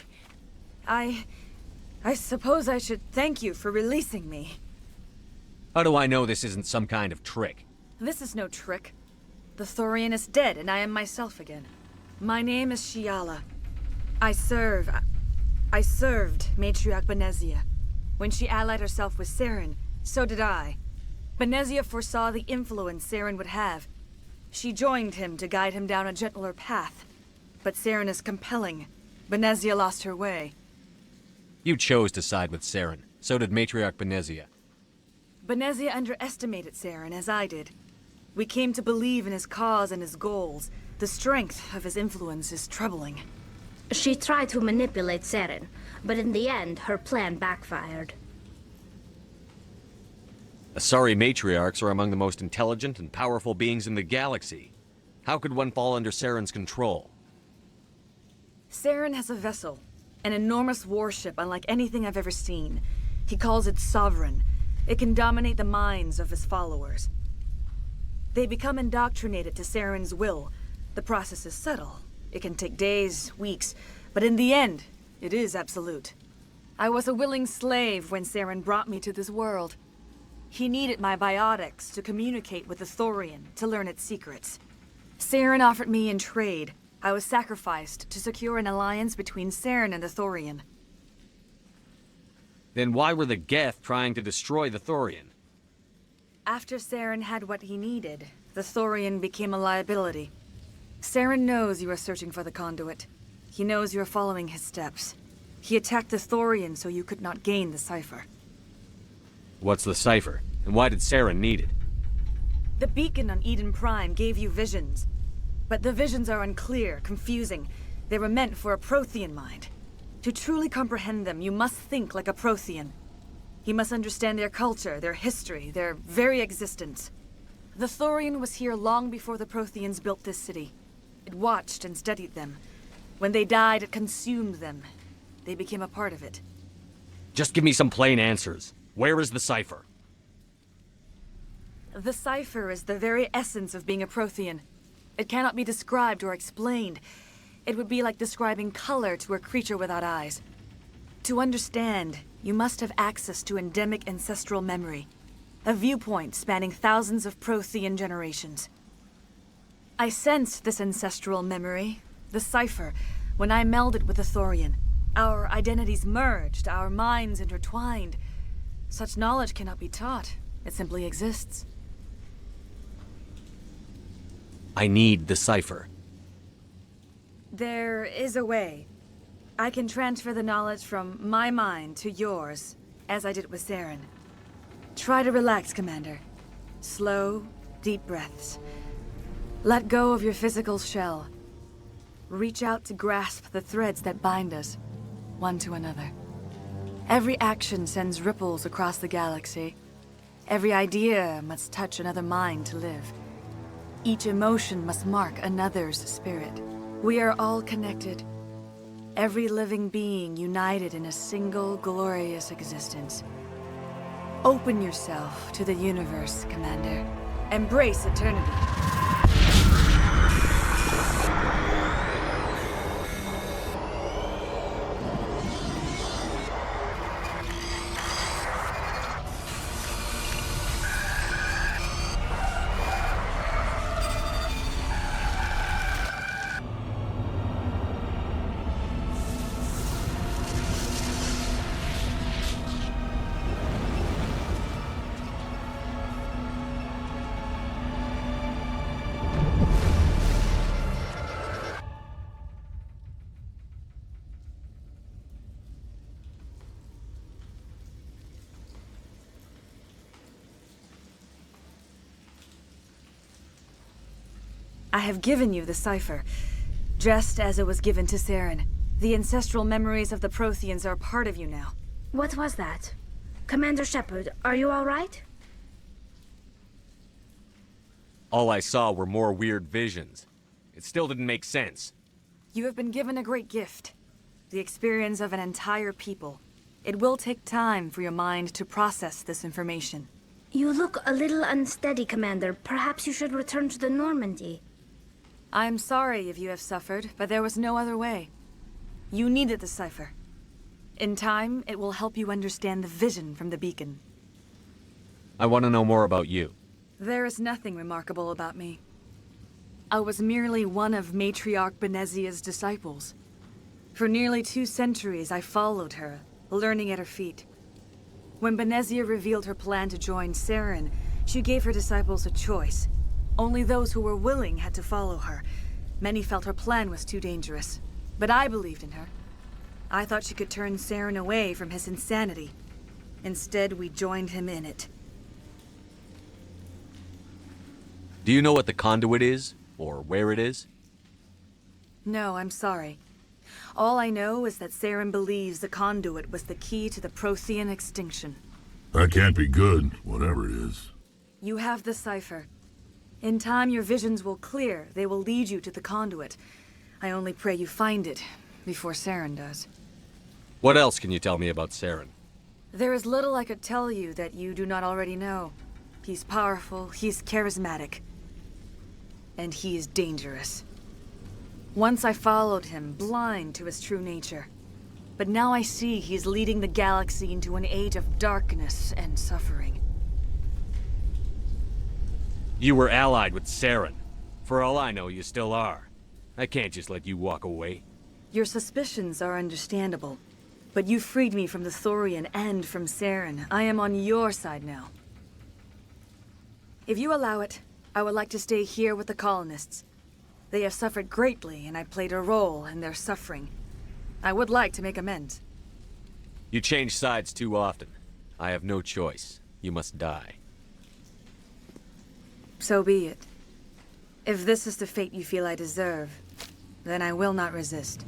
I suppose I should thank you for releasing me. How do I know this isn't some kind of trick? This is no trick. The Thorian is dead, and I am myself again. My name is Shiala. I served Matriarch Benezia. When she allied herself with Saren, so did I. Benezia foresaw the influence Saren would have. She joined him to guide him down a gentler path. But Saren is compelling. Benezia lost her way. You chose to side with Saren. So did Matriarch Benezia. Benezia underestimated Saren, as I did. We came to believe in his cause and his goals. The strength of his influence is troubling. She tried to manipulate Saren, but in the end, her plan backfired. Asari matriarchs are among the most intelligent and powerful beings in the galaxy. How could one fall under Saren's control? Saren has a vessel, an enormous warship unlike anything I've ever seen. He calls it Sovereign. It can dominate the minds of his followers. They become indoctrinated to Saren's will. The process is subtle. It can take days, weeks, but in the end, it is absolute. I was a willing slave when Saren brought me to this world. He needed my biotics to communicate with the Thorian, to learn its secrets. Saren offered me in trade. I was sacrificed to secure an alliance between Saren and the Thorian. Then why were the Geth trying to destroy the Thorian? After Saren had what he needed, the Thorian became a liability. Saren knows you are searching for the conduit. He knows you are following his steps. He attacked the Thorian so you could not gain the cipher. What's the cipher? And why did Saren need it? The beacon on Eden Prime gave you visions. But the visions are unclear, confusing. They were meant for a Prothean mind. To truly comprehend them, you must think like a Prothean. You must understand their culture, their history, their very existence. The Thorian was here long before the Protheans built this city. It watched and studied them. When they died, it consumed them. They became a part of it. Just give me some plain answers. Where is the cipher? The cipher is the very essence of being a Prothean. It cannot be described or explained. It would be like describing color to a creature without eyes. To understand, you must have access to endemic ancestral memory. A viewpoint spanning thousands of Prothean generations. I sensed this ancestral memory, the cipher, when I melded with the Thorian. Our identities merged, our minds intertwined. Such knowledge cannot be taught. It simply exists. I need the cipher. There is a way. I can transfer the knowledge from my mind to yours, as I did with Saren. Try to relax, Commander. Slow, deep breaths. Let go of your physical shell. Reach out to grasp the threads that bind us, one to another. Every action sends ripples across the galaxy. Every idea must touch another mind to live. Each emotion must mark another's spirit. We are all connected. Every living being united in a single glorious existence. Open yourself to the universe, Commander. Embrace eternity. I have given you the cipher, just as it was given to Saren. The ancestral memories of the Protheans are a part of you now. What was that? Commander Shepard, are you all right? All I saw were more weird visions. It still didn't make sense. You have been given a great gift. The experience of an entire people. It will take time for your mind to process this information. You look a little unsteady, Commander. Perhaps you should return to the Normandy. I'm sorry if you have suffered, but there was no other way. You needed the cipher. In time, it will help you understand the vision from the beacon. I want to know more about you. There is nothing remarkable about me. I was merely one of Matriarch Benezia's disciples. For nearly 2 centuries, I followed her, learning at her feet. When Benezia revealed her plan to join Saren, she gave her disciples a choice. Only those who were willing had to follow her. Many felt her plan was too dangerous, but I believed in her. I thought she could turn Saren away from his insanity. Instead, we joined him in it. Do you know what the conduit is? Or where it is? No, I'm sorry. All I know is that Saren believes the conduit was the key to the Prothean extinction. That can't be good, whatever it is. You have the cipher. In time, your visions will clear. They will lead you to the conduit. I only pray you find it before Saren does. What else can you tell me about Saren? There is little I could tell you that you do not already know. He's powerful, he's charismatic. And he is dangerous. Once I followed him, blind to his true nature. But now I see he's leading the galaxy into an age of darkness and suffering. You were allied with Saren. For all I know, you still are. I can't just let you walk away. Your suspicions are understandable. But you freed me from the Thorian and from Saren. I am on your side now. If you allow it, I would like to stay here with the colonists. They have suffered greatly, and I played a role in their suffering. I would like to make amends. You change sides too often. I have no choice. You must die. So be it. If this is the fate you feel I deserve, then I will not resist.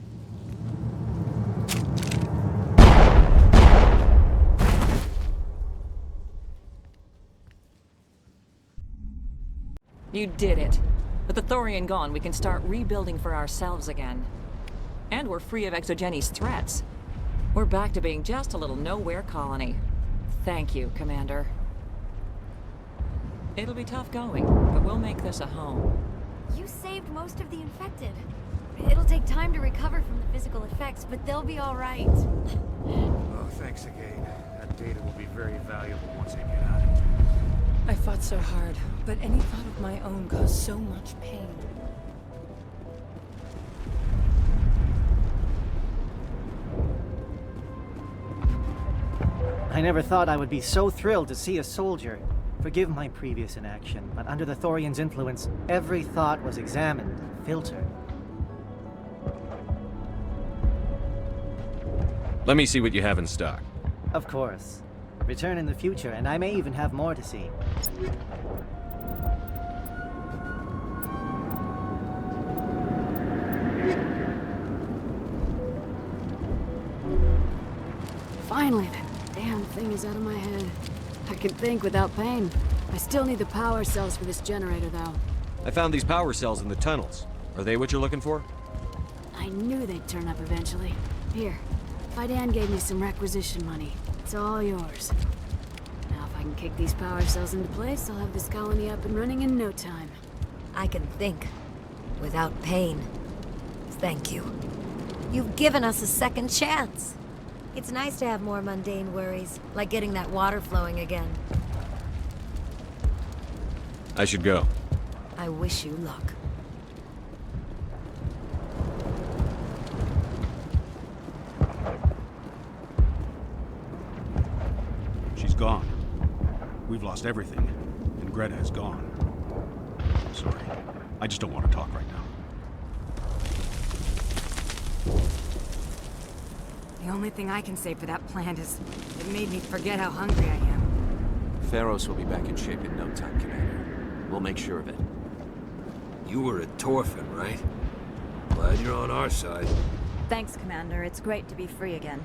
You did it. With the Thorian gone, we can start rebuilding for ourselves again. And we're free of Exogeni's threats. We're back to being just a little nowhere colony. Thank you, Commander. It'll be tough going, but we'll make this a home. You saved most of the infected. It'll take time to recover from the physical effects, but they'll be all right. Oh, thanks again. That data will be very valuable once I get out of here. I fought so hard, but any thought of my own caused so much pain. I never thought I would be so thrilled to see a soldier. Forgive my previous inaction, but under the Thorian's influence, every thought was examined and filtered. Let me see what you have in stock. Of course. Return in the future, and I may even have more to see. Finally, that damn thing is out of my head. I can think without pain. I still need the power cells for this generator, though. I found these power cells in the tunnels. Are they what you're looking for? I knew they'd turn up eventually. Here, Fidan gave me some requisition money. It's all yours. Now, if I can kick these power cells into place, I'll have this colony up and running in no time. I can think without pain. Thank you. You've given us a second chance. It's nice to have more mundane worries, like getting that water flowing again. I should go. I wish you luck. She's gone. We've lost everything, and Greta is gone. Sorry. I just don't want to talk right now. The only thing I can say for that plant is it made me forget how hungry I am. Pharos will be back in shape in no time, Commander. We'll make sure of it. You were at Torfin, right? Glad you're on our side. Thanks, Commander. It's great to be free again.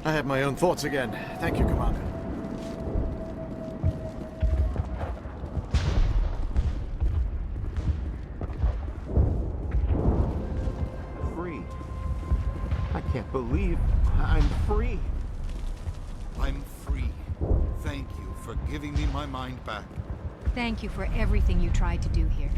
I had my own thoughts again. Thank you, Commander. Free. can't believe I'm free. I'm free. Thank you for giving me my mind back. Thank you for everything you tried to do here.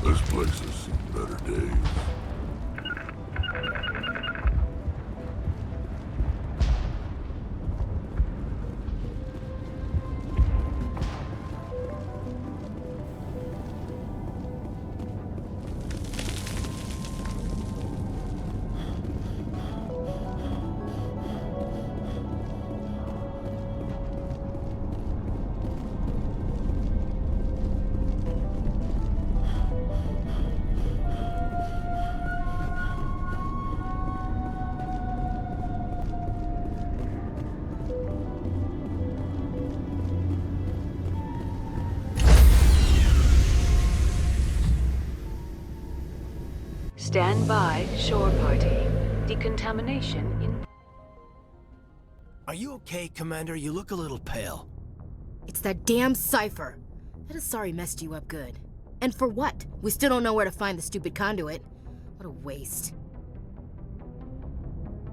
This place has seen better days. Stand by, shore party. Decontamination in... Are you okay, Commander? You look a little pale. It's that damn cipher. That Asari messed you up good. And for what? We still don't know where to find the stupid conduit. What a waste.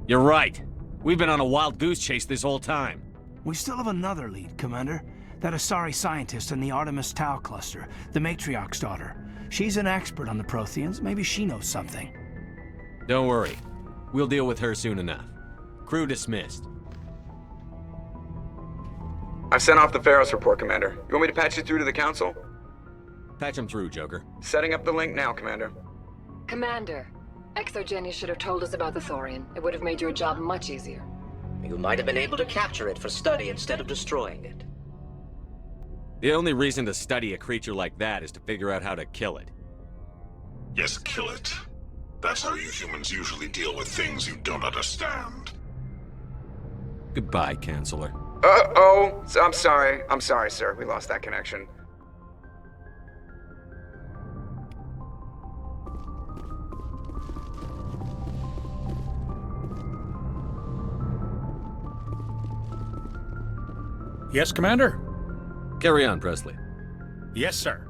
You're right. We've been on a wild goose chase this whole time. We still have another lead, Commander. That Asari scientist in the Artemis Tau cluster, the Matriarch's daughter. She's an expert on the Protheans. Maybe she knows something. Don't worry. We'll deal with her soon enough. Crew dismissed. I've sent off the Pharos report, Commander. You want me to patch you through to the Council? Patch him through, Joker. Setting up the link now, Commander. Commander, ExoGeni should have told us about the Thorian. It would have made your job much easier. You might have been able to capture it for study instead of destroying it. The only reason to study a creature like that is to figure out how to kill it. Yes, kill it. That's how you humans usually deal with things you don't understand. Goodbye, Counselor. Uh-oh! I'm sorry. I'm sorry, sir. We lost that connection. Yes, Commander? Carry on, Presley. Yes, sir.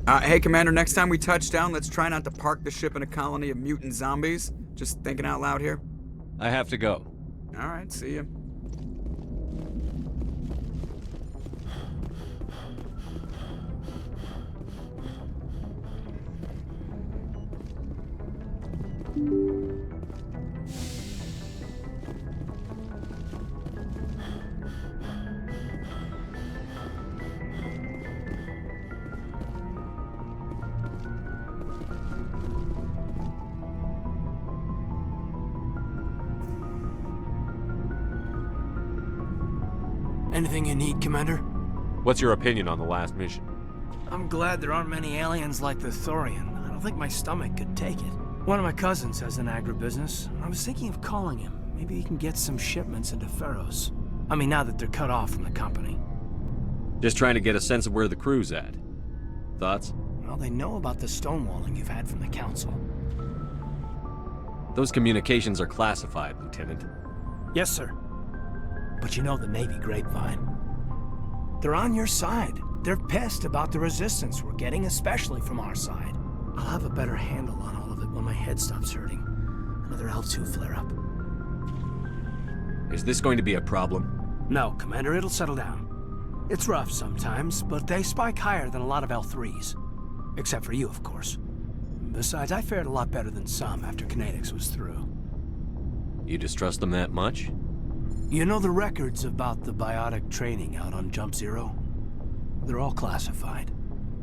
Hey, Commander, next time we touch down, let's try not to park the ship in a colony of mutant zombies. Just thinking out loud here. I have to go. All right, see ya. Anything you need, Commander? What's your opinion on the last mission? I'm glad there aren't many aliens like the Thorian. I don't think my stomach could take it. One of my cousins has an agribusiness. I was thinking of calling him. Maybe he can get some shipments into Pharos. I mean, now that they're cut off from the company. Just trying to get a sense of where the crew's at. Thoughts? Well, they know about the stonewalling you've had from the Council. Those communications are classified, Lieutenant. Yes, sir. But you know the Navy grapevine. They're on your side. They're pissed about the resistance we're getting, especially from our side. I'll have a better handle on all of it when my head stops hurting. Another L2 flare-up. Is this going to be a problem? No, Commander, it'll settle down. It's rough sometimes, but they spike higher than a lot of L3s. Except for you, of course. Besides, I fared a lot better than some after Kinetics was through. You distrust them that much? You know the records about the biotic training out on Jump Zero? They're all classified,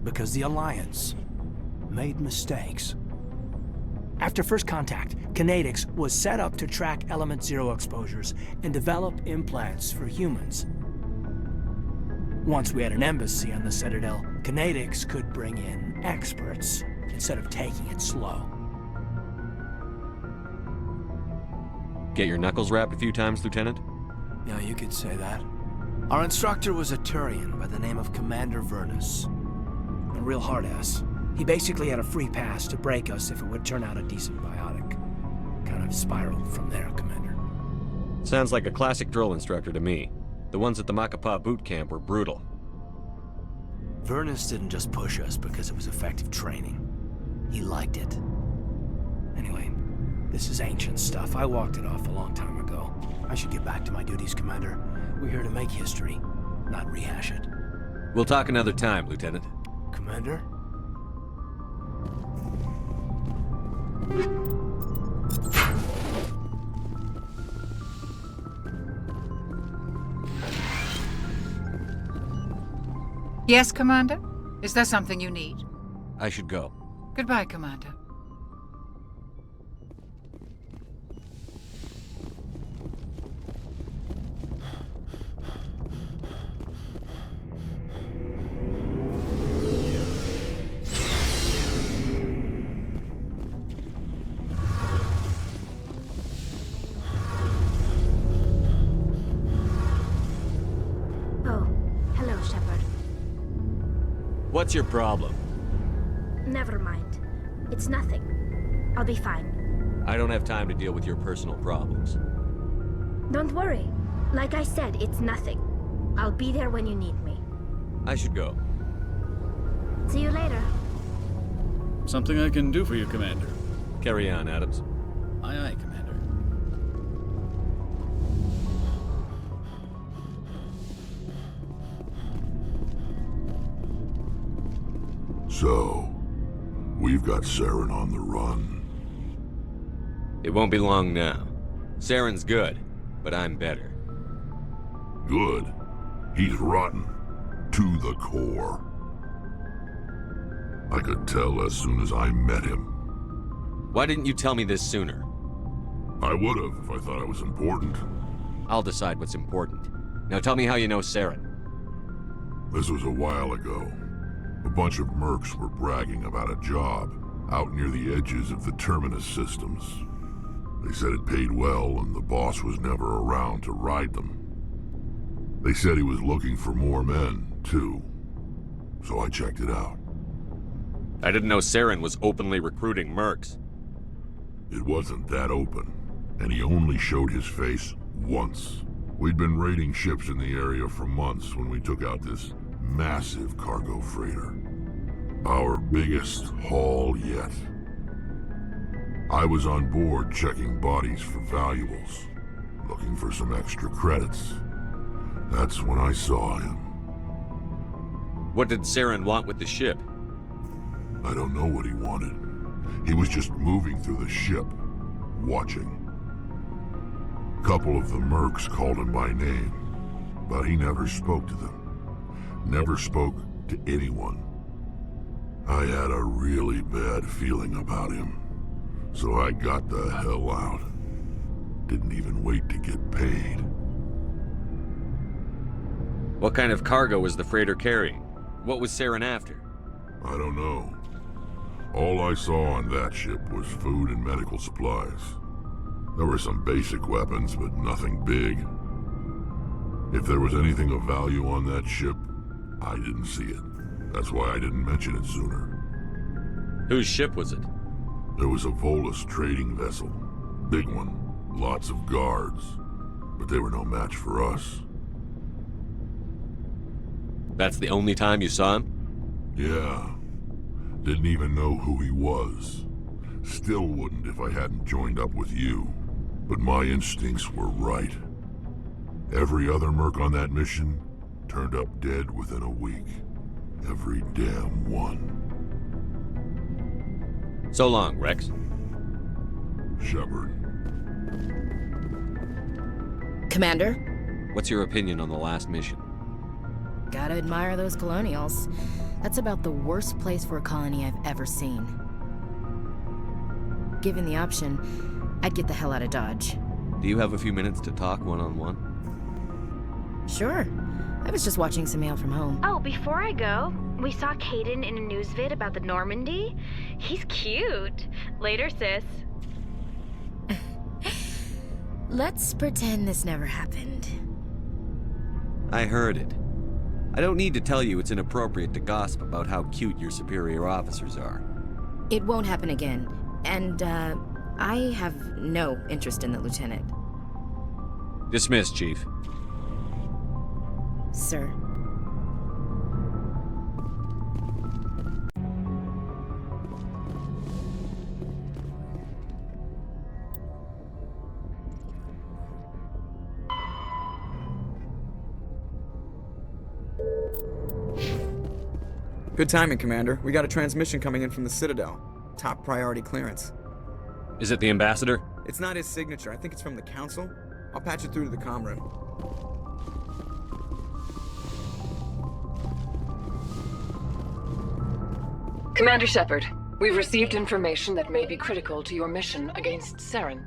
because the Alliance made mistakes. After first contact, Kinetics was set up to track Element Zero exposures and develop implants for humans. Once we had an embassy on the Citadel, Kinetics could bring in experts instead of taking it slow. Get your knuckles rapped a few times, Lieutenant? Yeah, you could say that. Our instructor was a Turian by the name of Commander Vernus. A real hard-ass. He basically had a free pass to break us if it would turn out a decent biotic. Kind of spiraled from there, Commander. Sounds like a classic drill instructor to me. The ones at the Macapa boot camp were brutal. Vernus didn't just push us because it was effective training. He liked it. Anyway, this is ancient stuff. I walked it off a long time ago. I should get back to my duties, Commander. We're here to make history, not rehash it. We'll talk another time, Lieutenant. Commander? Yes, Commander? Is there something you need? I should go. Goodbye, Commander. What's your problem? Never mind. It's nothing. I'll be fine. I don't have time to deal with your personal problems. Don't worry. Like I said, it's nothing. I'll be there when you need me. I should go. See you later. Something I can do for you, Commander. Carry on, Adams. Aye, aye, Commander. So, we've got Saren on the run. It won't be long now. Saren's good, but I'm better. Good? He's rotten. To the core. I could tell as soon as I met him. Why didn't you tell me this sooner? I would've if I thought it was important. I'll decide what's important. Now tell me how you know Saren. This was a while ago. A bunch of mercs were bragging about a job out near the edges of the Terminus systems. They said it paid well and the boss was never around to ride them. They said he was looking for more men, too. So I checked it out. I didn't know Saren was openly recruiting mercs. It wasn't that open, and he only showed his face once. We'd been raiding ships in the area for months when we took out this massive cargo freighter. Our biggest haul yet. I was on board checking bodies for valuables, looking for some extra credits. That's when I saw him. What did Saren want with the ship? I don't know what he wanted. He was just moving through the ship, watching. A couple of the mercs called him by name, but he never spoke to them. Never spoke to anyone. I had a really bad feeling about him, so I got the hell out. Didn't even wait to get paid. What kind of cargo was the freighter carrying? What was Saren after? I don't know. All I saw on that ship was food and medical supplies. There were some basic weapons, but nothing big. If there was anything of value on that ship, I didn't see it. That's why I didn't mention it sooner. Whose ship was it? It was a Volus trading vessel. Big one. Lots of guards. But they were no match for us. That's the only time you saw him? Yeah. Didn't even know who he was. Still wouldn't if I hadn't joined up with you. But my instincts were right. Every other merc on that mission turned up dead within a week. Every damn one. So long, Rex. Shepard. Commander? What's your opinion on the last mission? Gotta admire those colonials. That's about the worst place for a colony I've ever seen. Given the option, I'd get the hell out of Dodge. Do you have a few minutes to talk one-on-one? Sure. I was just watching some mail from home. Oh, before I go, we saw Caden in a news vid about the Normandy. He's cute. Later, sis. Let's pretend this never happened. I heard it. I don't need to tell you it's inappropriate to gossip about how cute your superior officers are. It won't happen again. And, I have no interest in the lieutenant. Dismissed, Chief. Sir. Good timing, Commander. We got a transmission coming in from the Citadel. Top priority clearance. Is it the ambassador? It's not his signature. I think it's from the Council. I'll patch it through to the comm room. Commander Shepard, we've received information that may be critical to your mission against Saren.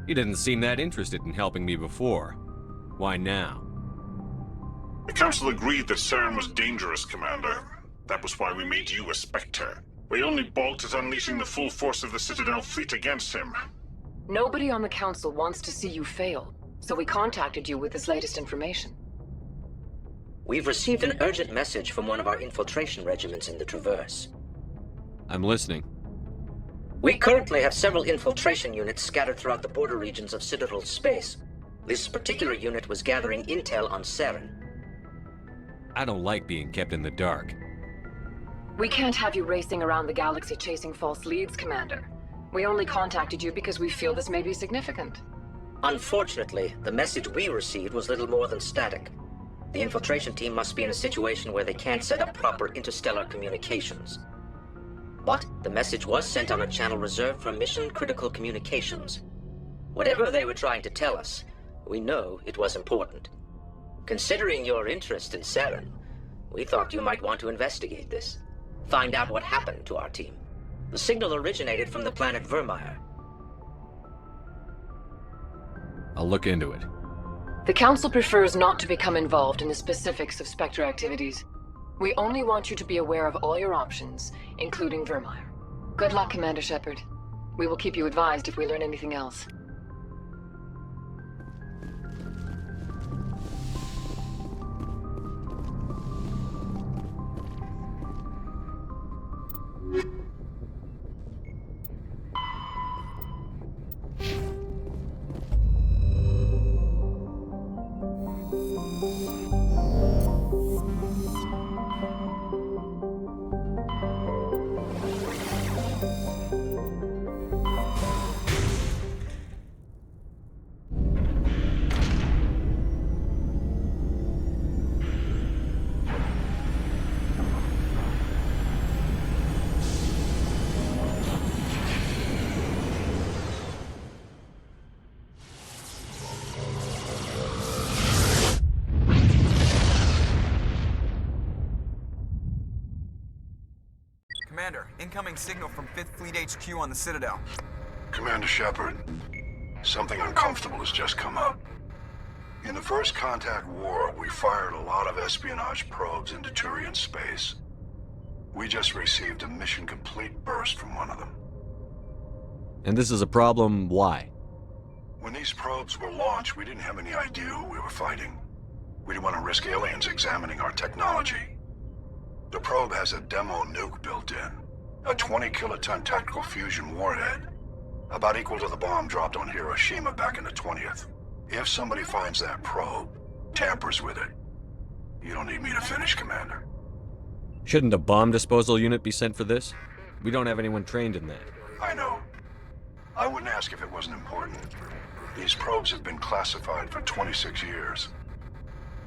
You didn't seem that interested in helping me before. Why now? The Council agreed that Saren was dangerous, Commander. That was why we made you a Spectre. We only balked at unleashing the full force of the Citadel fleet against him. Nobody on the Council wants to see you fail, so we contacted you with this latest information. We've received an urgent message from one of our infiltration regiments in the Traverse. I'm listening. We currently have several infiltration units scattered throughout the border regions of Citadel space. This particular unit was gathering intel on Saren. I don't like being kept in the dark. We can't have you racing around the galaxy chasing false leads, Commander. We only contacted you because we feel this may be significant. Unfortunately, the message we received was little more than static. The infiltration team must be in a situation where they can't set up proper interstellar communications. But the message was sent on a channel reserved for mission-critical communications. Whatever they were trying to tell us, we know it was important. Considering your interest in Saren, we thought you might want to investigate this. Find out what happened to our team. The signal originated from the planet Vermeer. I'll look into it. The Council prefers not to become involved in the specifics of Spectre activities. We only want you to be aware of all your options, including Vermeer. Good luck, Commander Shepard. We will keep you advised if we learn anything else. Commander, incoming signal from 5th Fleet HQ on the Citadel. Commander Shepard, something uncomfortable has just come up. In the First Contact War, we fired a lot of espionage probes into Turian space. We just received a mission-complete burst from one of them. And this is a problem, why? When these probes were launched, we didn't have any idea who we were fighting. We didn't want to risk aliens examining our technology. The probe has a demo nuke built in. A 20-kiloton tactical fusion warhead. About equal to the bomb dropped on Hiroshima back in the 20th. If somebody finds that probe, tampers with it, you don't need me to finish, Commander. Shouldn't a bomb disposal unit be sent for this? We don't have anyone trained in that. I know. I wouldn't ask if it wasn't important. These probes have been classified for 26 years.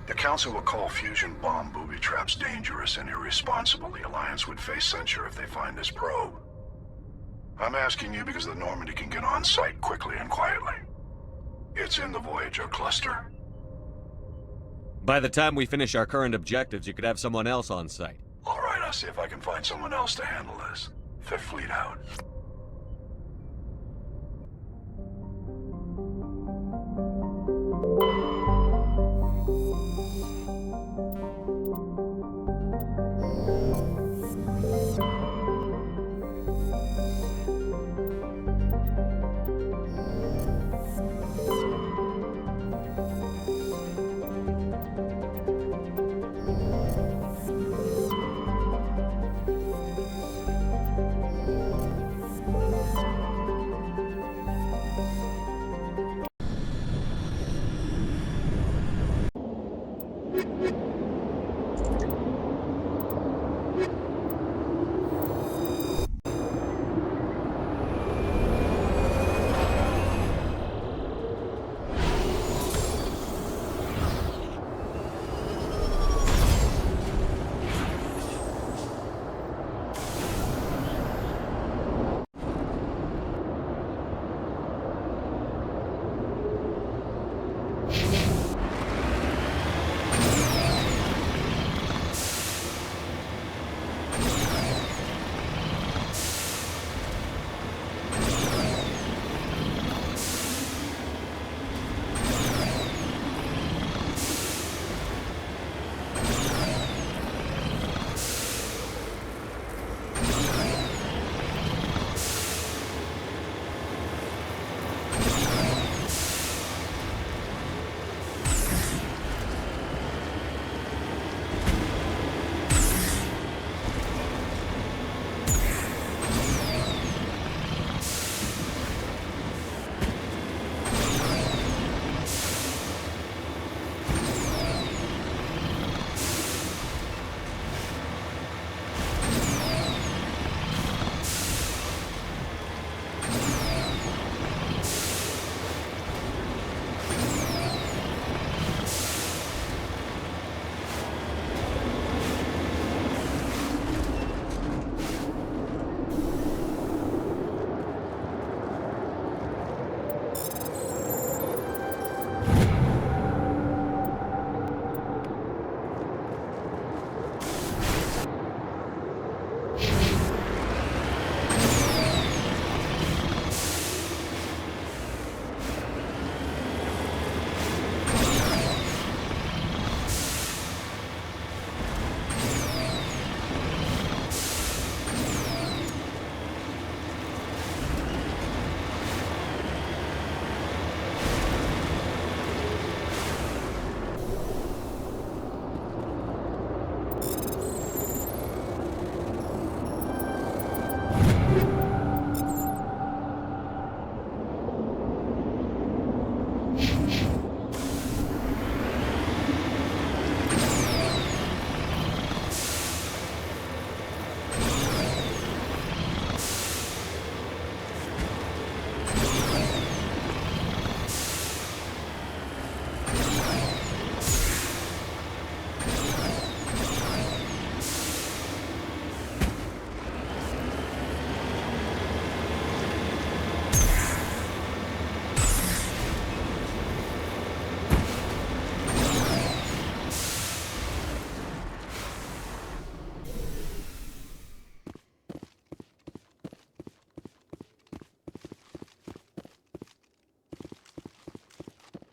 The Council will call fusion bomb booby traps dangerous and irresponsible. The Alliance would face censure if they find this probe. I'm asking you because the Normandy can get on site quickly and quietly. It's in the Voyager cluster. By the time we finish our current objectives, you could have someone else on site. All right, I'll see if I can find someone else to handle this. Fifth Fleet out.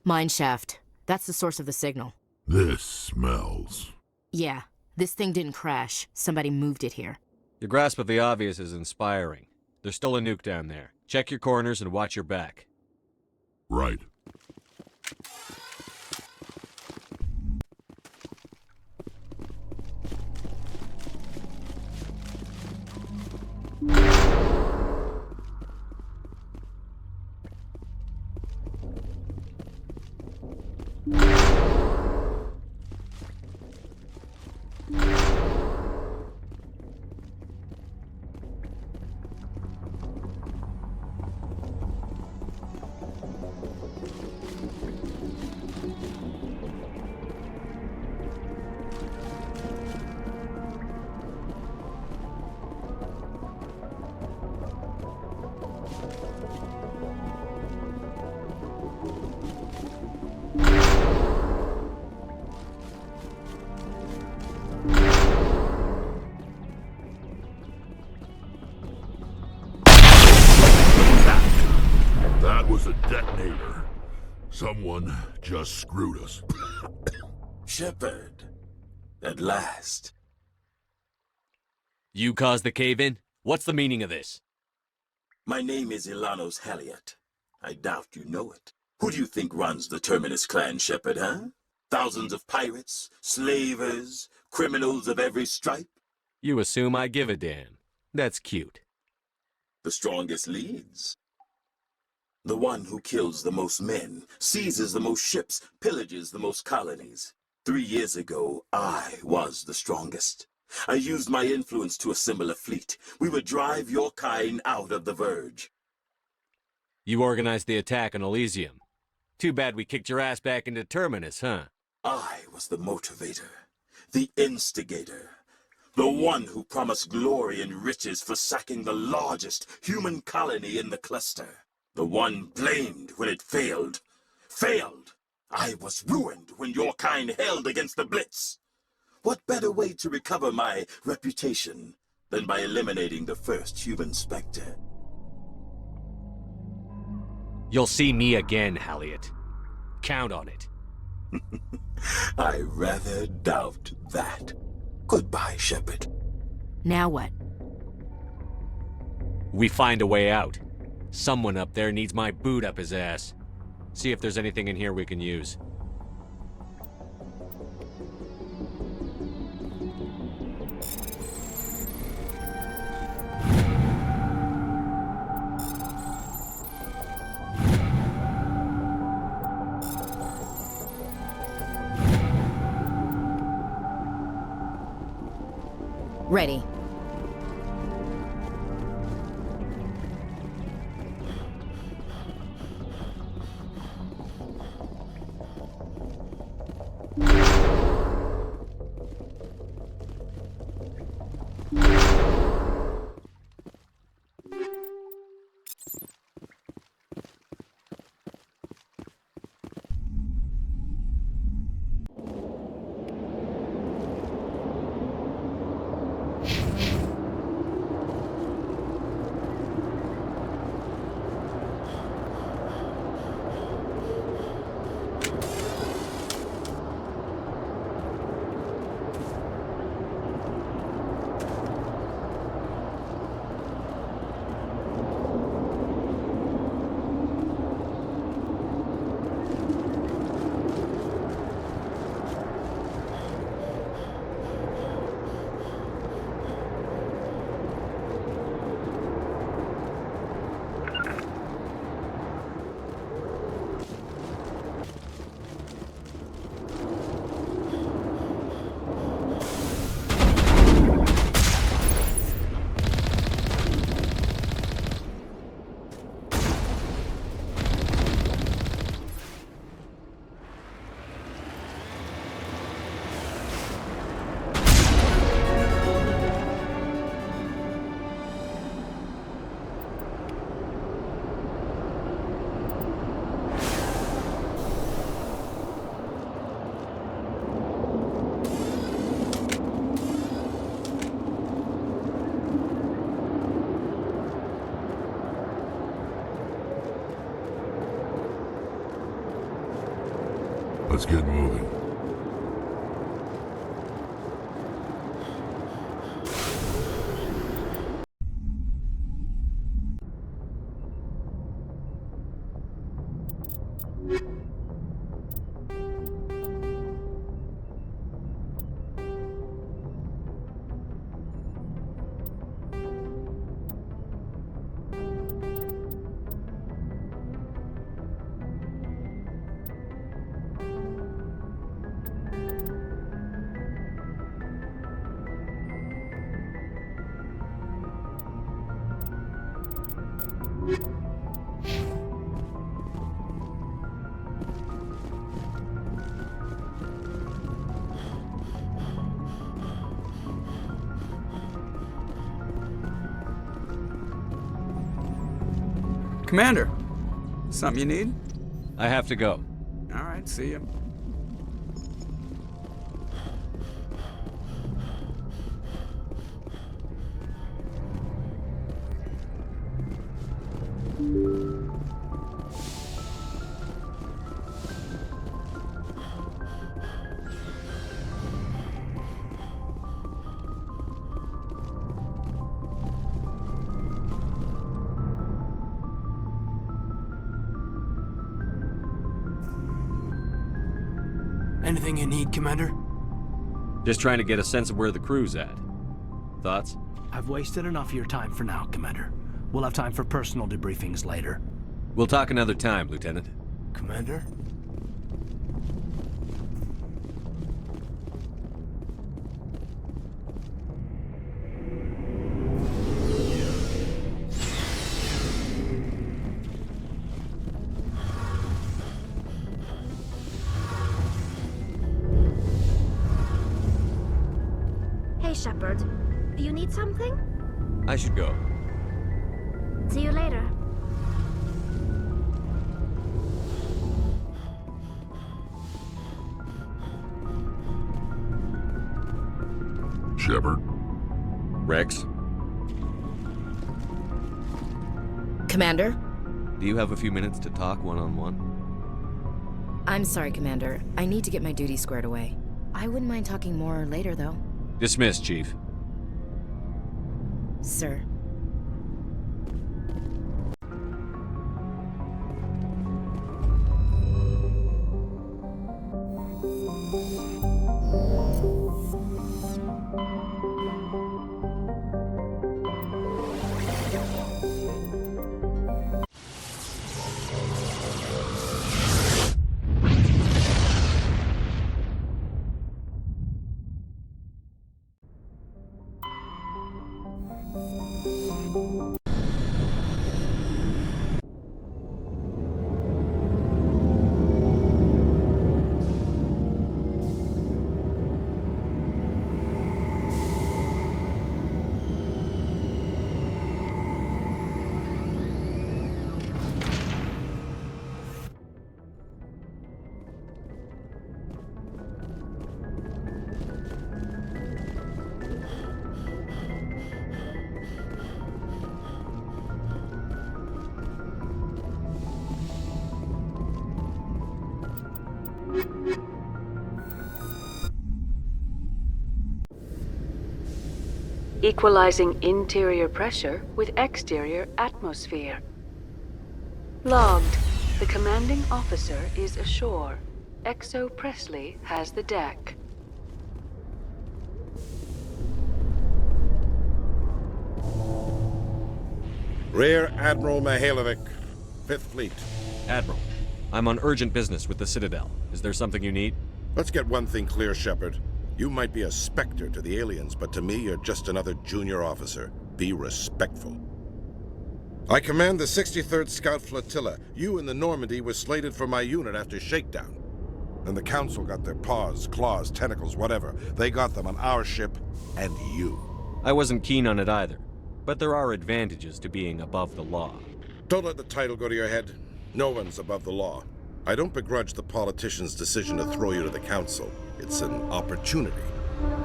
Mine shaft. That's the source of the signal. This smells. Yeah, this thing didn't crash. Somebody moved it here. Your grasp of the obvious is inspiring. There's still a nuke down there. Check your corners and watch your back. Right. Someone just screwed us. Shepard. At last. You caused the cave-in? What's the meaning of this? My name is Ilanos Haliot. I doubt you know it. Who do you think runs the Terminus clan, Shepard, huh? Thousands of pirates, slavers, criminals of every stripe? You assume I give a damn. That's cute. The strongest leads. The one who kills the most men, seizes the most ships, pillages the most colonies. 3 years ago, I was the strongest. I used my influence to assemble a fleet. We would drive your kind out of the Verge. You organized the attack on Elysium. Too bad we kicked your ass back into Terminus, huh? I was the motivator, the instigator, the one who promised glory and riches for sacking the largest human colony in the cluster. The one blamed when it failed. Failed! I was ruined when your kind held against the Blitz. What better way to recover my reputation than by eliminating the first human Spectre? You'll see me again, Haliot. Count on it. I rather doubt that. Goodbye, Shepard. Now what? We find a way out. Someone up there needs my boot up his ass. See if there's anything in here we can use. Ready. Let's get moving. Commander, something you need? I have to go. All right, see you. Anything you need, Commander? Just trying to get a sense of where the crew's at. Thoughts? I've wasted enough of your time for now, Commander. We'll have time for personal debriefings later. We'll talk another time, Lieutenant. Commander? Hey, Shepard. You need something? I should go. See you later. Shepard? Rex? Commander? Do you have a few minutes to talk one-on-one? I'm sorry, Commander. I need to get my duty squared away. I wouldn't mind talking more later, though. Dismissed, Chief. Sir. Equalizing interior pressure with exterior atmosphere. Logged. The commanding officer is ashore. Exo Presley has the deck. Rear Admiral Mihailovic, 5th Fleet. Admiral, I'm on urgent business with the Citadel. Is there something you need? Let's get one thing clear, Shepard. You might be a specter to the aliens, but to me, you're just another junior officer. Be respectful. I command the 63rd Scout Flotilla. You and the Normandy were slated for my unit after shakedown. Then the Council got their paws, claws, tentacles, whatever. They got them on our ship, and you. I wasn't keen on it either, but there are advantages to being above the law. Don't let the title go to your head. No one's above the law. I don't begrudge the politician's decision to throw you to the Council. It's an opportunity.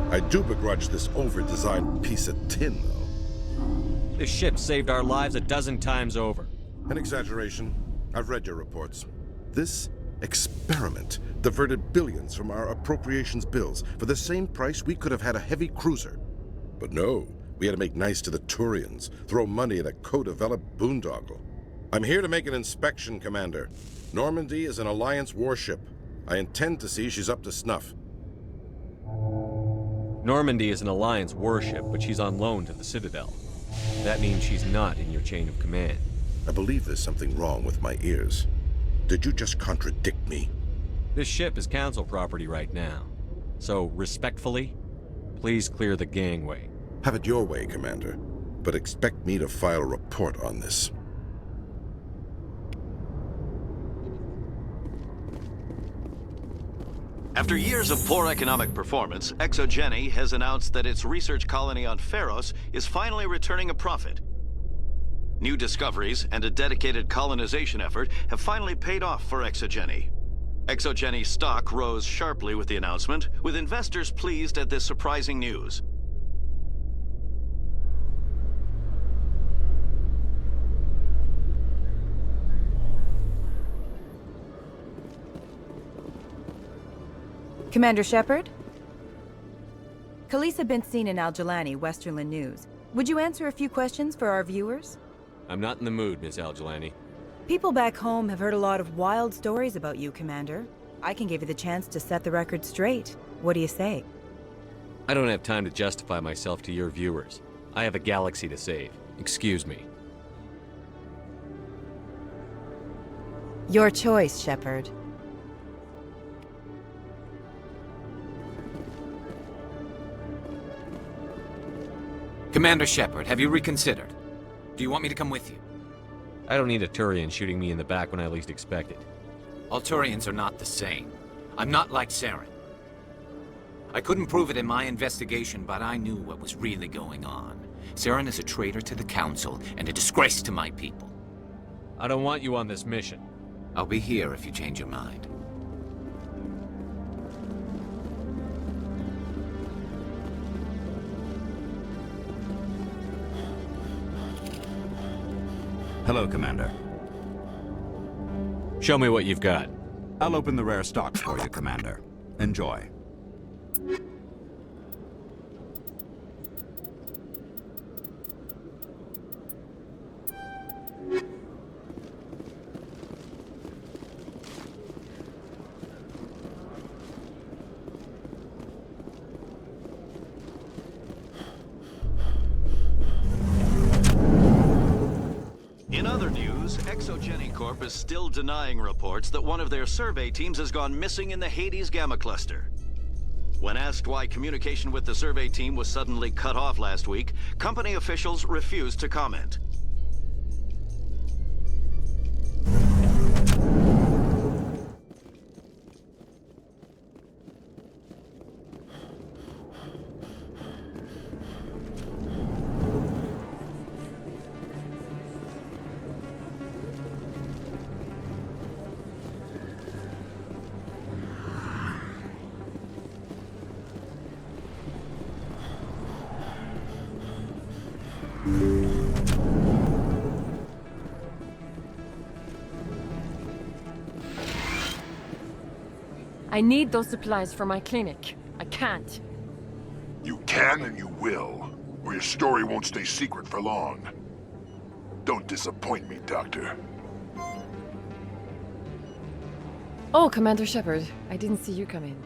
I do begrudge this over-designed piece of tin, though. This ship saved our lives a dozen times over. An exaggeration. I've read your reports. This experiment diverted billions from our appropriations bills. For the same price, we could have had a heavy cruiser. But no, we had to make nice to the Turians, throw money at a co-developed boondoggle. I'm here to make an inspection, Commander. Normandy is an Alliance warship. I intend to see she's up to snuff. Normandy is an Alliance warship, but she's on loan to the Citadel. That means she's not in your chain of command. I believe there's something wrong with my ears. Did you just contradict me? This ship is Council property right now. So, respectfully, please clear the gangway. Have it your way, Commander. But expect me to file a report on this. After years of poor economic performance, ExoGeni has announced that its research colony on Pharos is finally returning a profit. New discoveries and a dedicated colonization effort have finally paid off for ExoGeni. ExoGeni's stock rose sharply with the announcement, with investors pleased at this surprising news. Commander Shepard? Khaleesa been seen in Al-Jalani, Westerland News. Would you answer a few questions for our viewers? I'm not in the mood, Miss Al-Jalani. People back home have heard a lot of wild stories about you, Commander. I can give you the chance to set the record straight. What do you say? I don't have time to justify myself to your viewers. I have a galaxy to save. Excuse me. Your choice, Shepard. Commander Shepard, have you reconsidered? Do you want me to come with you? I don't need a Turian shooting me in the back when I least expect it. All Turians are not the same. I'm not like Saren. I couldn't prove it in my investigation, but I knew what was really going on. Saren is a traitor to the Council and a disgrace to my people. I don't want you on this mission. I'll be here if you change your mind. Hello, Commander. Show me what you've got. I'll open the rare stock for you, Commander. Enjoy. In other news, ExoGeni Corp is still denying reports that one of their survey teams has gone missing in the Hades Gamma Cluster. When asked why communication with the survey team was suddenly cut off last week, company officials refused to comment. I need those supplies for my clinic. I can't. You can and you will, or your story won't stay secret for long. Don't disappoint me, Doctor. Oh, Commander Shepard, I didn't see you come in.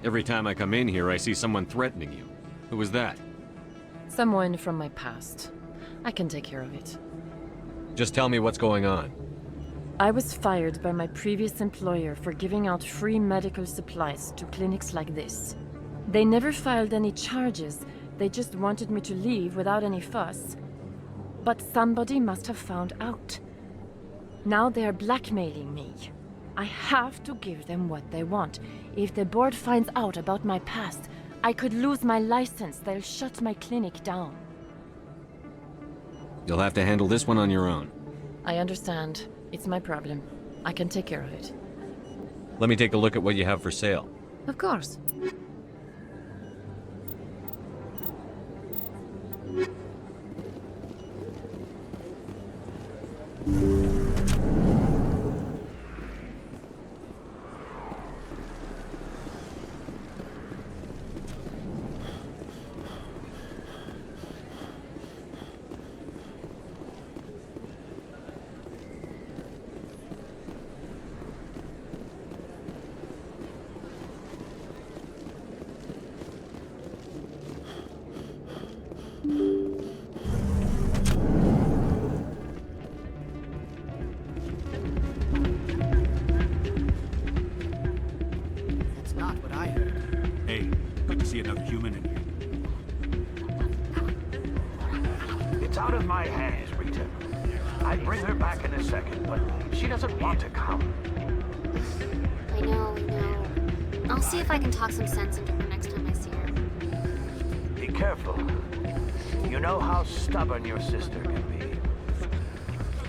Every time I come in here, I see someone threatening you. Who was that? Someone from my past. I can take care of it. Just tell me what's going on. I was fired by my previous employer for giving out free medical supplies to clinics like this. They never filed any charges. They just wanted me to leave without any fuss. But somebody must have found out. Now they are blackmailing me. I have to give them what they want. If the board finds out about my past, I could lose my license. They'll shut my clinic down. You'll have to handle this one on your own. I understand. It's my problem. I can take care of it. Let me take a look at what you have for sale. Of course. That's not what I heard. Hey, good to see another human in here. It's out of my hands, Rita. I'd bring her back in a second, but she doesn't want to come. I know. I'll see if I can talk some sense into her next time I see her. Be careful. You know how stubborn your sister can be.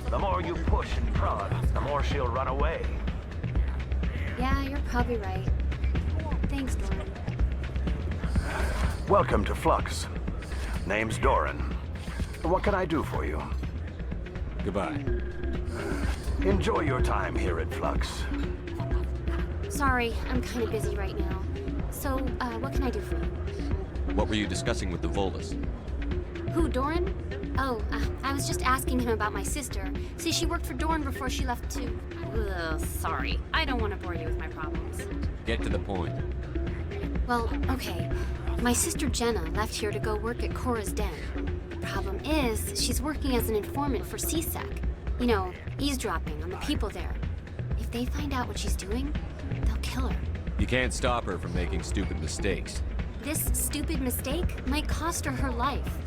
The more you push and prod, the more she'll run away. Yeah, you're probably right. Thanks, Doran. Welcome to Flux. Name's Doran. What can I do for you? Goodbye. Enjoy your time here at Flux. Sorry, I'm kind of busy right now. So, what can I do for you? What were you discussing with the Volus? Who, Doran? Oh, I was just asking him about my sister. See, she worked for Doran before she left too. Ugh, sorry. I don't want to bore you with my problems. Get to the point. Well, okay. My sister Jenna left here to go work at Cora's Den. The problem is, she's working as an informant for CSEC. You know, eavesdropping on the people there. If they find out what she's doing, they'll kill her. You can't stop her from making stupid mistakes. This stupid mistake might cost her her life.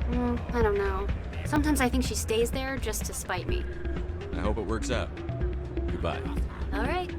I don't know. Sometimes I think she stays there just to spite me. I hope it works out. Goodbye. All right.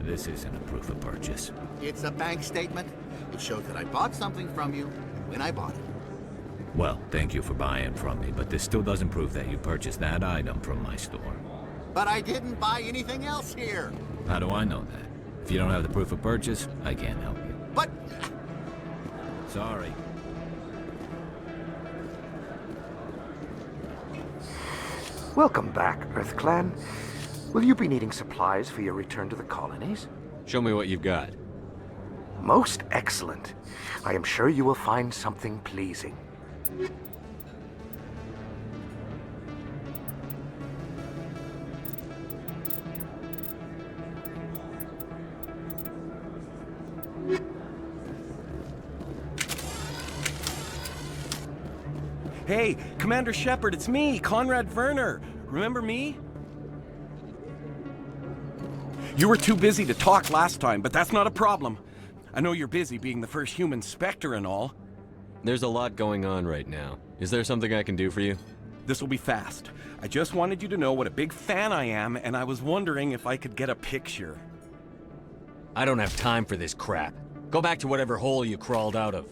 This isn't a proof of purchase. It's a bank statement. It shows that I bought something from you when I bought it. Well, thank you for buying from me, but this still doesn't prove that you purchased that item from my store. But I didn't buy anything else here. How do I know that? If you don't have the proof of purchase, I can't help you. But... Sorry. Welcome back, Earth Clan. Will you be needing supplies for your return to the colonies? Show me what you've got. Most excellent. I am sure you will find something pleasing. Hey, Commander Shepard, it's me, Conrad Werner. Remember me? You were too busy to talk last time, but that's not a problem. I know you're busy being the first human Spectre and all. There's a lot going on right now. Is there something I can do for you? This will be fast. I just wanted you to know what a big fan I am, and I was wondering if I could get a picture. I don't have time for this crap. Go back to whatever hole you crawled out of.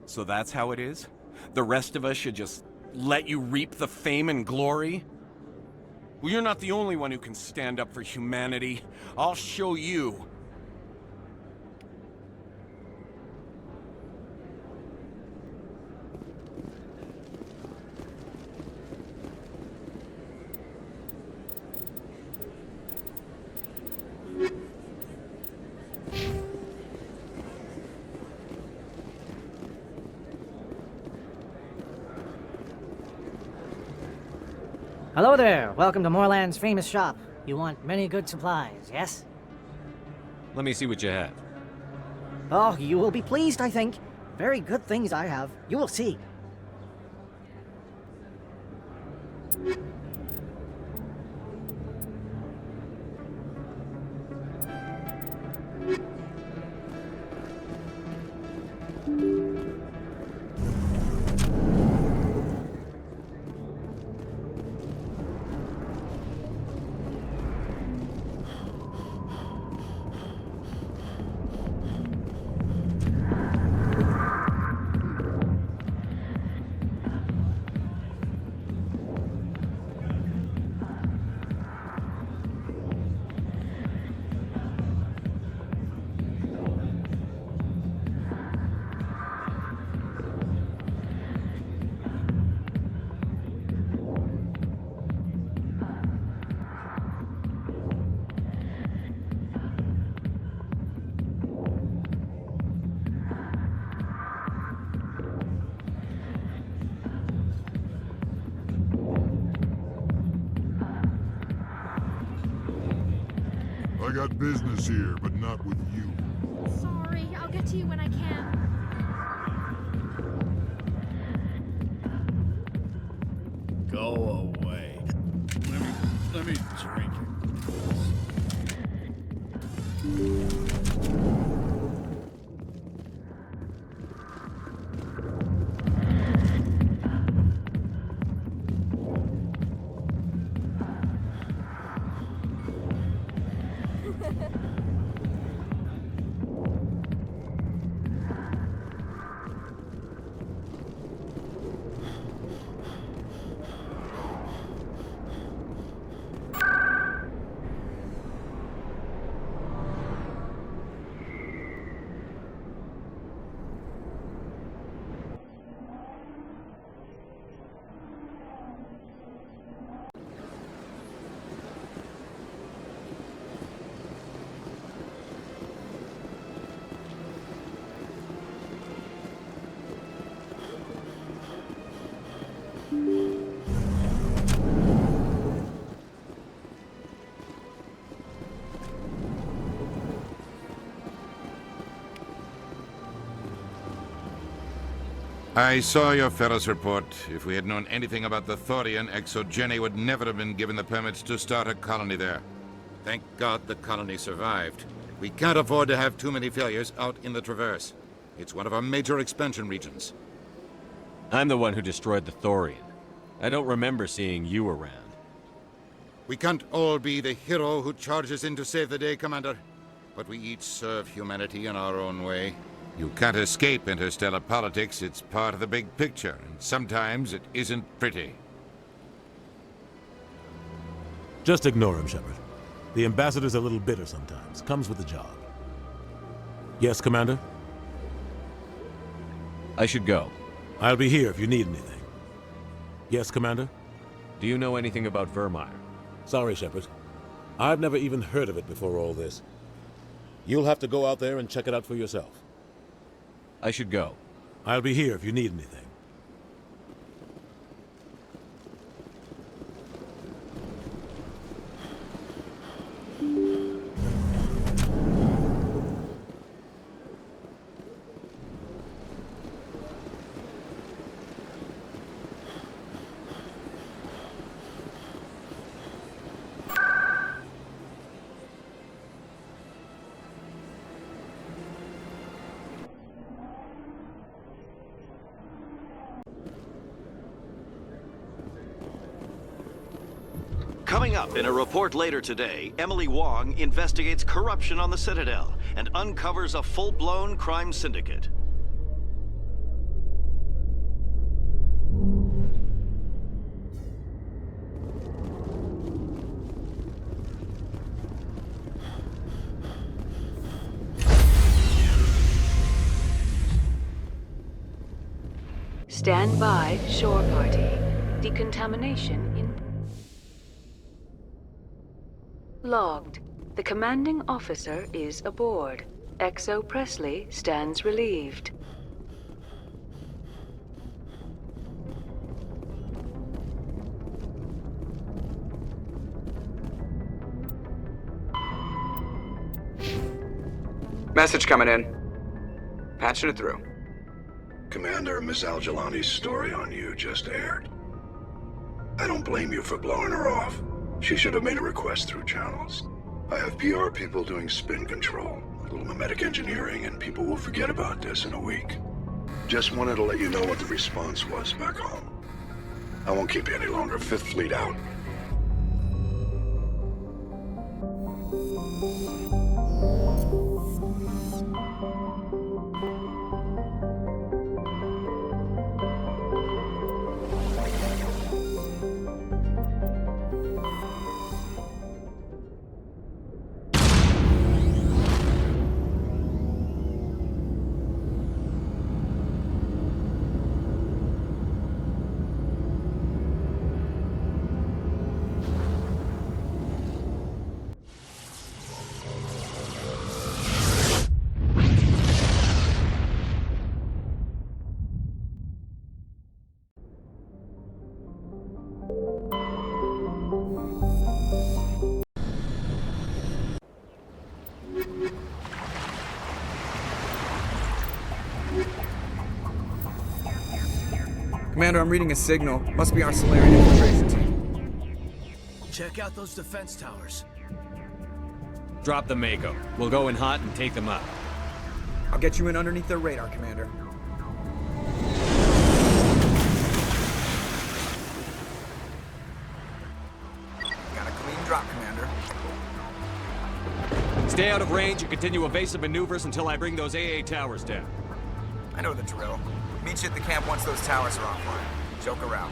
So that's how it is? The rest of us should just let you reap the fame and glory? Well, you're not the only one who can stand up for humanity. I'll show you. Hello there. Welcome to Moorland's famous shop. You want many good supplies, yes? Let me see what you have. Oh, you will be pleased, I think. Very good things I have. You will see. I got business here, but not with you. Sorry, I'll get to you when I can. Go away. Let me drink it. I saw your Ferris report. If we had known anything about the Thorian, ExoGeni would never have been given the permits to start a colony there. Thank God the colony survived. We can't afford to have too many failures out in the Traverse. It's one of our major expansion regions. I'm the one who destroyed the Thorian. I don't remember seeing you around. We can't all be the hero who charges in to save the day, Commander. But we each serve humanity in our own way. You can't escape interstellar politics. It's part of the big picture, and sometimes it isn't pretty. Just ignore him, Shepard. The ambassador's a little bitter sometimes. Comes with the job. Yes, Commander? I should go. I'll be here if you need anything. Yes, Commander? Do you know anything about Vermeer? Sorry, Shepard. I've never even heard of it before all this. You'll have to go out there and check it out for yourself. I should go. I'll be here if you need anything. Coming up in a report later today, Emily Wong investigates corruption on the Citadel and uncovers a full-blown crime syndicate. Stand by, shore party. Decontamination in... Logged. The commanding officer is aboard. Exo Presley stands relieved. Message coming in. Patching it through. Commander, Miss Al-Jalani's story on you just aired. I don't blame you for blowing her off. She should have made a request through channels. I have PR people doing spin control, a little mimetic engineering, and people will forget about this in a week. Just wanted to let you know what the response was back home. I won't keep you any longer. Fifth Fleet out. Commander, I'm reading a signal. Must be our Solarian infiltration team. Check out those defense towers. Drop the Mako. We'll go in hot and take them out. I'll get you in underneath their radar, Commander. Got a clean drop, Commander. Stay out of range and continue evasive maneuvers until I bring those AA towers down. I know the drill. Meet you at the camp once those towers are offline. Joke around.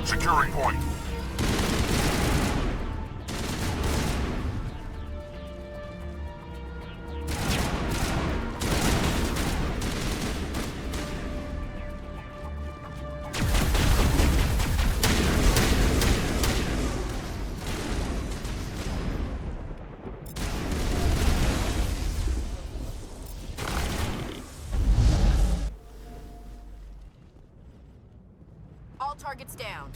Securing point. All targets down.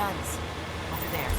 guns. Over there.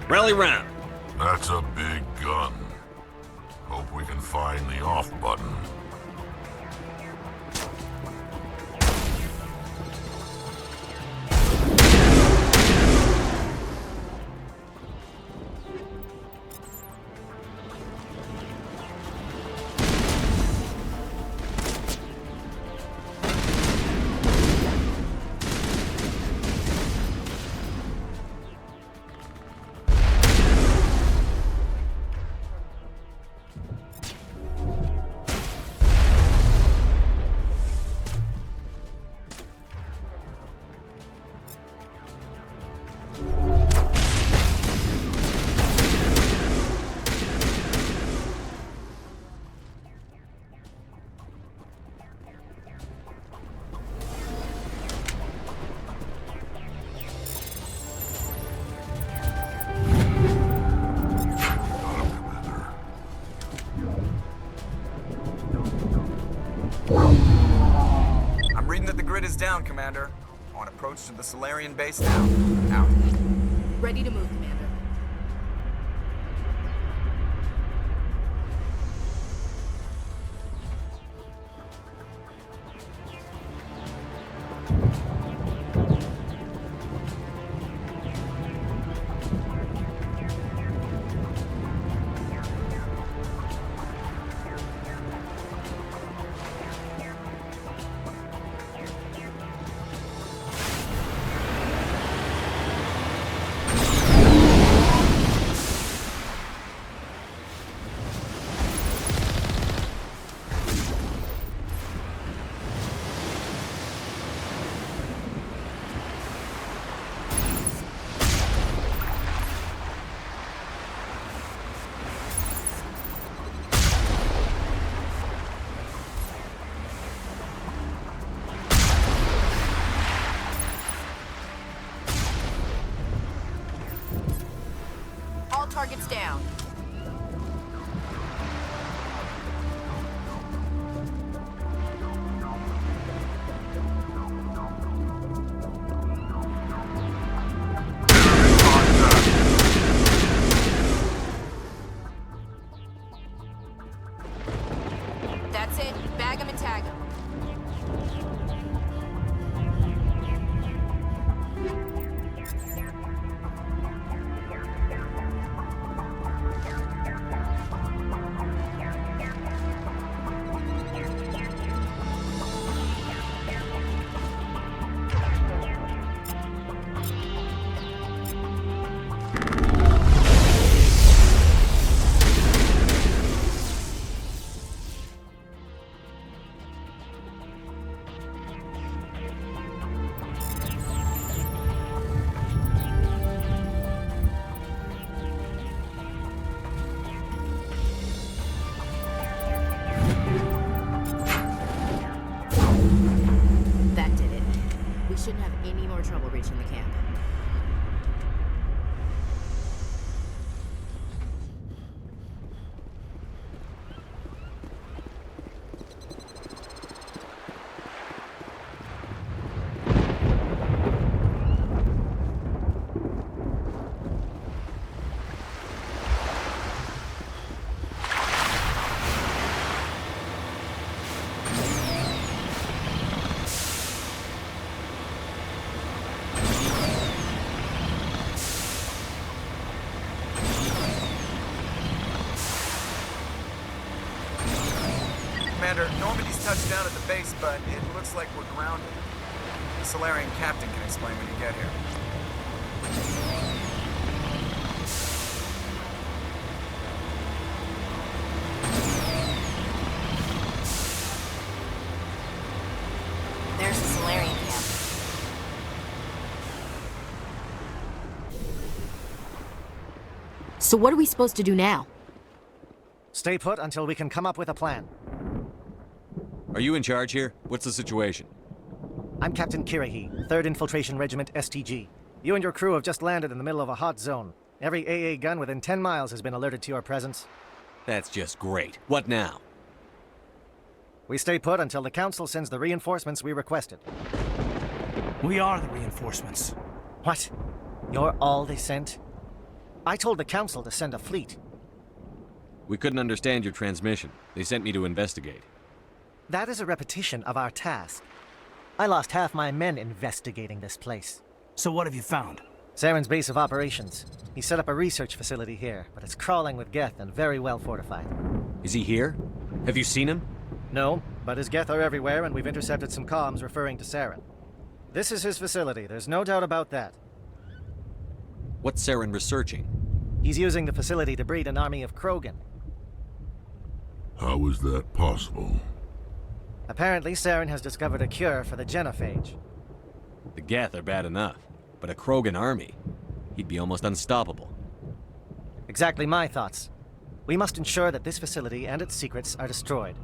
Rally round. That's a big gun. Hope we can find the off button. I'm reading that the grid is down, Commander. On approach to the Solarian base now. Out. Ready to move, Commander. All targets down. That's it. Bag him and tag him. That did it. We shouldn't have any more trouble reaching the camp. Commander, Normandy's touched down at the base, but it looks like we're grounded. The Solarian captain can explain when you get here. So what are we supposed to do now? Stay put until we can come up with a plan. Are you in charge here? What's the situation? I'm Captain Kirahi, 3rd Infiltration Regiment STG. You and your crew have just landed in the middle of a hot zone. Every AA gun within 10 miles has been alerted to your presence. That's just great. What now? We stay put until the Council sends the reinforcements we requested. We are the reinforcements. What? You're all they sent? I told the Council to send a fleet. We couldn't understand your transmission. They sent me to investigate. That is a repetition of our task. I lost half my men investigating this place. So what have you found? Saren's base of operations. He set up a research facility here, but it's crawling with Geth and very well fortified. Is he here? Have you seen him? No, but his Geth are everywhere, and we've intercepted some comms referring to Saren. This is his facility, there's no doubt about that. What's Saren researching? He's using the facility to breed an army of Krogan. How is that possible? Apparently, Saren has discovered a cure for the genophage. The Geth are bad enough, but a Krogan army? He'd be almost unstoppable. Exactly my thoughts. We must ensure that this facility and its secrets are destroyed.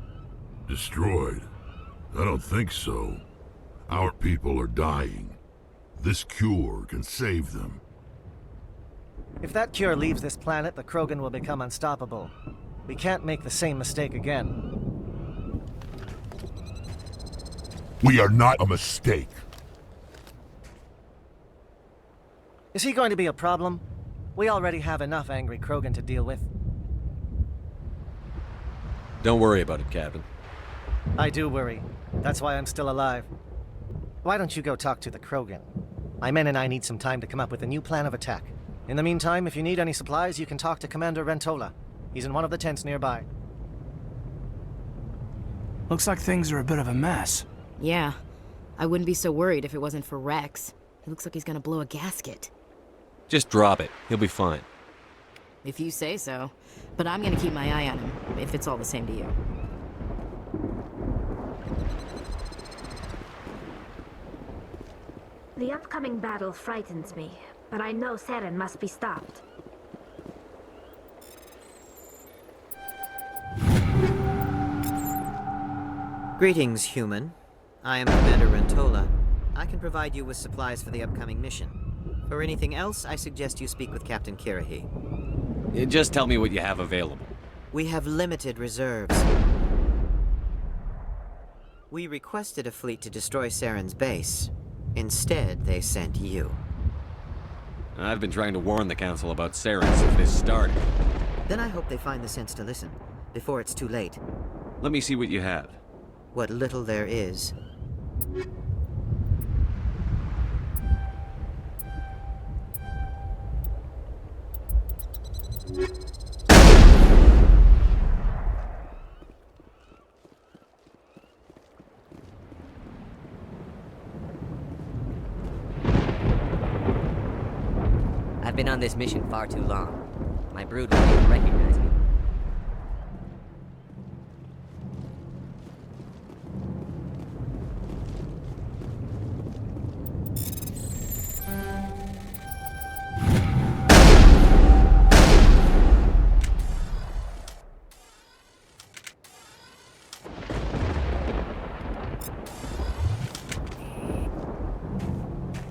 Destroyed? I don't think so. Our people are dying. This cure can save them. If that cure leaves this planet, the Krogan will become unstoppable. We can't make the same mistake again. We are not a mistake. Is he going to be a problem? We already have enough angry Krogan to deal with. Don't worry about it, Captain. I do worry. That's why I'm still alive. Why don't you go talk to the Krogan? My men and I need some time to come up with a new plan of attack. In the meantime, if you need any supplies, you can talk to Commander Rentola. He's in one of the tents nearby. Looks like things are a bit of a mess. Yeah. I wouldn't be so worried if it wasn't for Rex. He looks like he's gonna blow a gasket. Just drop it. He'll be fine. If you say so. But I'm gonna keep my eye on him, if it's all the same to you. The upcoming battle frightens me, but I know Saren must be stopped. Greetings, human. I am Commander Rentola. I can provide you with supplies for the upcoming mission. For anything else, I suggest you speak with Captain Kirahi. Just tell me what you have available. We have limited reserves. We requested a fleet to destroy Saren's base. Instead, they sent you. I've been trying to warn the Council about Saren since this started. Then I hope they find the sense to listen, before it's too late. Let me see what you have. What little there is. I've been on this mission far too long. My brood won't even recognize me.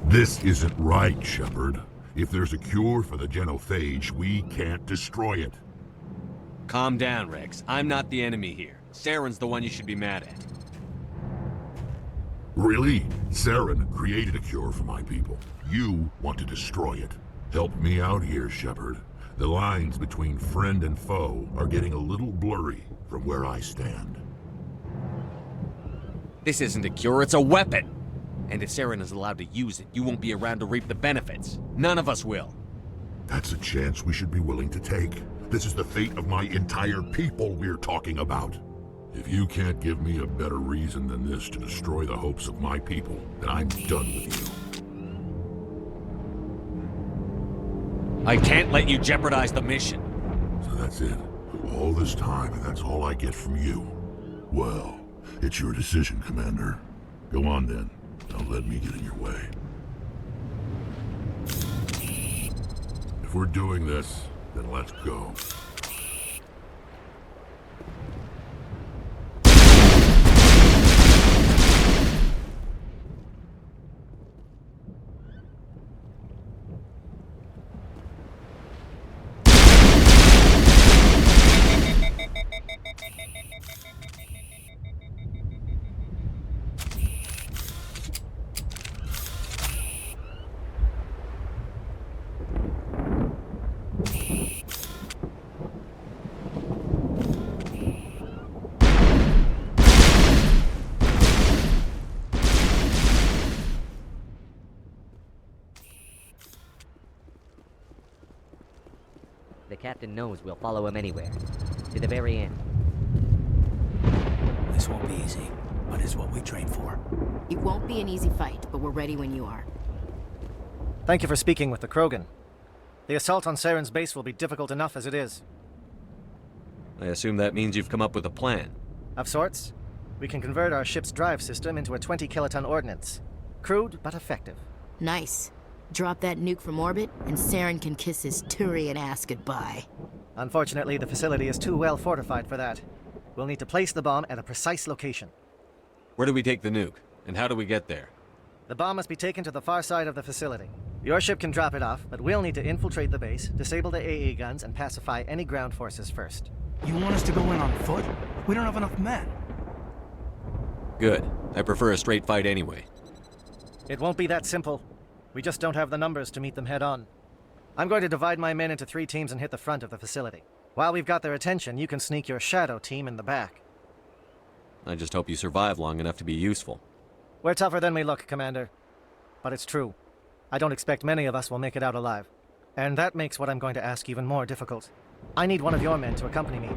This isn't right, Shepard. If there's a cure for the genophage, we can't destroy it. Calm down, Rex. I'm not the enemy here. Saren's the one you should be mad at. Really? Saren created a cure for my people. You want to destroy it. Help me out here, Shepard. The lines between friend and foe are getting a little blurry from where I stand. This isn't a cure, it's a weapon! And if Saren is allowed to use it, you won't be around to reap the benefits. None of us will. That's a chance we should be willing to take. This is the fate of my entire people we're talking about. If you can't give me a better reason than this to destroy the hopes of my people, then I'm done with you. I can't let you jeopardize the mission. So that's it. All this time, and that's all I get from you. Well, it's your decision, Commander. Go on then. Don't let me get in your way. If we're doing this, Then let's go. The captain knows we'll follow him anywhere. To the very end. This won't be easy, but it's what we trained for. It won't be an easy fight, but we're ready when you are. Thank you for speaking with the Krogan. The assault on Saren's base will be difficult enough as it is. I assume that means you've come up with a plan. Of sorts. We can convert our ship's drive system into a 20-kiloton ordnance. Crude, but effective. Nice. Drop that nuke from orbit, and Saren can kiss his Turian ass goodbye. Unfortunately, the facility is too well fortified for that. We'll need to place the bomb at a precise location. Where do we take the nuke? And how do we get there? The bomb must be taken to the far side of the facility. Your ship can drop it off, but we'll need to infiltrate the base, disable the AA guns, and pacify any ground forces first. You want us to go in on foot? We don't have enough men. Good. I prefer a straight fight anyway. It won't be that simple. We just don't have the numbers to meet them head-on. I'm going to divide my men into 3 teams and hit the front of the facility. While we've got their attention, you can sneak your shadow team in the back. I just hope you survive long enough to be useful. We're tougher than we look, Commander. But it's true. I don't expect many of us will make it out alive. And that makes what I'm going to ask even more difficult. I need one of your men to accompany me,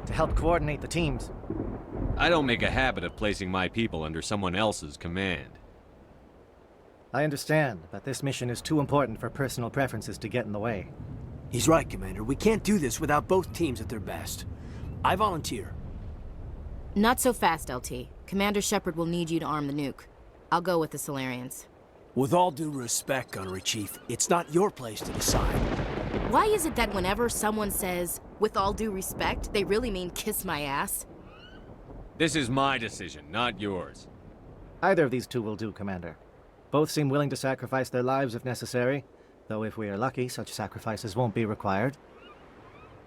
to help coordinate the teams. I don't make a habit of placing my people under someone else's command. I understand, but this mission is too important for personal preferences to get in the way. He's right, Commander. We can't do this without both teams at their best. I volunteer. Not so fast, LT. Commander Shepard will need you to arm the nuke. I'll go with the Solarians. With all due respect, Gunnery Chief, it's not your place to decide. Why is it that whenever someone says, with all due respect, they really mean kiss my ass? This is my decision, not yours. Either of these two will do, Commander. Both seem willing to sacrifice their lives if necessary, though if we are lucky, such sacrifices won't be required.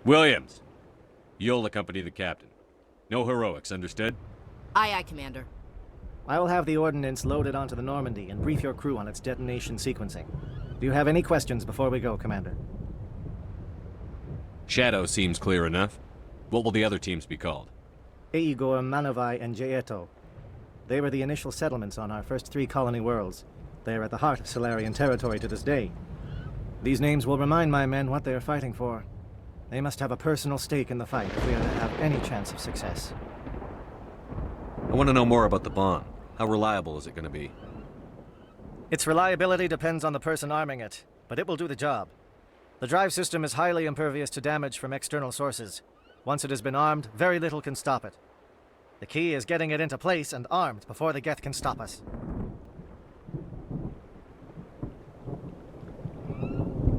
Williams, you'll accompany the captain. No heroics, understood? Aye, aye, Commander. I will have the ordnance loaded onto the Normandy and brief your crew on its detonation sequencing. Do you have any questions before we go, Commander? Shadow seems clear enough. What will the other teams be called? Igor, Manovai, and Jaeto. They were the initial settlements on our first 3 colony worlds. They are at the heart of Solarian territory to this day. These names will remind my men what they are fighting for. They must have a personal stake in the fight if we are to have any chance of success. I want to know more about the bomb. How reliable is it going to be? Its reliability depends on the person arming it, but it will do the job. The drive system is highly impervious to damage from external sources. Once it has been armed, very little can stop it. The key is getting it into place and armed before the Geth can stop us.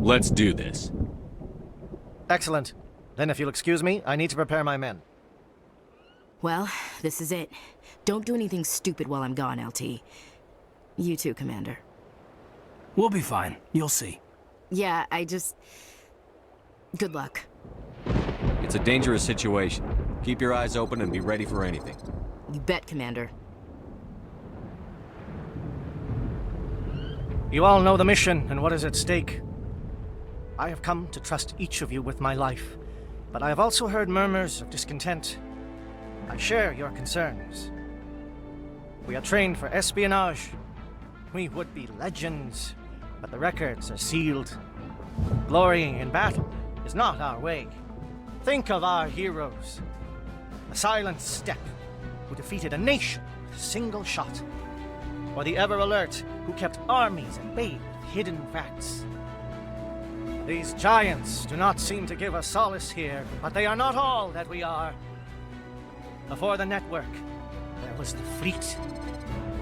Let's do this. Excellent. Then if you'll excuse me, I need to prepare my men. Well, this is it. Don't do anything stupid while I'm gone, LT. You too, Commander. We'll be fine. You'll see. Yeah, good luck. It's a dangerous situation. Keep your eyes open and be ready for anything. You bet, Commander. You all know the mission and what is at stake. I have come to trust each of you with my life, but I have also heard murmurs of discontent. I share your concerns. We are trained for espionage. We would be legends, but the records are sealed. Glory in battle is not our way. Think of our heroes. The silent step who defeated a nation with a single shot. Or the ever alert who kept armies at bay with hidden facts. These giants do not seem to give us solace here, but they are not all that we are. Before the network, there was the fleet.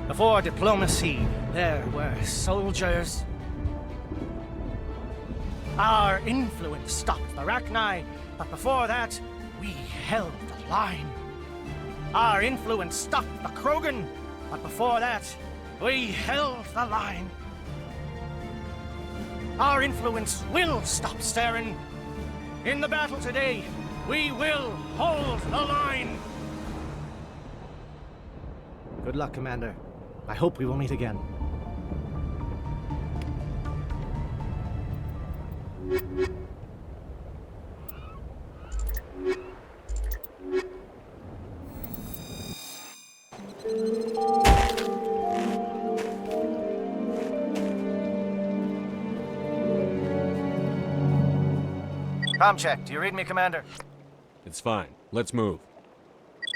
Before diplomacy, there were soldiers. Our influence stopped the Rachni, but before that, we held the line. Our influence stopped the Krogan, but before that, we held the line. Our influence will stop Saren. In the battle today, we will hold the line. Good luck, Commander. I hope we will meet again. Com check. Do you read me, Commander? It's fine. Let's move.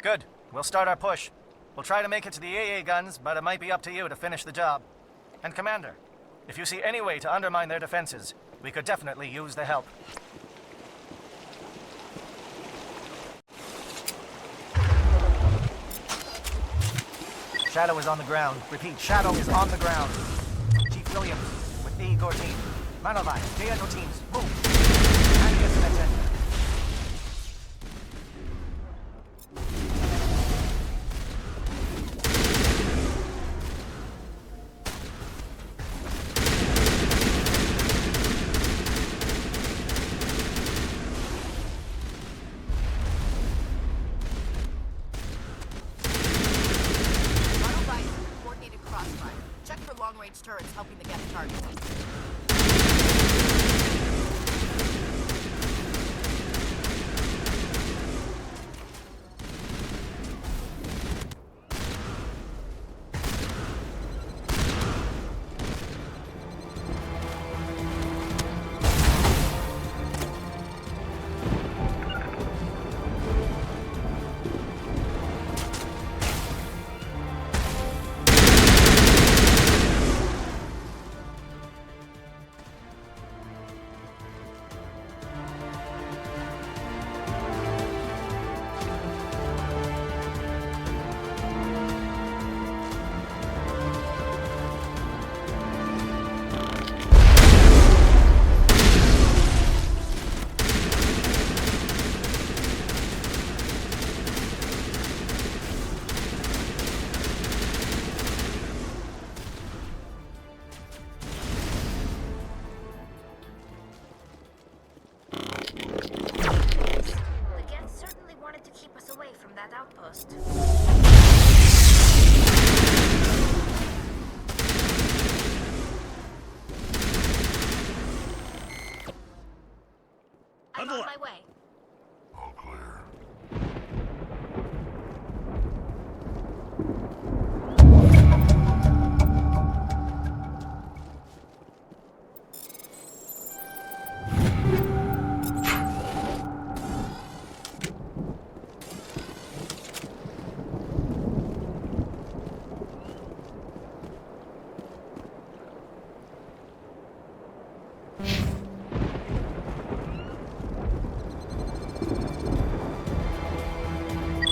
Good. We'll start our push. We'll try to make it to the AA guns, but it might be up to you to finish the job. And Commander, if you see any way to undermine their defenses, we could definitely use the help. Shadow is on the ground. Repeat, Shadow is on the ground. Chief Williams with Igor team. Manovai, Diego teams, move. And get to the center. Turrets helping the guest target. Outpost. I'm on my way. All clear.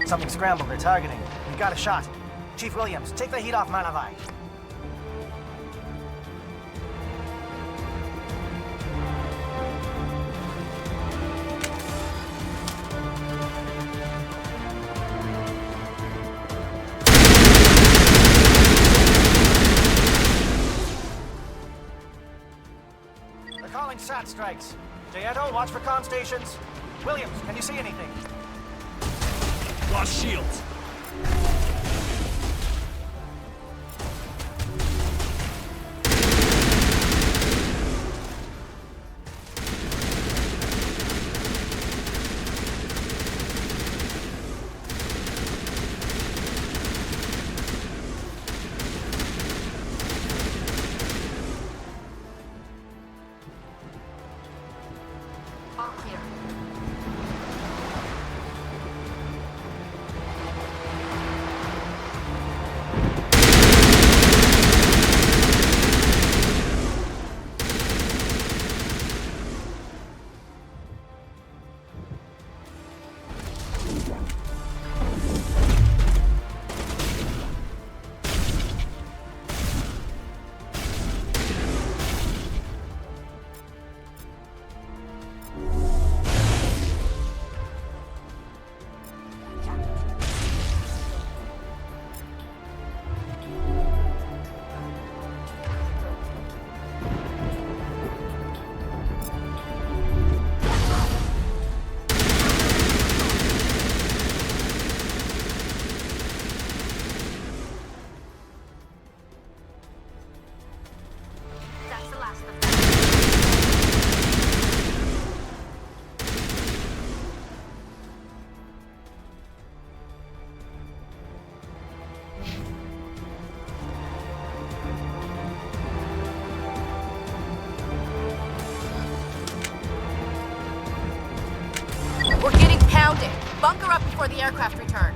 Something scrambled. They're targeting. We've got a shot. Chief Williams, take the heat off Malavai. They're calling SAT strikes. Dieto, watch for comm stations. Williams, can you see anything? Lost shields. All clear. Bunker up before the aircraft return.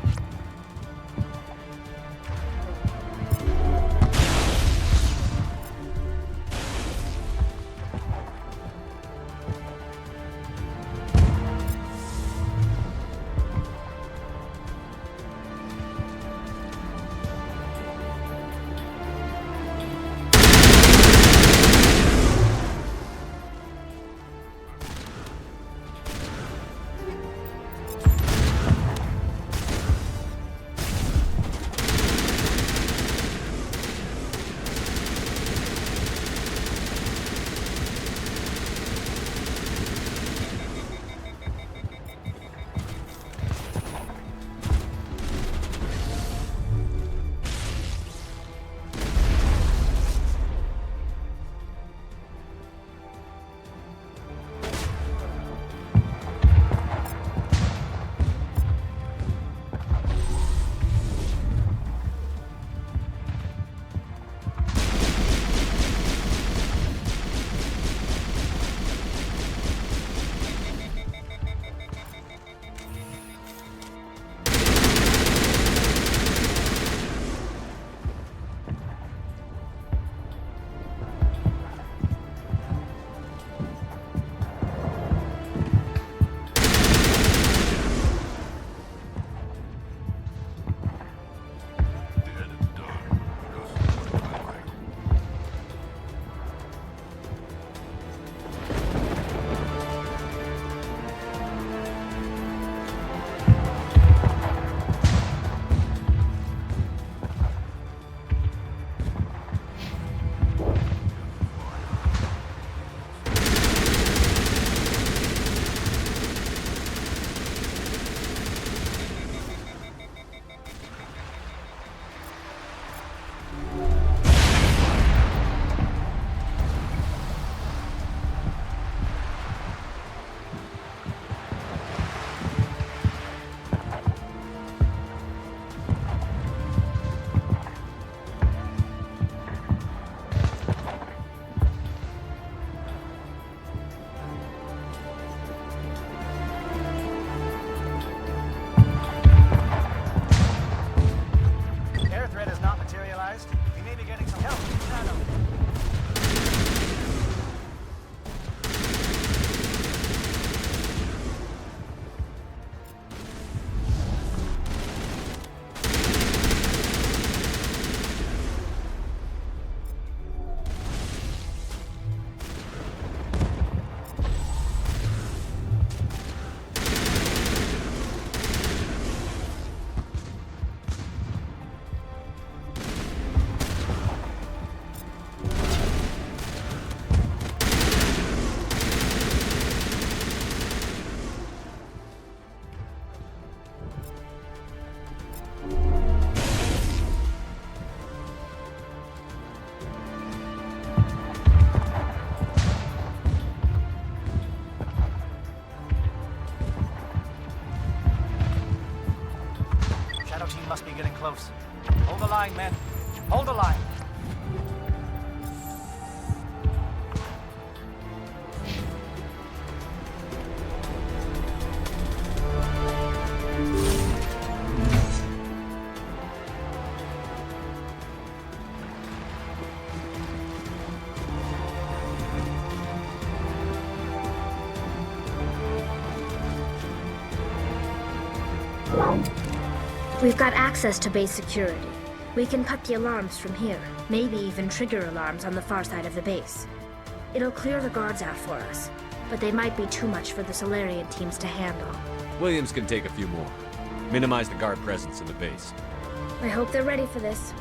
Must be getting close. Hold the line, men. Hold the line. We've got access to base security. We can cut the alarms from here, maybe even trigger alarms on the far side of the base. It'll clear the guards out for us, but they might be too much for the Solarian teams to handle. Williams can take a few more. Minimize the guard presence in the base. I hope they're ready for this.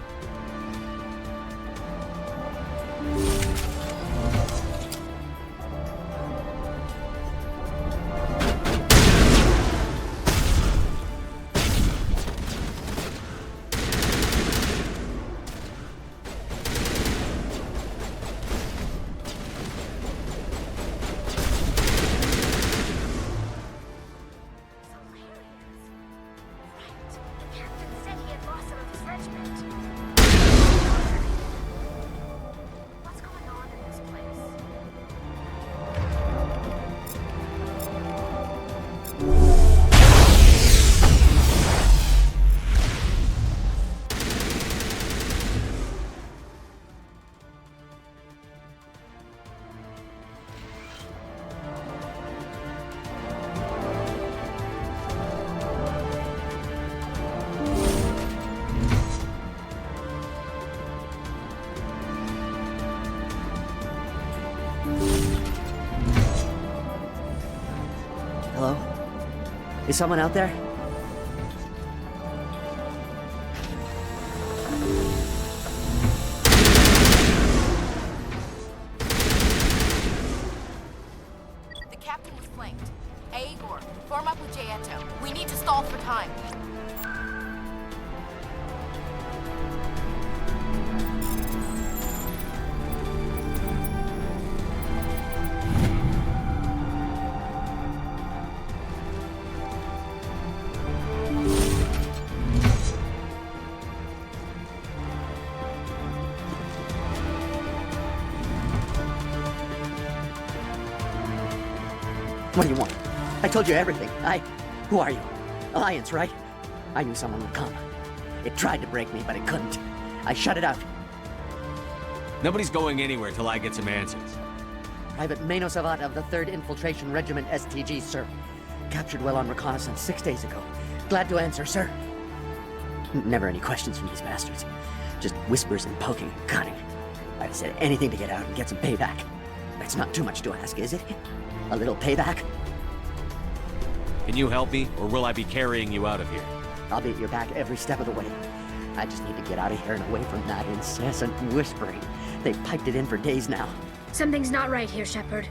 Captain said he had lost some of his regiment. Hello? Is someone out there? The captain was flanked. Aegor, form up with Jaeto. We need to stall for time. What do you want? I told you everything. Who are you? Alliance, right? I knew someone would come. It tried to break me, but it couldn't. I shut it out. Nobody's going anywhere till I get some answers. Private Mano Savat of the 3rd Infiltration Regiment STG, sir. Captured well on reconnaissance 6 days ago. Glad to answer, sir. Never any questions from these bastards. Just whispers and poking and cutting. I'd have said anything to get out and get some payback. That's not too much to ask, is it? A little payback? Can you help me, or will I be carrying you out of here? I'll be at your back every step of the way. I just need to get out of here and away from that incessant whispering. They've piped it in for days now. Something's not right here, Shepard.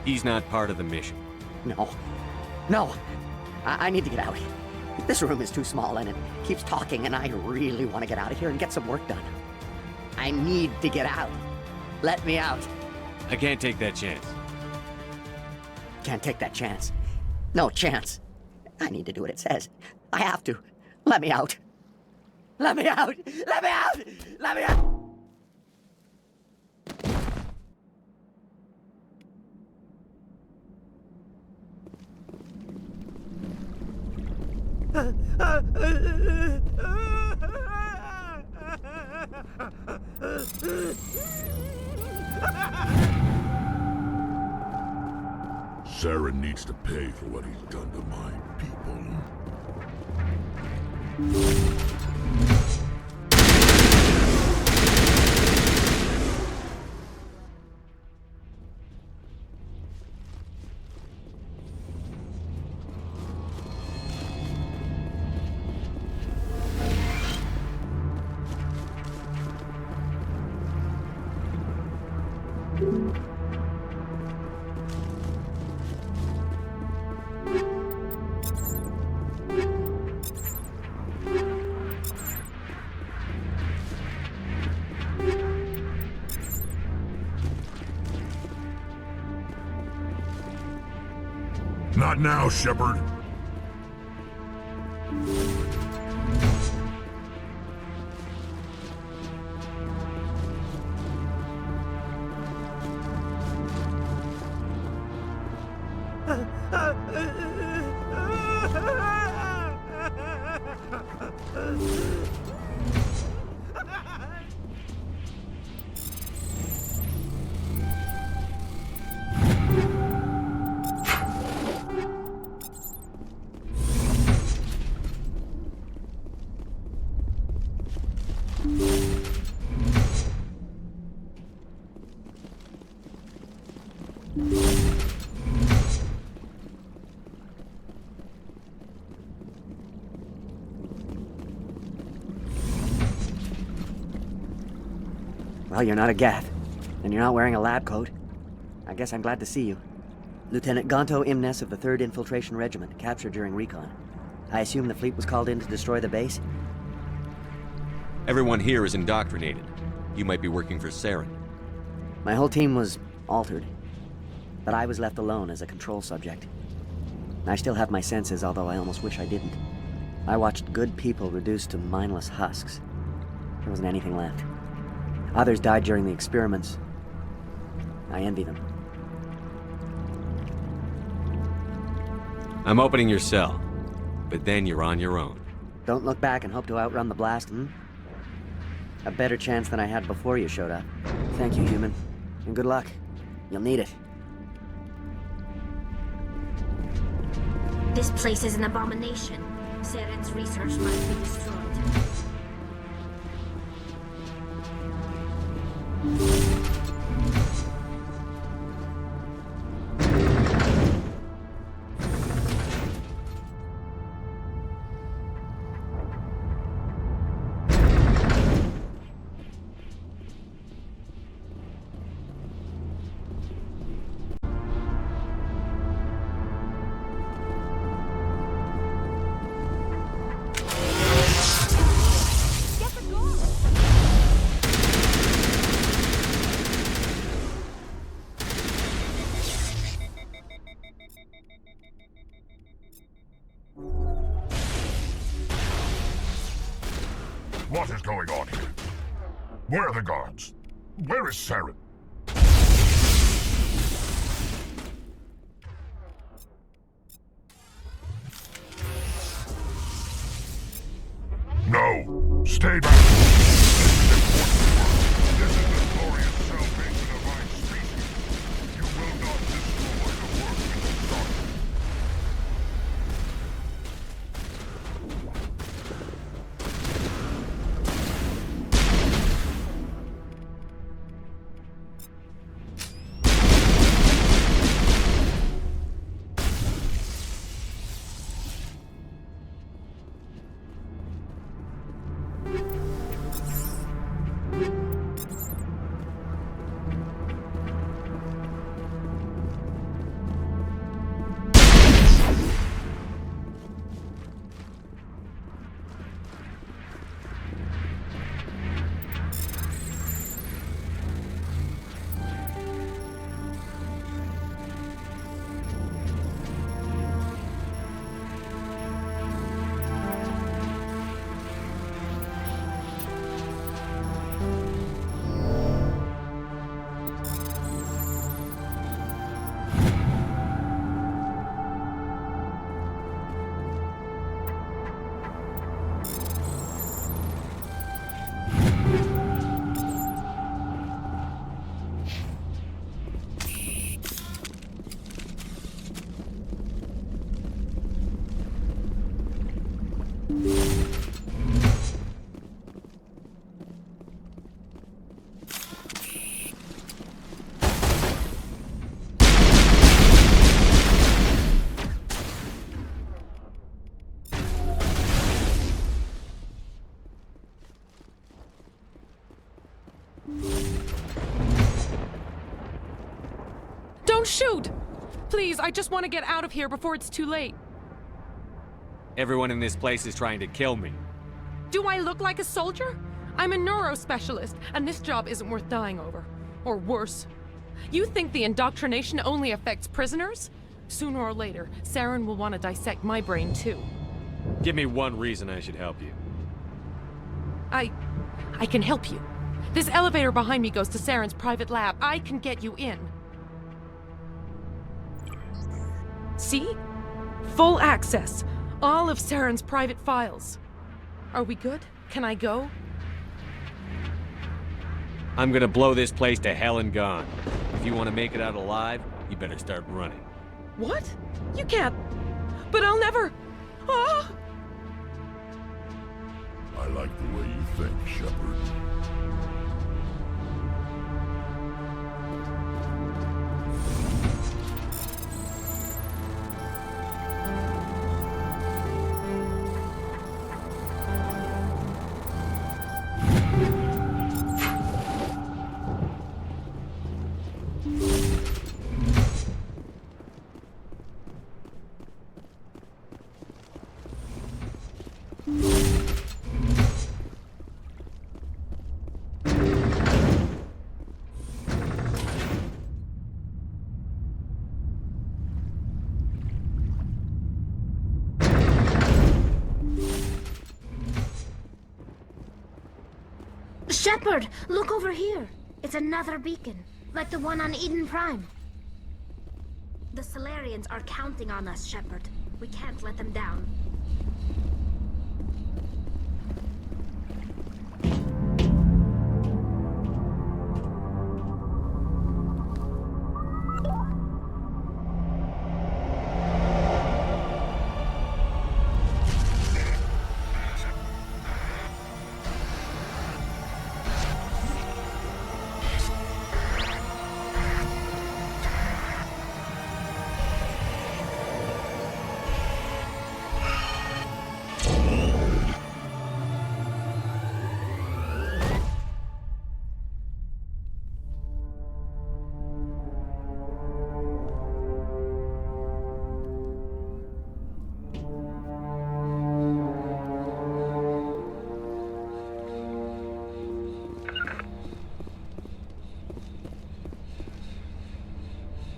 He's not part of the mission. No. No! I need to get out. This room is too small and it keeps talking, and I really want to get out of here and get some work done. I need to get out. Let me out. I can't take that chance. Can't take that chance. No chance. I need to do what it says. I have to. Let me out. Let me out! Let me out! Let me out! Saren needs to pay for what he's done to my people. Not now, Shepard. Well, you're not a Gath, and you're not wearing a lab coat. I guess I'm glad to see you. Lieutenant Gonto Imnes of the 3rd Infiltration Regiment, captured during recon. I assume the fleet was called in to destroy the base? Everyone here is indoctrinated. You might be working for Saren. My whole team was altered, but I was left alone as a control subject. I still have my senses, although I almost wish I didn't. I watched good people reduced to mindless husks. There wasn't anything left. Others died during the experiments. I envy them. I'm opening your cell, but then you're on your own. Don't look back and hope to outrun the blast, A better chance than I had before you showed up. Thank you, human. And good luck. You'll need it. This place is an abomination. Saren's research must be destroyed. What is going on here? Where are the guards? Where is Saren? No! Stay back! This is the glorious salvation of my species. You will not destroy the work we have started. Don't shoot! Please, I just want to get out of here before it's too late. Everyone in this place is trying to kill me. Do I look like a soldier? I'm a neurospecialist, and this job isn't worth dying over. Or worse. You think the indoctrination only affects prisoners? Sooner or later, Saren will want to dissect my brain too. Give me one reason I should help you. I can help you. This elevator behind me goes to Saren's private lab. I can get you in. See? Full access. All of Saren's private files. Are we good? Can I go? I'm gonna blow this place to hell and gone. If you want to make it out alive, you better start running. What? You can't. But I'll never. Ah! I like the way you think, Shepard. Shepard, look over here. It's another beacon, like the one on Eden Prime. The Solarians are counting on us, Shepard. We can't let them down.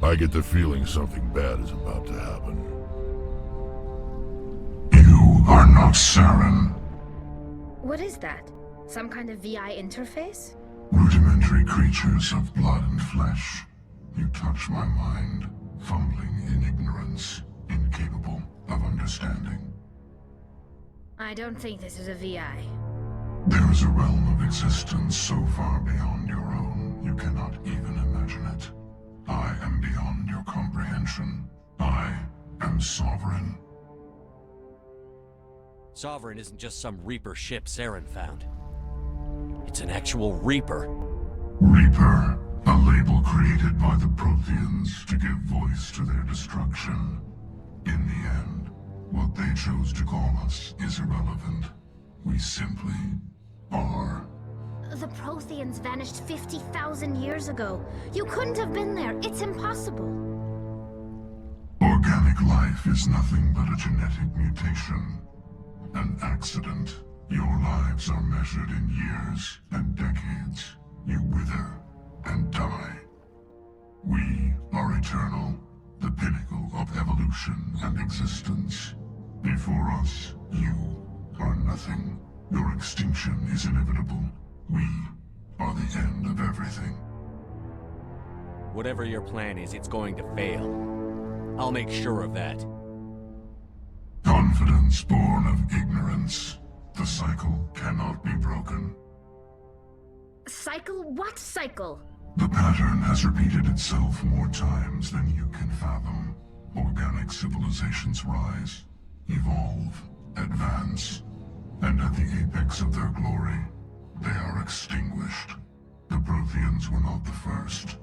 I get the feeling something bad is about to happen. You are not Saren. What is that? Some kind of VI interface? Rudimentary creatures of blood and flesh. You touch my mind, fumbling in ignorance, incapable of understanding. I don't think this is a VI. There is a realm of existence so far beyond your own, you cannot even imagine it. I am beyond your comprehension. I am sovereign. Sovereign isn't just some Reaper ship Saren found. It's an actual Reaper. Reaper, a label created by the Protheans to give voice to their destruction. In the end, what they chose to call us is irrelevant. We simply are. The Protheans vanished 50,000 years ago. You couldn't have been there. It's impossible. Organic life is nothing but a genetic mutation. An accident. Your lives are measured in years and decades. You wither and die. We are eternal, the pinnacle of evolution and existence. Before us, you are nothing. Your extinction is inevitable. We are the end of everything. Whatever your plan is, it's going to fail. I'll make sure of that. Confidence born of ignorance. The cycle cannot be broken. Cycle? What cycle? The pattern has repeated itself more times than you can fathom. Organic civilizations rise, evolve, advance, and at the apex of their glory, they are extinguished. The Protheans were not the first.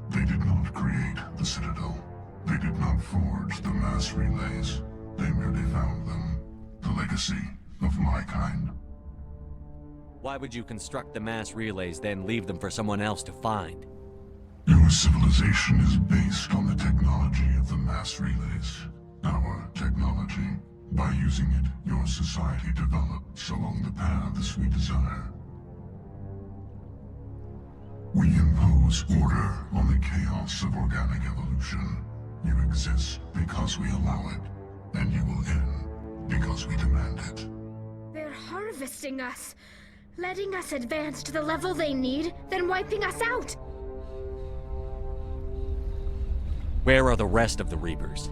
They did not create the Citadel. They did not forge the mass relays. They merely found them. The legacy of my kind. Why would you construct the mass relays, then leave them for someone else to find? Your civilization is based on the technology of the mass relays. Our technology. By using it, your society develops along the paths we desire. We impose order on the chaos of organic evolution. You exist because we allow it, and you will end because we demand it. They're harvesting us, letting us advance to the level they need, then wiping us out. Where are the rest of the Reapers?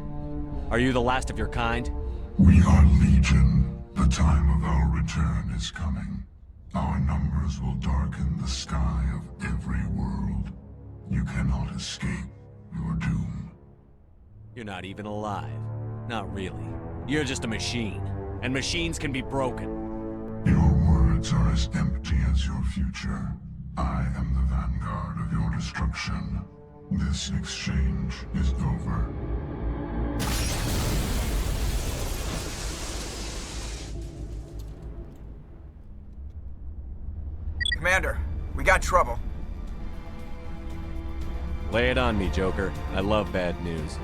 Are you the last of your kind? We are Legion. The time of our return is coming. Our numbers will darken the sky of every world. You cannot escape your doom. You're not even alive. Not really. You're just a machine. And machines can be broken. Your words are as empty as your future. I am the vanguard of your destruction. This exchange is over. Commander, we got trouble. Lay it on me, Joker. I love bad news.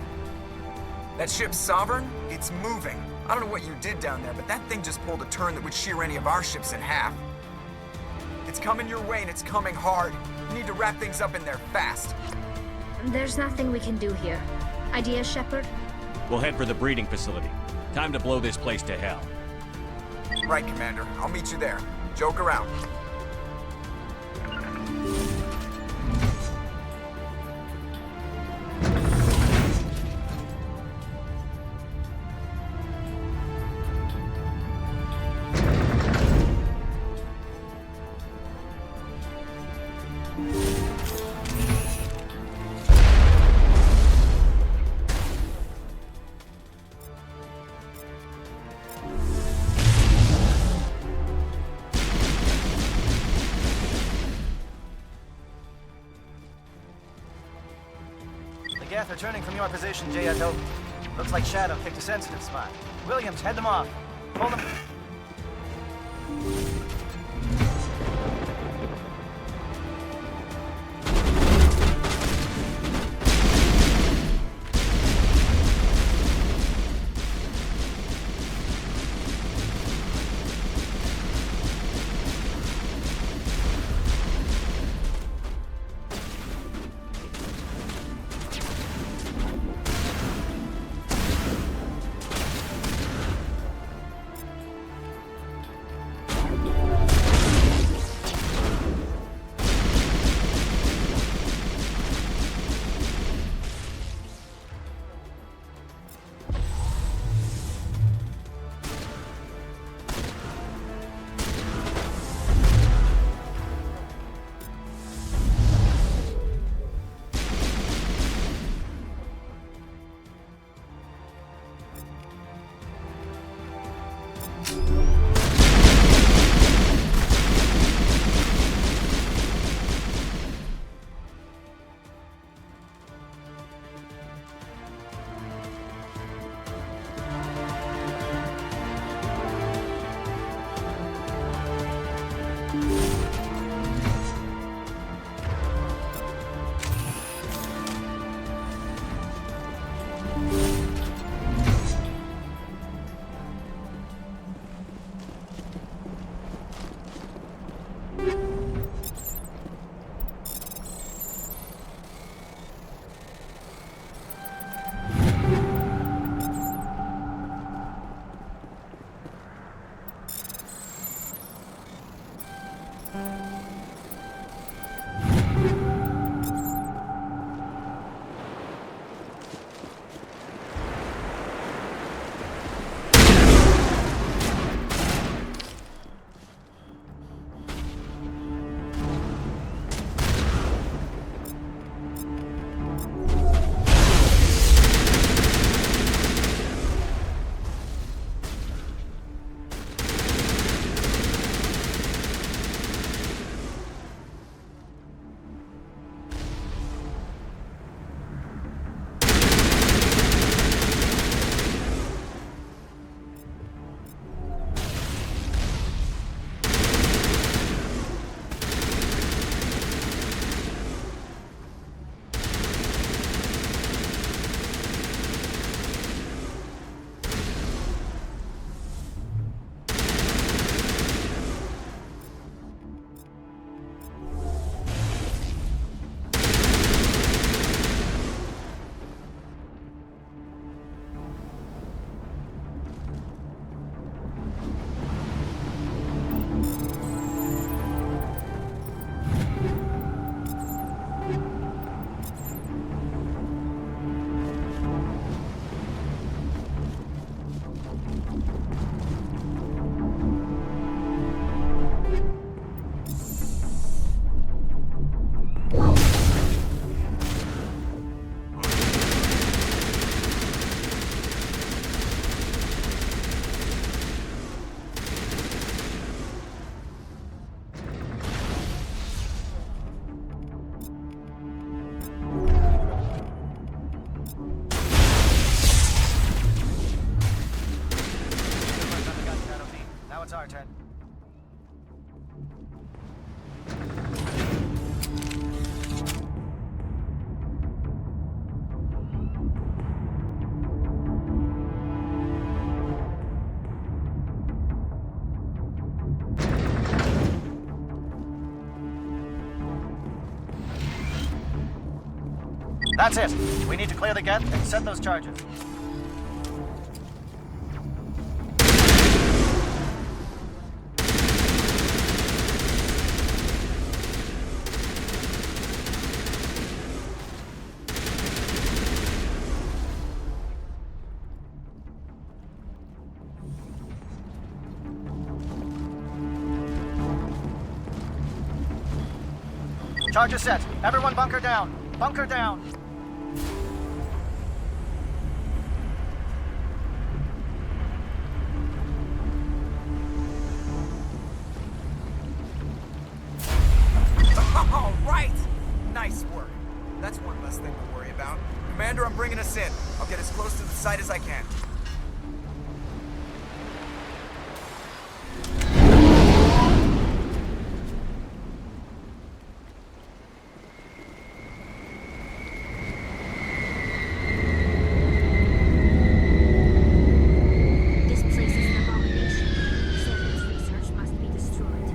That ship's Sovereign? It's moving. I don't know what you did down there, but that thing just pulled a turn that would shear any of our ships in half. It's coming your way, and it's coming hard. You need to wrap things up in there fast. There's nothing we can do here. Ideas, Shepard? We'll head for the breeding facility. Time to blow this place to hell. Right, Commander. I'll meet you there. Joker out. Geth returning from your position, J.S.O. Looks like Shadow picked a sensitive spot. Williams, head them off. Hold them. Now it's our turn. That's it. We need to clear the gate and set those charges. Charges set. Everyone bunker down. Bunker down. All right! Nice work. That's one less thing to worry about. Commander, I'm bringing us in. I'll get as close to the site as I can. This place is an abomination. Shepard's research must be destroyed.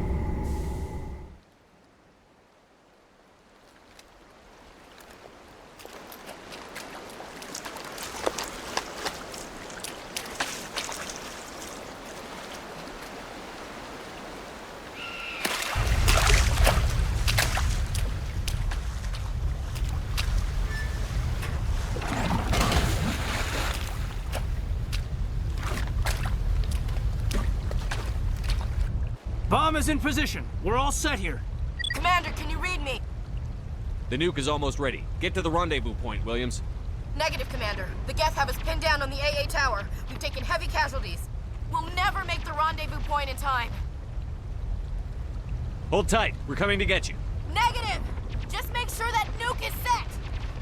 Bomb is in position. We're all set here. Commander, can you read me? The nuke is almost ready. Get to the rendezvous point, Williams. Negative, Commander. The Geth have us pinned down on the AA tower. We've taken heavy casualties. We'll never make the rendezvous point in time. Hold tight. We're coming to get you. Negative! Just make sure that nuke is set!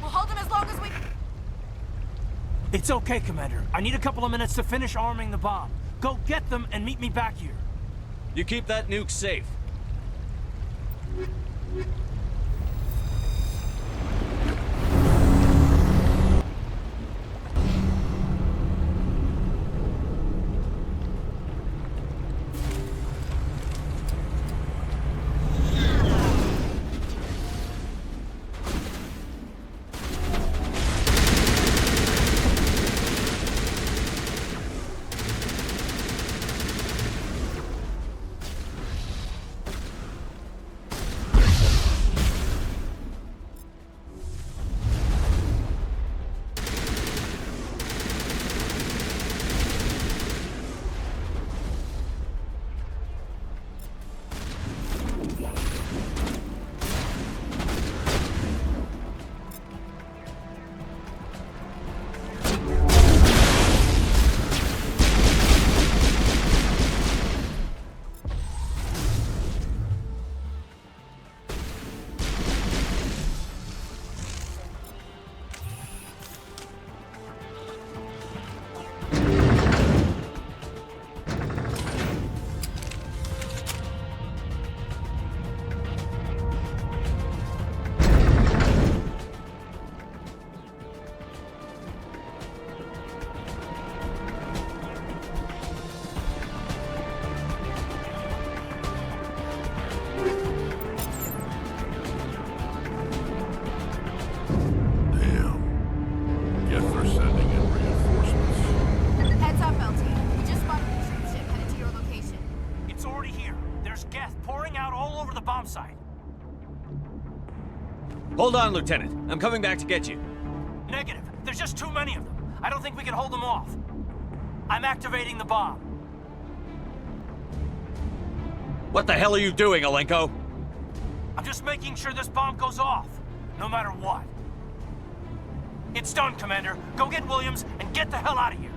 We'll hold them as long as we... It's okay, Commander. I need a couple of minutes to finish arming the bomb. Go get them and meet me back here. You keep that nuke safe. Hold on, Lieutenant. I'm coming back to get you. Negative. There's just too many of them. I don't think we can hold them off. I'm activating the bomb. What the hell are you doing, Alenko? I'm just making sure this bomb goes off, no matter what. It's done, Commander. Go get Williams and get the hell out of here.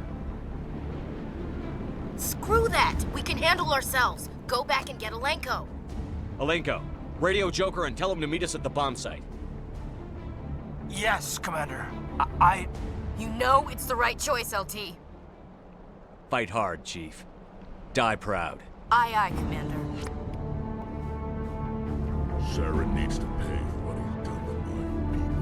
Screw that! We can handle ourselves. Go back and get Alenko. Alenko, radio Joker and tell him to meet us at the bomb site. Yes, Commander. You know it's the right choice, LT. Fight hard, Chief. Die proud. Aye, aye, Commander. Saren needs to pay for what he's done to my people.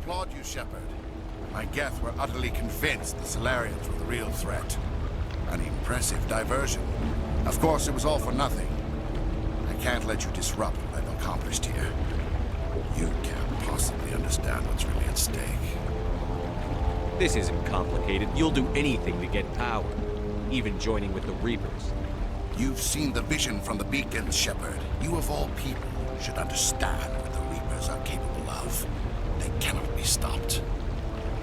applaud you, Shepard. My Geth were utterly convinced the Solarians were the real threat. An impressive diversion. Of course, it was all for nothing. I can't let you disrupt what I've accomplished here. You can't possibly understand what's really at stake. This isn't complicated. You'll do anything to get power, even joining with the Reapers. You've seen the vision from the beacons, Shepard. You of all people should understand what the Reapers are capable of. They cannot be stopped.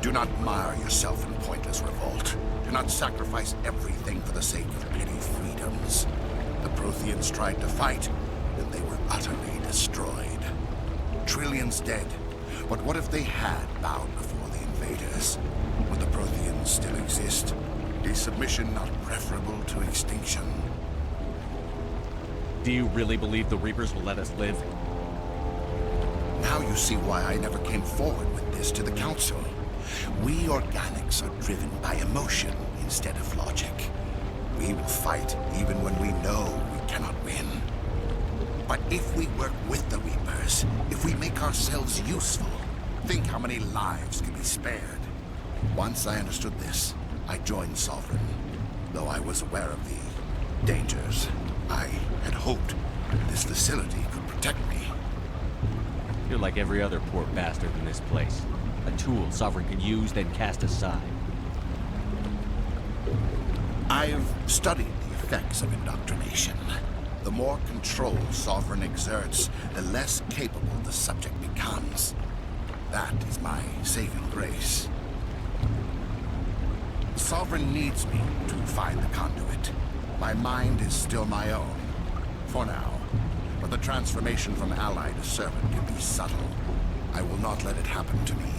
Do not mire yourself in pointless revolt. Do not sacrifice everything for the sake of petty freedoms. The Protheans tried to fight, and they were utterly destroyed. Trillions dead. But what if they had bowed before the invaders? Would the Protheans still exist? Is submission not preferable to extinction? Do you really believe the Reapers will let us live? Now you see why I never came forward with this to the Council. We organics are driven by emotion instead of logic. We will fight fight even when we know we cannot win. But if we work with the Reapers, if we make ourselves useful, think how many lives can be spared. Once I understood this, I joined Sovereign, though I was aware of the dangers. I had hoped this facility could protect me. You're like every other poor bastard in this place. A tool Sovereign can use, then cast aside. I've studied the effects of indoctrination. The more control Sovereign exerts, the less capable the subject becomes. That is my saving grace. Sovereign needs me to find the conduit. My mind is still my own, for now. But the transformation from ally to servant can be subtle. I will not let it happen to me.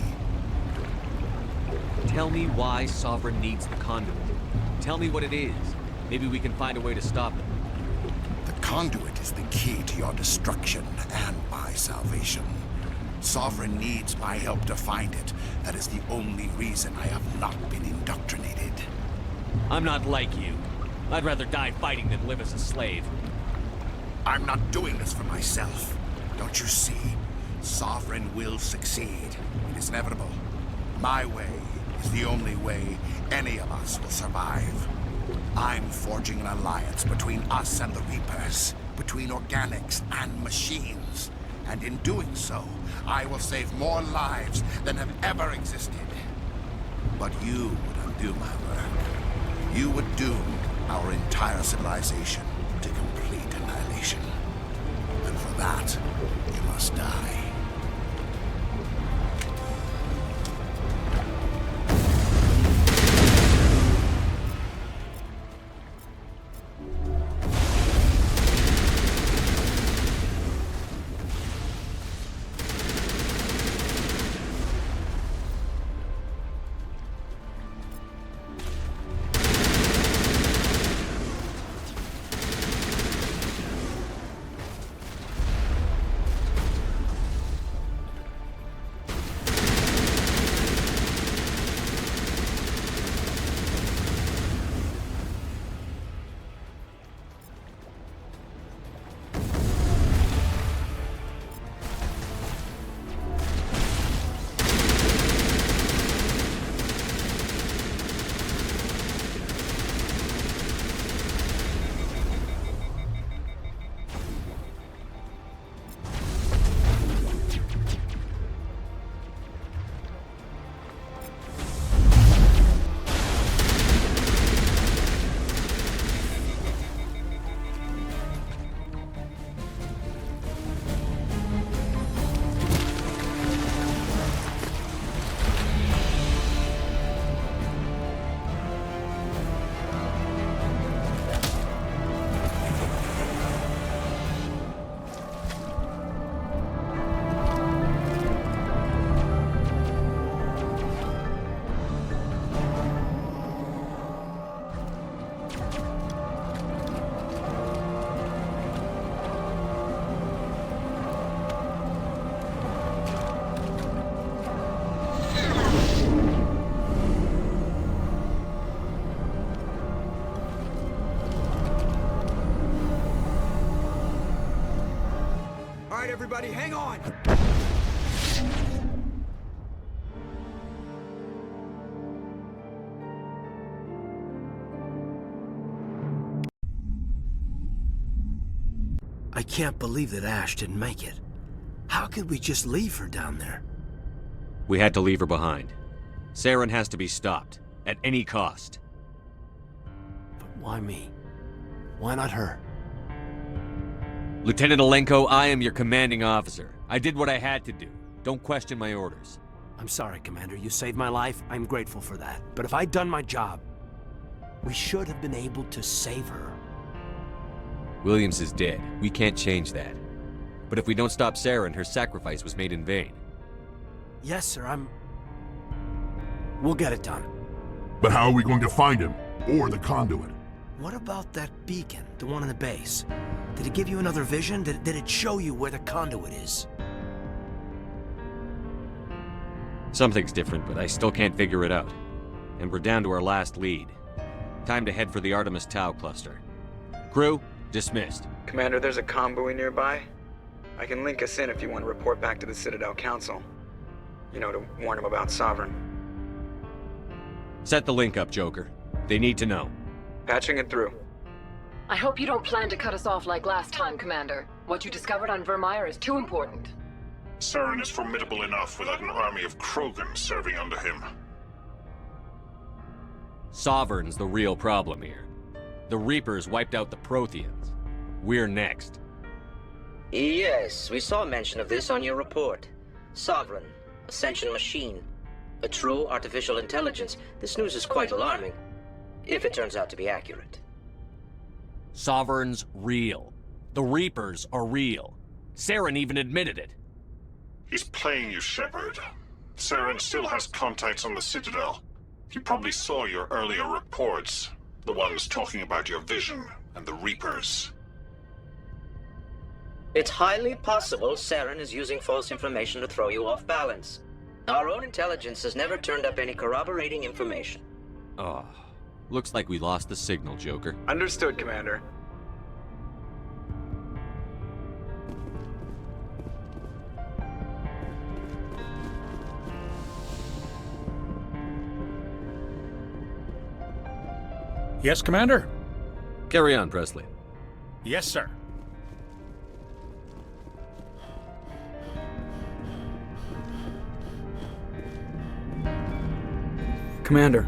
Tell me why Sovereign needs the conduit. Tell me what it is. Maybe we can find a way to stop it. The conduit is the key to your destruction and my salvation. Sovereign needs my help to find it. That is the only reason I have not been indoctrinated. I'm not like you. I'd rather die fighting than live as a slave. I'm not doing this for myself. Don't you see? Sovereign will succeed. It is inevitable. My way is the only way any of us will survive. I'm forging an alliance between us and the Reapers, between organics and machines. And in doing so, I will save more lives than have ever existed. But you would undo my work. You would doom our entire civilization to complete annihilation. And for that, you must die. Everybody, hang on! I can't believe that Ash didn't make it. How could we just leave her down there? We had to leave her behind. Saren has to be stopped, at any cost. But why me? Why not her? Lieutenant Alenko, I am your commanding officer. I did what I had to do. Don't question my orders. I'm sorry, Commander. You saved my life. I'm grateful for that. But if I'd done my job, we should have been able to save her. Williams is dead. We can't change that. But if we don't stop Saren, her sacrifice was made in vain. Yes, sir, We'll get it done. But how are we going to find him? Or the conduit? What about that beacon, the one in the base? Did it give you another vision? Did it show you where the conduit is? Something's different, but I still can't figure it out. And we're down to our last lead. Time to head for the Artemis Tau cluster. Crew, dismissed. Commander, there's a comm buoy nearby. I can link us in if you want to report back to the Citadel Council. You know, to warn them about Sovereign. Set the link up, Joker. They need to know. Patching it through. I hope you don't plan to cut us off like last time, Commander. What you discovered on Vermeer is too important. Saren is formidable enough without an army of Krogan serving under him. Sovereign's the real problem here. The Reapers wiped out the Protheans. We're next. Yes, we saw mention of this on your report. Sovereign, Ascension machine, a true artificial intelligence. This news is quite alarming, if it turns out to be accurate. Sovereign's real. The Reapers are real. Saren even admitted it. He's playing you, Shepard. Saren still has contacts on the Citadel. He probably saw your earlier reports. The ones talking about your vision and the Reapers. It's highly possible Saren is using false information to throw you off balance. Our own intelligence has never turned up any corroborating information. Oh, looks like we lost the signal, Joker. Understood, Commander. Yes, Commander? Carry on, Presley. Yes, sir. Commander,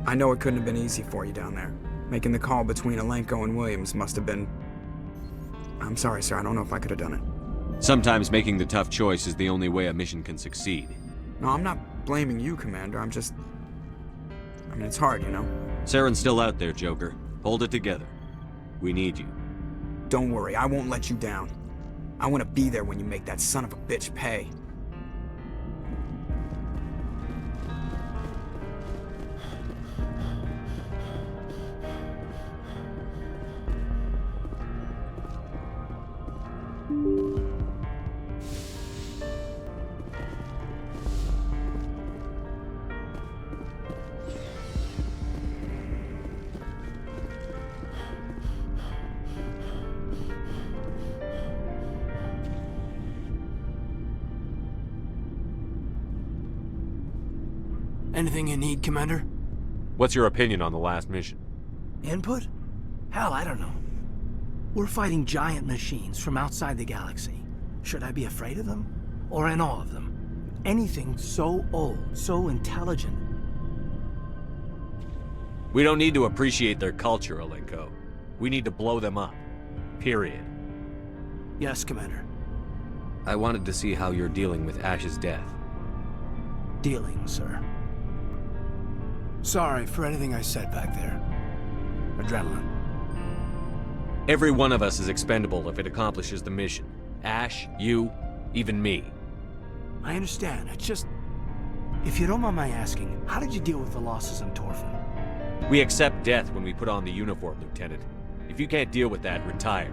I know it couldn't have been easy for you down there. Making the call between Alenko and Williams must have been... I'm sorry, sir. I don't know if I could have done it. Sometimes making the tough choice is the only way a mission can succeed. No, I'm not blaming you, Commander. I'm just... I mean, it's hard, you know? Saren's still out there, Joker. Hold it together. We need you. Don't worry, I won't let you down. I want to be there when you make that son of a bitch pay. Anything you need, Commander? What's your opinion on the last mission? Input? Hell, I don't know. We're fighting giant machines from outside the galaxy. Should I be afraid of them? Or in awe of them? Anything so old, so intelligent. We don't need to appreciate their culture, Alenko. We need to blow them up. Period. Yes, Commander. I wanted to see how you're dealing with Ash's death. Dealing, sir. Sorry for anything I said back there. Adrenaline. Every one of us is expendable if it accomplishes the mission. Ash, you, even me. I understand. It's just... If you don't mind my asking, how did you deal with the losses on Torfin? We accept death when we put on the uniform, Lieutenant. If you can't deal with that, retire.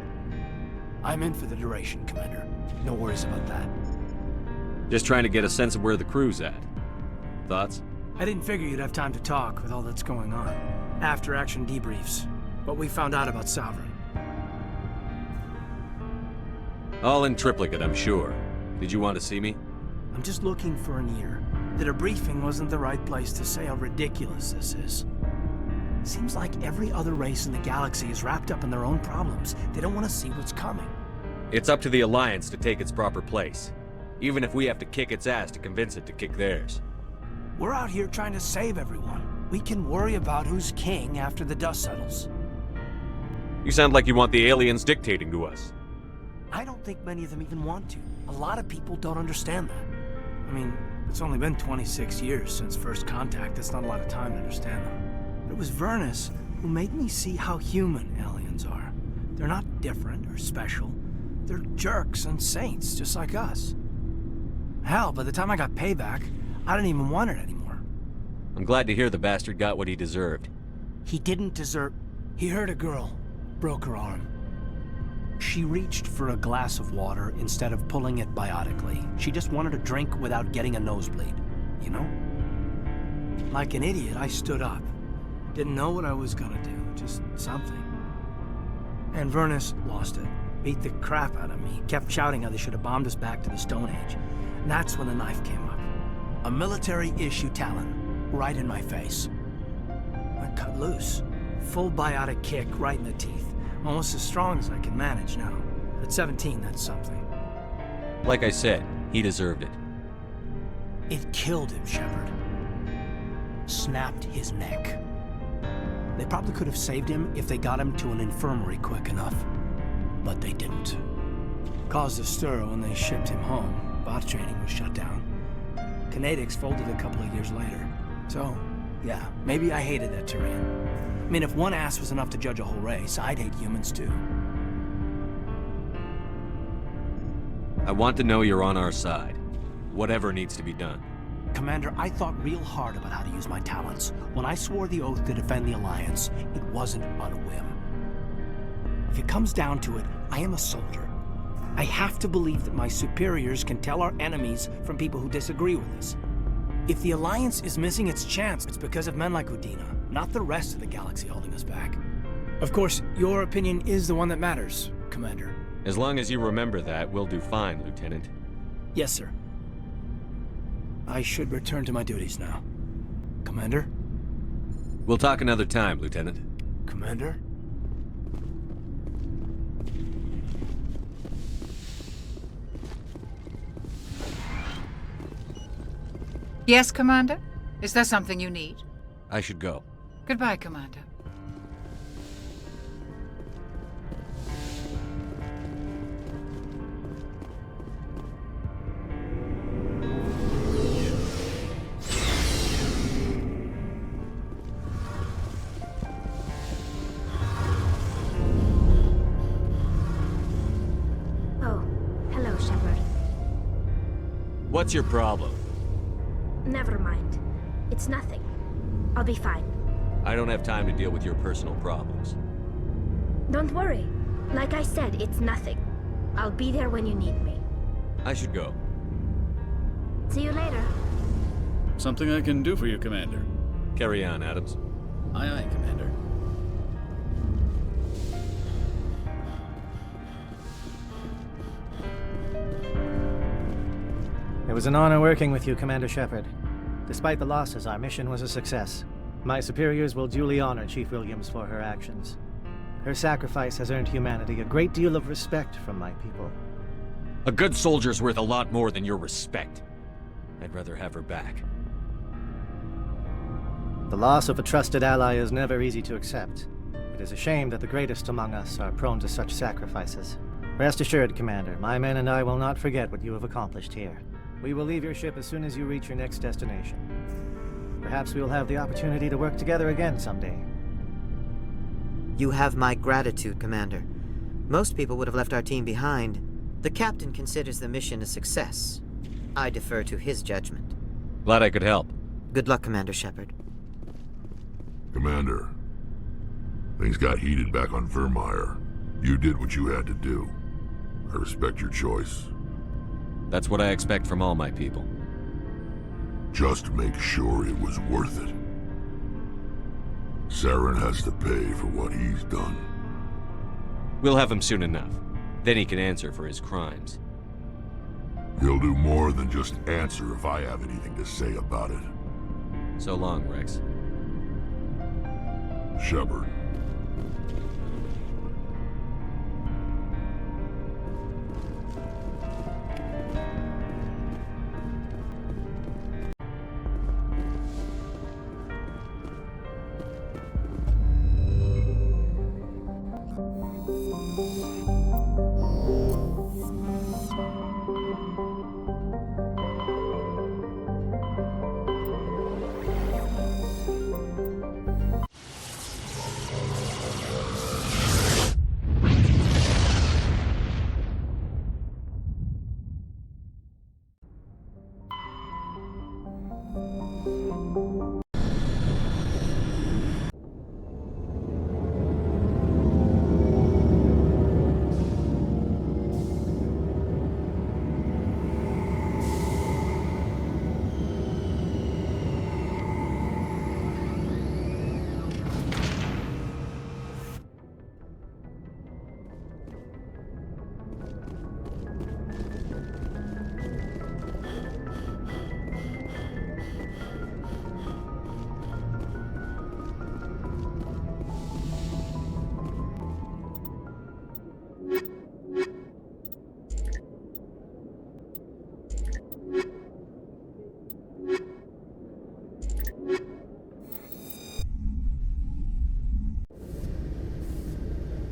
I'm in for the duration, Commander. No worries about that. Just trying to get a sense of where the crew's at. Thoughts? I didn't figure you'd have time to talk with all that's going on. After-action debriefs. What we found out about Sovereign. All in triplicate, I'm sure. Did you want to see me? I'm just looking for an ear. The debriefing wasn't the right place to say how ridiculous this is. Seems like every other race in the galaxy is wrapped up in their own problems. They don't want to see what's coming. It's up to the Alliance to take its proper place. Even if we have to kick its ass to convince it to kick theirs. We're out here trying to save everyone. We can worry about who's king after the dust settles. You sound like you want the aliens dictating to us. I don't think many of them even want to. A lot of people don't understand that. I mean, it's only been 26 years since first contact. That's not a lot of time to understand them. But it was Vernus who made me see how human aliens are. They're not different or special. They're jerks and saints, just like us. Hell, by the time I got payback, I didn't even want it anymore. I'm glad to hear the bastard got what he deserved. He didn't deserve... He hurt a girl. Broke her arm. She reached for a glass of water instead of pulling it biotically. She just wanted a drink without getting a nosebleed, you know? Like an idiot, I stood up. Didn't know what I was gonna do, just something. And Vernus lost it. Beat the crap out of me. Kept shouting how they should have bombed us back to the Stone Age. And that's when the knife came up. A military-issue talon, right in my face. I cut loose. Full biotic kick right in the teeth. Almost as strong as I can manage now. At 17, that's something. Like I said, he deserved it. It killed him, Shepard. Snapped his neck. They probably could have saved him if they got him to an infirmary quick enough. But they didn't. Caused a stir when they shipped him home. Bot training was shut down. Kinetics folded a couple of years later. So, yeah, maybe I hated that terrain. I mean, if one ass was enough to judge a whole race, I'd hate humans too. I want to know you're on our side. Whatever needs to be done. Commander, I thought real hard about how to use my talents. When I swore the oath to defend the Alliance, it wasn't on a whim. If it comes down to it, I am a soldier. I have to believe that my superiors can tell our enemies from people who disagree with us. If the Alliance is missing its chance, it's because of men like Udina, not the rest of the galaxy holding us back. Of course, your opinion is the one that matters, Commander. As long as you remember that, we'll do fine, Lieutenant. Yes, sir. I should return to my duties now. Commander? We'll talk another time, Lieutenant. Commander? Yes, Commander? Is there something you need? I should go. Goodbye, Commander. Oh, hello, Shepard. What's your problem? Never mind. It's nothing. I'll be fine. I don't have time to deal with your personal problems. Don't worry. Like I said, it's nothing. I'll be there when you need me. I should go. See you later. Something I can do for you, Commander. Carry on, Adams. Aye, aye, Commander. It was an honor working with you, Commander Shepard. Despite the losses, our mission was a success. My superiors will duly honor Chief Williams for her actions. Her sacrifice has earned humanity a great deal of respect from my people. A good soldier's worth a lot more than your respect. I'd rather have her back. The loss of a trusted ally is never easy to accept. It is a shame that the greatest among us are prone to such sacrifices. Rest assured, Commander, my men and I will not forget what you have accomplished here. We will leave your ship as soon as you reach your next destination. Perhaps we will have the opportunity to work together again someday. You have my gratitude, Commander. Most people would have left our team behind. The captain considers the mission a success. I defer to his judgment. Glad I could help. Good luck, Commander Shepard. Commander, things got heated back on Vermeer. You did what you had to do. I respect your choice. That's what I expect from all my people. Just make sure it was worth it. Saren has to pay for what he's done. We'll have him soon enough. Then he can answer for his crimes. He'll do more than just answer if I have anything to say about it. So long, Rex. Shepard.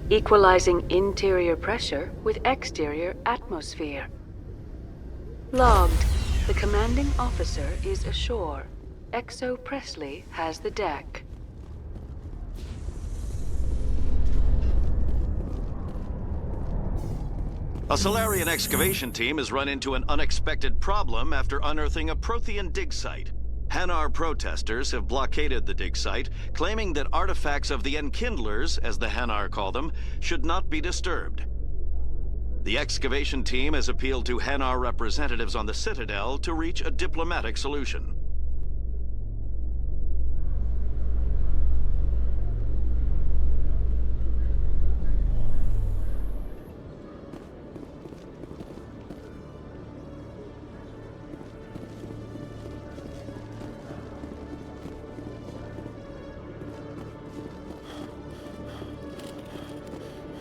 Equalizing interior pressure with exterior atmosphere. Logged. The commanding officer is ashore. Exo Presley has the deck. A Solarian excavation team has run into an unexpected problem after unearthing a Prothean dig site. Hanar protesters have blockaded the dig site, claiming that artifacts of the Enkindlers, as the Hanar call them, should not be disturbed. The excavation team has appealed to Hanar representatives on the Citadel to reach a diplomatic solution.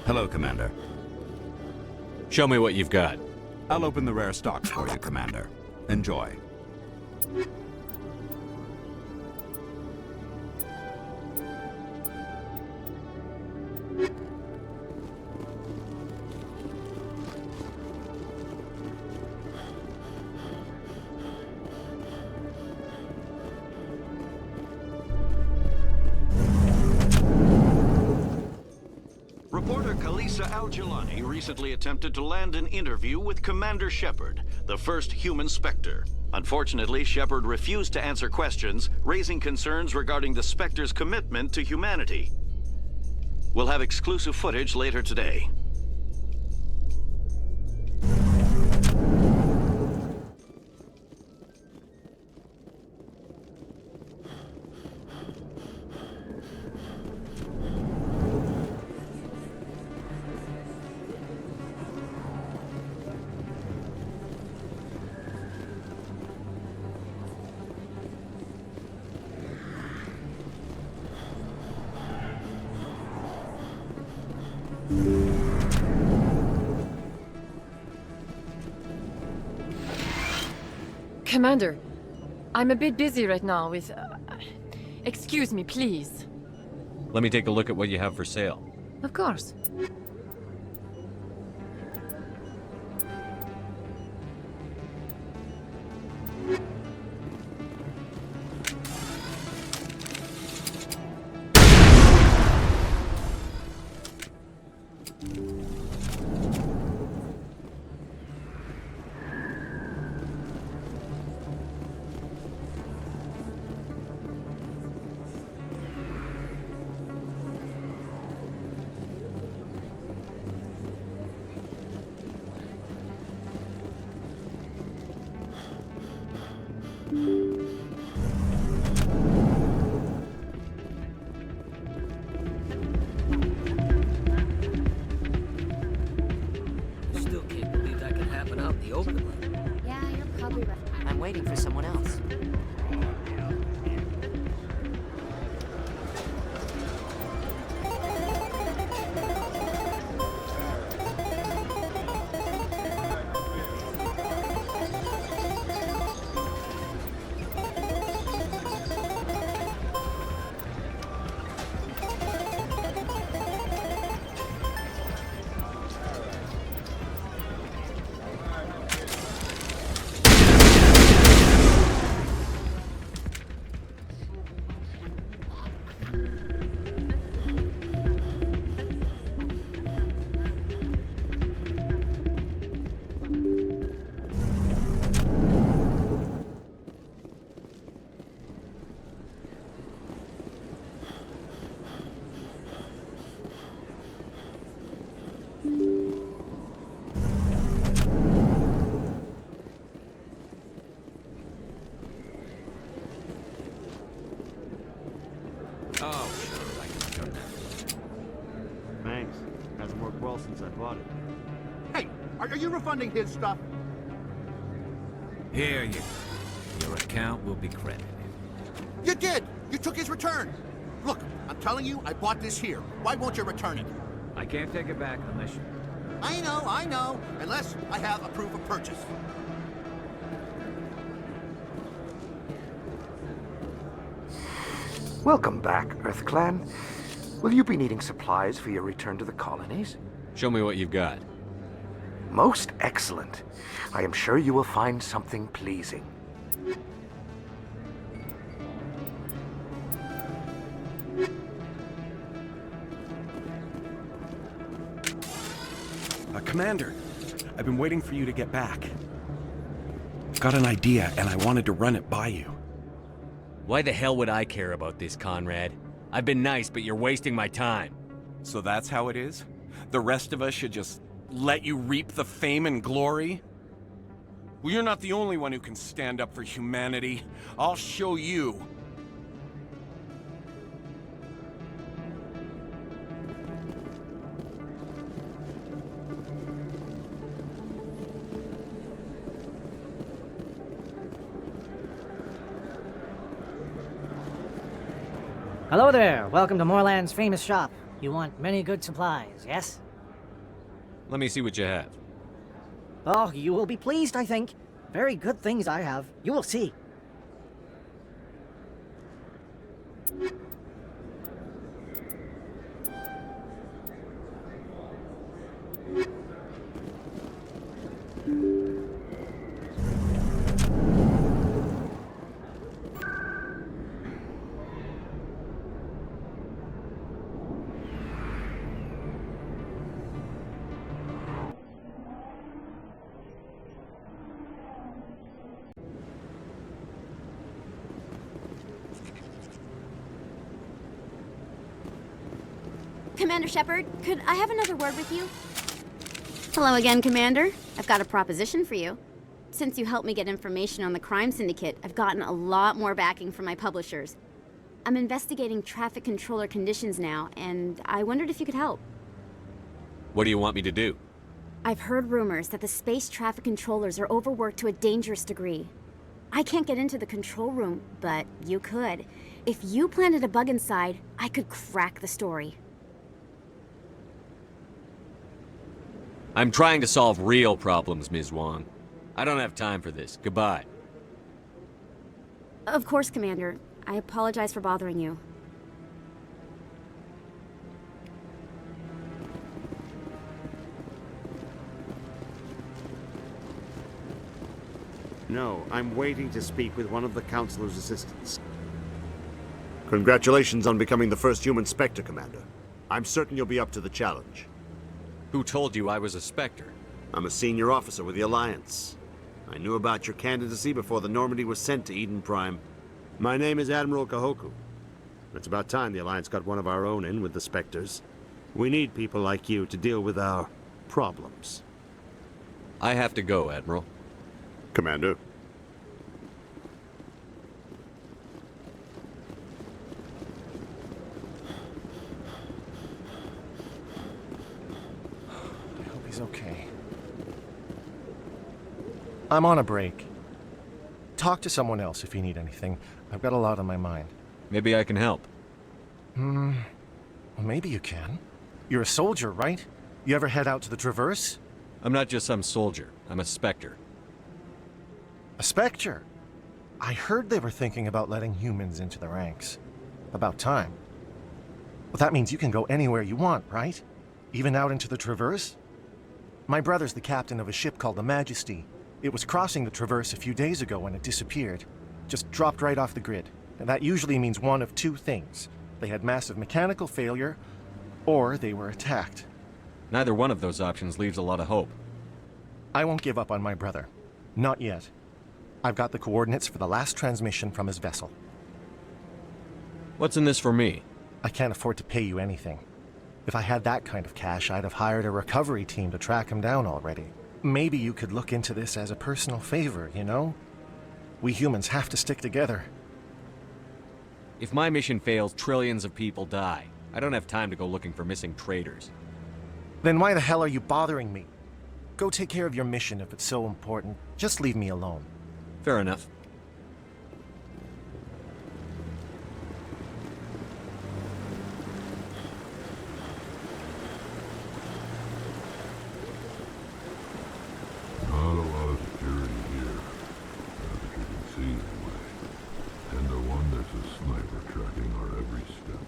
Hello, Commander. Show me what you've got. I'll open the rare stock for you, Commander. Enjoy. Reporter Kalisa Al-Jelani recently attempted to land an interview with Commander Shepard, the first human Spectre. Unfortunately, Shepard refused to answer questions, raising concerns regarding the Spectre's commitment to humanity. We'll have exclusive footage later today. Commander, I'm a bit busy right now with... excuse me, please. Let me take a look at what you have for sale. Of course. Still can't believe that could happen out in the open. Yeah, you're probably right. I'm waiting for someone else. Oh, sure, I can turn that. Thanks. Hasn't worked well since I bought it. Hey, are you refunding his stuff? Here you go. Your account will be credited. You did! You took his return! Look, I'm telling you, I bought this here. Why won't you return it? I can't take it back unless you... I know. Unless I have a proof of purchase. Welcome back, EarthClan. Will you be needing supplies for your return to the colonies? Show me what you've got. Most excellent. I am sure you will find something pleasing. Commander, I've been waiting for you to get back. I've got an idea, and I wanted to run it by you. Why the hell would I care about this, Conrad? I've been nice, but you're wasting my time. So that's how it is? The rest of us should just let you reap the fame and glory? Well, you're not the only one who can stand up for humanity. I'll show you. Hello there. Welcome to Moorland's famous shop. You want many good supplies, yes? Let me see what you have. Oh, you will be pleased, I think. Very good things I have. You will see. Commander Shepard, could I have another word with you? Hello again, Commander. I've got a proposition for you. Since you helped me get information on the crime syndicate, I've gotten a lot more backing from my publishers. I'm investigating traffic controller conditions now, and I wondered if you could help. What do you want me to do? I've heard rumors that the space traffic controllers are overworked to a dangerous degree. I can't get into the control room, but you could. If you planted a bug inside, I could crack the story. I'm trying to solve real problems, Ms. Wong. I don't have time for this. Goodbye. Of course, Commander. I apologize for bothering you. No, I'm waiting to speak with one of the Councilor's assistants. Congratulations on becoming the first human Spectre, Commander. I'm certain you'll be up to the challenge. Who told you I was a Spectre? I'm a senior officer with the Alliance. I knew about your candidacy before the Normandy was sent to Eden Prime. My name is Admiral Kahoku. It's about time the Alliance got one of our own in with the Spectres. We need people like you to deal with our problems. I have to go, Admiral. Commander. He's okay. I'm on a break. Talk to someone else if you need anything. I've got a lot on my mind. Maybe I can help. Well, maybe you can. You're a soldier, right? You ever head out to the Traverse? I'm not just some soldier. I'm a Spectre. A Spectre? I heard they were thinking about letting humans into the ranks. About time. Well, that means you can go anywhere you want, right? Even out into the Traverse? My brother's the captain of a ship called the Majesty. It was crossing the Traverse a few days ago when it disappeared. Just dropped right off the grid. And that usually means one of two things. They had massive mechanical failure, or they were attacked. Neither one of those options leaves a lot of hope. I won't give up on my brother. Not yet. I've got the coordinates for the last transmission from his vessel. What's in this for me? I can't afford to pay you anything. If I had that kind of cash, I'd have hired a recovery team to track him down already. Maybe you could look into this as a personal favor, you know? We humans have to stick together. If my mission fails, trillions of people die. I don't have time to go looking for missing traitors. Then why the hell are you bothering me? Go take care of your mission if it's so important. Just leave me alone. Fair enough. Not a lot of security here, as you can see anyway. 10 to 1, there's a sniper tracking our every step.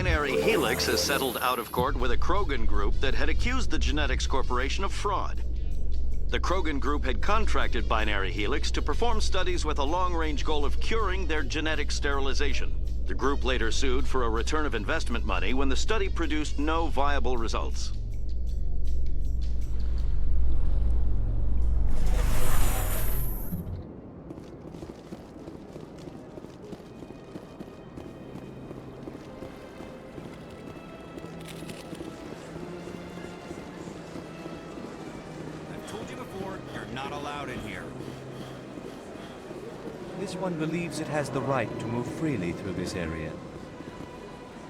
Binary Helix has settled out of court with a Krogan group that had accused the Genetics Corporation of fraud. The Krogan group had contracted Binary Helix to perform studies with a long-range goal of curing their genetic sterilization. The group later sued for a return of investment money when the study produced no viable results. I've told you before, you're not allowed in here. This one believes it has the right to move freely through this area.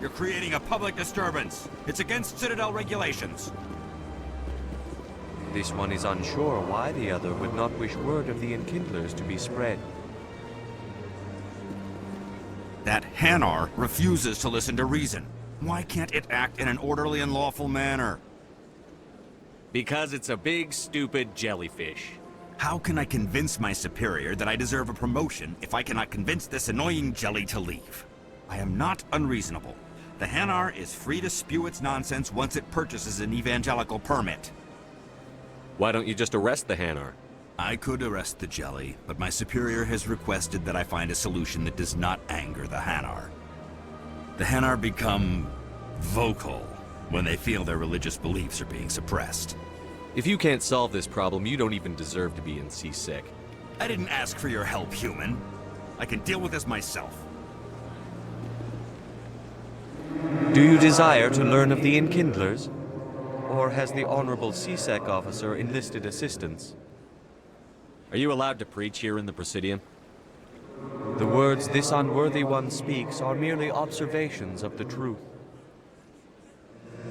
You're creating a public disturbance. It's against Citadel regulations. This one is unsure why the other would not wish word of the Enkindlers to be spread. That Hanar refuses to listen to reason. Why can't it act in an orderly and lawful manner? Because it's a big, stupid jellyfish. How can I convince my superior that I deserve a promotion if I cannot convince this annoying jelly to leave? I am not unreasonable. The Hanar is free to spew its nonsense once it purchases an evangelical permit. Why don't you just arrest the Hanar? I could arrest the jelly, but my superior has requested that I find a solution that does not anger the Hanar. The Hanar become vocal when they feel their religious beliefs are being suppressed. If you can't solve this problem, you don't even deserve to be in C-Sec. I didn't ask for your help, human. I can deal with this myself. Do you desire to learn of the Enkindlers? Or has the Honorable C-Sec officer enlisted assistance? Are you allowed to preach here in the Presidium? The words this unworthy one speaks are merely observations of the truth.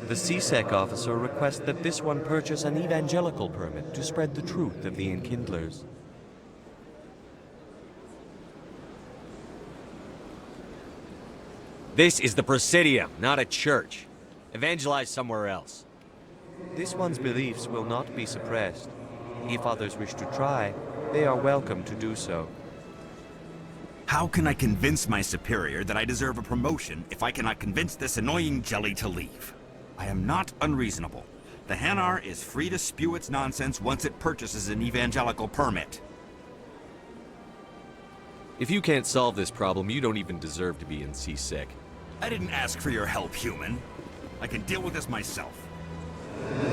The C-Sec officer requests that this one purchase an evangelical permit to spread the truth of the Enkindlers. This is the Presidium, not a church. Evangelize somewhere else. This one's beliefs will not be suppressed. If others wish to try, they are welcome to do so. How can I convince my superior that I deserve a promotion if I cannot convince this annoying jelly to leave? I am not unreasonable. The Hanar is free to spew its nonsense once it purchases an evangelical permit. If you can't solve this problem, you don't even deserve to be in C-Sec. I didn't ask for your help, human. I can deal with this myself.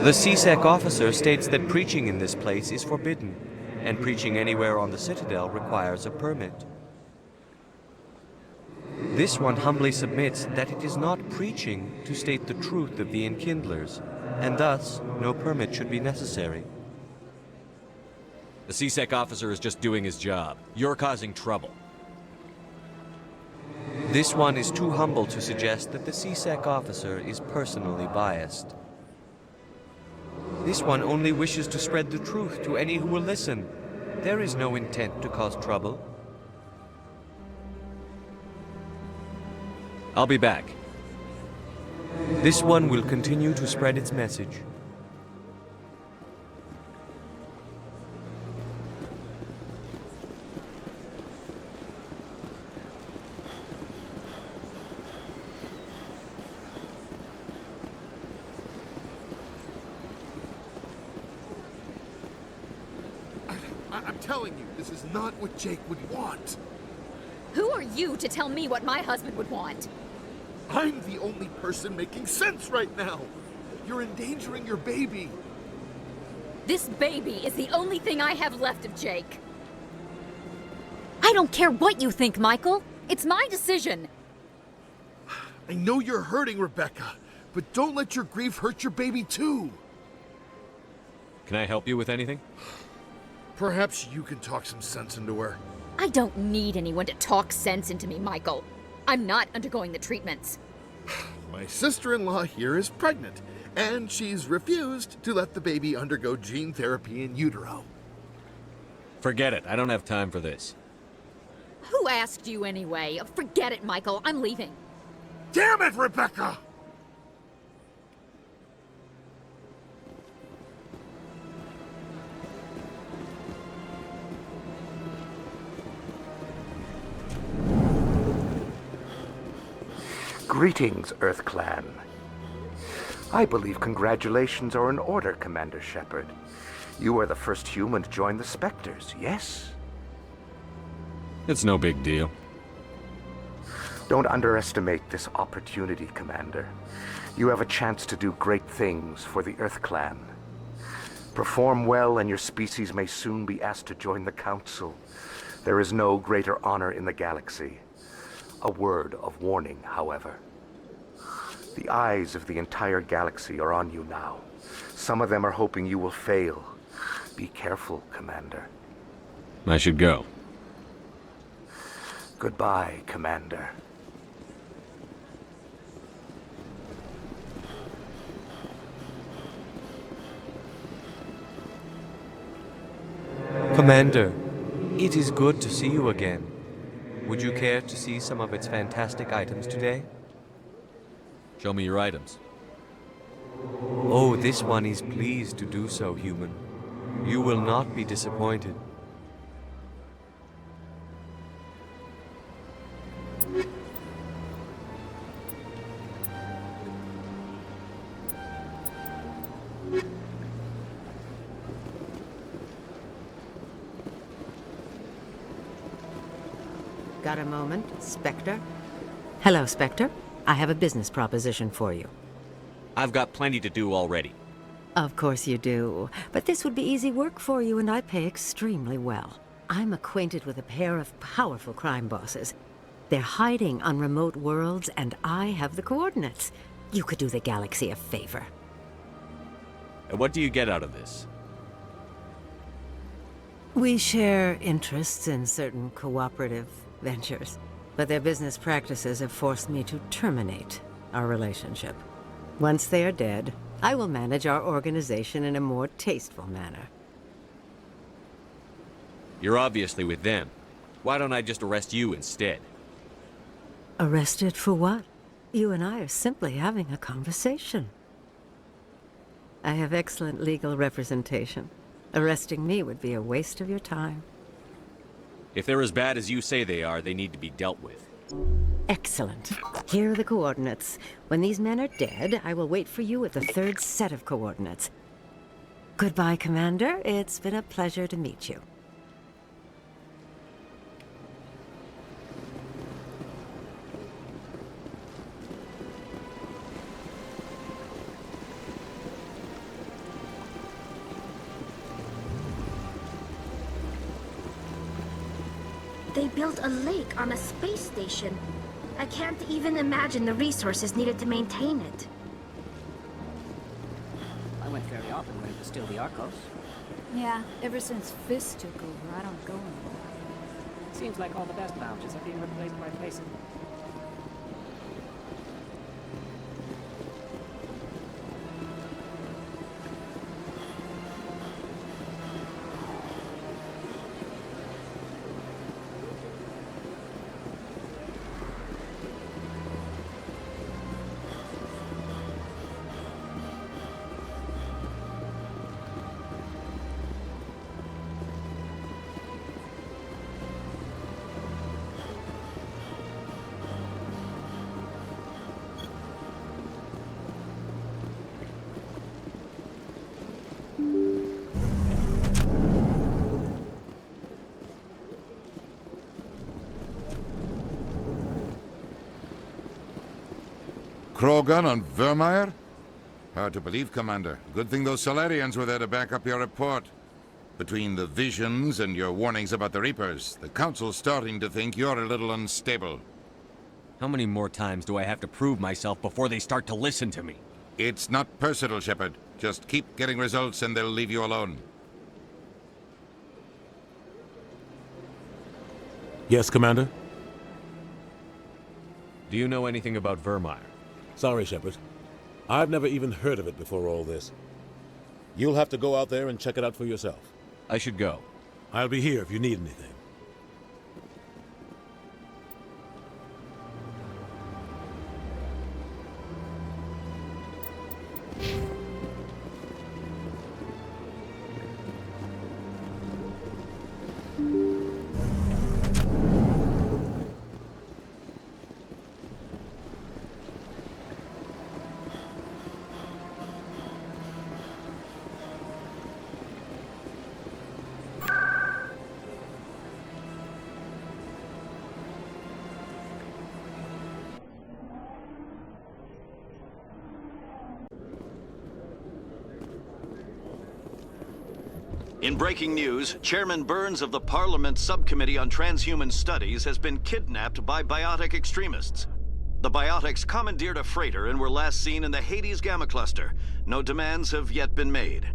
The C-Sec officer states that preaching in this place is forbidden, and preaching anywhere on the Citadel requires a permit. This one humbly submits that it is not preaching to state the truth of the Enkindlers, and thus no permit should be necessary. The C-Sec officer is just doing his job. You're causing trouble. This one is too humble to suggest that the C-Sec officer is personally biased. This one only wishes to spread the truth to any who will listen. There is no intent to cause trouble. I'll be back. This one will continue to spread its message. I'm telling you, this is not what Jake would want. Who are you to tell me what my husband would want? I'm the only person making sense right now. You're endangering your baby. This baby is the only thing I have left of Jake. I don't care what you think, Michael. It's my decision. I know you're hurting, Rebecca, but don't let your grief hurt your baby too. Can I help you with anything? Perhaps you can talk some sense into her. I don't need anyone to talk sense into me, Michael. I'm not undergoing the treatments. My sister-in-law here is pregnant, and she's refused to let the baby undergo gene therapy in utero. Forget it. I don't have time for this. Who asked you anyway? Forget it, Michael. I'm leaving. Damn it, Rebecca! Greetings, Earth Clan. I believe congratulations are in order, Commander Shepard. You are the first human to join the Spectres, yes? It's no big deal. Don't underestimate this opportunity, Commander. You have a chance to do great things for the Earth Clan. Perform well and your species may soon be asked to join the Council. There is no greater honor in the galaxy. A word of warning, however. The eyes of the entire galaxy are on you now. Some of them are hoping you will fail. Be careful, Commander. I should go. Goodbye, Commander. Commander, it is good to see you again. Would you care to see some of its fantastic items today? Show me your items. Oh, this one is pleased to do so, human. You will not be disappointed. Got a moment, Spectre? Hello, Spectre. I have a business proposition for you. I've got plenty to do already. Of course you do. But this would be easy work for you, and I pay extremely well. I'm acquainted with a pair of powerful crime bosses. They're hiding on remote worlds, and I have the coordinates. You could do the galaxy a favor. And what do you get out of this? We share interests in certain cooperative ventures, but their business practices have forced me to terminate our relationship. Once they are dead, I will manage our organization in a more tasteful manner. You're obviously with them. Why don't I just arrest you instead? Arrested for what? You and I are simply having a conversation. I have excellent legal representation. Arresting me would be a waste of your time. If they're as bad as you say they are, they need to be dealt with. Excellent. Here are the coordinates. When these men are dead, I will wait for you at the third set of coordinates. Goodbye, Commander. It's been a pleasure to meet you. They built a lake on a space station. I can't even imagine the resources needed to maintain it. I went very often when it was still the Arcos. Yeah, ever since Fist took over, I don't go anymore. Seems like all the best lounges are being replaced by places. Krogan on Vermeer? Hard to believe, Commander. Good thing those Solarians were there to back up your report. Between the visions and your warnings about the Reapers, the Council's starting to think you're a little unstable. How many more times do I have to prove myself before they start to listen to me? It's not personal, Shepard. Just keep getting results and they'll leave you alone. Yes, Commander? Do you know anything about Vermeer? Sorry, Shepard. I've never even heard of it before all this. You'll have to go out there and check it out for yourself. I should go. I'll be here if you need anything. In breaking news, Chairman Burns of the Parliament Subcommittee on Transhuman Studies has been kidnapped by biotic extremists. The biotics commandeered a freighter and were last seen in the Hades Gamma Cluster. No demands have yet been made.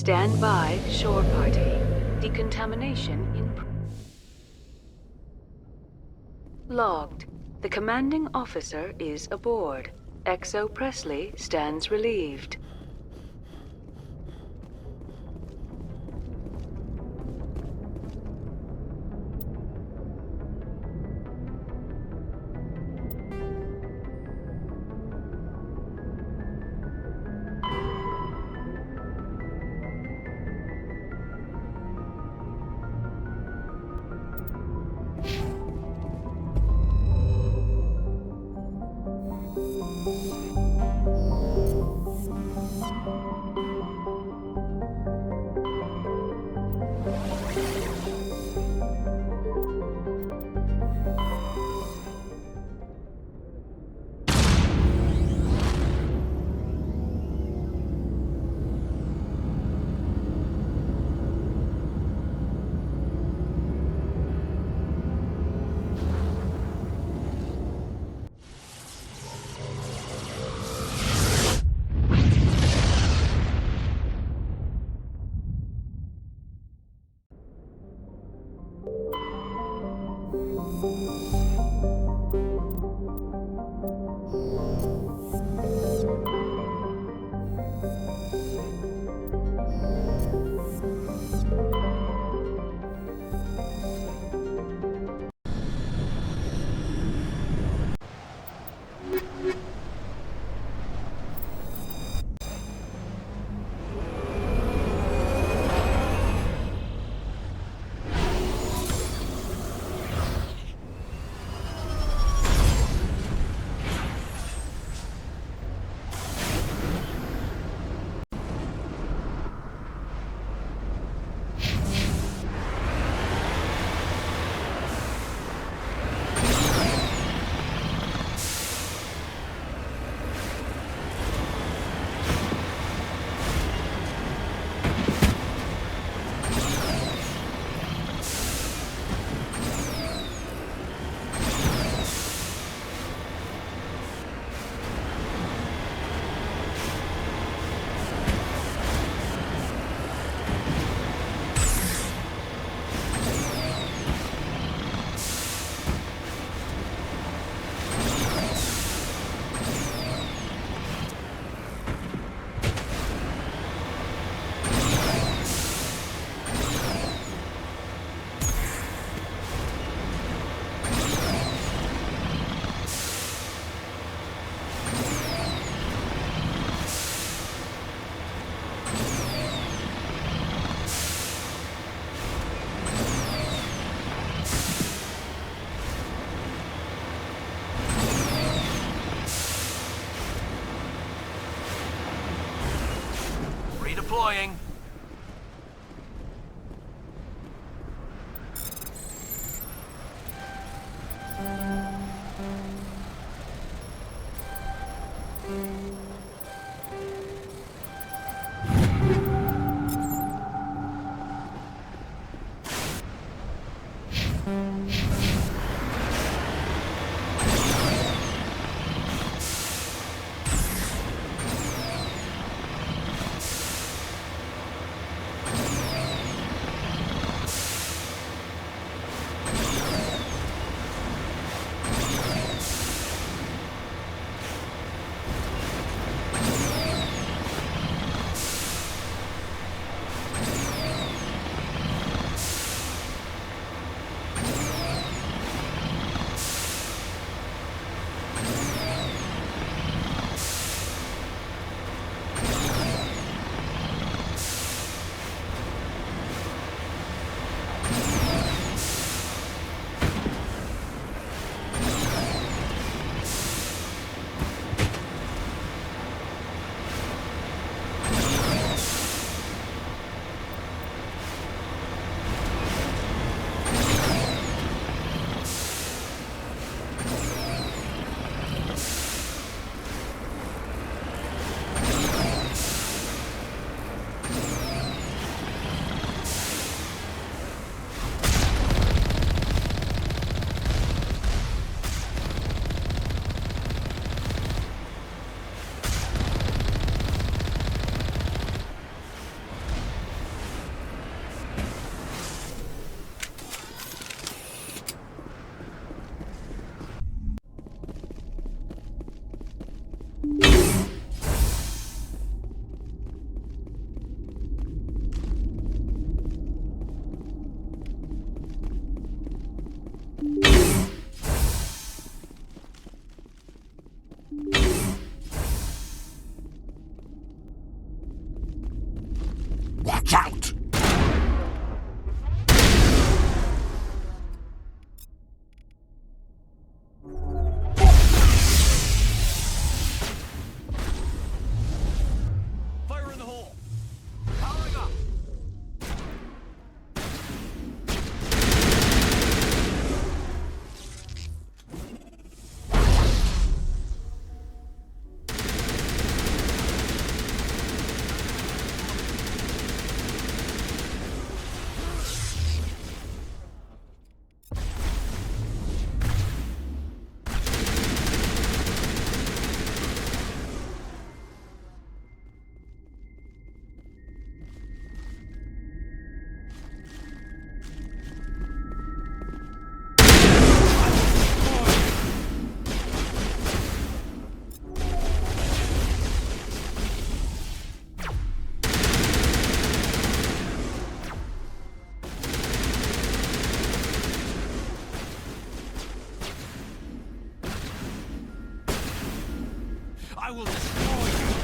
Stand by, shore party. Decontamination in... Logged. The commanding officer is aboard. XO Presley stands relieved. Redeploying. I will destroy you!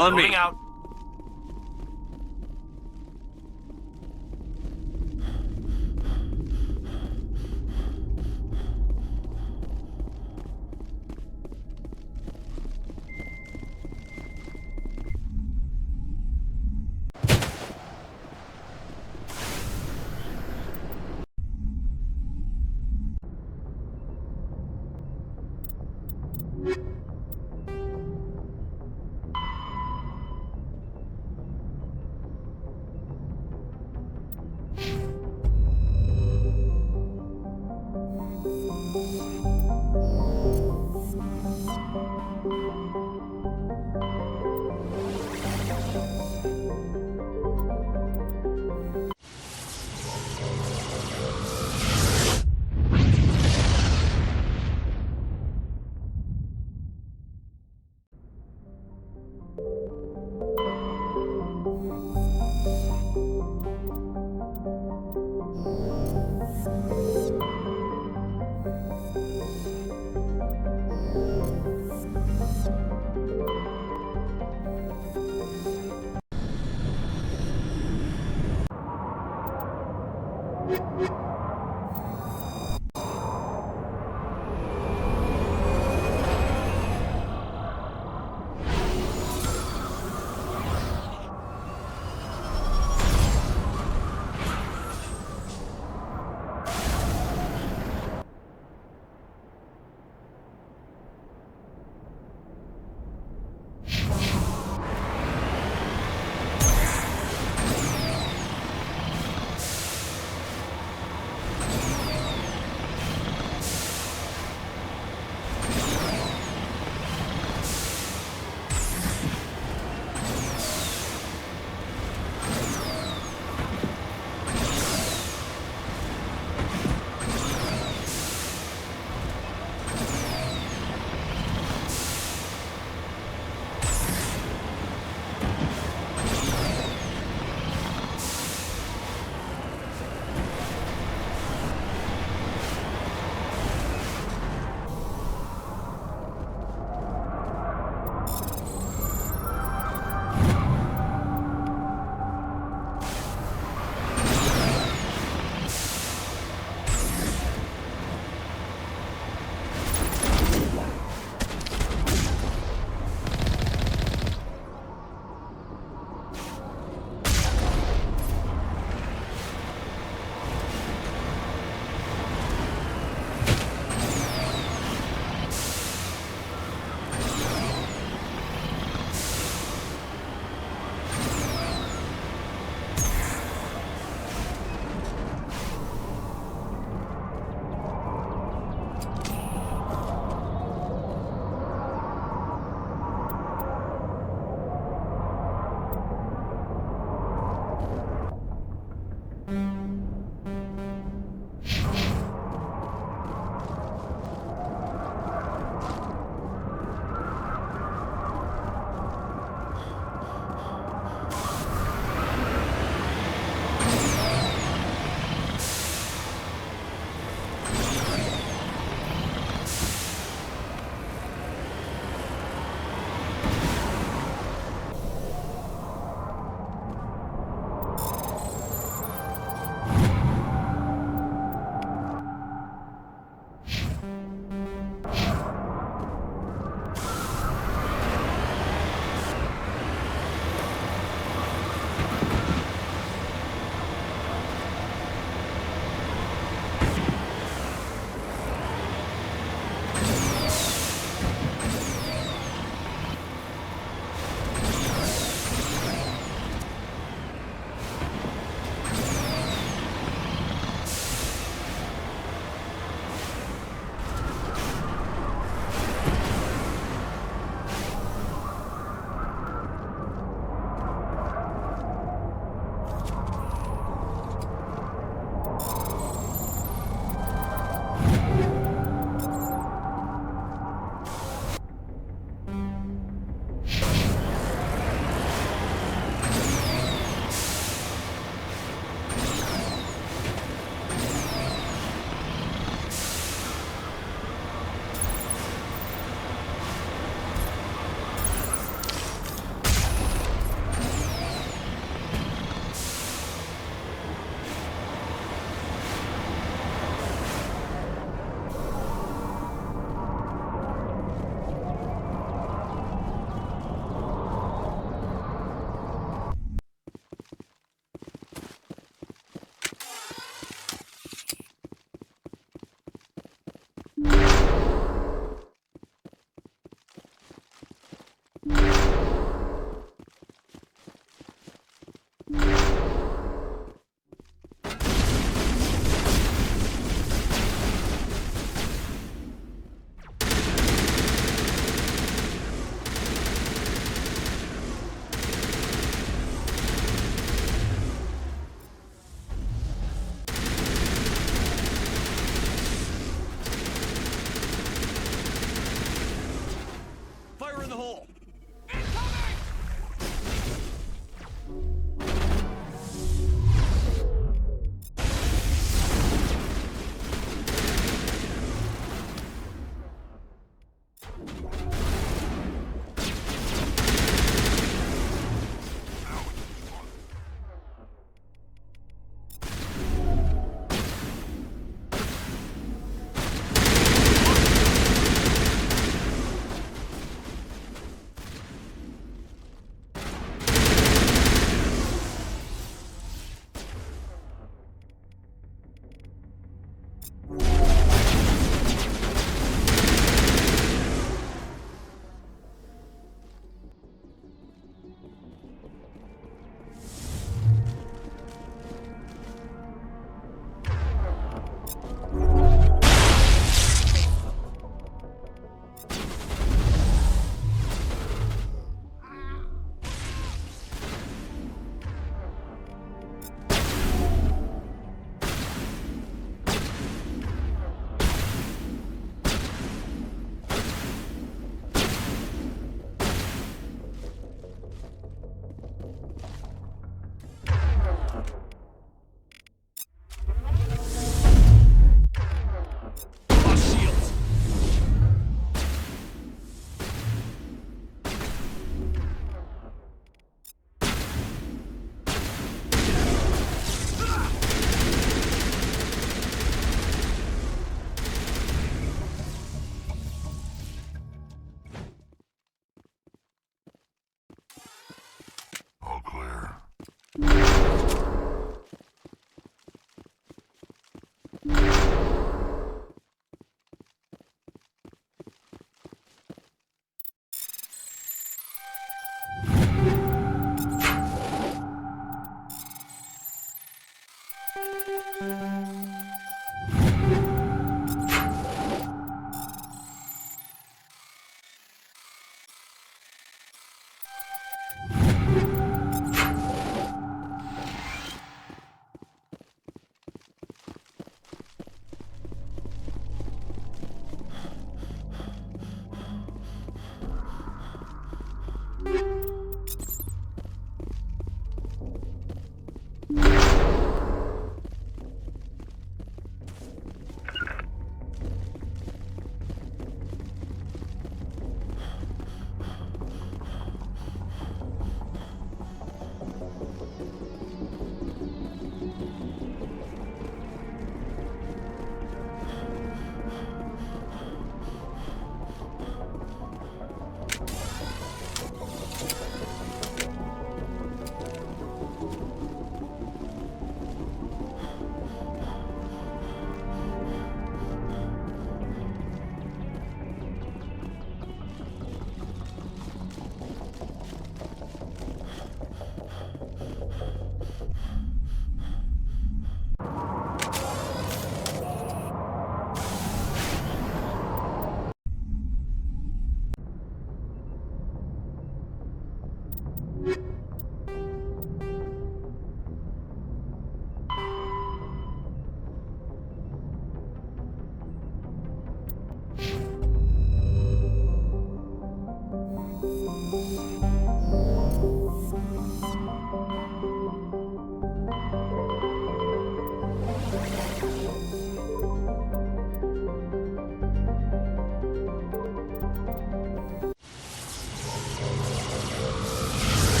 On me. Out.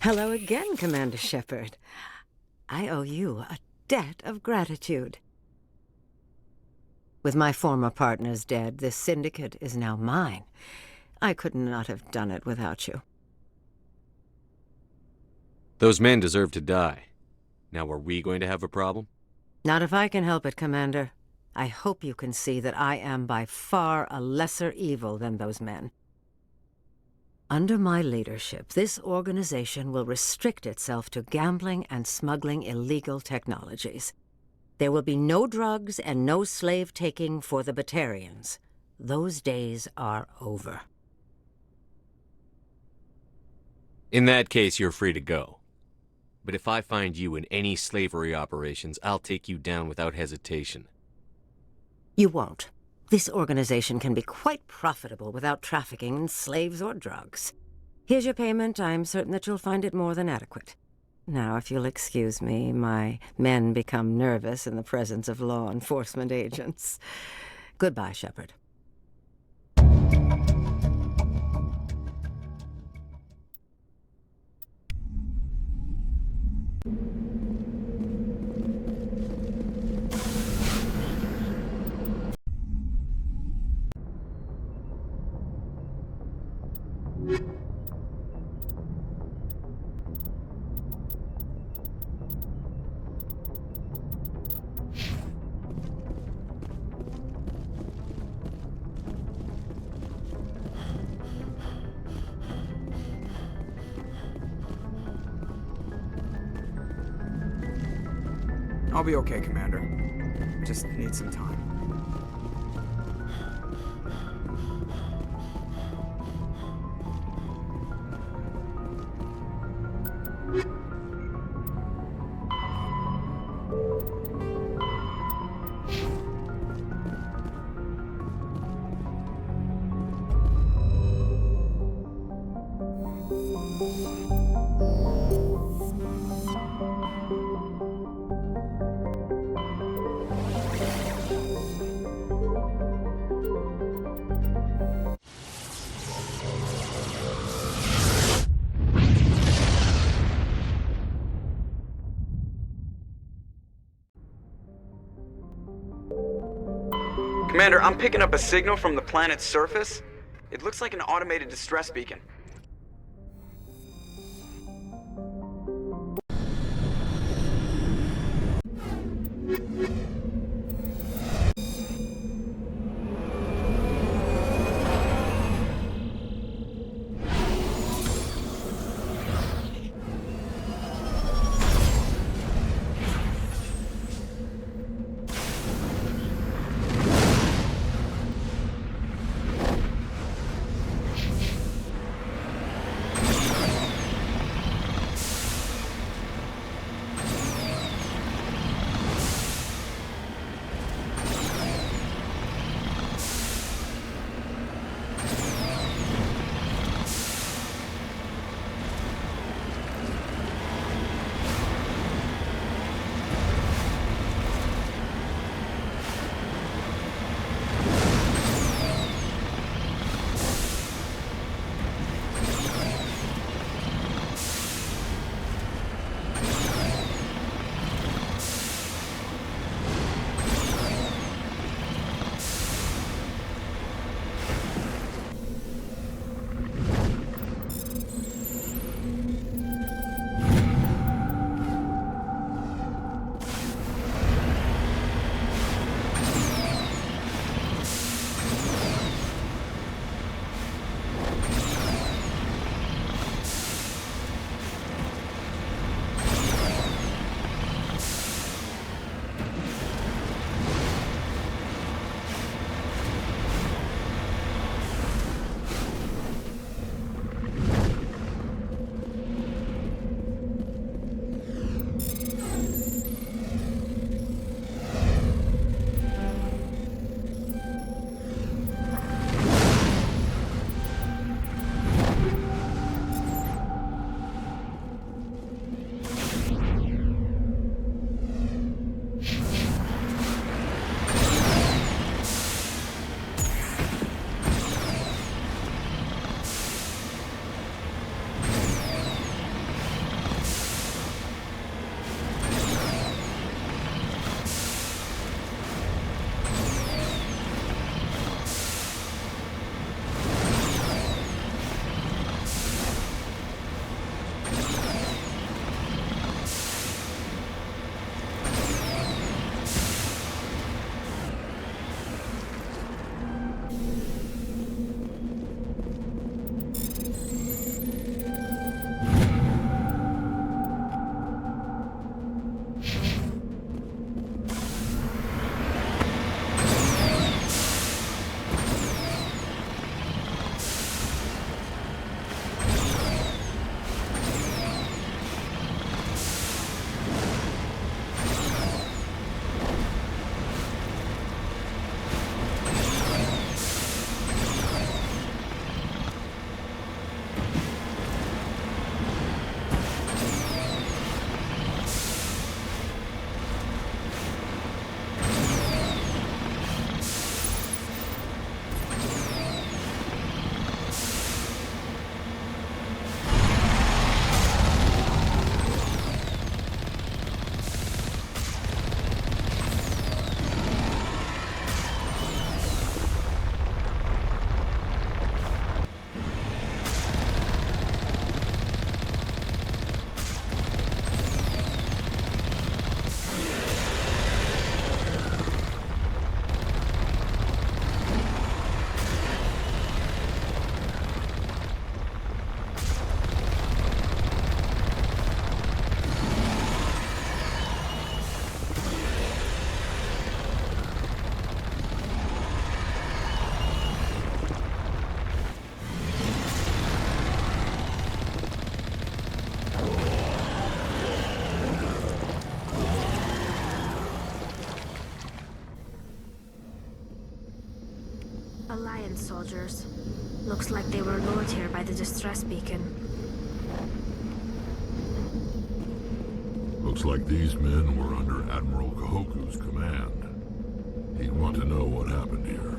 Hello again, Commander Shepard. I owe you a debt of gratitude. With my former partners dead, this syndicate is now mine. I could not have done it without you. Those men deserve to die. Now, are we going to have a problem? Not if I can help it, Commander. I hope you can see that I am by far a lesser evil than those men. Under my leadership, this organization will restrict itself to gambling and smuggling illegal technologies. There will be no drugs and no slave-taking for the Batarians. Those days are over. In that case, you're free to go. But if I find you in any slavery operations, I'll take you down without hesitation. You won't. This organization can be quite profitable without trafficking in slaves or drugs. Here's your payment. I'm certain that you'll find it more than adequate. Now, if you'll excuse me, my men become nervous in the presence of law enforcement agents. Goodbye, Shepard. I'll be okay, Commander. Just need some time. Commander, I'm picking up a signal from the planet's surface. It looks like an automated distress beacon. Alliance soldiers. Looks like they were lured here by the distress beacon. Looks like these men were under Admiral Kahoku's command. He'd want to know what happened here.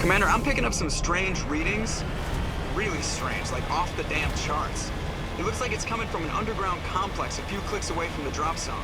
Commander, I'm picking up some strange readings. Really strange, like off the damn charts. It looks like it's coming from an underground complex a few clicks away from the drop zone.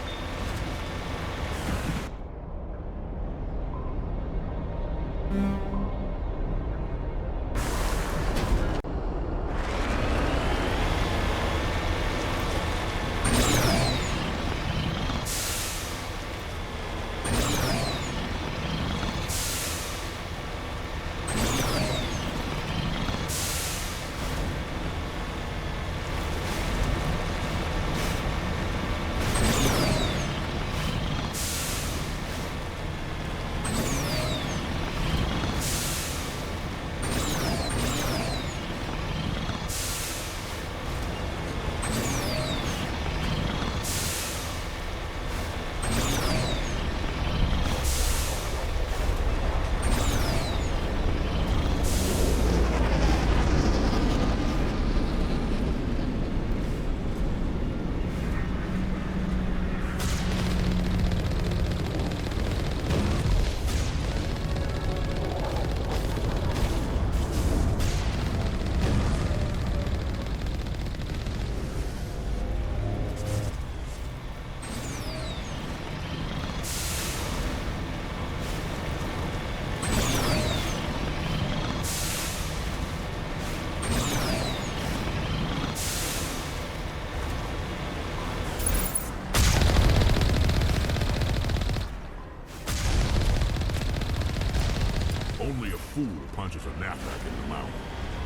Only a fool punches a knapsack in the mouth.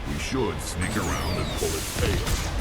We should sneak around and pull its tail.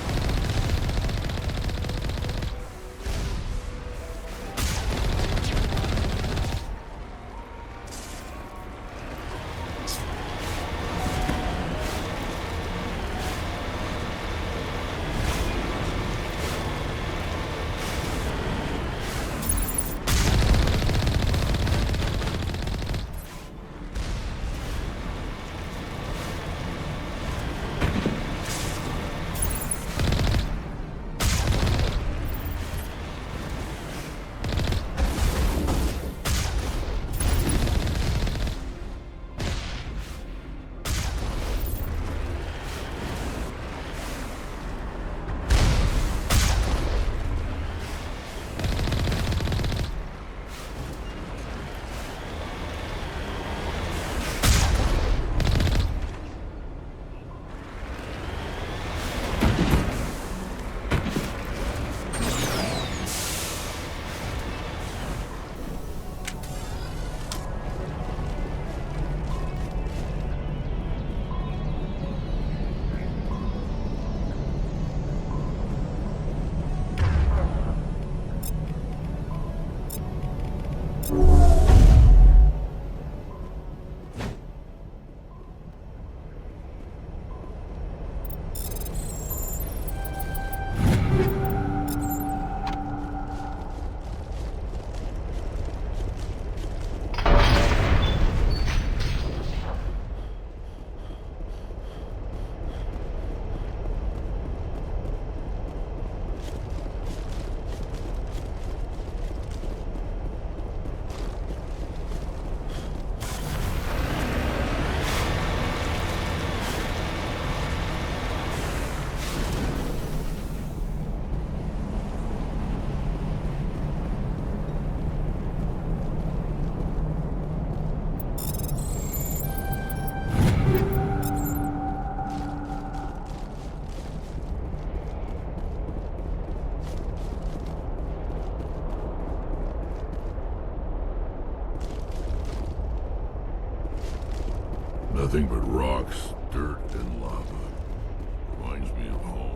Nothing but rocks, dirt, and lava. Reminds me of home.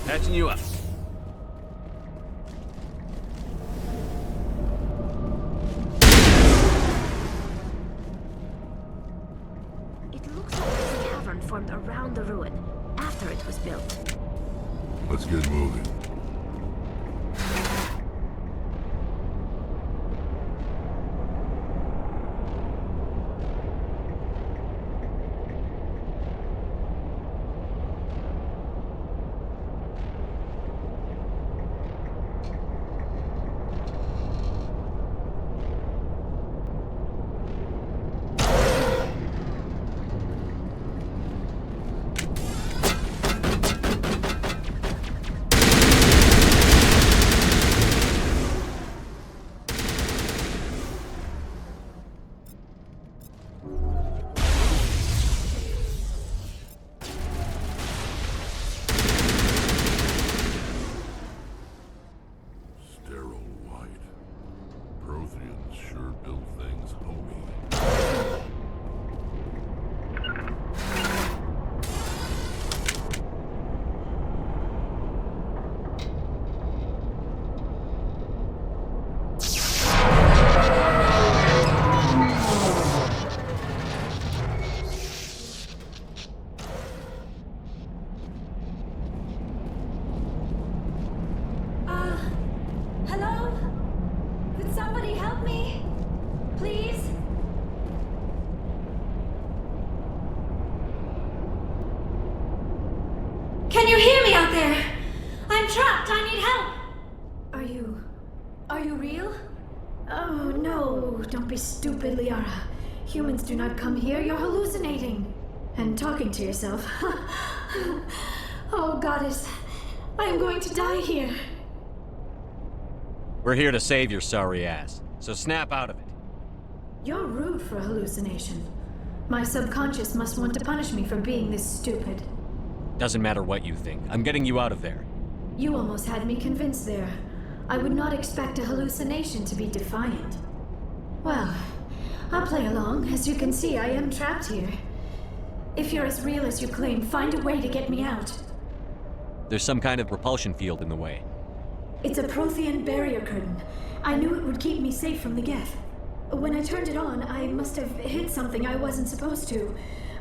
Patching you up. It looks like this cavern formed around the ruin, after it was built. Let's get moving. Hello? Could somebody help me? Please? Can you hear me out there? I'm trapped. I need help. Are you real? Oh, no. Don't be stupid, Liara. Humans do not come here. You're hallucinating. And talking to yourself. Oh, goddess. I am going to die here. We're here to save your sorry ass, so snap out of it. You're rude for a hallucination. My subconscious must want to punish me for being this stupid. Doesn't matter what you think. I'm getting you out of there. You almost had me convinced there. I would not expect a hallucination to be defiant. Well, I'll play along. As you can see, I am trapped here. If you're as real as you claim, find a way to get me out. There's some kind of repulsion field in the way. It's a Prothean barrier curtain. I knew it would keep me safe from the Geth. When I turned it on, I must have hit something I wasn't supposed to.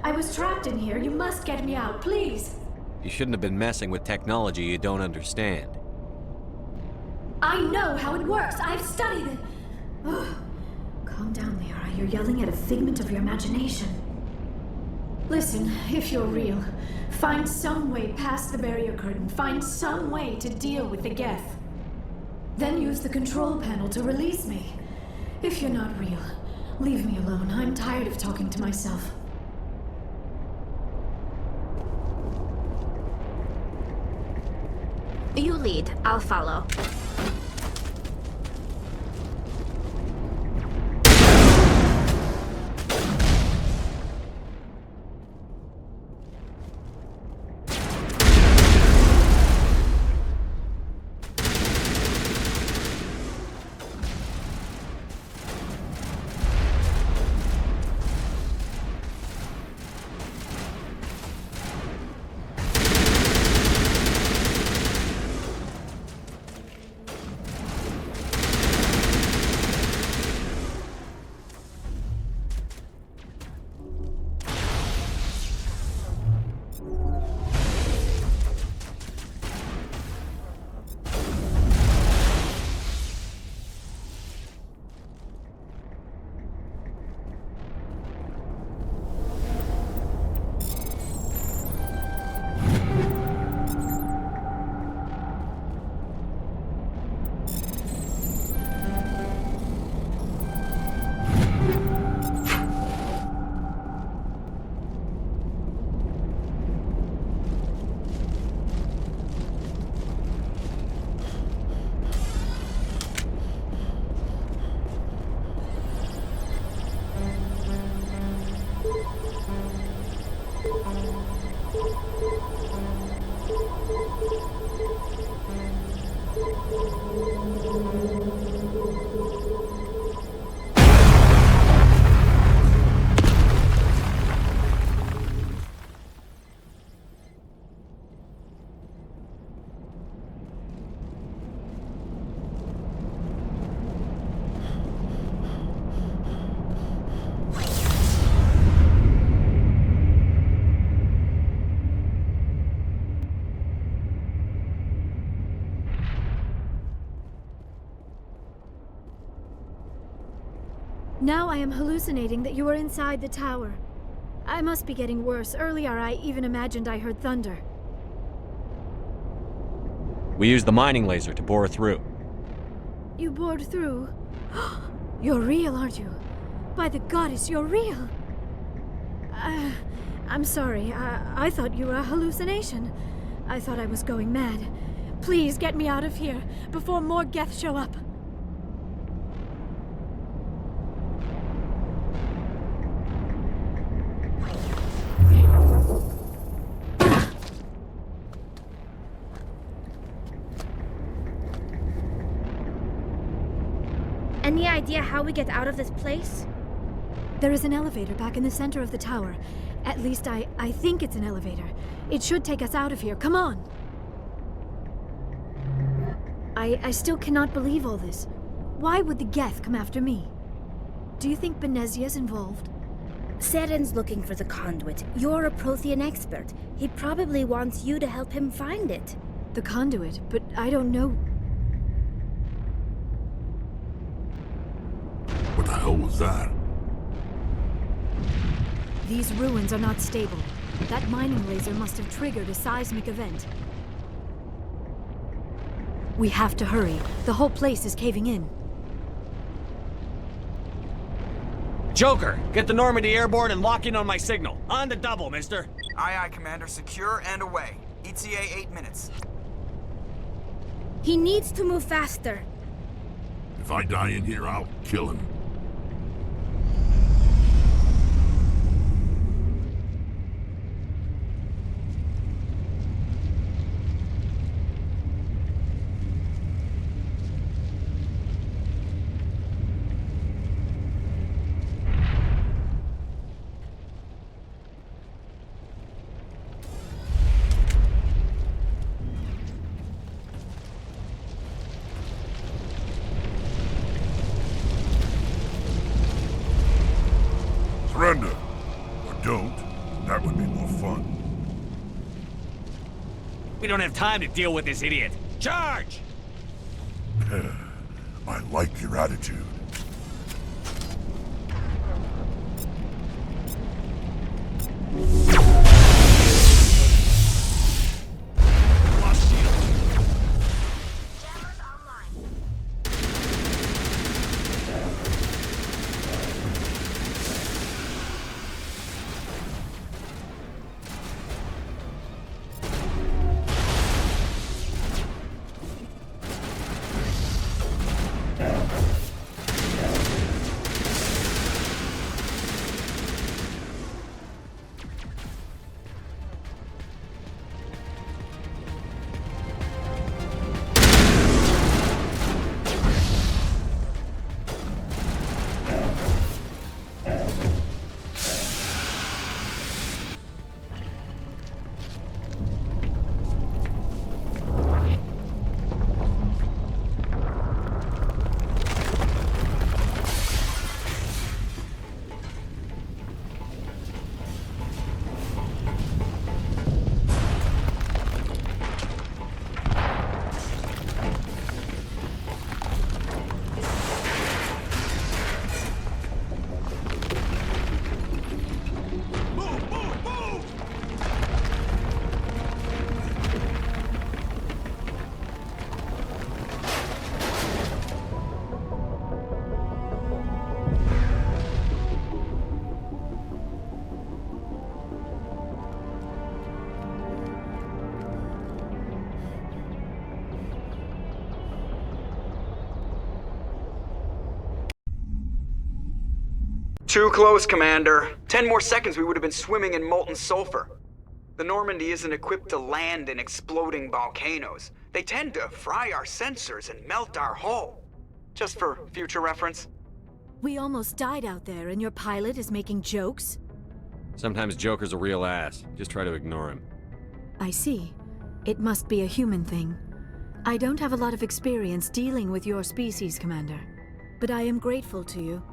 I was trapped in here. You must get me out, please. You shouldn't have been messing with technology you don't understand. I know how it works. I've studied it. Ugh. Calm down, Liara. You're yelling at a figment of your imagination. Listen, if you're real, find some way past the barrier curtain. Find some way to deal with the Geth. Then use the control panel to release me. If you're not real, leave me alone. I'm tired of talking to myself. You lead. I'll follow. Now I am hallucinating that you are inside the tower. I must be getting worse. Earlier I even imagined I heard thunder. We used the mining laser to bore through. You bored through? You're real, aren't you? By the goddess, you're real! I'm sorry. I thought you were a hallucination. I thought I was going mad. Please get me out of here before more Geth show up. Any idea how we get out of this place? There is an elevator back in the center of the tower. At least I think it's an elevator. It should take us out of here. Come on! I still cannot believe all this. Why would the Geth come after me? Do you think Benezia's involved? Saren's looking for the conduit. You're a Prothean expert. He probably wants you to help him find it. The conduit? But I don't know... What the hell was that? These ruins are not stable. That mining laser must have triggered a seismic event. We have to hurry. The whole place is caving in. Joker, get the Normandy airborne and lock in on my signal. On the double, mister. Aye, aye, Commander. Secure and away. ETA 8 minutes. He needs to move faster. If I die in here, I'll kill him. Surrender. Or don't. That would be more fun. We don't have time to deal with this idiot. Charge! I like your attitude. Too close, Commander. 10 more seconds we would have been swimming in molten sulfur. The Normandy isn't equipped to land in exploding volcanoes. They tend to fry our sensors and melt our hull. Just for future reference. We almost died out there, and your pilot is making jokes? Sometimes Joker's a real ass. Just try to ignore him. I see. It must be a human thing. I don't have a lot of experience dealing with your species, Commander. But I am grateful to you.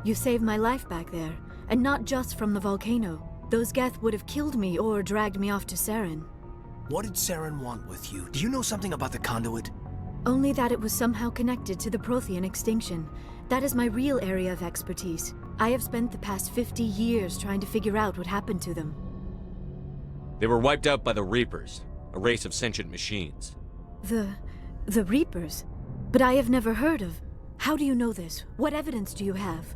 You saved my life back there, and not just from the volcano. Those Geth would have killed me or dragged me off to Saren. What did Saren want with you? Do you know something about the conduit? Only that it was somehow connected to the Prothean extinction. That is my real area of expertise. I have spent the past 50 years trying to figure out what happened to them. They were wiped out by the Reapers, a race of sentient machines. The Reapers? But I have never heard of. How do you know this? What evidence do you have?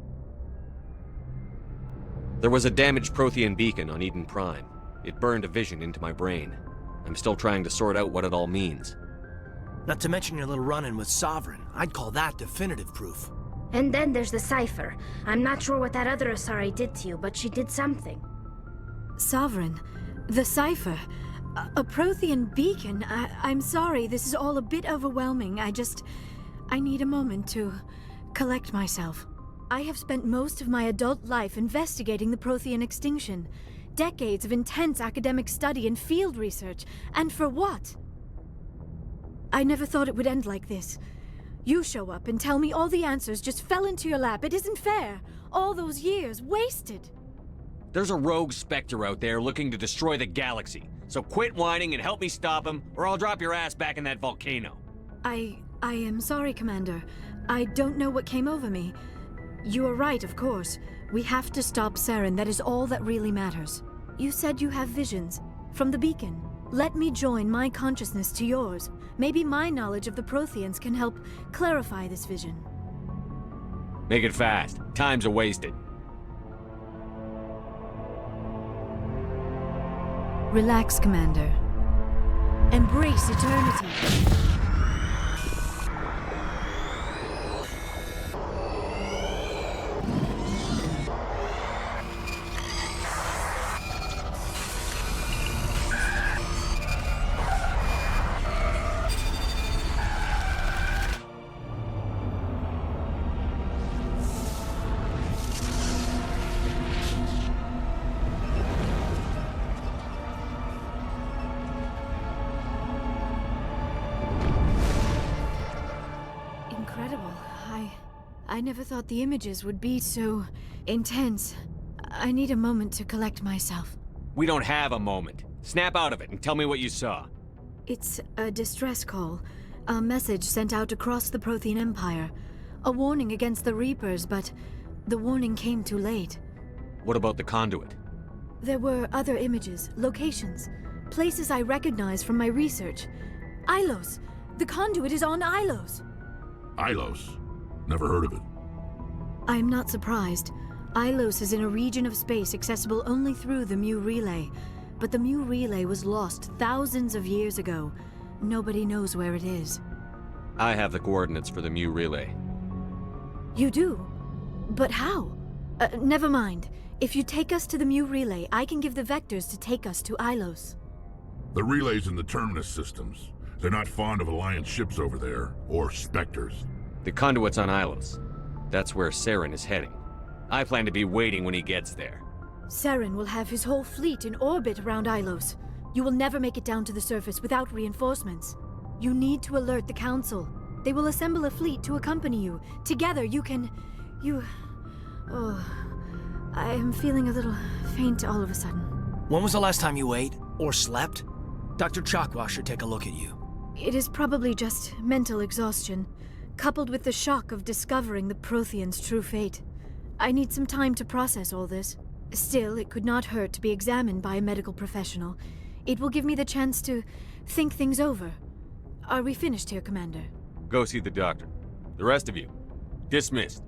There was a damaged Prothean beacon on Eden Prime. It burned a vision into my brain. I'm still trying to sort out what it all means. Not to mention your little run-in with Sovereign. I'd call that definitive proof. And then there's the cipher. I'm not sure what that other Asari did to you, but she did something. Sovereign? The cipher? A Prothean beacon? I'm sorry, this is all a bit overwhelming. I need a moment to collect myself. I have spent most of my adult life investigating the Prothean extinction. Decades of intense academic study and field research. And for what? I never thought it would end like this. You show up and tell me all the answers just fell into your lap. It isn't fair. All those years wasted. There's a rogue Spectre out there looking to destroy the galaxy. So quit whining and help me stop him, or I'll drop your ass back in that volcano. I am sorry, Commander. I don't know what came over me. You are right, of course. We have to stop Saren. That is all that really matters. You said you have visions. From the beacon. Let me join my consciousness to yours. Maybe my knowledge of the Protheans can help clarify this vision. Make it fast. Time's wasted. Relax, Commander. Embrace eternity. I never thought the images would be so intense. I need a moment to collect myself. We don't have a moment. Snap out of it and tell me what you saw. It's a distress call. A message sent out across the Prothean Empire. A warning against the Reapers, but the warning came too late. What about the conduit? There were other images, locations, places I recognized from my research. Ilos! The conduit is on Ilos! Ilos? Never heard of it. I'm not surprised. Ilos is in a region of space accessible only through the Mu Relay. But the Mu Relay was lost thousands of years ago. Nobody knows where it is. I have the coordinates for the Mu Relay. You do? But how? Never mind. If you take us to the Mu Relay, I can give the vectors to take us to Ilos. The relay's in the Terminus systems. They're not fond of Alliance ships over there, or Spectres. The conduit's on Ilos. That's where Saren is heading. I plan to be waiting when he gets there. Saren will have his whole fleet in orbit around Ilos. You will never make it down to the surface without reinforcements. You need to alert the Council. They will assemble a fleet to accompany you. Together you can... Oh... I am feeling a little faint all of a sudden. When was the last time you ate? Or slept? Dr. Chakwa should take a look at you. It is probably just mental exhaustion, coupled with the shock of discovering the Protheans' true fate. I need some time to process all this. Still, it could not hurt to be examined by a medical professional. It will give me the chance to think things over. Are we finished here, Commander? Go see the doctor. The rest of you, dismissed.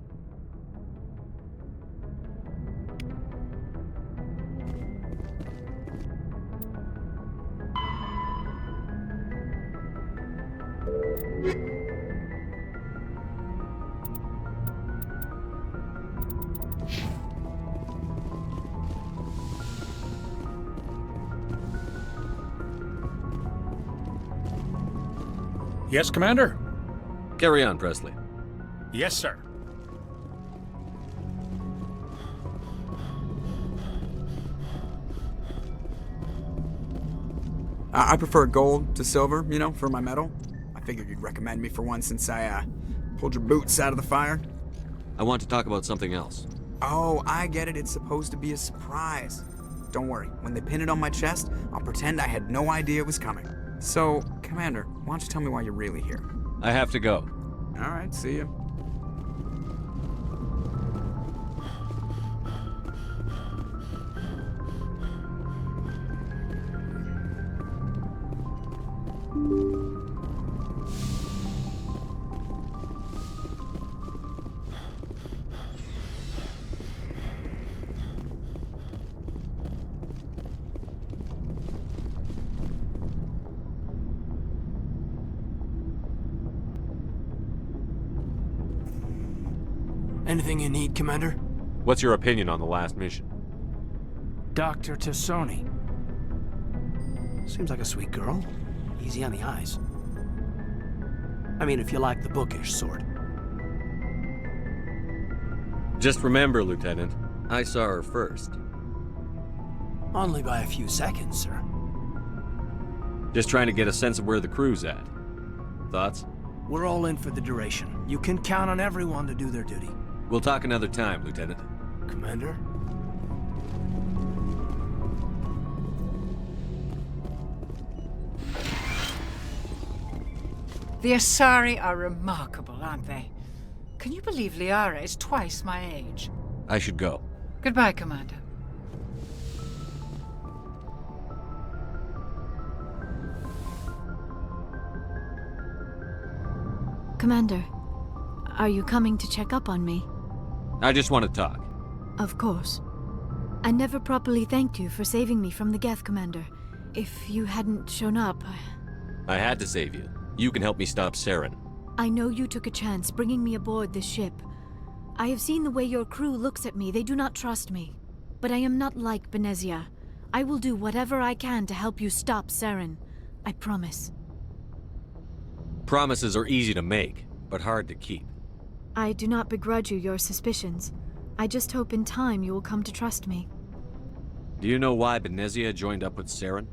Yes, Commander? Carry on, Presley. Yes, sir. I prefer gold to silver, you know, for my medal. I figured you'd recommend me for one since I, pulled your boots out of the fire. I want to talk about something else. Oh, I get it. It's supposed to be a surprise. Don't worry. When they pin it on my chest, I'll pretend I had no idea it was coming. So, Commander, why don't you tell me why you're really here? I have to go. Alright, see you. Anything you need, Commander? What's your opinion on the last mission? Dr. Tassoni. Seems like a sweet girl. Easy on the eyes. I mean, if you like the bookish sort. Just remember, Lieutenant, I saw her first. Only by a few seconds, sir. Just trying to get a sense of where the crew's at. Thoughts? We're all in for the duration. You can count on everyone to do their duty. We'll talk another time, Lieutenant. Commander? The Asari are remarkable, aren't they? Can you believe Liara is twice my age? I should go. Goodbye, Commander. Commander, are you coming to check up on me? I just want to talk. Of course. I never properly thanked you for saving me from the Geth, Commander. If you hadn't shown up... I had to save you. You can help me stop Saren. I know you took a chance bringing me aboard this ship. I have seen the way your crew looks at me. They do not trust me. But I am not like Benezia. I will do whatever I can to help you stop Saren. I promise. Promises are easy to make, but hard to keep. I do not begrudge you your suspicions. I just hope in time you will come to trust me. Do you know why Benezia joined up with Saren?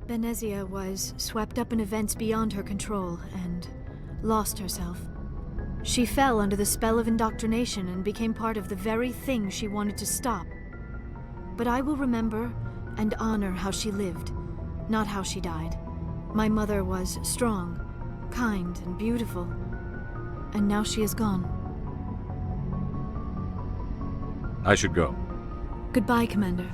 Benezia was swept up in events beyond her control and lost herself. She fell under the spell of indoctrination and became part of the very thing she wanted to stop. But I will remember and honor how she lived, not how she died. My mother was strong, kind, and beautiful, and now she is gone. I should go. Goodbye, Commander.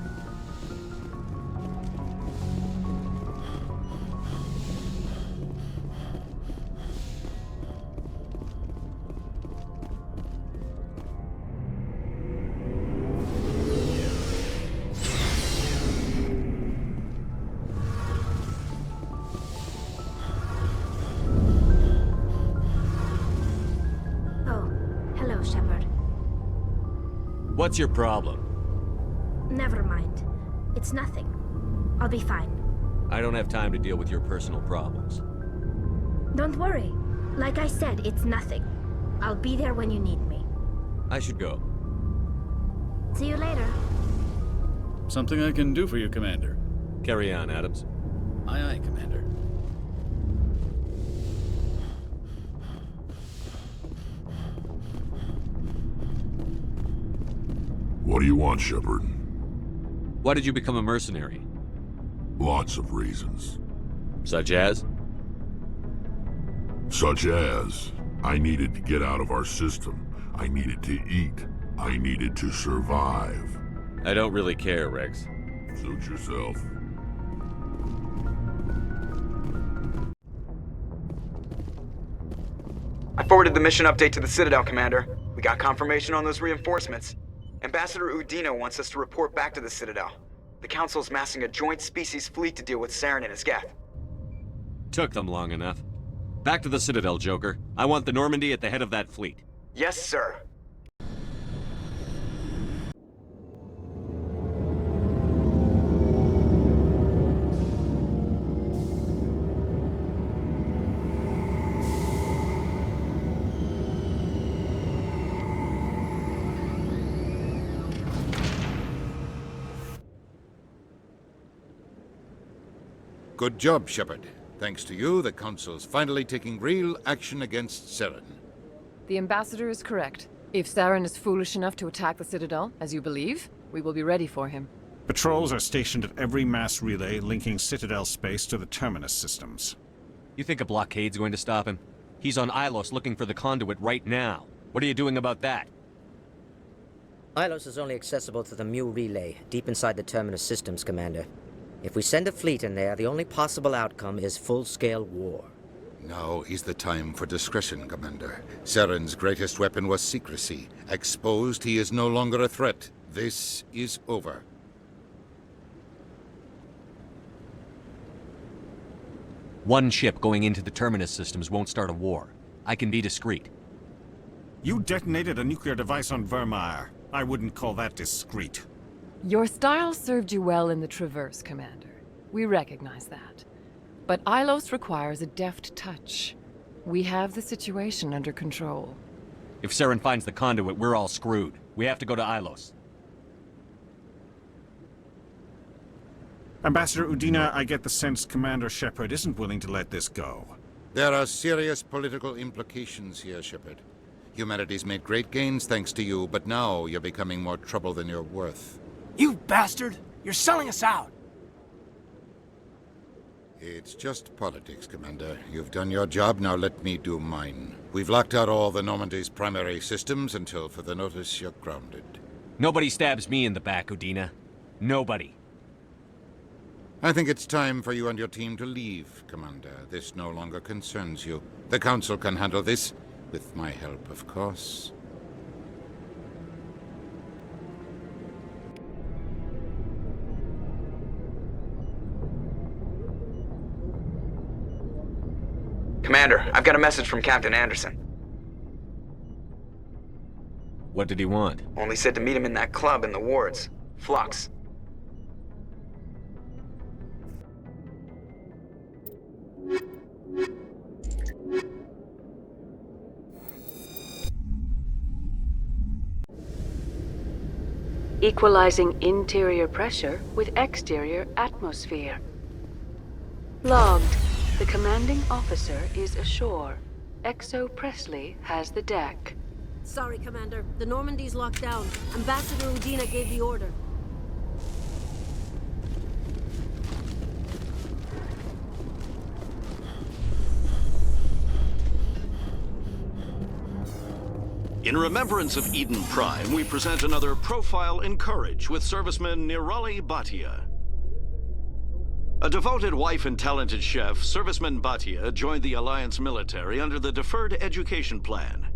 Oh, hello, Shepard. What's your problem? Never mind. It's nothing. I'll be fine. I don't have time to deal with your personal problems. Don't worry. Like I said, it's nothing. I'll be there when you need me. I should go. See you later. Something I can do for you, Commander. Carry on, Adams. Aye, aye, Commander. What do you want, Shepard? Why did you become a mercenary? Lots of reasons. Such as? Such as, I needed to get out of our system. I needed to eat. I needed to survive. I don't really care, Rex. Suit yourself. I forwarded the mission update to the Citadel, Commander. We got confirmation on those reinforcements. Ambassador Udino wants us to report back to the Citadel. The Council's massing a joint species fleet to deal with Saren and his Geth. Took them long enough. Back to the Citadel, Joker. I want the Normandy at the head of that fleet. Yes, sir. Good job, Shepard. Thanks to you, the Council's finally taking real action against Saren. The Ambassador is correct. If Saren is foolish enough to attack the Citadel, as you believe, we will be ready for him. Patrols are stationed at every mass relay linking Citadel space to the Terminus systems. You think a blockade's going to stop him? He's on ALOT looking for the conduit right now. What are you doing about that? ALOT is only accessible to the Mu relay, deep inside the Terminus systems, Commander. If we send a fleet in there, the only possible outcome is full-scale war. Now is the time for discretion, Commander. Saren's greatest weapon was secrecy. Exposed, he is no longer a threat. This is over. One ship going into the Terminus systems won't start a war. I can be discreet. You detonated a nuclear device on Vermeer. I wouldn't call that discreet. Your style served you well in the Traverse, Commander. We recognize that. But ALOT requires a deft touch. We have the situation under control. If Saren finds the conduit, we're all screwed. We have to go to ALOT. Ambassador Udina, I get the sense Commander Shepard isn't willing to let this go. There are serious political implications here, Shepard. Humanity's made great gains thanks to you, but now you're becoming more trouble than you're worth. You bastard! You're selling us out! It's just politics, Commander. You've done your job, now let me do mine. We've locked out all the Normandy's primary systems until further notice you're grounded. Nobody stabs me in the back, Udina. Nobody. I think it's time for you and your team to leave, Commander. This no longer concerns you. The Council can handle this, with my help, of course. Commander, I've got a message from Captain Anderson. What did he want? Only said to meet him in that club in the wards. Flux. Equalizing interior pressure with exterior atmosphere. Logged. The commanding officer is ashore. Exo Presley has the deck. Sorry, Commander. The Normandy's locked down. Ambassador Udina gave the order. In remembrance of Eden Prime, we present another Profile in Courage with serviceman Nirali Bhatia. A devoted wife and talented chef, serviceman Bhatia joined the Alliance military under the Deferred Education Plan.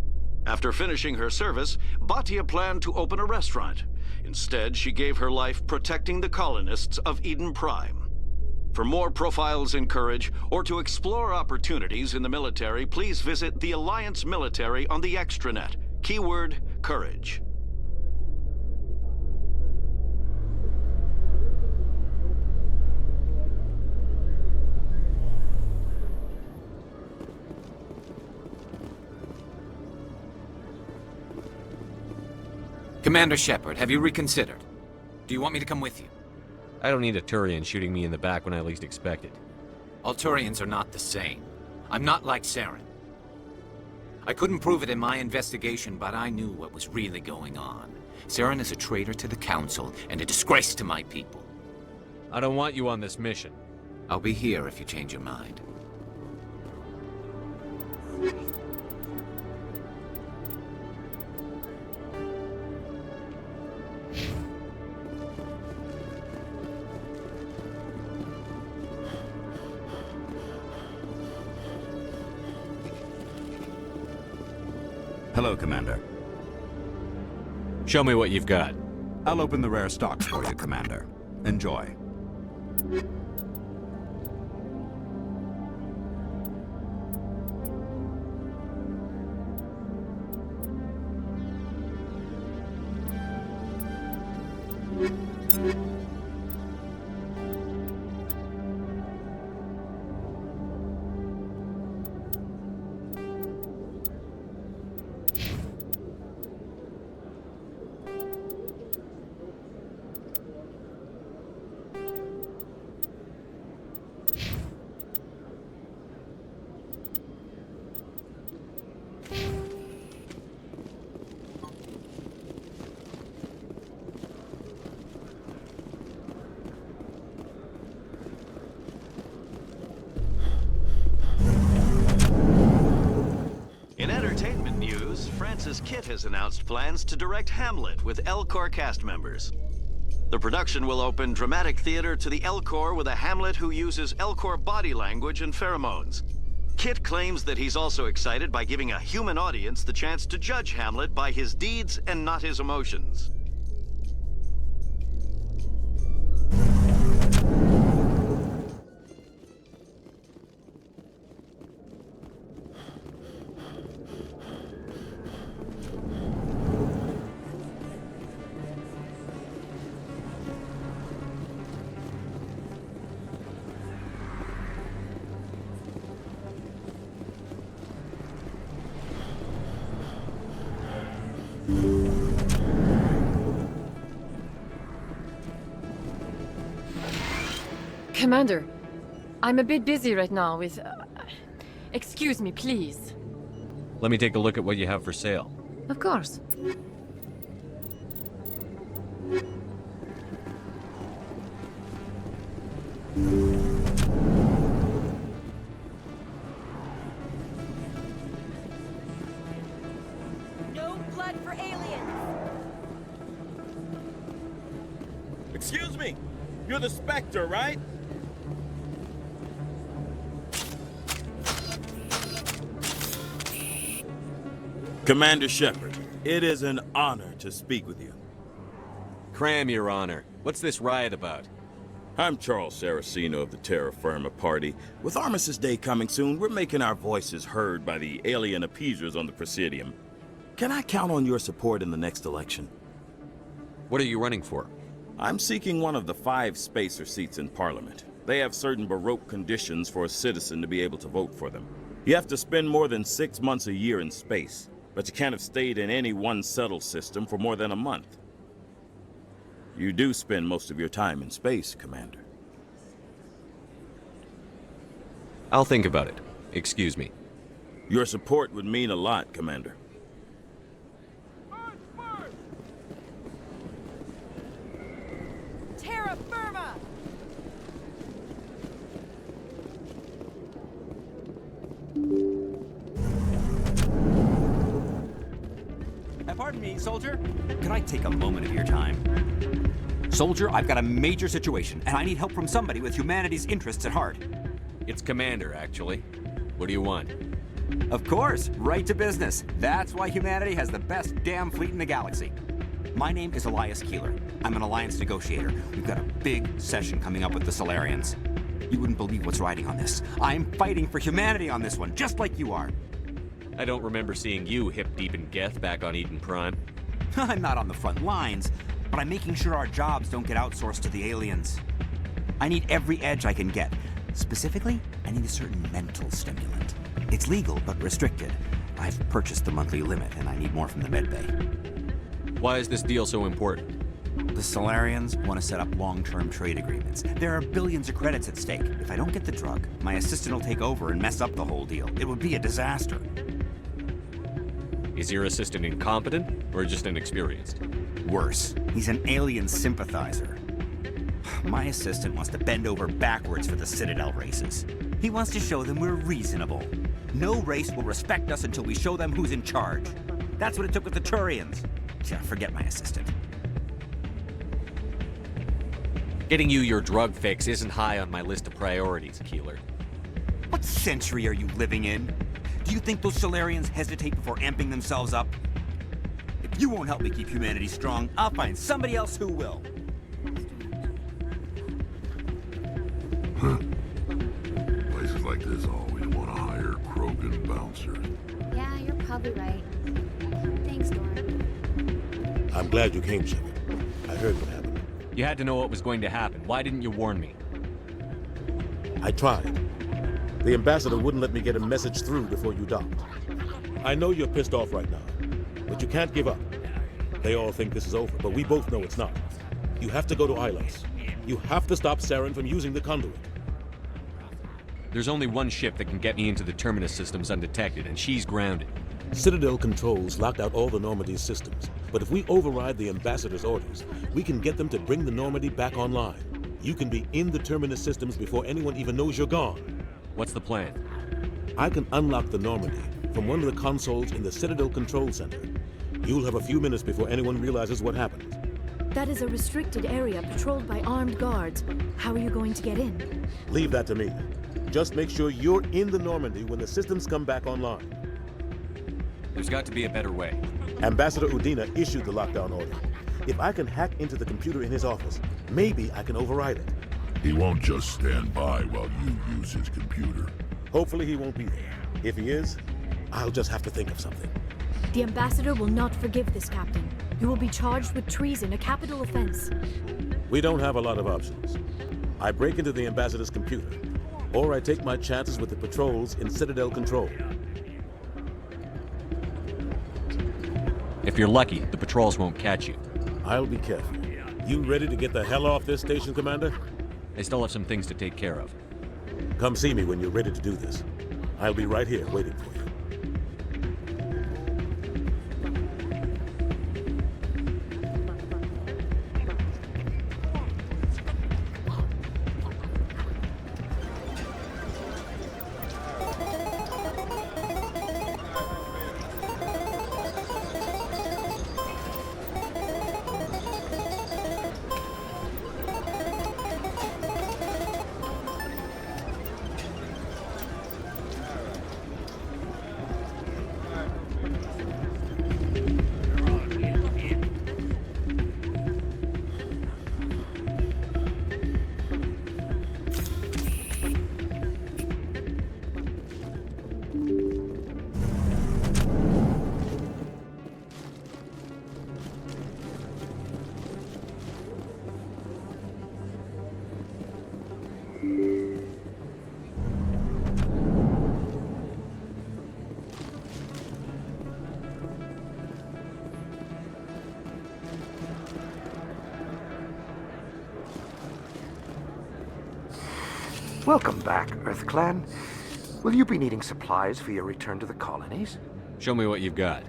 After finishing her service, Bhatia planned to open a restaurant. Instead, she gave her life protecting the colonists of Eden Prime. For more Profiles in Courage, or to explore opportunities in the military, please visit the Alliance military on the extranet. Keyword, Courage. Commander Shepard, have you reconsidered? Do you want me to come with you? I don't need a Turian shooting me in the back when I least expect it. All Turians are not the same. I'm not like Saren. I couldn't prove it in my investigation, but I knew what was really going on. Saren is a traitor to the Council and a disgrace to my people. I don't want you on this mission. I'll be here if you change your mind. Hello, Commander. Show me what you've got. I'll open the rare stocks for you, Commander. Enjoy. Francis Kitt has announced plans to direct Hamlet with L-Corps cast members. The production will open dramatic theater to the L-Corps with a Hamlet who uses L-Corps body language and pheromones. Kitt claims that he's also excited by giving a human audience the chance to judge Hamlet by his deeds and not his emotions. Commander, I'm a bit busy right now with... excuse me, please. Let me take a look at what you have for sale. Of course. No blood for aliens! Excuse me! You're the Spectre, right? Commander Shepard, it is an honor to speak with you. Cram, Your Honor. What's this riot about? I'm Charles Saraceno of the Terra Firma Party. With Armistice Day coming soon, we're making our voices heard by the alien appeasers on the Presidium. Can I count on your support in the next election? What are you running for? I'm seeking one of the 5 spacer seats in Parliament. They have certain Baroque conditions for a citizen to be able to vote for them. You have to spend more than 6 months a year in space, but you can't have stayed in any one settled system for more than a month. You do spend most of your time in space, Commander. I'll think about it. Excuse me. Your support would mean a lot, Commander. Terra Firma! Pardon me, soldier. Could I take a moment of your time? Soldier, I've got a major situation, and I need help from somebody with humanity's interests at heart. It's Commander, actually. What do you want? Of course, right to business. That's why humanity has the best damn fleet in the galaxy. My name is Elias Keeler. I'm an alliance negotiator. We've got a big session coming up with the Solarians. You wouldn't believe what's riding on this. I'm fighting for humanity on this one, just like you are. I don't remember seeing you hip-deep in Geth back on Eden Prime. I'm not on the front lines, but I'm making sure our jobs don't get outsourced to the aliens. I need every edge I can get. Specifically, I need a certain mental stimulant. It's legal, but restricted. I've purchased the monthly limit, and I need more from the medbay. Why is this deal so important? The Solarians want to set up long-term trade agreements. There are billions of credits at stake. If I don't get the drug, my assistant will take over and mess up the whole deal. It would be a disaster. Is your assistant incompetent, or just inexperienced? Worse. He's an alien sympathizer. My assistant wants to bend over backwards for the Citadel races. He wants to show them we're reasonable. No race will respect us until we show them who's in charge. That's what it took with the Turians. Yeah, forget my assistant. Getting you your drug fix isn't high on my list of priorities, Keeler. What century are you living in? Do you think those Solarians hesitate before amping themselves up? If you won't help me keep humanity strong, I'll find somebody else who will. Places like this always want to hire Krogan bouncers. Yeah, you're probably right. Thanks, Doran. I'm glad you came, Shepard. I heard what happened. You had to know what was going to happen. Why didn't you warn me? I tried. The ambassador wouldn't let me get a message through before you docked. I know you're pissed off right now, but you can't give up. They all think this is over, but we both know it's not. You have to go to Ilos. You have to stop Saren from using the conduit. There's only one ship that can get me into the Terminus systems undetected, and she's grounded. Citadel controls locked out all the Normandy's systems, but if we override the ambassador's orders, we can get them to bring the Normandy back online. You can be in the Terminus systems before anyone even knows you're gone. What's the plan? I can unlock the Normandy, from one of the consoles in the Citadel Control Center. You'll have a few minutes before anyone realizes what happened. That is a restricted area patrolled by armed guards. How are you going to get in? Leave that to me. Just make sure you're in the Normandy when the systems come back online. There's got to be a better way. Ambassador Udina issued the lockdown order. If I can hack into the computer in his office, maybe I can override it. He won't just stand by while you use his computer. Hopefully he won't be there. If he is, I'll just have to think of something. The ambassador will not forgive this, Captain. You will be charged with treason, a capital offense. We don't have a lot of options. I break into the ambassador's computer, or I take my chances with the patrols in Citadel Control. If you're lucky, the patrols won't catch you. I'll be careful. You ready to get the hell off this station, Commander? They still have some things to take care of. Come see me when you're ready to do this. I'll be right here waiting for you. Welcome back, EarthClan. Will you be needing supplies for your return to the colonies? Show me what you've got.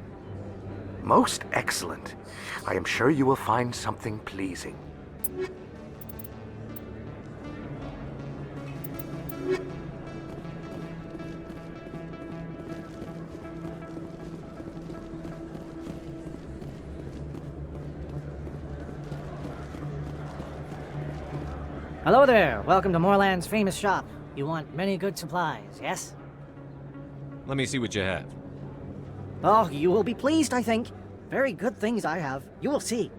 Most excellent. I am sure you will find something pleasing. Hello there. Welcome to Moorland's famous shop. You want many good supplies, yes? Let me see what you have. Oh, you will be pleased, I think. Very good things I have. You will see.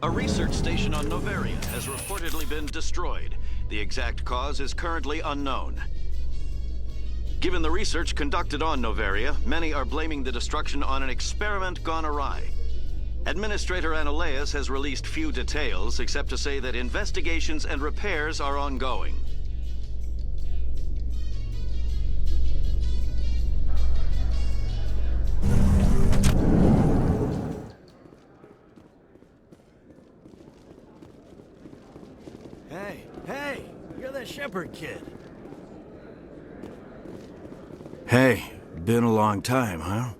A research station on Noveria has reportedly been destroyed. The exact cause is currently unknown. Given the research conducted on Noveria, many are blaming the destruction on an experiment gone awry. Administrator Analeas has released few details, except to say that investigations and repairs are ongoing. Hey, you're that Shepard kid. Hey, been a long time, huh?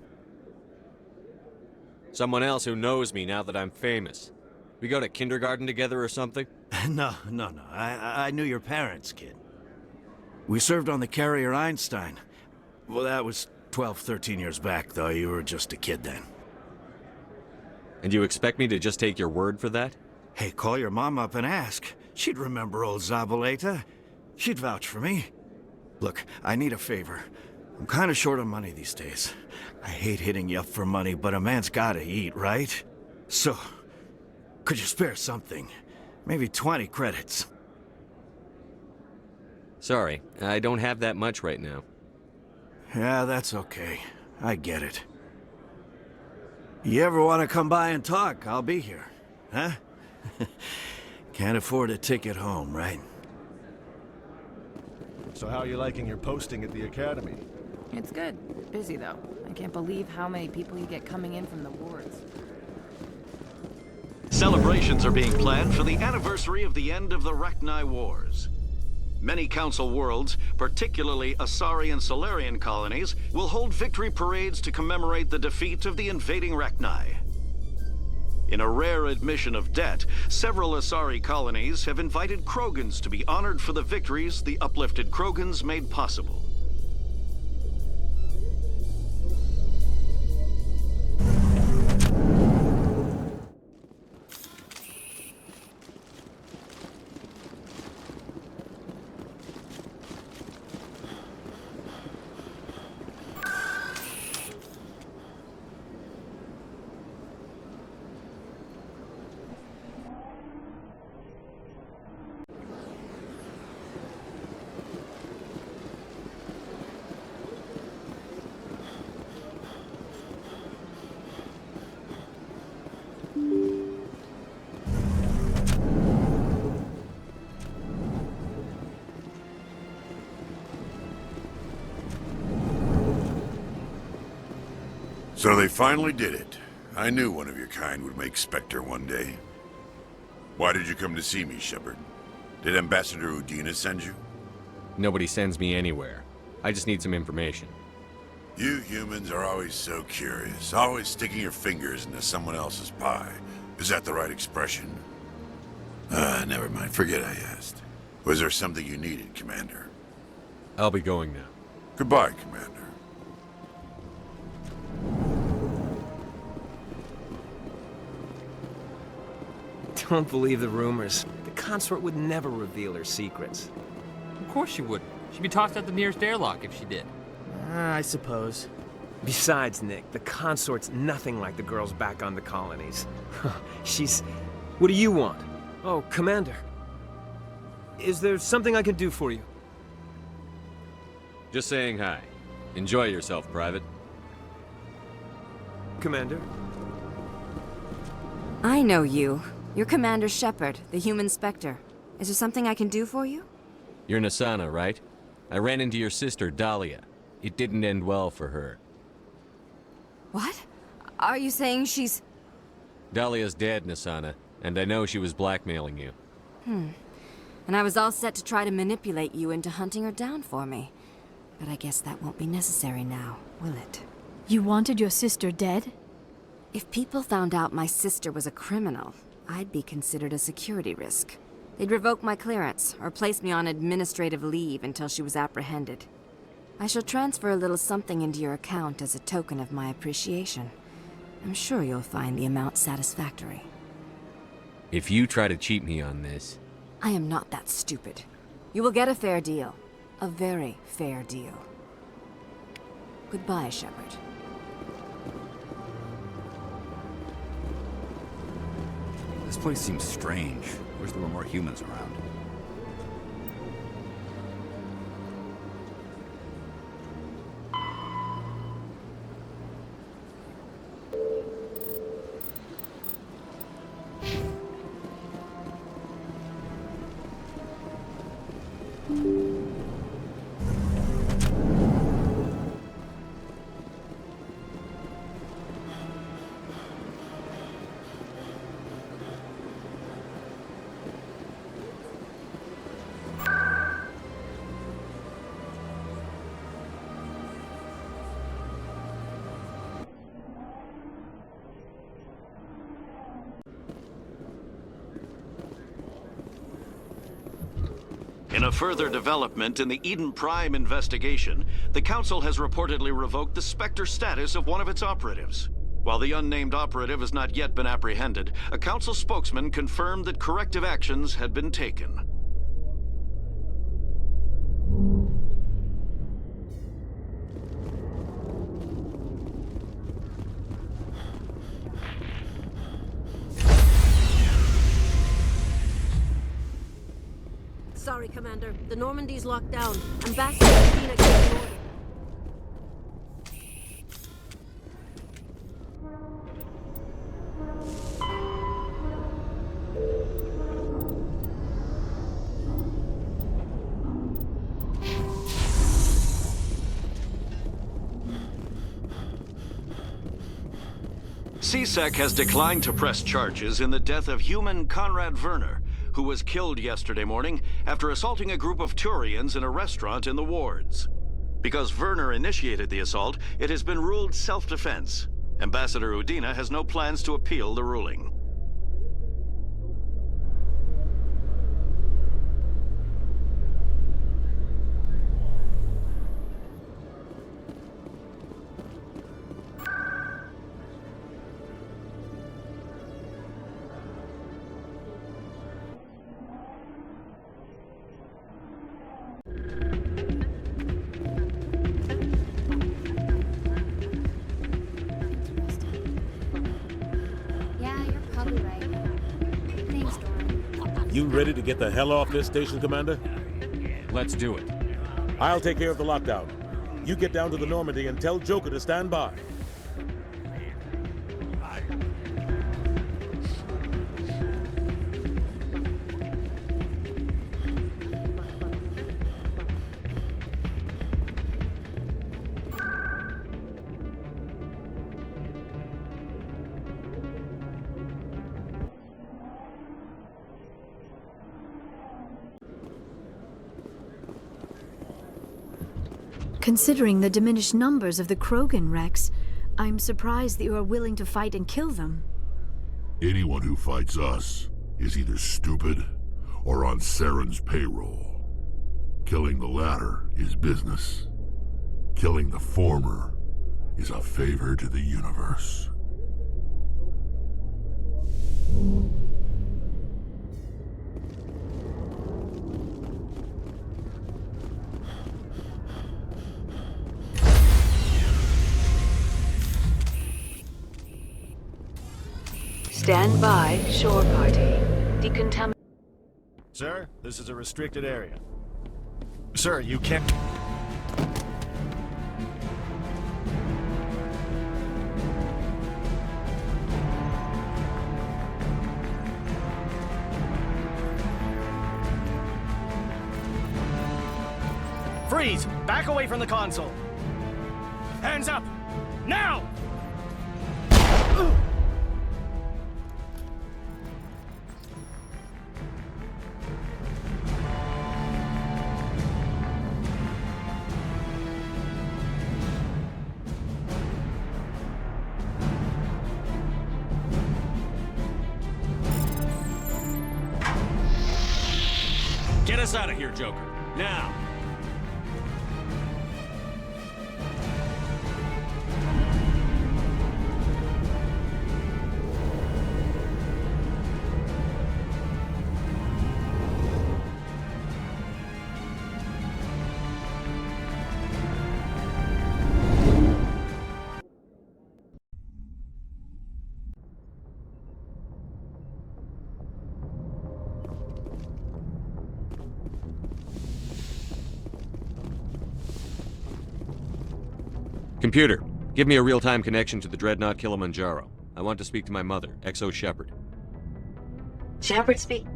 Someone else who knows me now that I'm famous. We go to kindergarten together or something? No. I knew your parents, kid. We served on the carrier Einstein. Well, that was 12, 13 years back, though. You were just a kid then. And you expect me to just take your word for that? Hey, call your mom up and ask. She'd remember old Zabaleta. She'd vouch for me. Look, I need a favor. I'm kind of short on money these days. I hate hitting you up for money, but a man's gotta eat, right? So, could you spare something? Maybe 20 credits. Sorry, I don't have that much right now. Yeah, that's okay. I get it. You ever want to come by and talk, I'll be here. Huh? Can't afford a ticket home, right? So how are you liking your posting at the Academy? It's good. Busy, though. I can't believe how many people you get coming in from the wards. Celebrations are being planned for the anniversary of the end of the Rachni Wars. Many Council worlds, particularly Asari and Solarian colonies, will hold victory parades to commemorate the defeat of the invading Rachni. In a rare admission of debt, several Asari colonies have invited Krogans to be honored for the victories the uplifted Krogans made possible. So they finally did it. I knew one of your kind would make Spectre one day. Why did you come to see me, Shepard? Did Ambassador Udina send you? Nobody sends me anywhere. I just need some information. You humans are always so curious, always sticking your fingers into someone else's pie. Is that the right expression? Never mind. Forget I asked. Was there something you needed, Commander? I'll be going now. Goodbye, Commander. Don't believe the rumors. The consort would never reveal her secrets. Of course she wouldn't. She'd be tossed out the nearest airlock if she did. I suppose. Besides, Nick, the consort's nothing like the girls back on the colonies. She's... What do you want? Oh, Commander. Is there something I can do for you? Just saying hi. Enjoy yourself, Private. Commander? I know you. You're Commander Shepard, the human Spectre. Is there something I can do for you? You're Nasana, right? I ran into your sister, Dahlia. It didn't end well for her. What? Are you saying she's... Dahlia's dead, Nasana, and I know she was blackmailing you. And I was all set to try to manipulate you into hunting her down for me. But I guess that won't be necessary now, will it? You wanted your sister dead? If people found out my sister was a criminal, I'd be considered a security risk. They'd revoke my clearance, or place me on administrative leave until she was apprehended. I shall transfer a little something into your account as a token of my appreciation. I'm sure you'll find the amount satisfactory. If you try to cheat me on this... I am not that stupid. You will get a fair deal. A very fair deal. Goodbye, Shepard. This place seems strange. Wish there were more humans around. In a further development in the Eden Prime investigation, the Council has reportedly revoked the Spectre status of one of its operatives. While the unnamed operative has not yet been apprehended, a Council spokesman confirmed that corrective actions had been taken. Sorry, Commander. The Normandy's locked down. Ambassador Udina gave the order. CSEC has declined to press charges in the death of human Conrad Werner, who was killed yesterday morning after assaulting a group of Turians in a restaurant in the wards. Because Werner initiated the assault, it has been ruled self-defense. Ambassador Udina has no plans to appeal the ruling. Yeah, you're probably right. Thanks, Dora. You ready to get the hell off this station, Commander? Let's do it. I'll take care of the lockdown. You get down to the Normandy and tell Joker to stand by. Considering the diminished numbers of the Krogan Rex, I'm surprised that you are willing to fight and kill them. Anyone who fights us is either stupid or on Saren's payroll. Killing the latter is business. Killing the former is a favor to the universe. Stand by, shore party. Decontaminate. Sir, this is a restricted area. Sir, you can't... Freeze! Back away from the console! Hands up! Now! Get us out of here, Joker. Now! Computer, give me a real-time connection to the Dreadnought Kilimanjaro. I want to speak to my mother, XO Shepard. Shepard speak.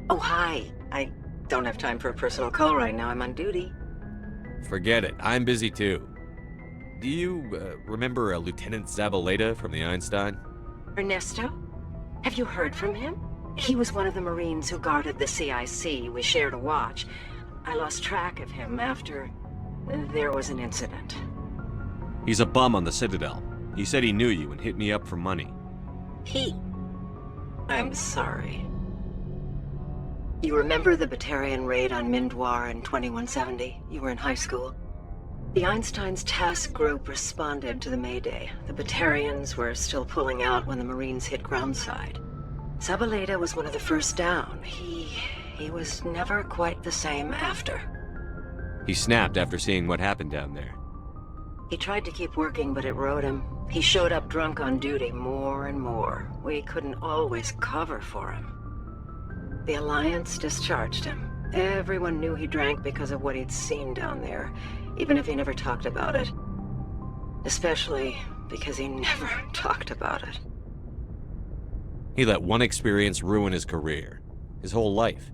Oh, hi. I don't have time for a personal call right now. I'm on duty. Forget it. I'm busy too. Do you remember a Lieutenant Zabaleta from the Einstein? Ernesto? Have you heard from him? He was one of the Marines who guarded the CIC. We shared a watch. I lost track of him after there was an incident. He's a bum on the Citadel. He said he knew you and hit me up for money. I'm sorry. You remember the Batarian raid on Mindwar in 2170? You were in high school. The Einstein's task group responded to the Mayday. The Batarians were still pulling out when the Marines hit groundside. Zabaleta was one of the first down. He was never quite the same after. He snapped after seeing what happened down there. He tried to keep working, but it rode him. He showed up drunk on duty more and more. We couldn't always cover for him. The Alliance discharged him. Everyone knew he drank because of what he'd seen down there, even if he never talked about it. Especially because he never talked about it. He let one experience ruin his career. His whole life.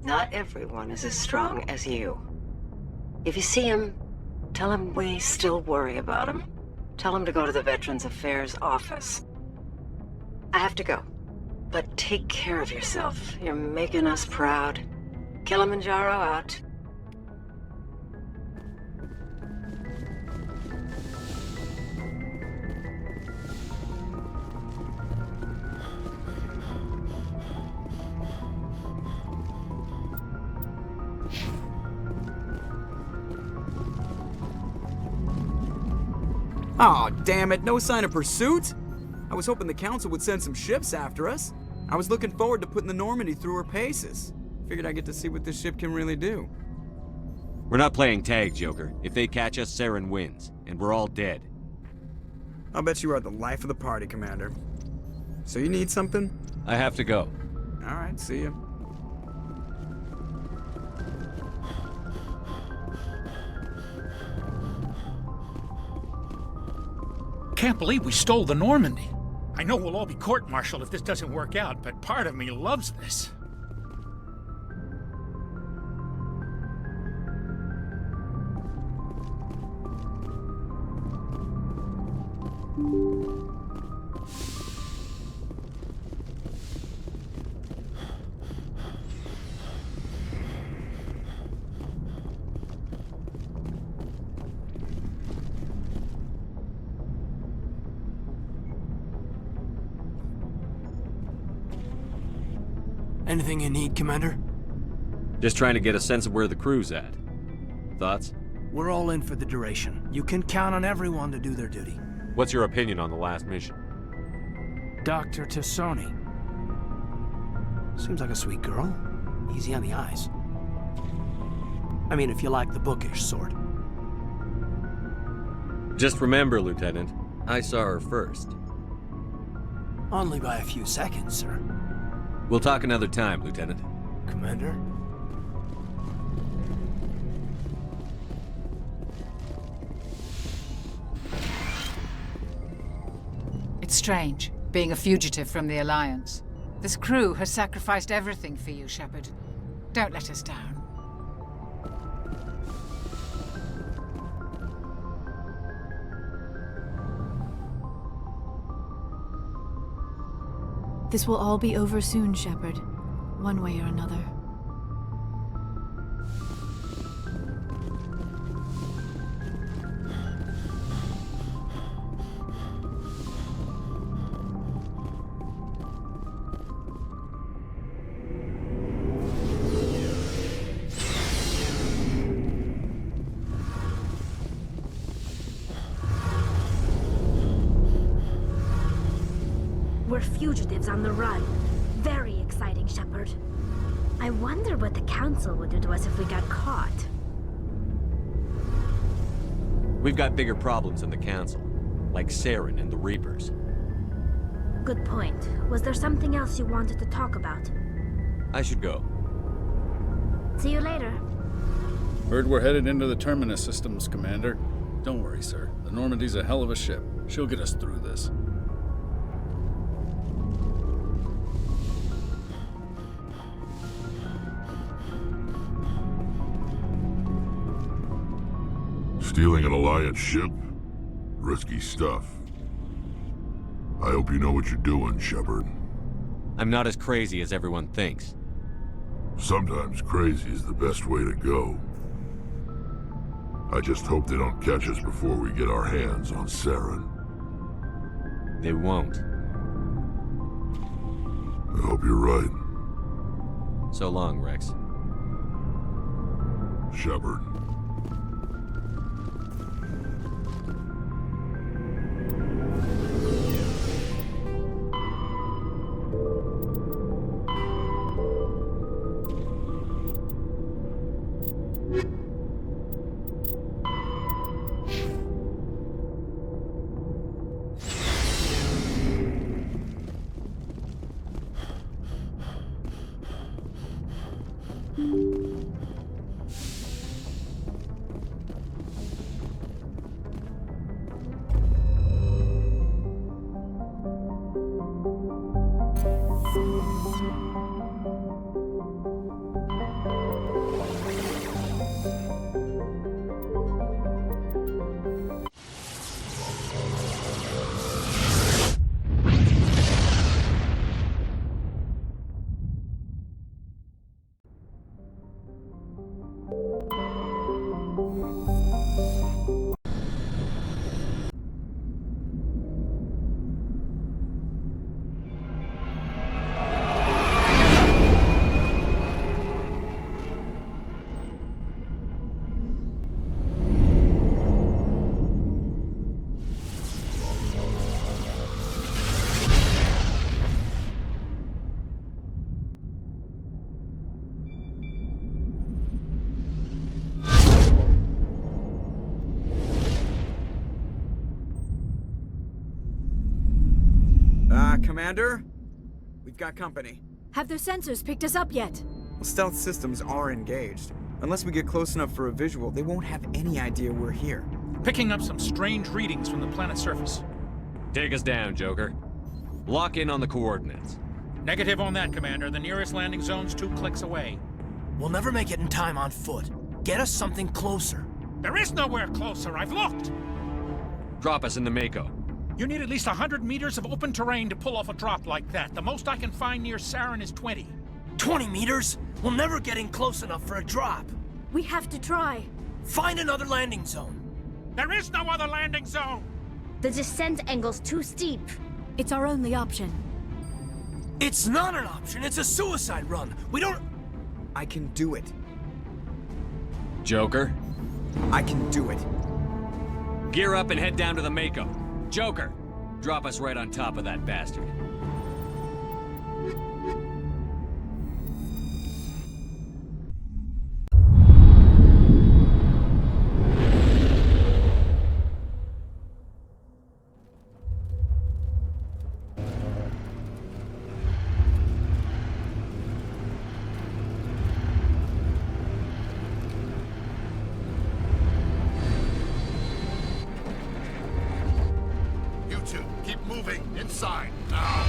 Not everyone is as strong as you. If you see him, tell him we still worry about him. Tell him to go to the Veterans Affairs office. I have to go. But take care of yourself. You're making us proud. Kilimanjaro out. Aw, damn it, no sign of pursuit? I was hoping the Council would send some ships after us. I was looking forward to putting the Normandy through her paces. Figured I'd get to see what this ship can really do. We're not playing tag, Joker. If they catch us, Saren wins, and we're all dead. I'll bet you are the life of the party, Commander. So you need something? I have to go. Alright, see ya. Can't believe we stole the Normandy. I know we'll all be court-martialed if this doesn't work out, but part of me loves this. Anything you need, Commander? Just trying to get a sense of where the crew's at. Thoughts? We're all in for the duration. You can count on everyone to do their duty. What's your opinion on the last mission? Dr. Tassoni. Seems like a sweet girl. Easy on the eyes. I mean, if you like the bookish sort. Just remember, Lieutenant, I saw her first. Only by a few seconds, sir. We'll talk another time, Lieutenant. Commander? It's strange, being a fugitive from the Alliance. This crew has sacrificed everything for you, Shepard. Don't let us down. This will all be over soon, Shepard. One way or another. We're fugitives on the run. Very exciting, Shepard. I wonder what the Council would do to us if we got caught. We've got bigger problems than the Council, like Saren and the Reapers. Good point. Was there something else you wanted to talk about? I should go. See you later. Heard we're headed into the Terminus systems, Commander. Don't worry, sir. The Normandy's a hell of a ship. She'll get us through this. Stealing an Alliance ship? Risky stuff. I hope you know what you're doing, Shepard. I'm not as crazy as everyone thinks. Sometimes crazy is the best way to go. I just hope they don't catch us before we get our hands on Saren. They won't. I hope you're right. So long, Rex. Shepard. Commander? We've got company. Have their sensors picked us up yet? Well, stealth systems are engaged. Unless we get close enough for a visual, they won't have any idea we're here. Picking up some strange readings from the planet's surface. Take us down, Joker. Lock in on the coordinates. Negative on that, Commander. The nearest landing zone's 2 clicks away. We'll never make it in time on foot. Get us something closer. There is nowhere closer. I've looked. Drop us in the Mako. You need at least 100 meters of open terrain to pull off a drop like that. The most I can find near Saren is 20. 20 meters? We'll never get in close enough for a drop. We have to try. Find another landing zone. There is no other landing zone! The descent angle's too steep. It's our only option. It's not an option. It's a suicide run. We don't... I can do it. Joker? I can do it. Gear up and head down to the Mako. Joker, drop us right on top of that bastard. Inside, now!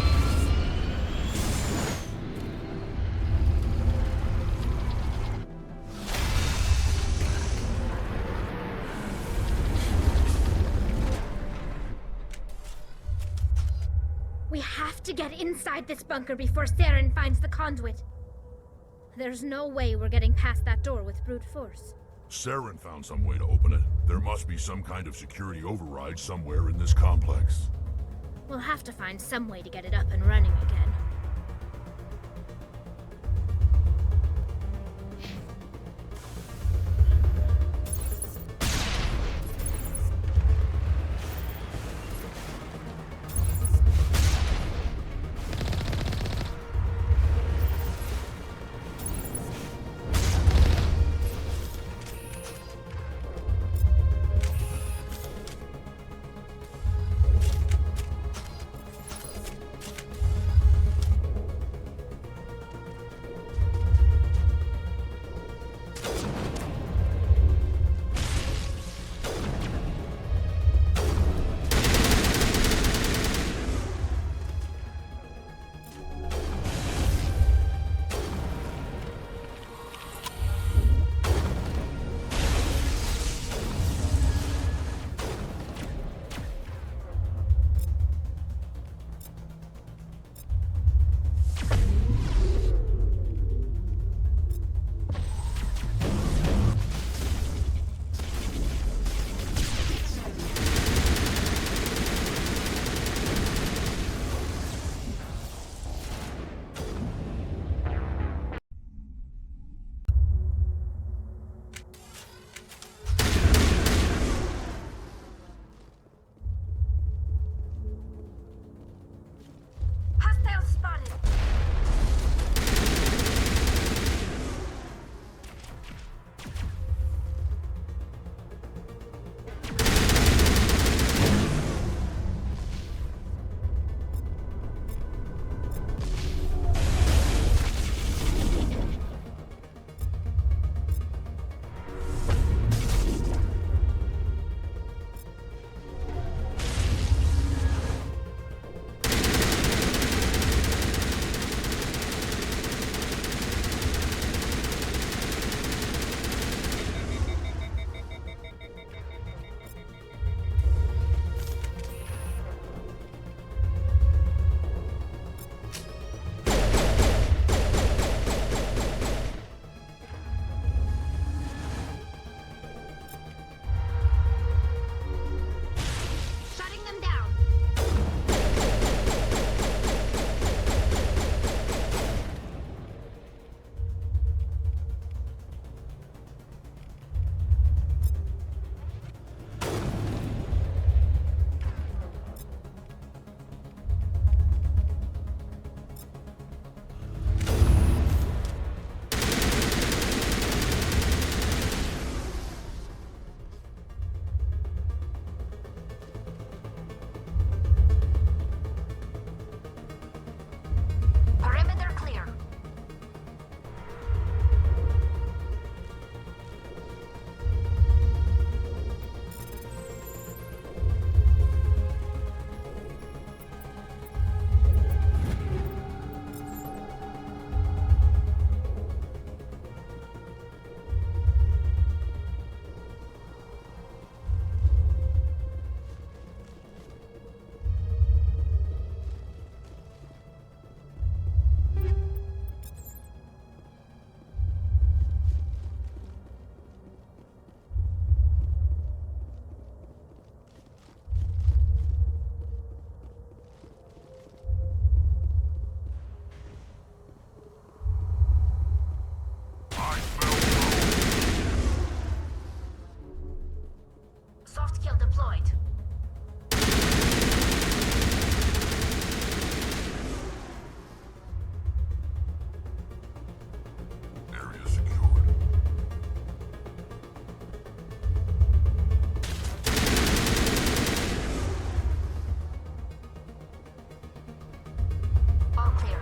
We have to get inside this bunker before Saren finds the conduit. There's no way we're getting past that door with brute force. Saren found some way to open it. There must be some kind of security override somewhere in this complex. We'll have to find some way to get it up and running again. deployed. Area secured. All clear.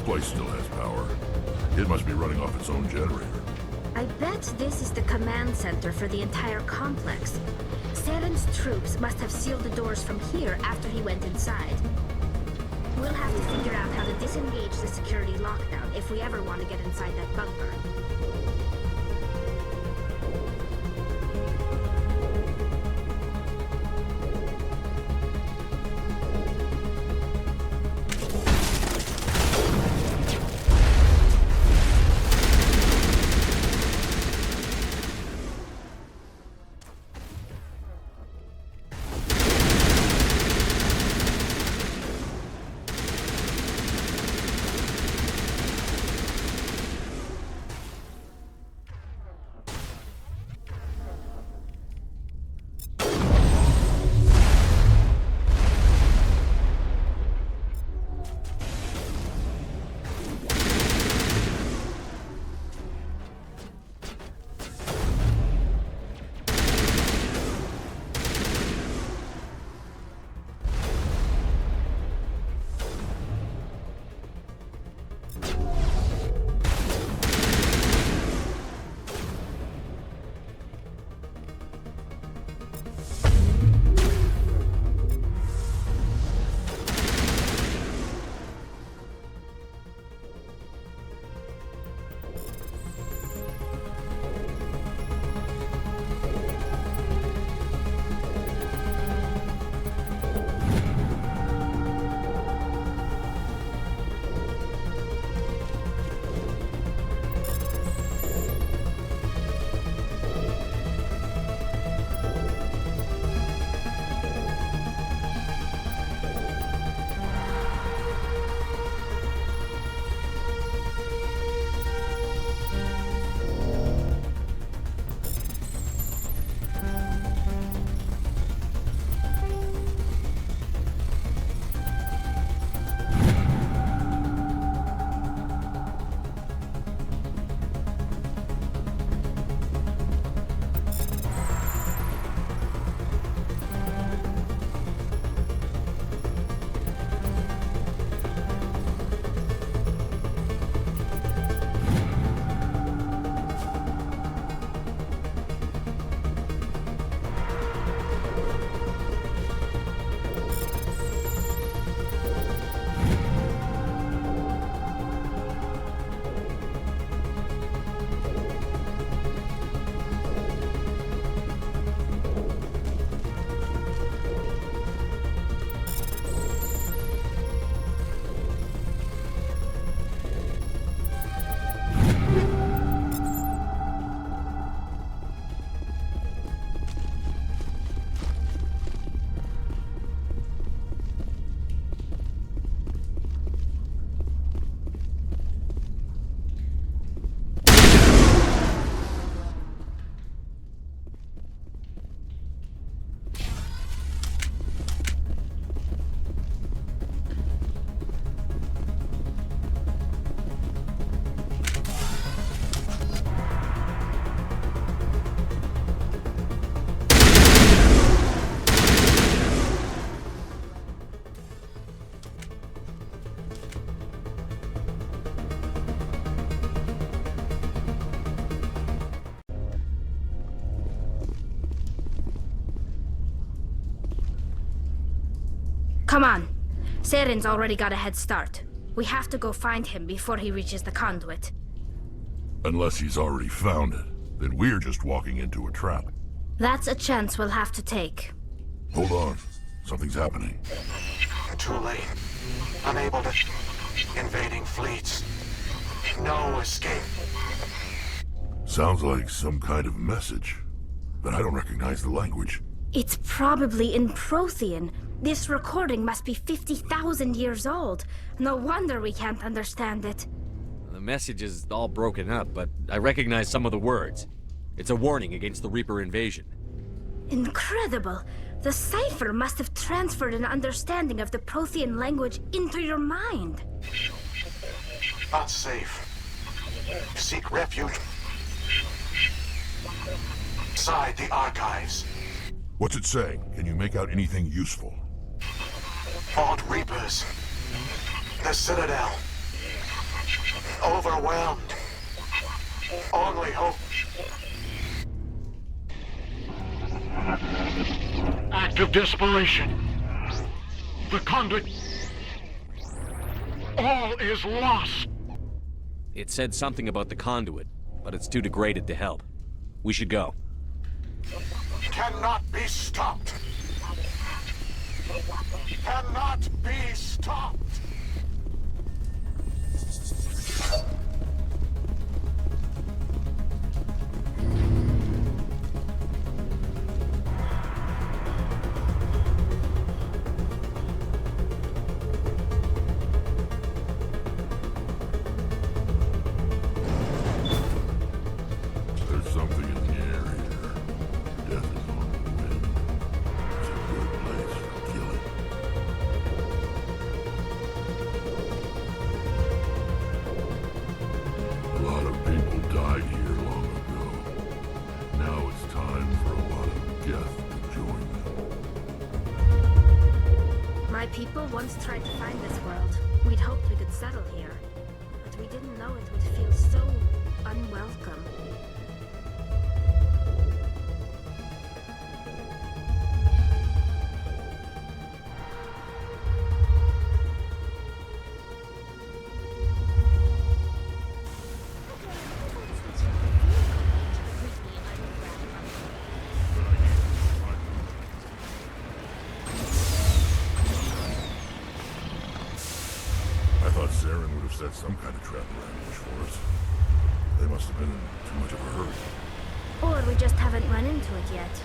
place still has power. It must be running off its own generator. I bet this is the command center for the entire complex. Saren's troops must have sealed the doors from here after he went inside. We'll have to figure out how to disengage the security lockdown if we ever want to get inside that bunker. Come on. Saren's already got a head start. We have to go find him before he reaches the conduit. Unless he's already found it, then we're just walking into a trap. That's a chance we'll have to take. Hold on. Something's happening. Too late. Unable to... Invading fleets. No escape. Sounds like some kind of message, but I don't recognize the language. It's probably in Prothean. This recording must be 50,000 years old. No wonder we can't understand it. The message is all broken up, but I recognize some of the words. It's a warning against the Reaper invasion. Incredible. The cipher must have transferred an understanding of the Prothean language into your mind. Not safe. Seek refuge inside the archives. What's it saying? Can you make out anything useful? Vault Reapers. The Citadel. Overwhelmed. Only hope. Act of desperation. The conduit. All is lost. It said something about the conduit, but it's too degraded to help. We should go. Cannot be stopped. Cannot be stopped. There's something in the air here. Death is on the wind. It's a good place for killing. A lot of people died here long ago. Now it's time for a lot of death to join them. My people once tried to find this world. We'd hoped we could settle here. But we didn't know it would feel so unwelcome. I thought Saren would have set some kind of trap or ambush for us. They must have been in too much of a hurry. Or we just haven't run into it yet.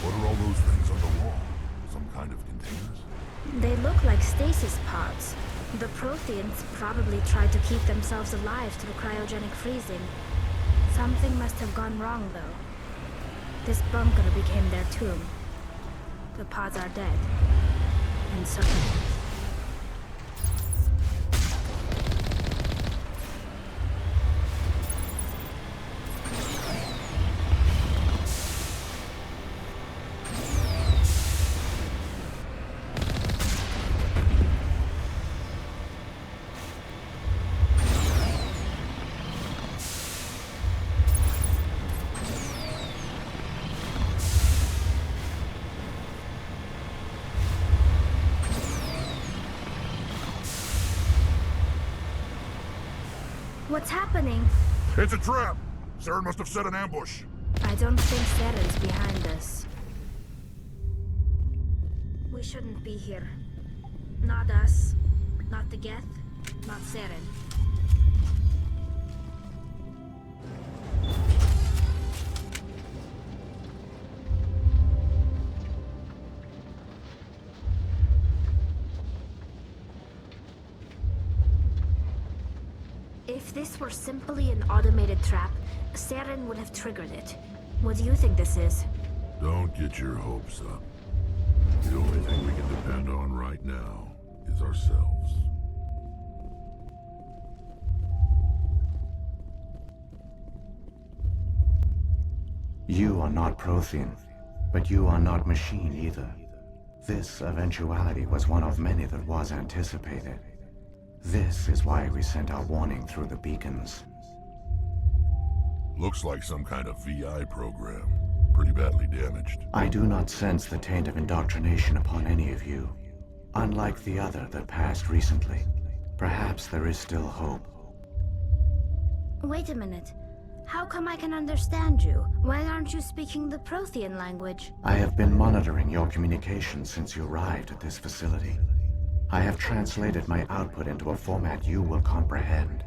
What are all those things on the wall? Some kind of containers? They look like stasis pods. The Protheans probably tried to keep themselves alive through cryogenic freezing. Something must have gone wrong, though. This bunker became their tomb. The pods are dead. And so... What's happening? It's a trap! Saren must have set an ambush. I don't think Saren's behind us. We shouldn't be here. Not us. Not the Geth. Not Saren. If this were simply an automated trap, Saren would have triggered it. What do you think this is? Don't get your hopes up. The only thing we can depend on right now is ourselves. You are not Prothean, but you are not machine either. This eventuality was one of many that was anticipated. This is why we sent our warning through the beacons. Looks like some kind of VI program. Pretty badly damaged. I do not sense the taint of indoctrination upon any of you. Unlike the other that passed recently. Perhaps there is still hope. Wait a minute. How come I can understand you? Why aren't you speaking the Prothean language? I have been monitoring your communications since you arrived at this facility. I have translated my output into a format you will comprehend.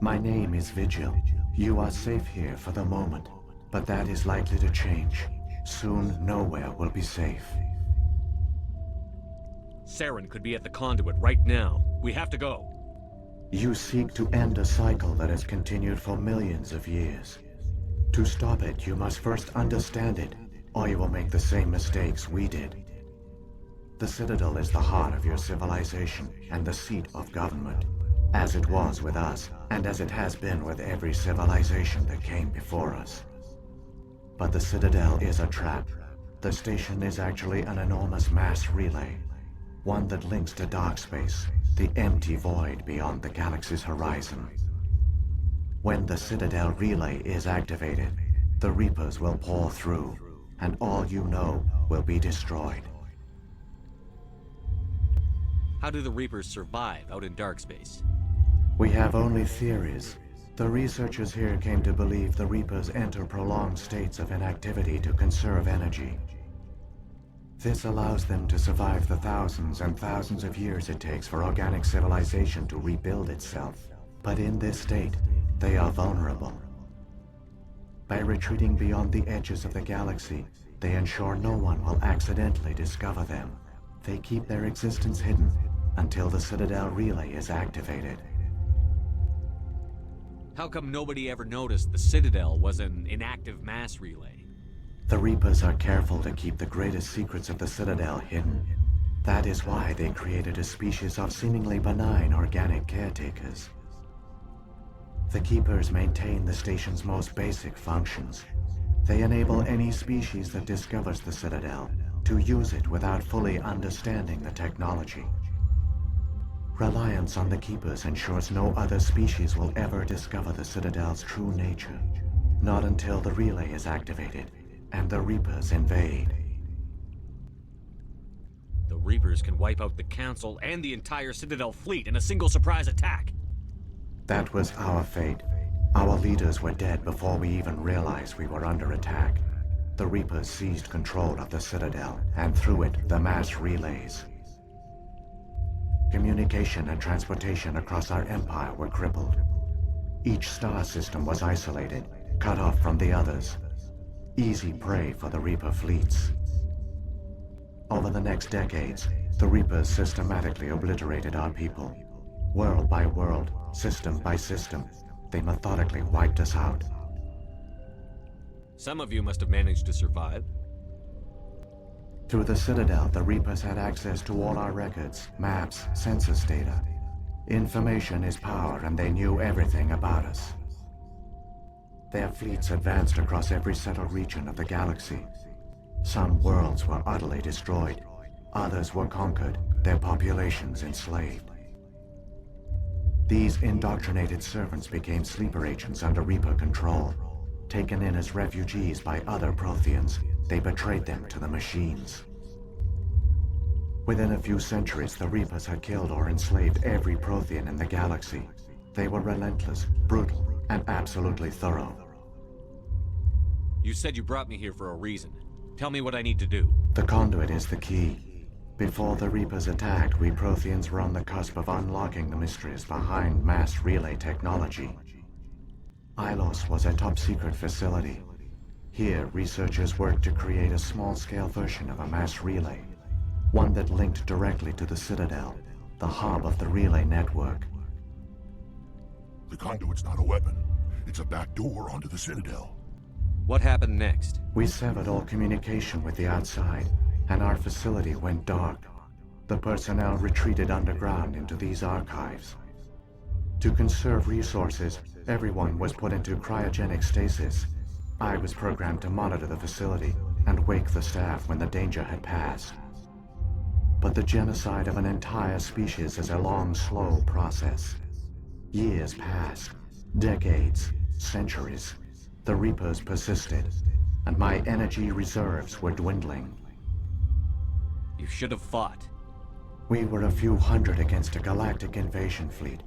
My name is Vigil. You are safe here for the moment, but that is likely to change. Soon, nowhere will be safe. Saren could be at the conduit right now. We have to go. You seek to end a cycle that has continued for millions of years. To stop it, you must first understand it, or you will make the same mistakes we did. The Citadel is the heart of your civilization and the seat of government, as it was with us, and as it has been with every civilization that came before us. But the Citadel is a trap. The station is actually an enormous mass relay, one that links to dark space, the empty void beyond the galaxy's horizon. When the Citadel relay is activated, the Reapers will pour through, and all you know will be destroyed. How do the Reapers survive out in dark space? We have only theories. The researchers here came to believe the Reapers enter prolonged states of inactivity to conserve energy. This allows them to survive the thousands and thousands of years it takes for organic civilization to rebuild itself. But in this state, they are vulnerable. By retreating beyond the edges of the galaxy, they ensure no one will accidentally discover them. They keep their existence hidden until the Citadel relay is activated. How come nobody ever noticed the Citadel was an inactive mass relay? The Reapers are careful to keep the greatest secrets of the Citadel hidden. That is why they created a species of seemingly benign organic caretakers. The Keepers maintain the station's most basic functions. They enable any species that discovers the Citadel to use it without fully understanding the technology. Reliance on the Keepers ensures no other species will ever discover the Citadel's true nature. Not until the relay is activated and the Reapers invade. The Reapers can wipe out the Council and the entire Citadel fleet in a single surprise attack. That was our fate. Our leaders were dead before we even realized we were under attack. The Reapers seized control of the Citadel, and through it, the mass relays. Communication and transportation across our empire were crippled. Each star system was isolated, cut off from the others. Easy prey for the Reaper fleets. Over the next decades, the Reapers systematically obliterated our people. World by world, system by system, they methodically wiped us out. Some of you must have managed to survive. Through the Citadel, the Reapers had access to all our records, maps, census data. Information is power, and they knew everything about us. Their fleets advanced across every settled region of the galaxy. Some worlds were utterly destroyed. Others were conquered, their populations enslaved. These indoctrinated servants became sleeper agents under Reaper control. Taken in as refugees by other Protheans, they betrayed them to the machines. Within a few centuries, the Reapers had killed or enslaved every Prothean in the galaxy. They were relentless, brutal, and absolutely thorough. You said you brought me here for a reason. Tell me what I need to do. The conduit is the key. Before the Reapers attacked, we Protheans were on the cusp of unlocking the mysteries behind mass relay technology. ALOT was a top-secret facility. Here, researchers worked to create a small-scale version of a mass relay, one that linked directly to the Citadel, the hub of the relay network. The conduit's not a weapon. It's a back door onto the Citadel. What happened next? We severed all communication with the outside, and our facility went dark. The personnel retreated underground into these archives. To conserve resources, everyone was put into cryogenic stasis. I was programmed to monitor the facility and wake the staff when the danger had passed. But the genocide of an entire species is a long, slow process. Years passed, decades, centuries. The Reapers persisted, and my energy reserves were dwindling. You should have fought. We were a few hundred against a galactic invasion fleet.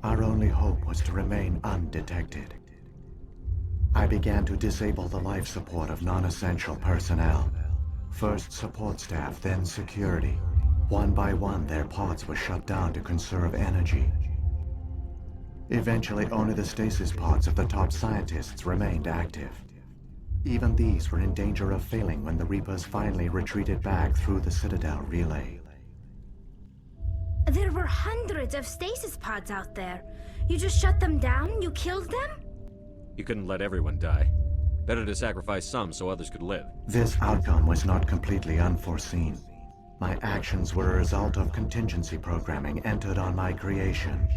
Our only hope was to remain undetected. I began to disable the life support of non-essential personnel. First support staff, then security. One by one, their pods were shut down to conserve energy. Eventually, only the stasis pods of the top scientists remained active. Even these were in danger of failing when the Reapers finally retreated back through the Citadel relay. There were hundreds of stasis pods out there. You just shut them down? You killed them? You couldn't let everyone die. Better to sacrifice some so others could live. This outcome was not completely unforeseen. My actions were a result of contingency programming entered on my creation.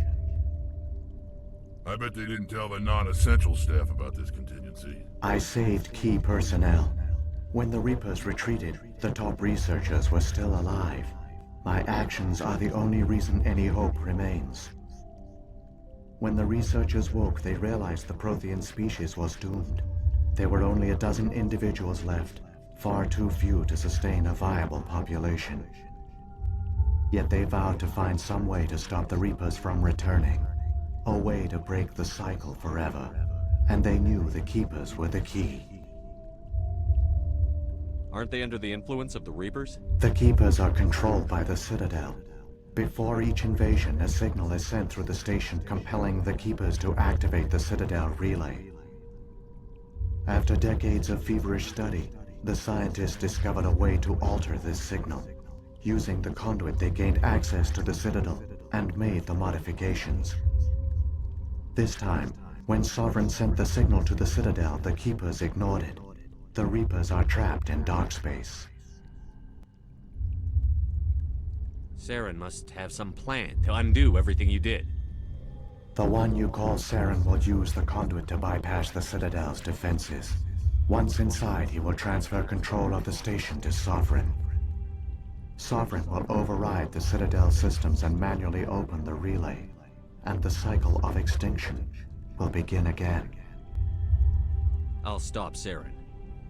I bet they didn't tell the non-essential staff about this contingency. I saved key personnel. When the Reapers retreated, the top researchers were still alive. My actions are the only reason any hope remains. When the researchers woke, they realized the Prothean species was doomed. There were only a dozen individuals left, far too few to sustain a viable population. Yet they vowed to find some way to stop the Reapers from returning, a way to break the cycle forever, and they knew the Keepers were the key. Aren't they under the influence of the Reapers? The Keepers are controlled by the Citadel. Before each invasion, a signal is sent through the station compelling the Keepers to activate the Citadel relay. After decades of feverish study, the scientists discovered a way to alter this signal. Using the conduit, they gained access to the Citadel and made the modifications. This time, when Sovereign sent the signal to the Citadel, the Keepers ignored it. The Reapers are trapped in dark space. Saren must have some plan to undo everything you did. The one you call Saren will use the conduit to bypass the Citadel's defenses. Once inside, he will transfer control of the station to Sovereign. Sovereign will override the Citadel systems and manually open the relay, and the cycle of extinction will begin again. I'll stop Saren.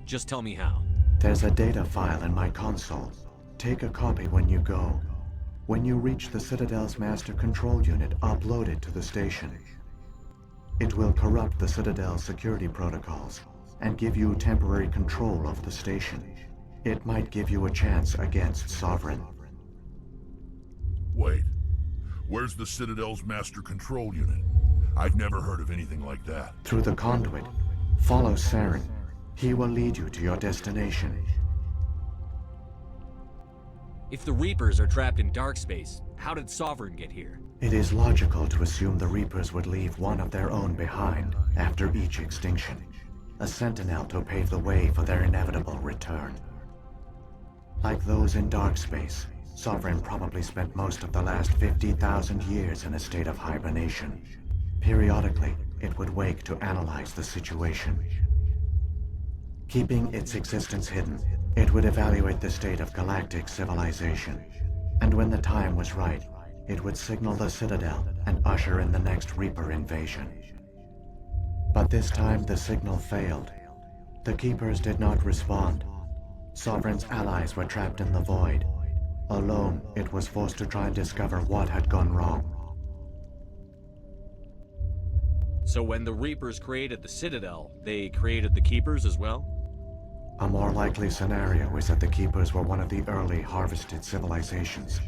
Just tell me how. There's a data file in my console. Take a copy when you go. When you reach the Citadel's master control unit, upload it to the station. It will corrupt the Citadel's security protocols and give you temporary control of the station. It might give you a chance against Sovereign. Wait. Where's the Citadel's master control unit? I've never heard of anything like that. Through the conduit. Follow Saren. He will lead you to your destination. If the Reapers are trapped in dark space, how did Sovereign get here? It is logical to assume the Reapers would leave one of their own behind after each extinction. A sentinel to pave the way for their inevitable return. Like those in dark space, Sovereign probably spent most of the last 50,000 years in a state of hibernation. Periodically, it would wake to analyze the situation. Keeping its existence hidden, it would evaluate the state of galactic civilization. And when the time was right, it would signal the Citadel and usher in the next Reaper invasion. But this time the signal failed. The Keepers did not respond. Sovereign's allies were trapped in the void. Alone, it was forced to try and discover what had gone wrong. So when the Reapers created the Citadel, they created the Keepers as well? A more likely scenario is that the Keepers were one of the early harvested civilizations,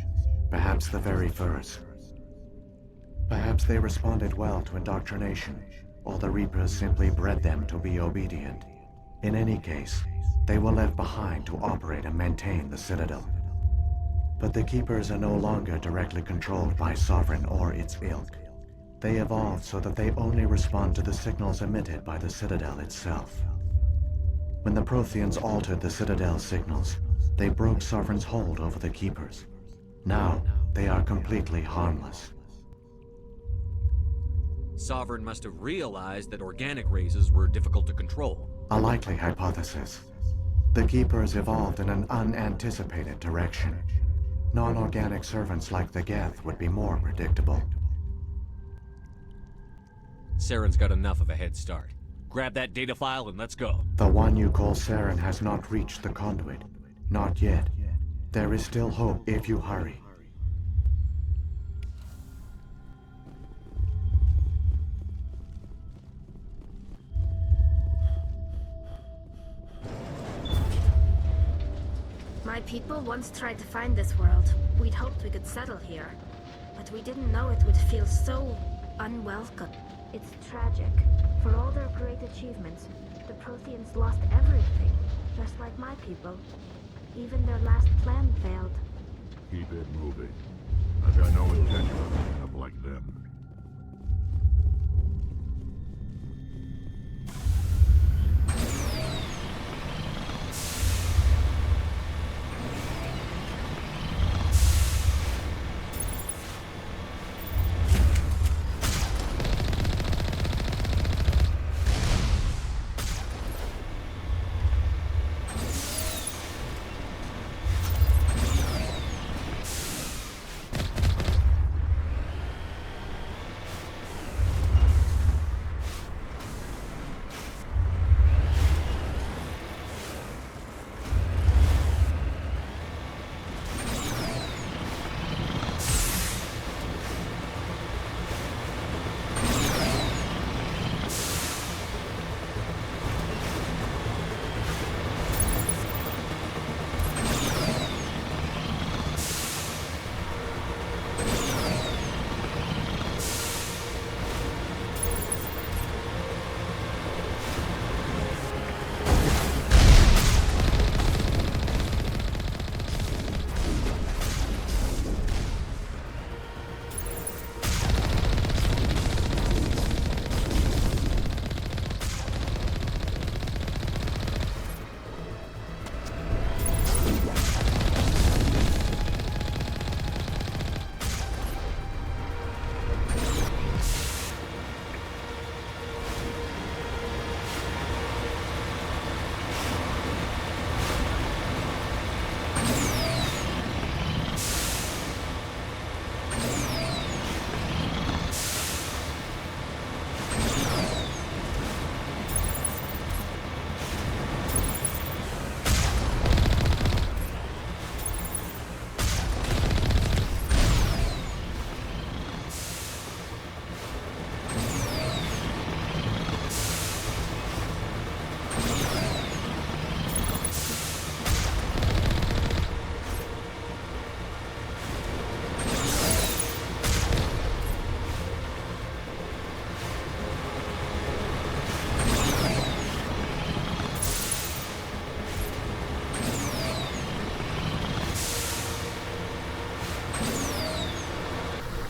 perhaps the very first. Perhaps they responded well to indoctrination, or the Reapers simply bred them to be obedient. In any case, they were left behind to operate and maintain the Citadel. But the Keepers are no longer directly controlled by Sovereign or its ilk. They evolved so that they only respond to the signals emitted by the Citadel itself. When the Protheans altered the Citadel's signals, they broke Sovereign's hold over the Keepers. Now, they are completely harmless. Sovereign must have realized that organic races were difficult to control. A likely hypothesis. The Keepers evolved in an unanticipated direction. Non-organic servants like the Geth would be more predictable. Saren's got enough of a head start. Grab that data file and let's go. The one you call Saren has not reached the conduit. Not yet. There is still hope if you hurry. My people once tried to find this world. We'd hoped we could settle here. But we didn't know it would feel so unwelcome. It's tragic. For all their great achievements, the Protheans lost everything, just like my people. Even their last plan failed. Keep it moving. I've got no intention of ending up like them.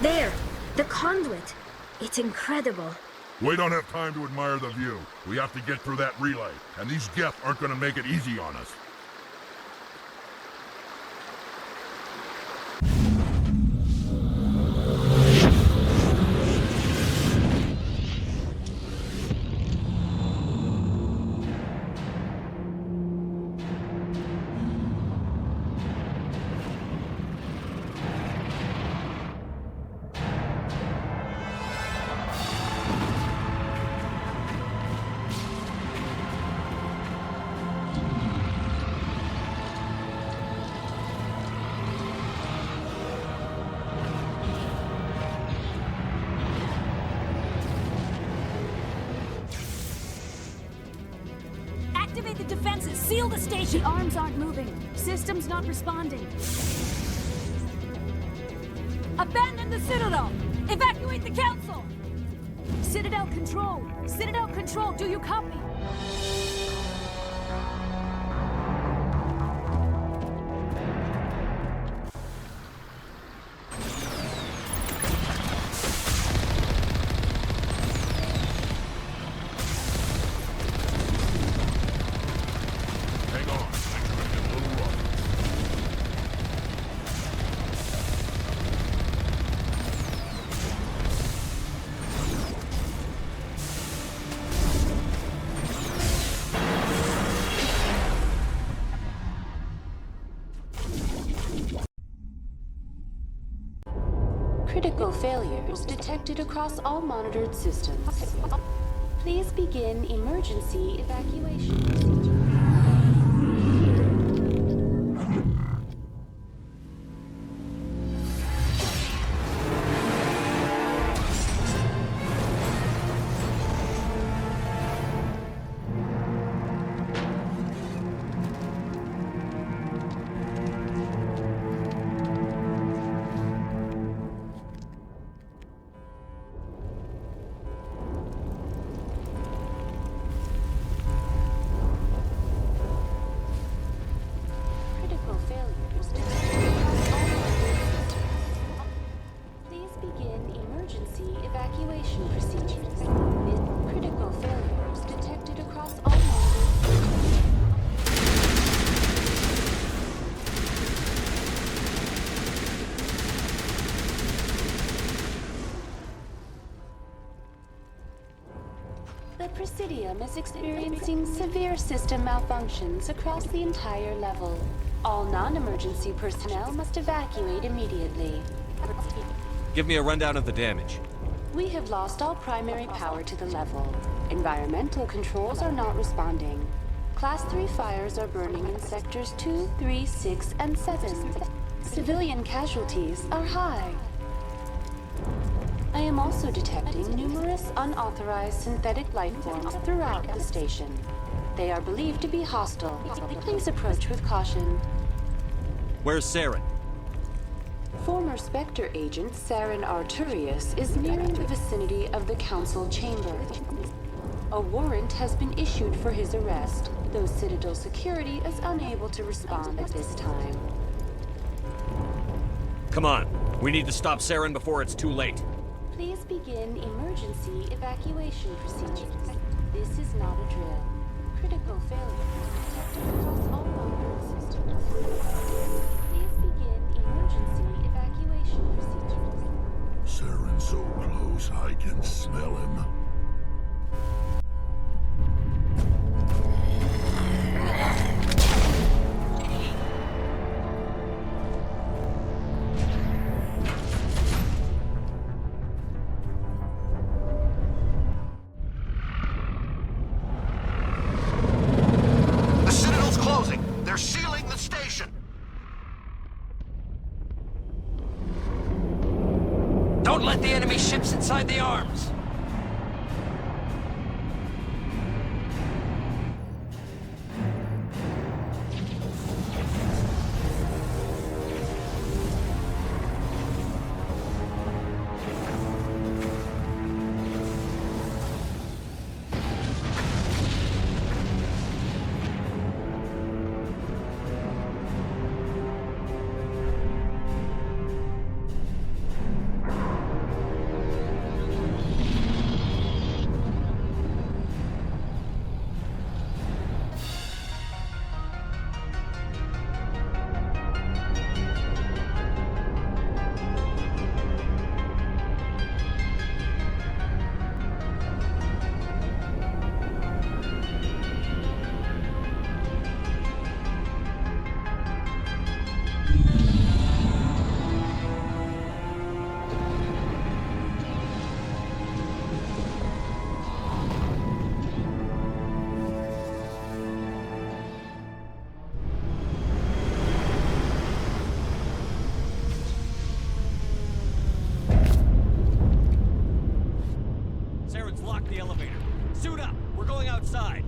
There! The conduit! It's incredible. We don't have time to admire the view. We have to get through that relay, and these Geth aren't gonna make it easy on us. Activate the defenses! Seal the station! The arms aren't moving. Systems not responding. Abandon the Citadel! Evacuate the Council! Citadel Control! Citadel Control, do you copy? Critical failures detected across all monitored systems. Please begin emergency evacuation procedure. Evacuation procedures. Critical failures detected across all monitors. The Presidium is experiencing severe system malfunctions across the entire level. All non-emergency personnel must evacuate immediately. Give me a rundown of the damage. We have lost all primary power to the level. Environmental controls are not responding. Class 3 fires are burning in sectors 2, 3, 6, and 7. Civilian casualties are high. I am also detecting numerous unauthorized synthetic life forms throughout the station. They are believed to be hostile. Please approach with caution. Where's Saren? Former Spectre agent Saren Arturius is nearing the vicinity of the Council chamber. A warrant has been issued for his arrest, though Citadel security is unable to respond at this time. Come on. We need to stop Saren before it's too late. Please begin emergency evacuation procedures. This is not a drill. Critical failure detected across all monitored systems. Please begin emergency evacuation procedures. Saren's so close, I can smell him. The Citadel's closing. They're sealing the station. Don't let the enemy ships inside the arms! the elevator. Suit up! We're going outside!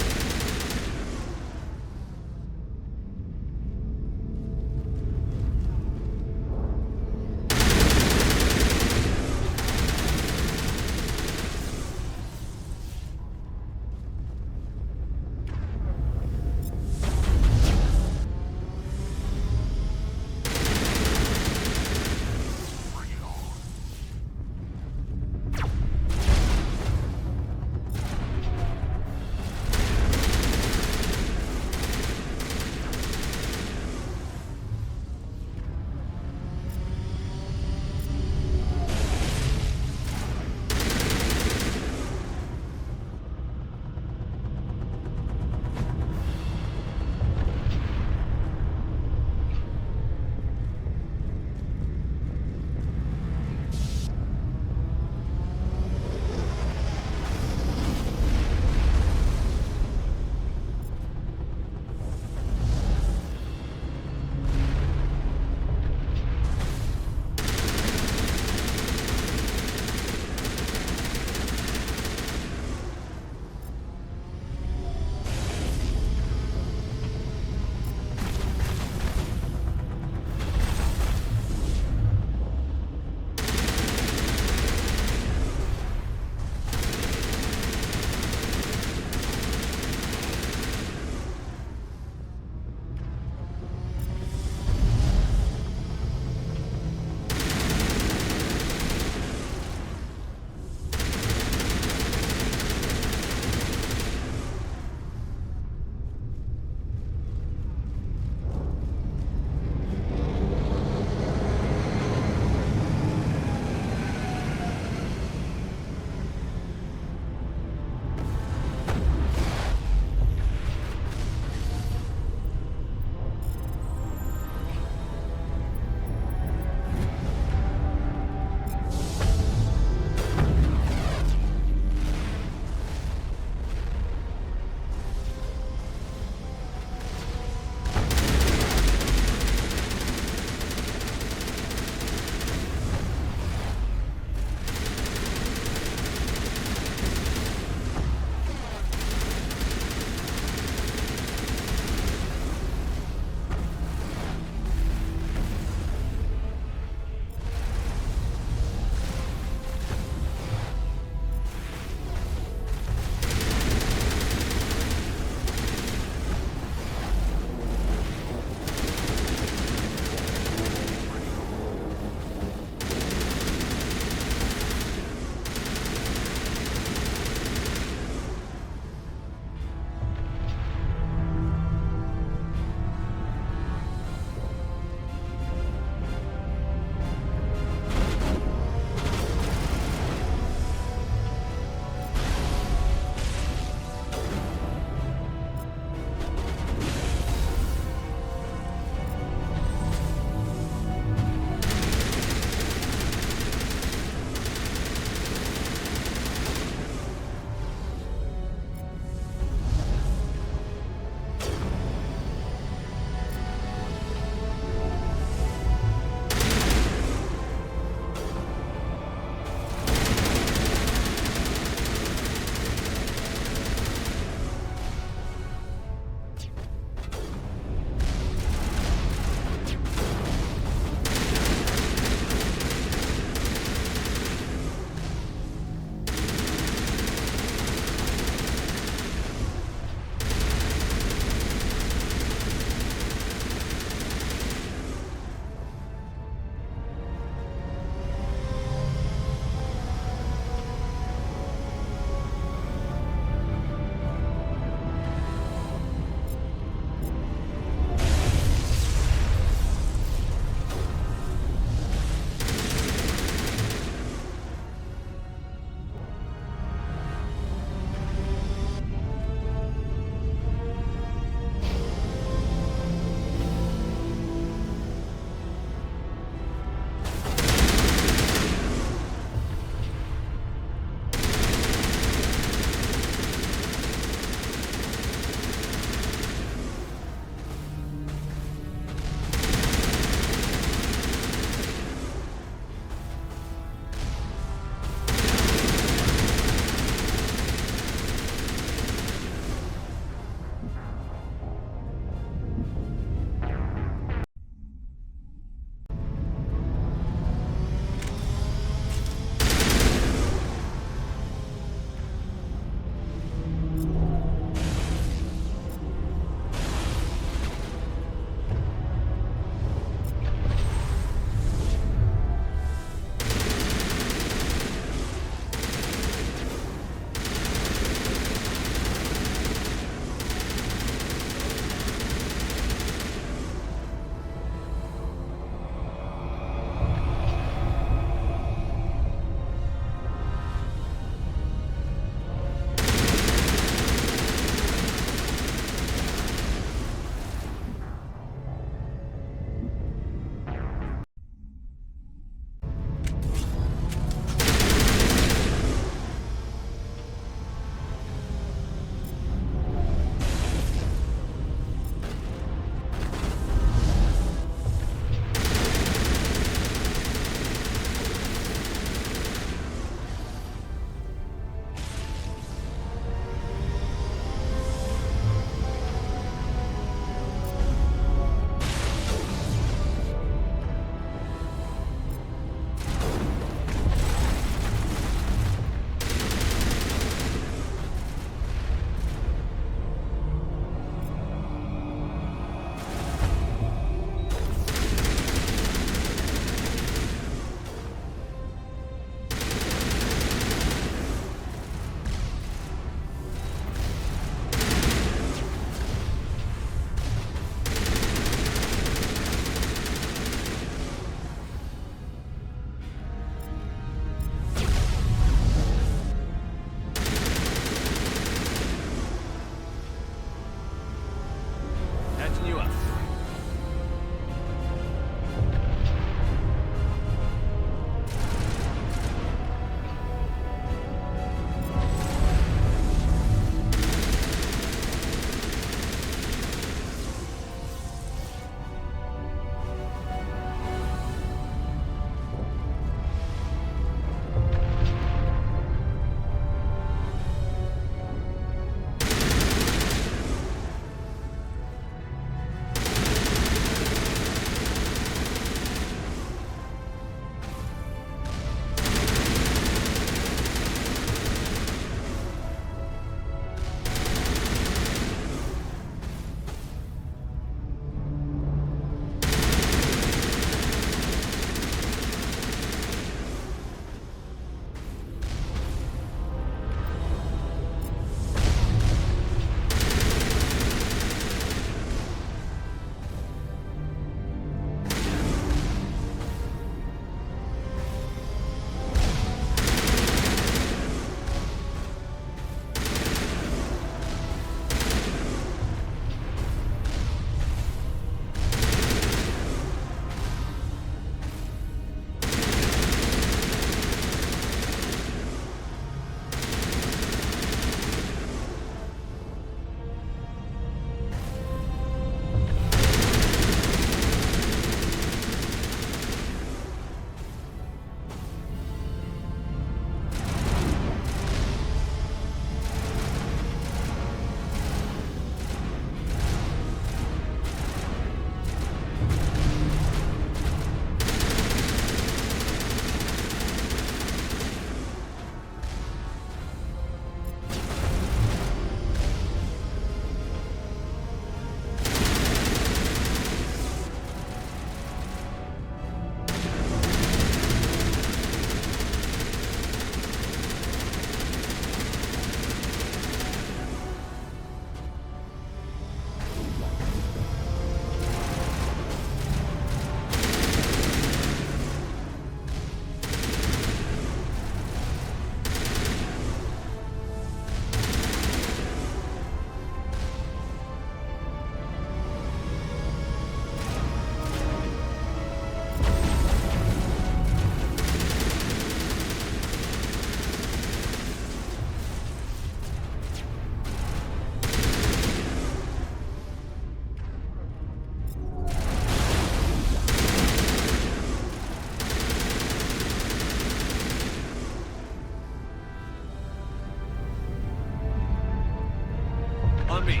On me.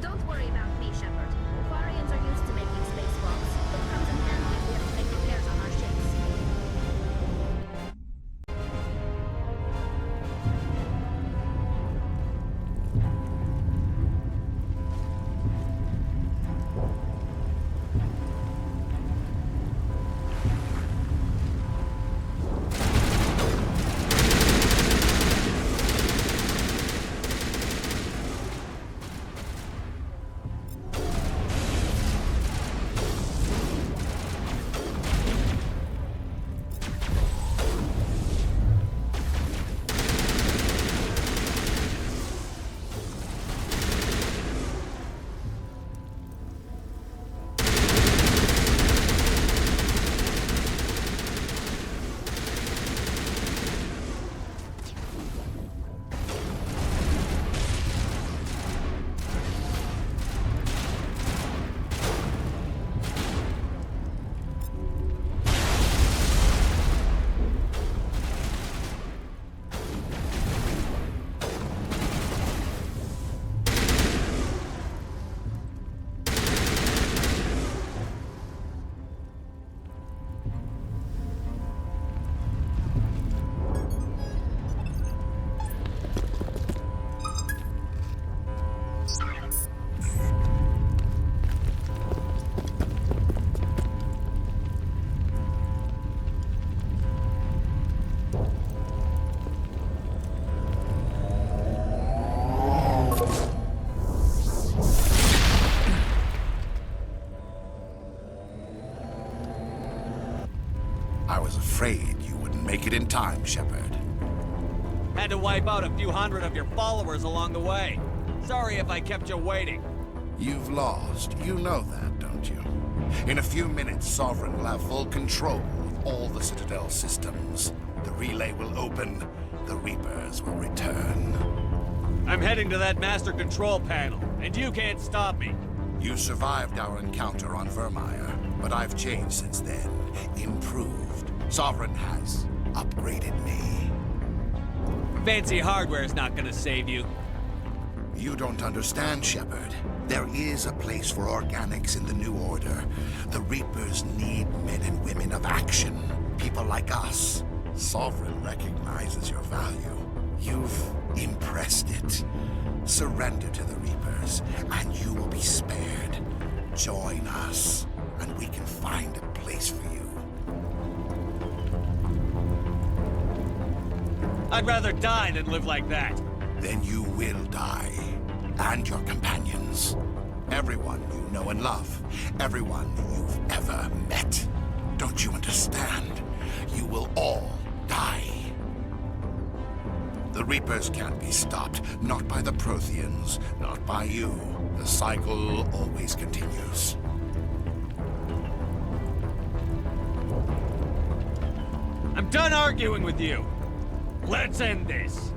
Don't worry about me, Shepard. Quarians are used to making spacewalks. It comes in handy if we have to make repairs on our ships. I was afraid you wouldn't make it in time, Shepard. Had to wipe out a few hundred of your followers along the way. Sorry if I kept you waiting. You've lost. You know that, don't you? In a few minutes, Sovereign will have full control of all the Citadel systems. The relay will open. The Reapers will return. I'm heading to that master control panel, and you can't stop me. You survived our encounter on Vermeer, but I've changed since then. Improved. Sovereign has upgraded me. Fancy hardware's not gonna save you. You don't understand, Shepard. There is a place for organics in the New Order. The Reapers need men and women of action. People like us. Sovereign recognizes your value. You've impressed it. Surrender to the Reapers, and you will be spared. Join us, and we can find a place for you. I'd rather die than live like that. Then you will die. And your companions. Everyone you know and love. Everyone you've ever met. Don't you understand? You will all die. The Reapers can't be stopped. Not by the Protheans. Not by you. The cycle always continues. I'm done arguing with you. Let's end this.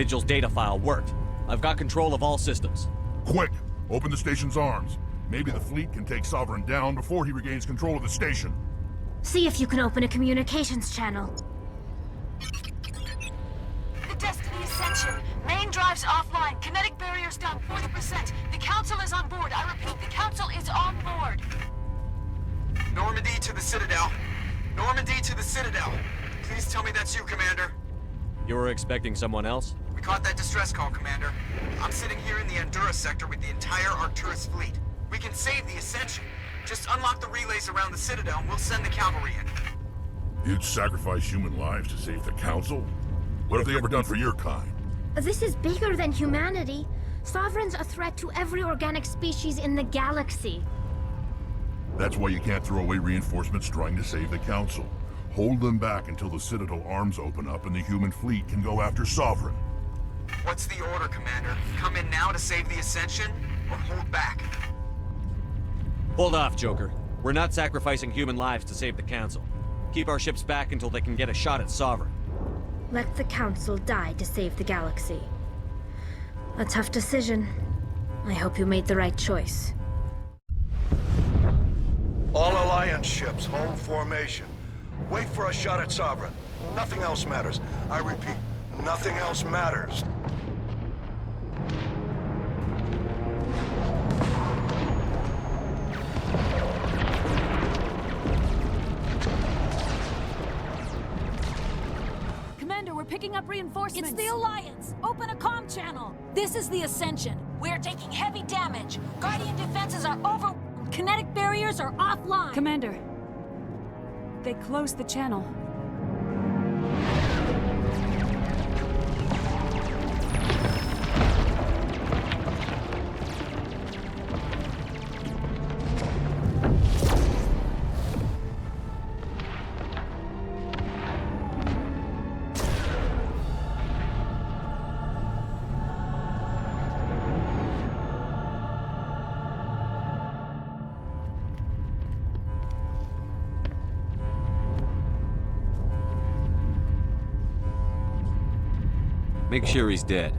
Vigil's data file worked. I've got control of all systems. Quick! Open the station's arms. Maybe the fleet can take Sovereign down before he regains control of the station. See if you can open a communications channel. The Destiny Ascension. Main drives offline. Kinetic barriers down 40%. The Council is on board. I repeat, the Council is on board. Normandy to the Citadel. Normandy to the Citadel. Please tell me that's you, Commander. You were expecting someone else? We caught that distress call, Commander. I'm sitting here in the Endura sector with the entire Arcturus fleet. We can save the Ascension. Just unlock the relays around the Citadel and we'll send the cavalry in. You'd sacrifice human lives to save the Council? What have they ever done for your kind? This is bigger than humanity. Sovereign's a threat to every organic species in the galaxy. That's why you can't throw away reinforcements trying to save the Council. Hold them back until the Citadel arms open up and the human fleet can go after Sovereign. What's the order, Commander? Come in now to save the Ascension, or hold back? Hold off, Joker. We're not sacrificing human lives to save the Council. Keep our ships back until they can get a shot at Sovereign. Let the Council die to save the galaxy. A tough decision. I hope you made the right choice. All Alliance ships, hold formation. Wait for a shot at Sovereign. Nothing else matters. I repeat, nothing else matters. Commander, we're picking up reinforcements. It's the Alliance. Open a comm channel. This is the Ascension. We're taking heavy damage. Guardian defenses are over. Kinetic barriers are offline. Commander, they closed the channel. Make sure he's dead.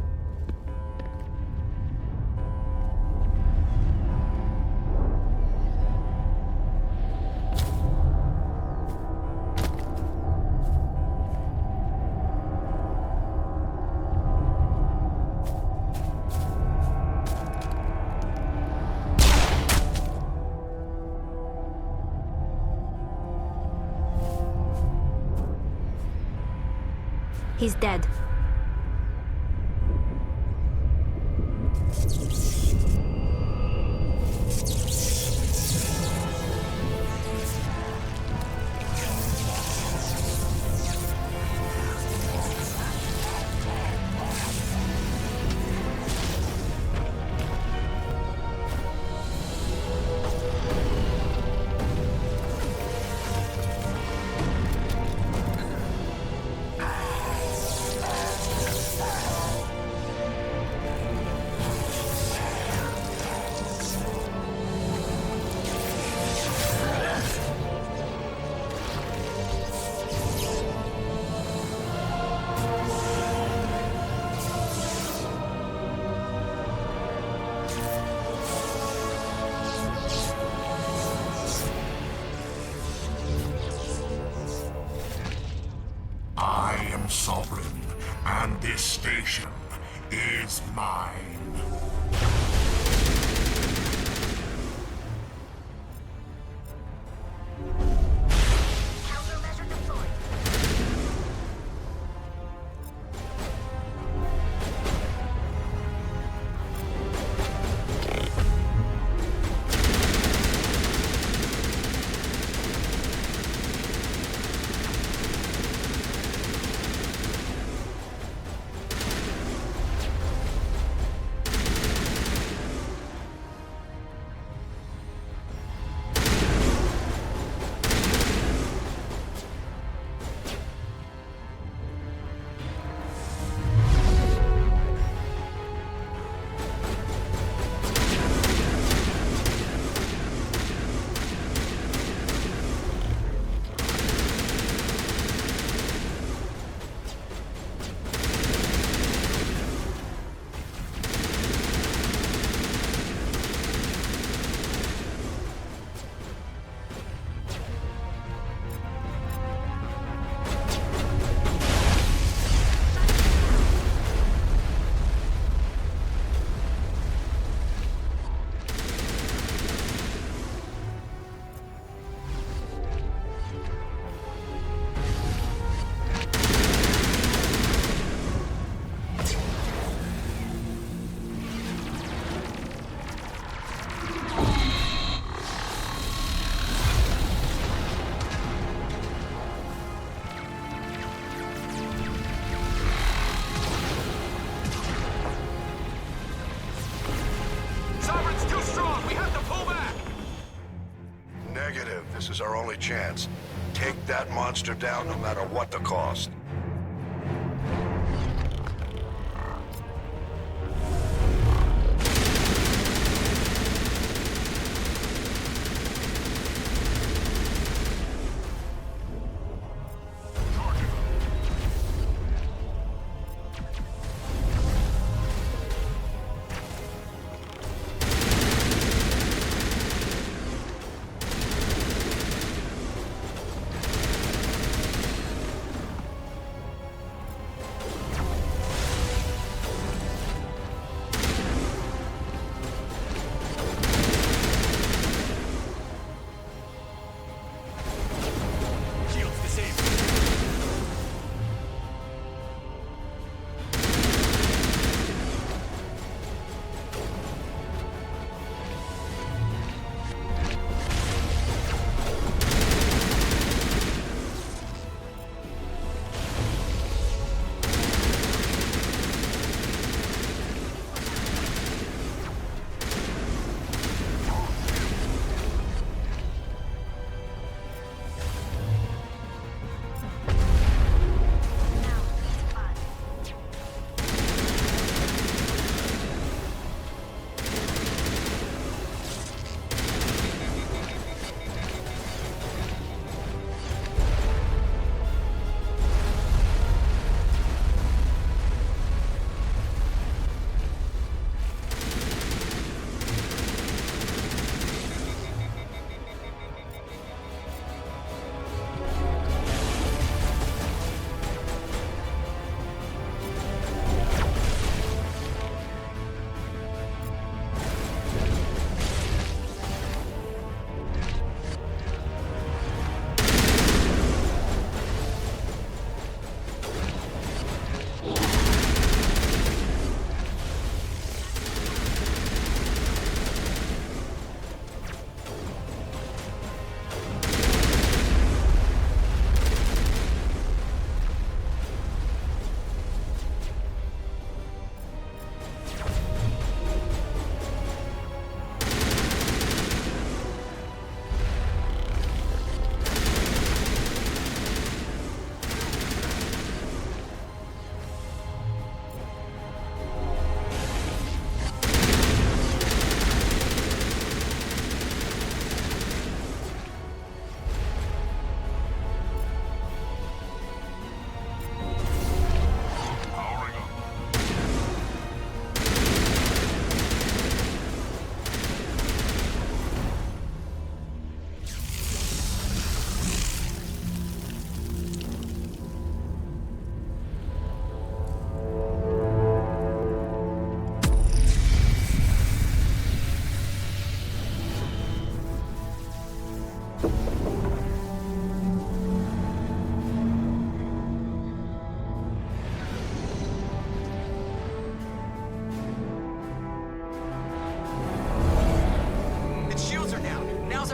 He's dead. I am Sovereign, and this station is mine. This is our only chance. Take that monster down no matter what the cost.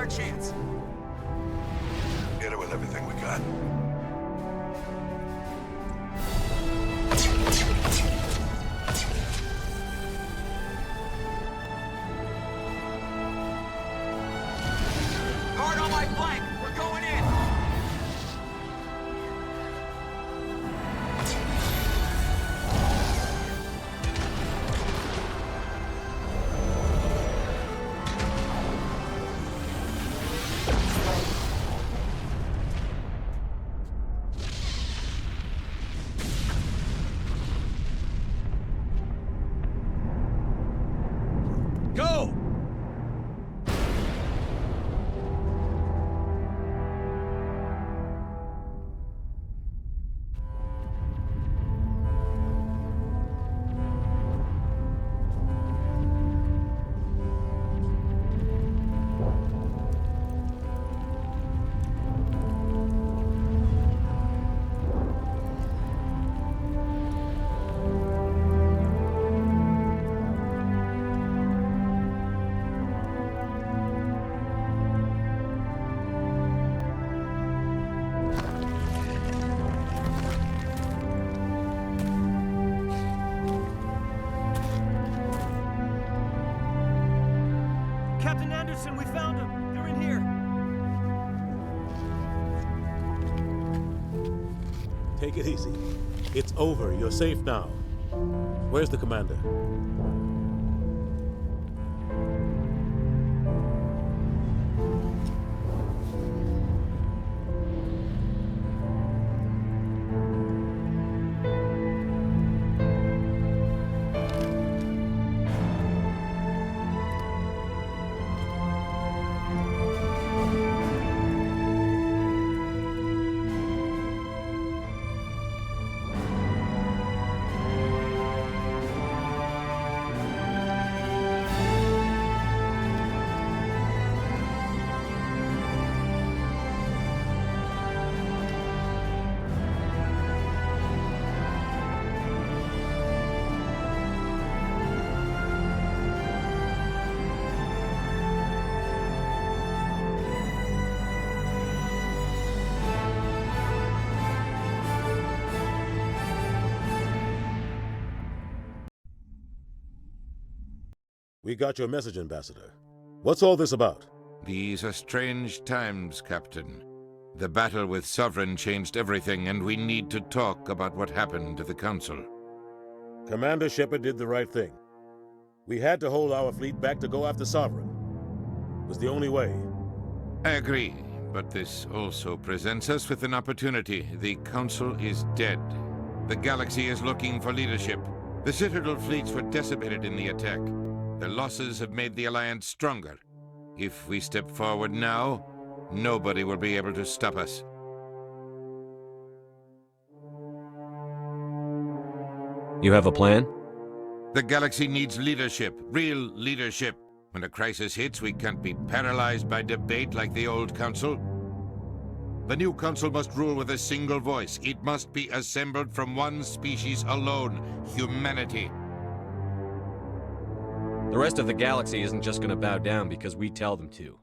chance. Hit it with everything we got. Hard on my flank! We're going in! Go! Captain Anderson, we found them. They're in here. Take it easy. It's over. You're safe now. Where's the commander? We got your message, Ambassador. What's all this about? These are strange times, Captain. The battle with Sovereign changed everything, and we need to talk about what happened to the Council. Commander Shepard did the right thing. We had to hold our fleet back to go after Sovereign. It was the only way. I agree, but this also presents us with an opportunity. The Council is dead. The galaxy is looking for leadership. The Citadel fleets were decimated in the attack. The losses have made the Alliance stronger. If we step forward now, nobody will be able to stop us. You have a plan? The galaxy needs leadership, real leadership. When a crisis hits, we can't be paralyzed by debate like the old Council. The new Council must rule with a single voice. It must be assembled from one species alone, humanity. The rest of the galaxy isn't just gonna bow down because we tell them to.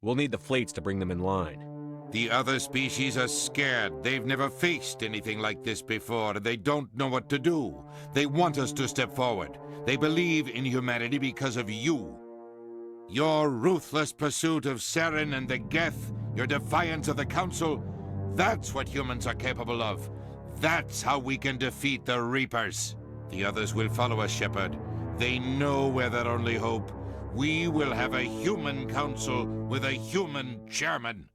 We'll need the fleets to bring them in line. The other species are scared. They've never faced anything like this before, and they don't know what to do. They want us to step forward. They believe in humanity because of you. Your ruthless pursuit of Saren and the Geth, your defiance of the Council, that's what humans are capable of. That's how we can defeat the Reapers. The others will follow us, Shepard. They know we're their only hope. We will have a human council with a human chairman.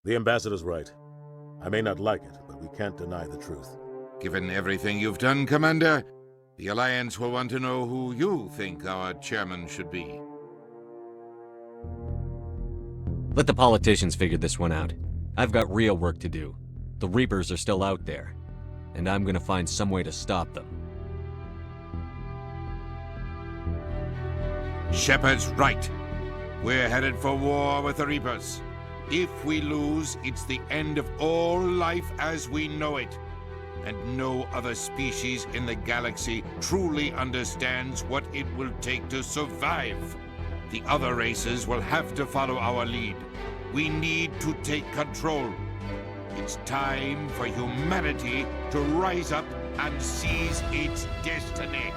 The Ambassador's right. I may not like it, but we can't deny the truth. Given everything you've done, Commander, the Alliance will want to know who you think our chairman should be. Let the politicians figure this one out. I've got real work to do. The Reapers are still out there, and I'm gonna find some way to stop them. Shepard's right. We're headed for war with the Reapers. If we lose, it's the end of all life as we know it. And no other species in the galaxy truly understands what it will take to survive. The other races will have to follow our lead. We need to take control. It's time for humanity to rise up and seize its destiny.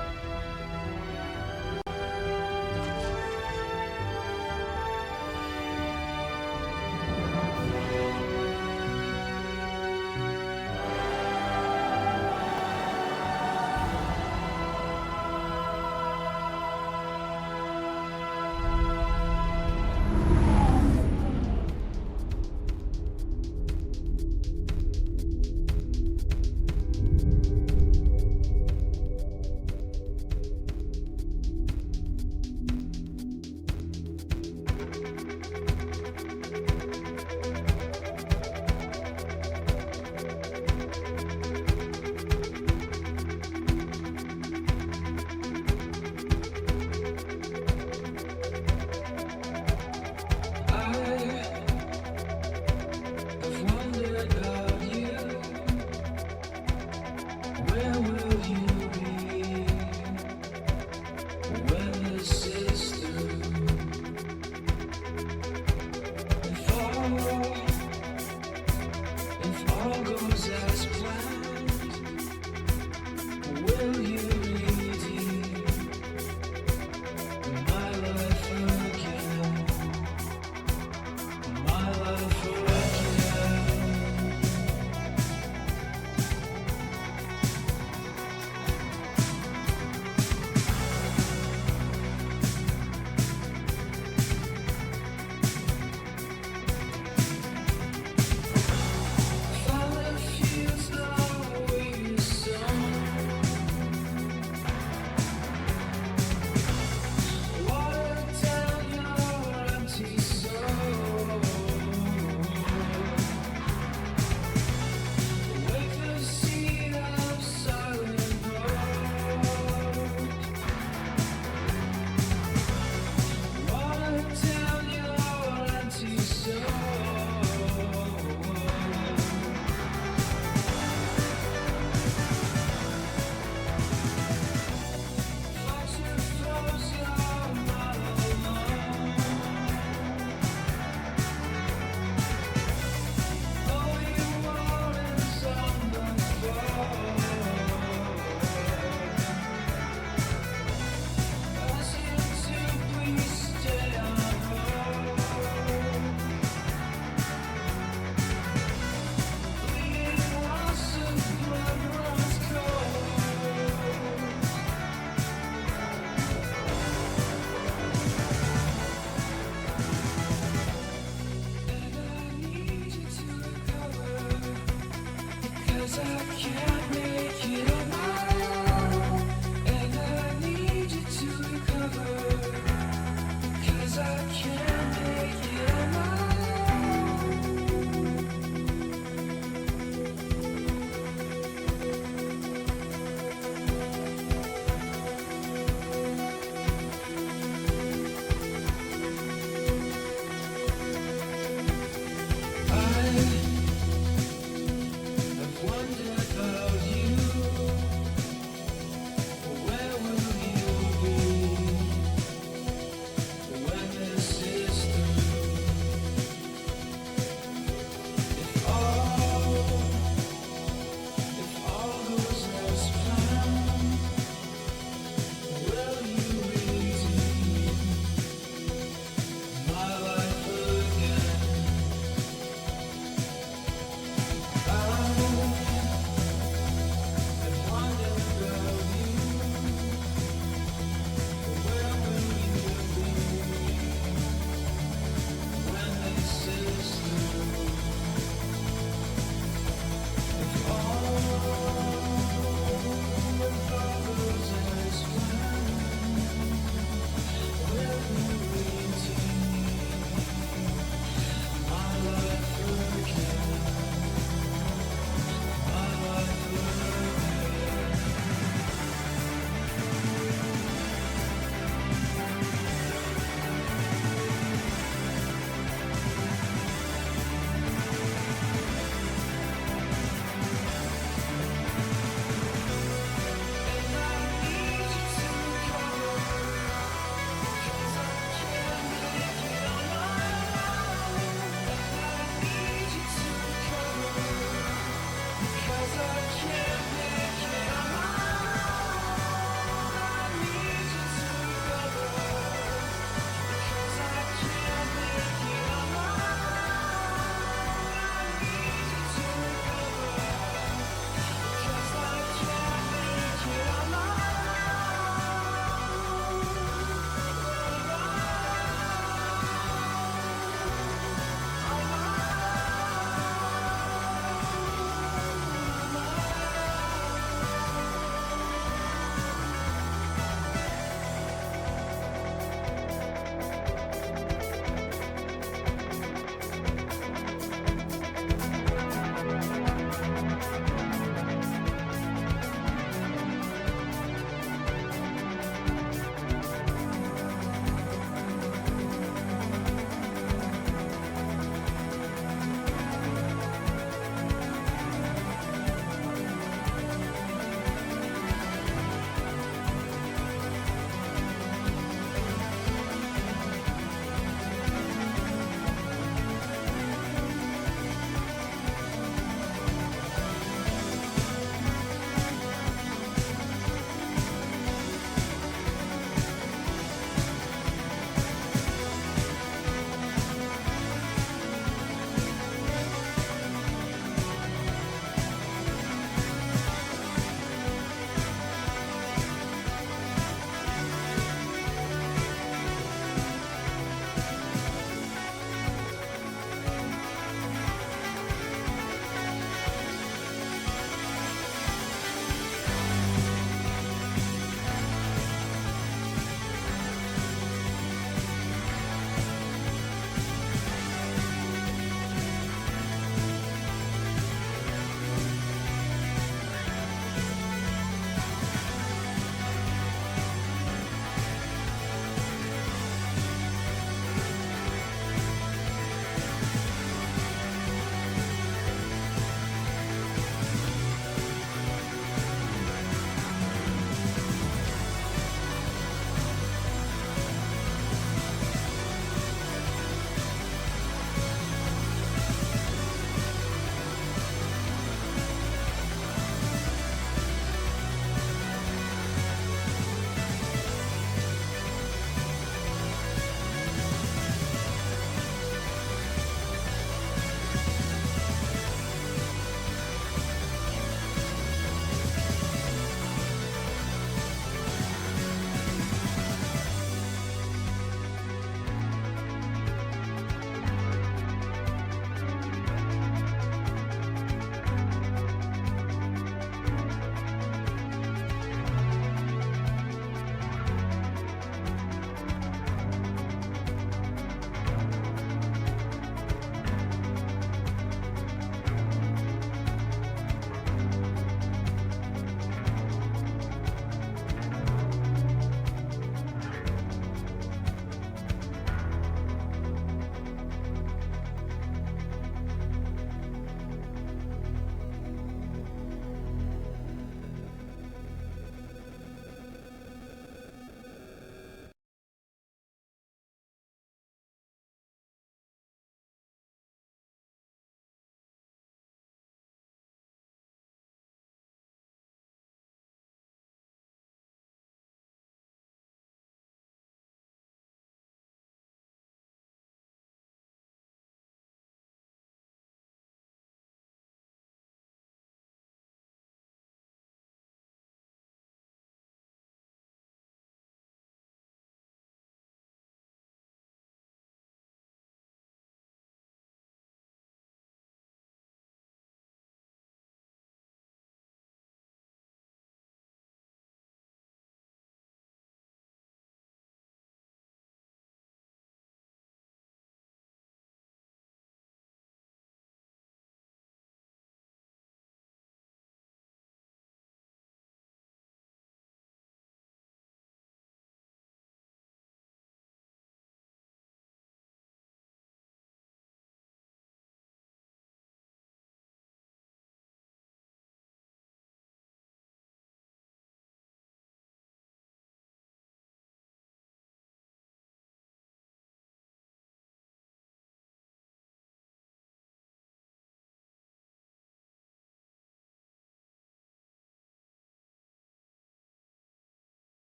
Where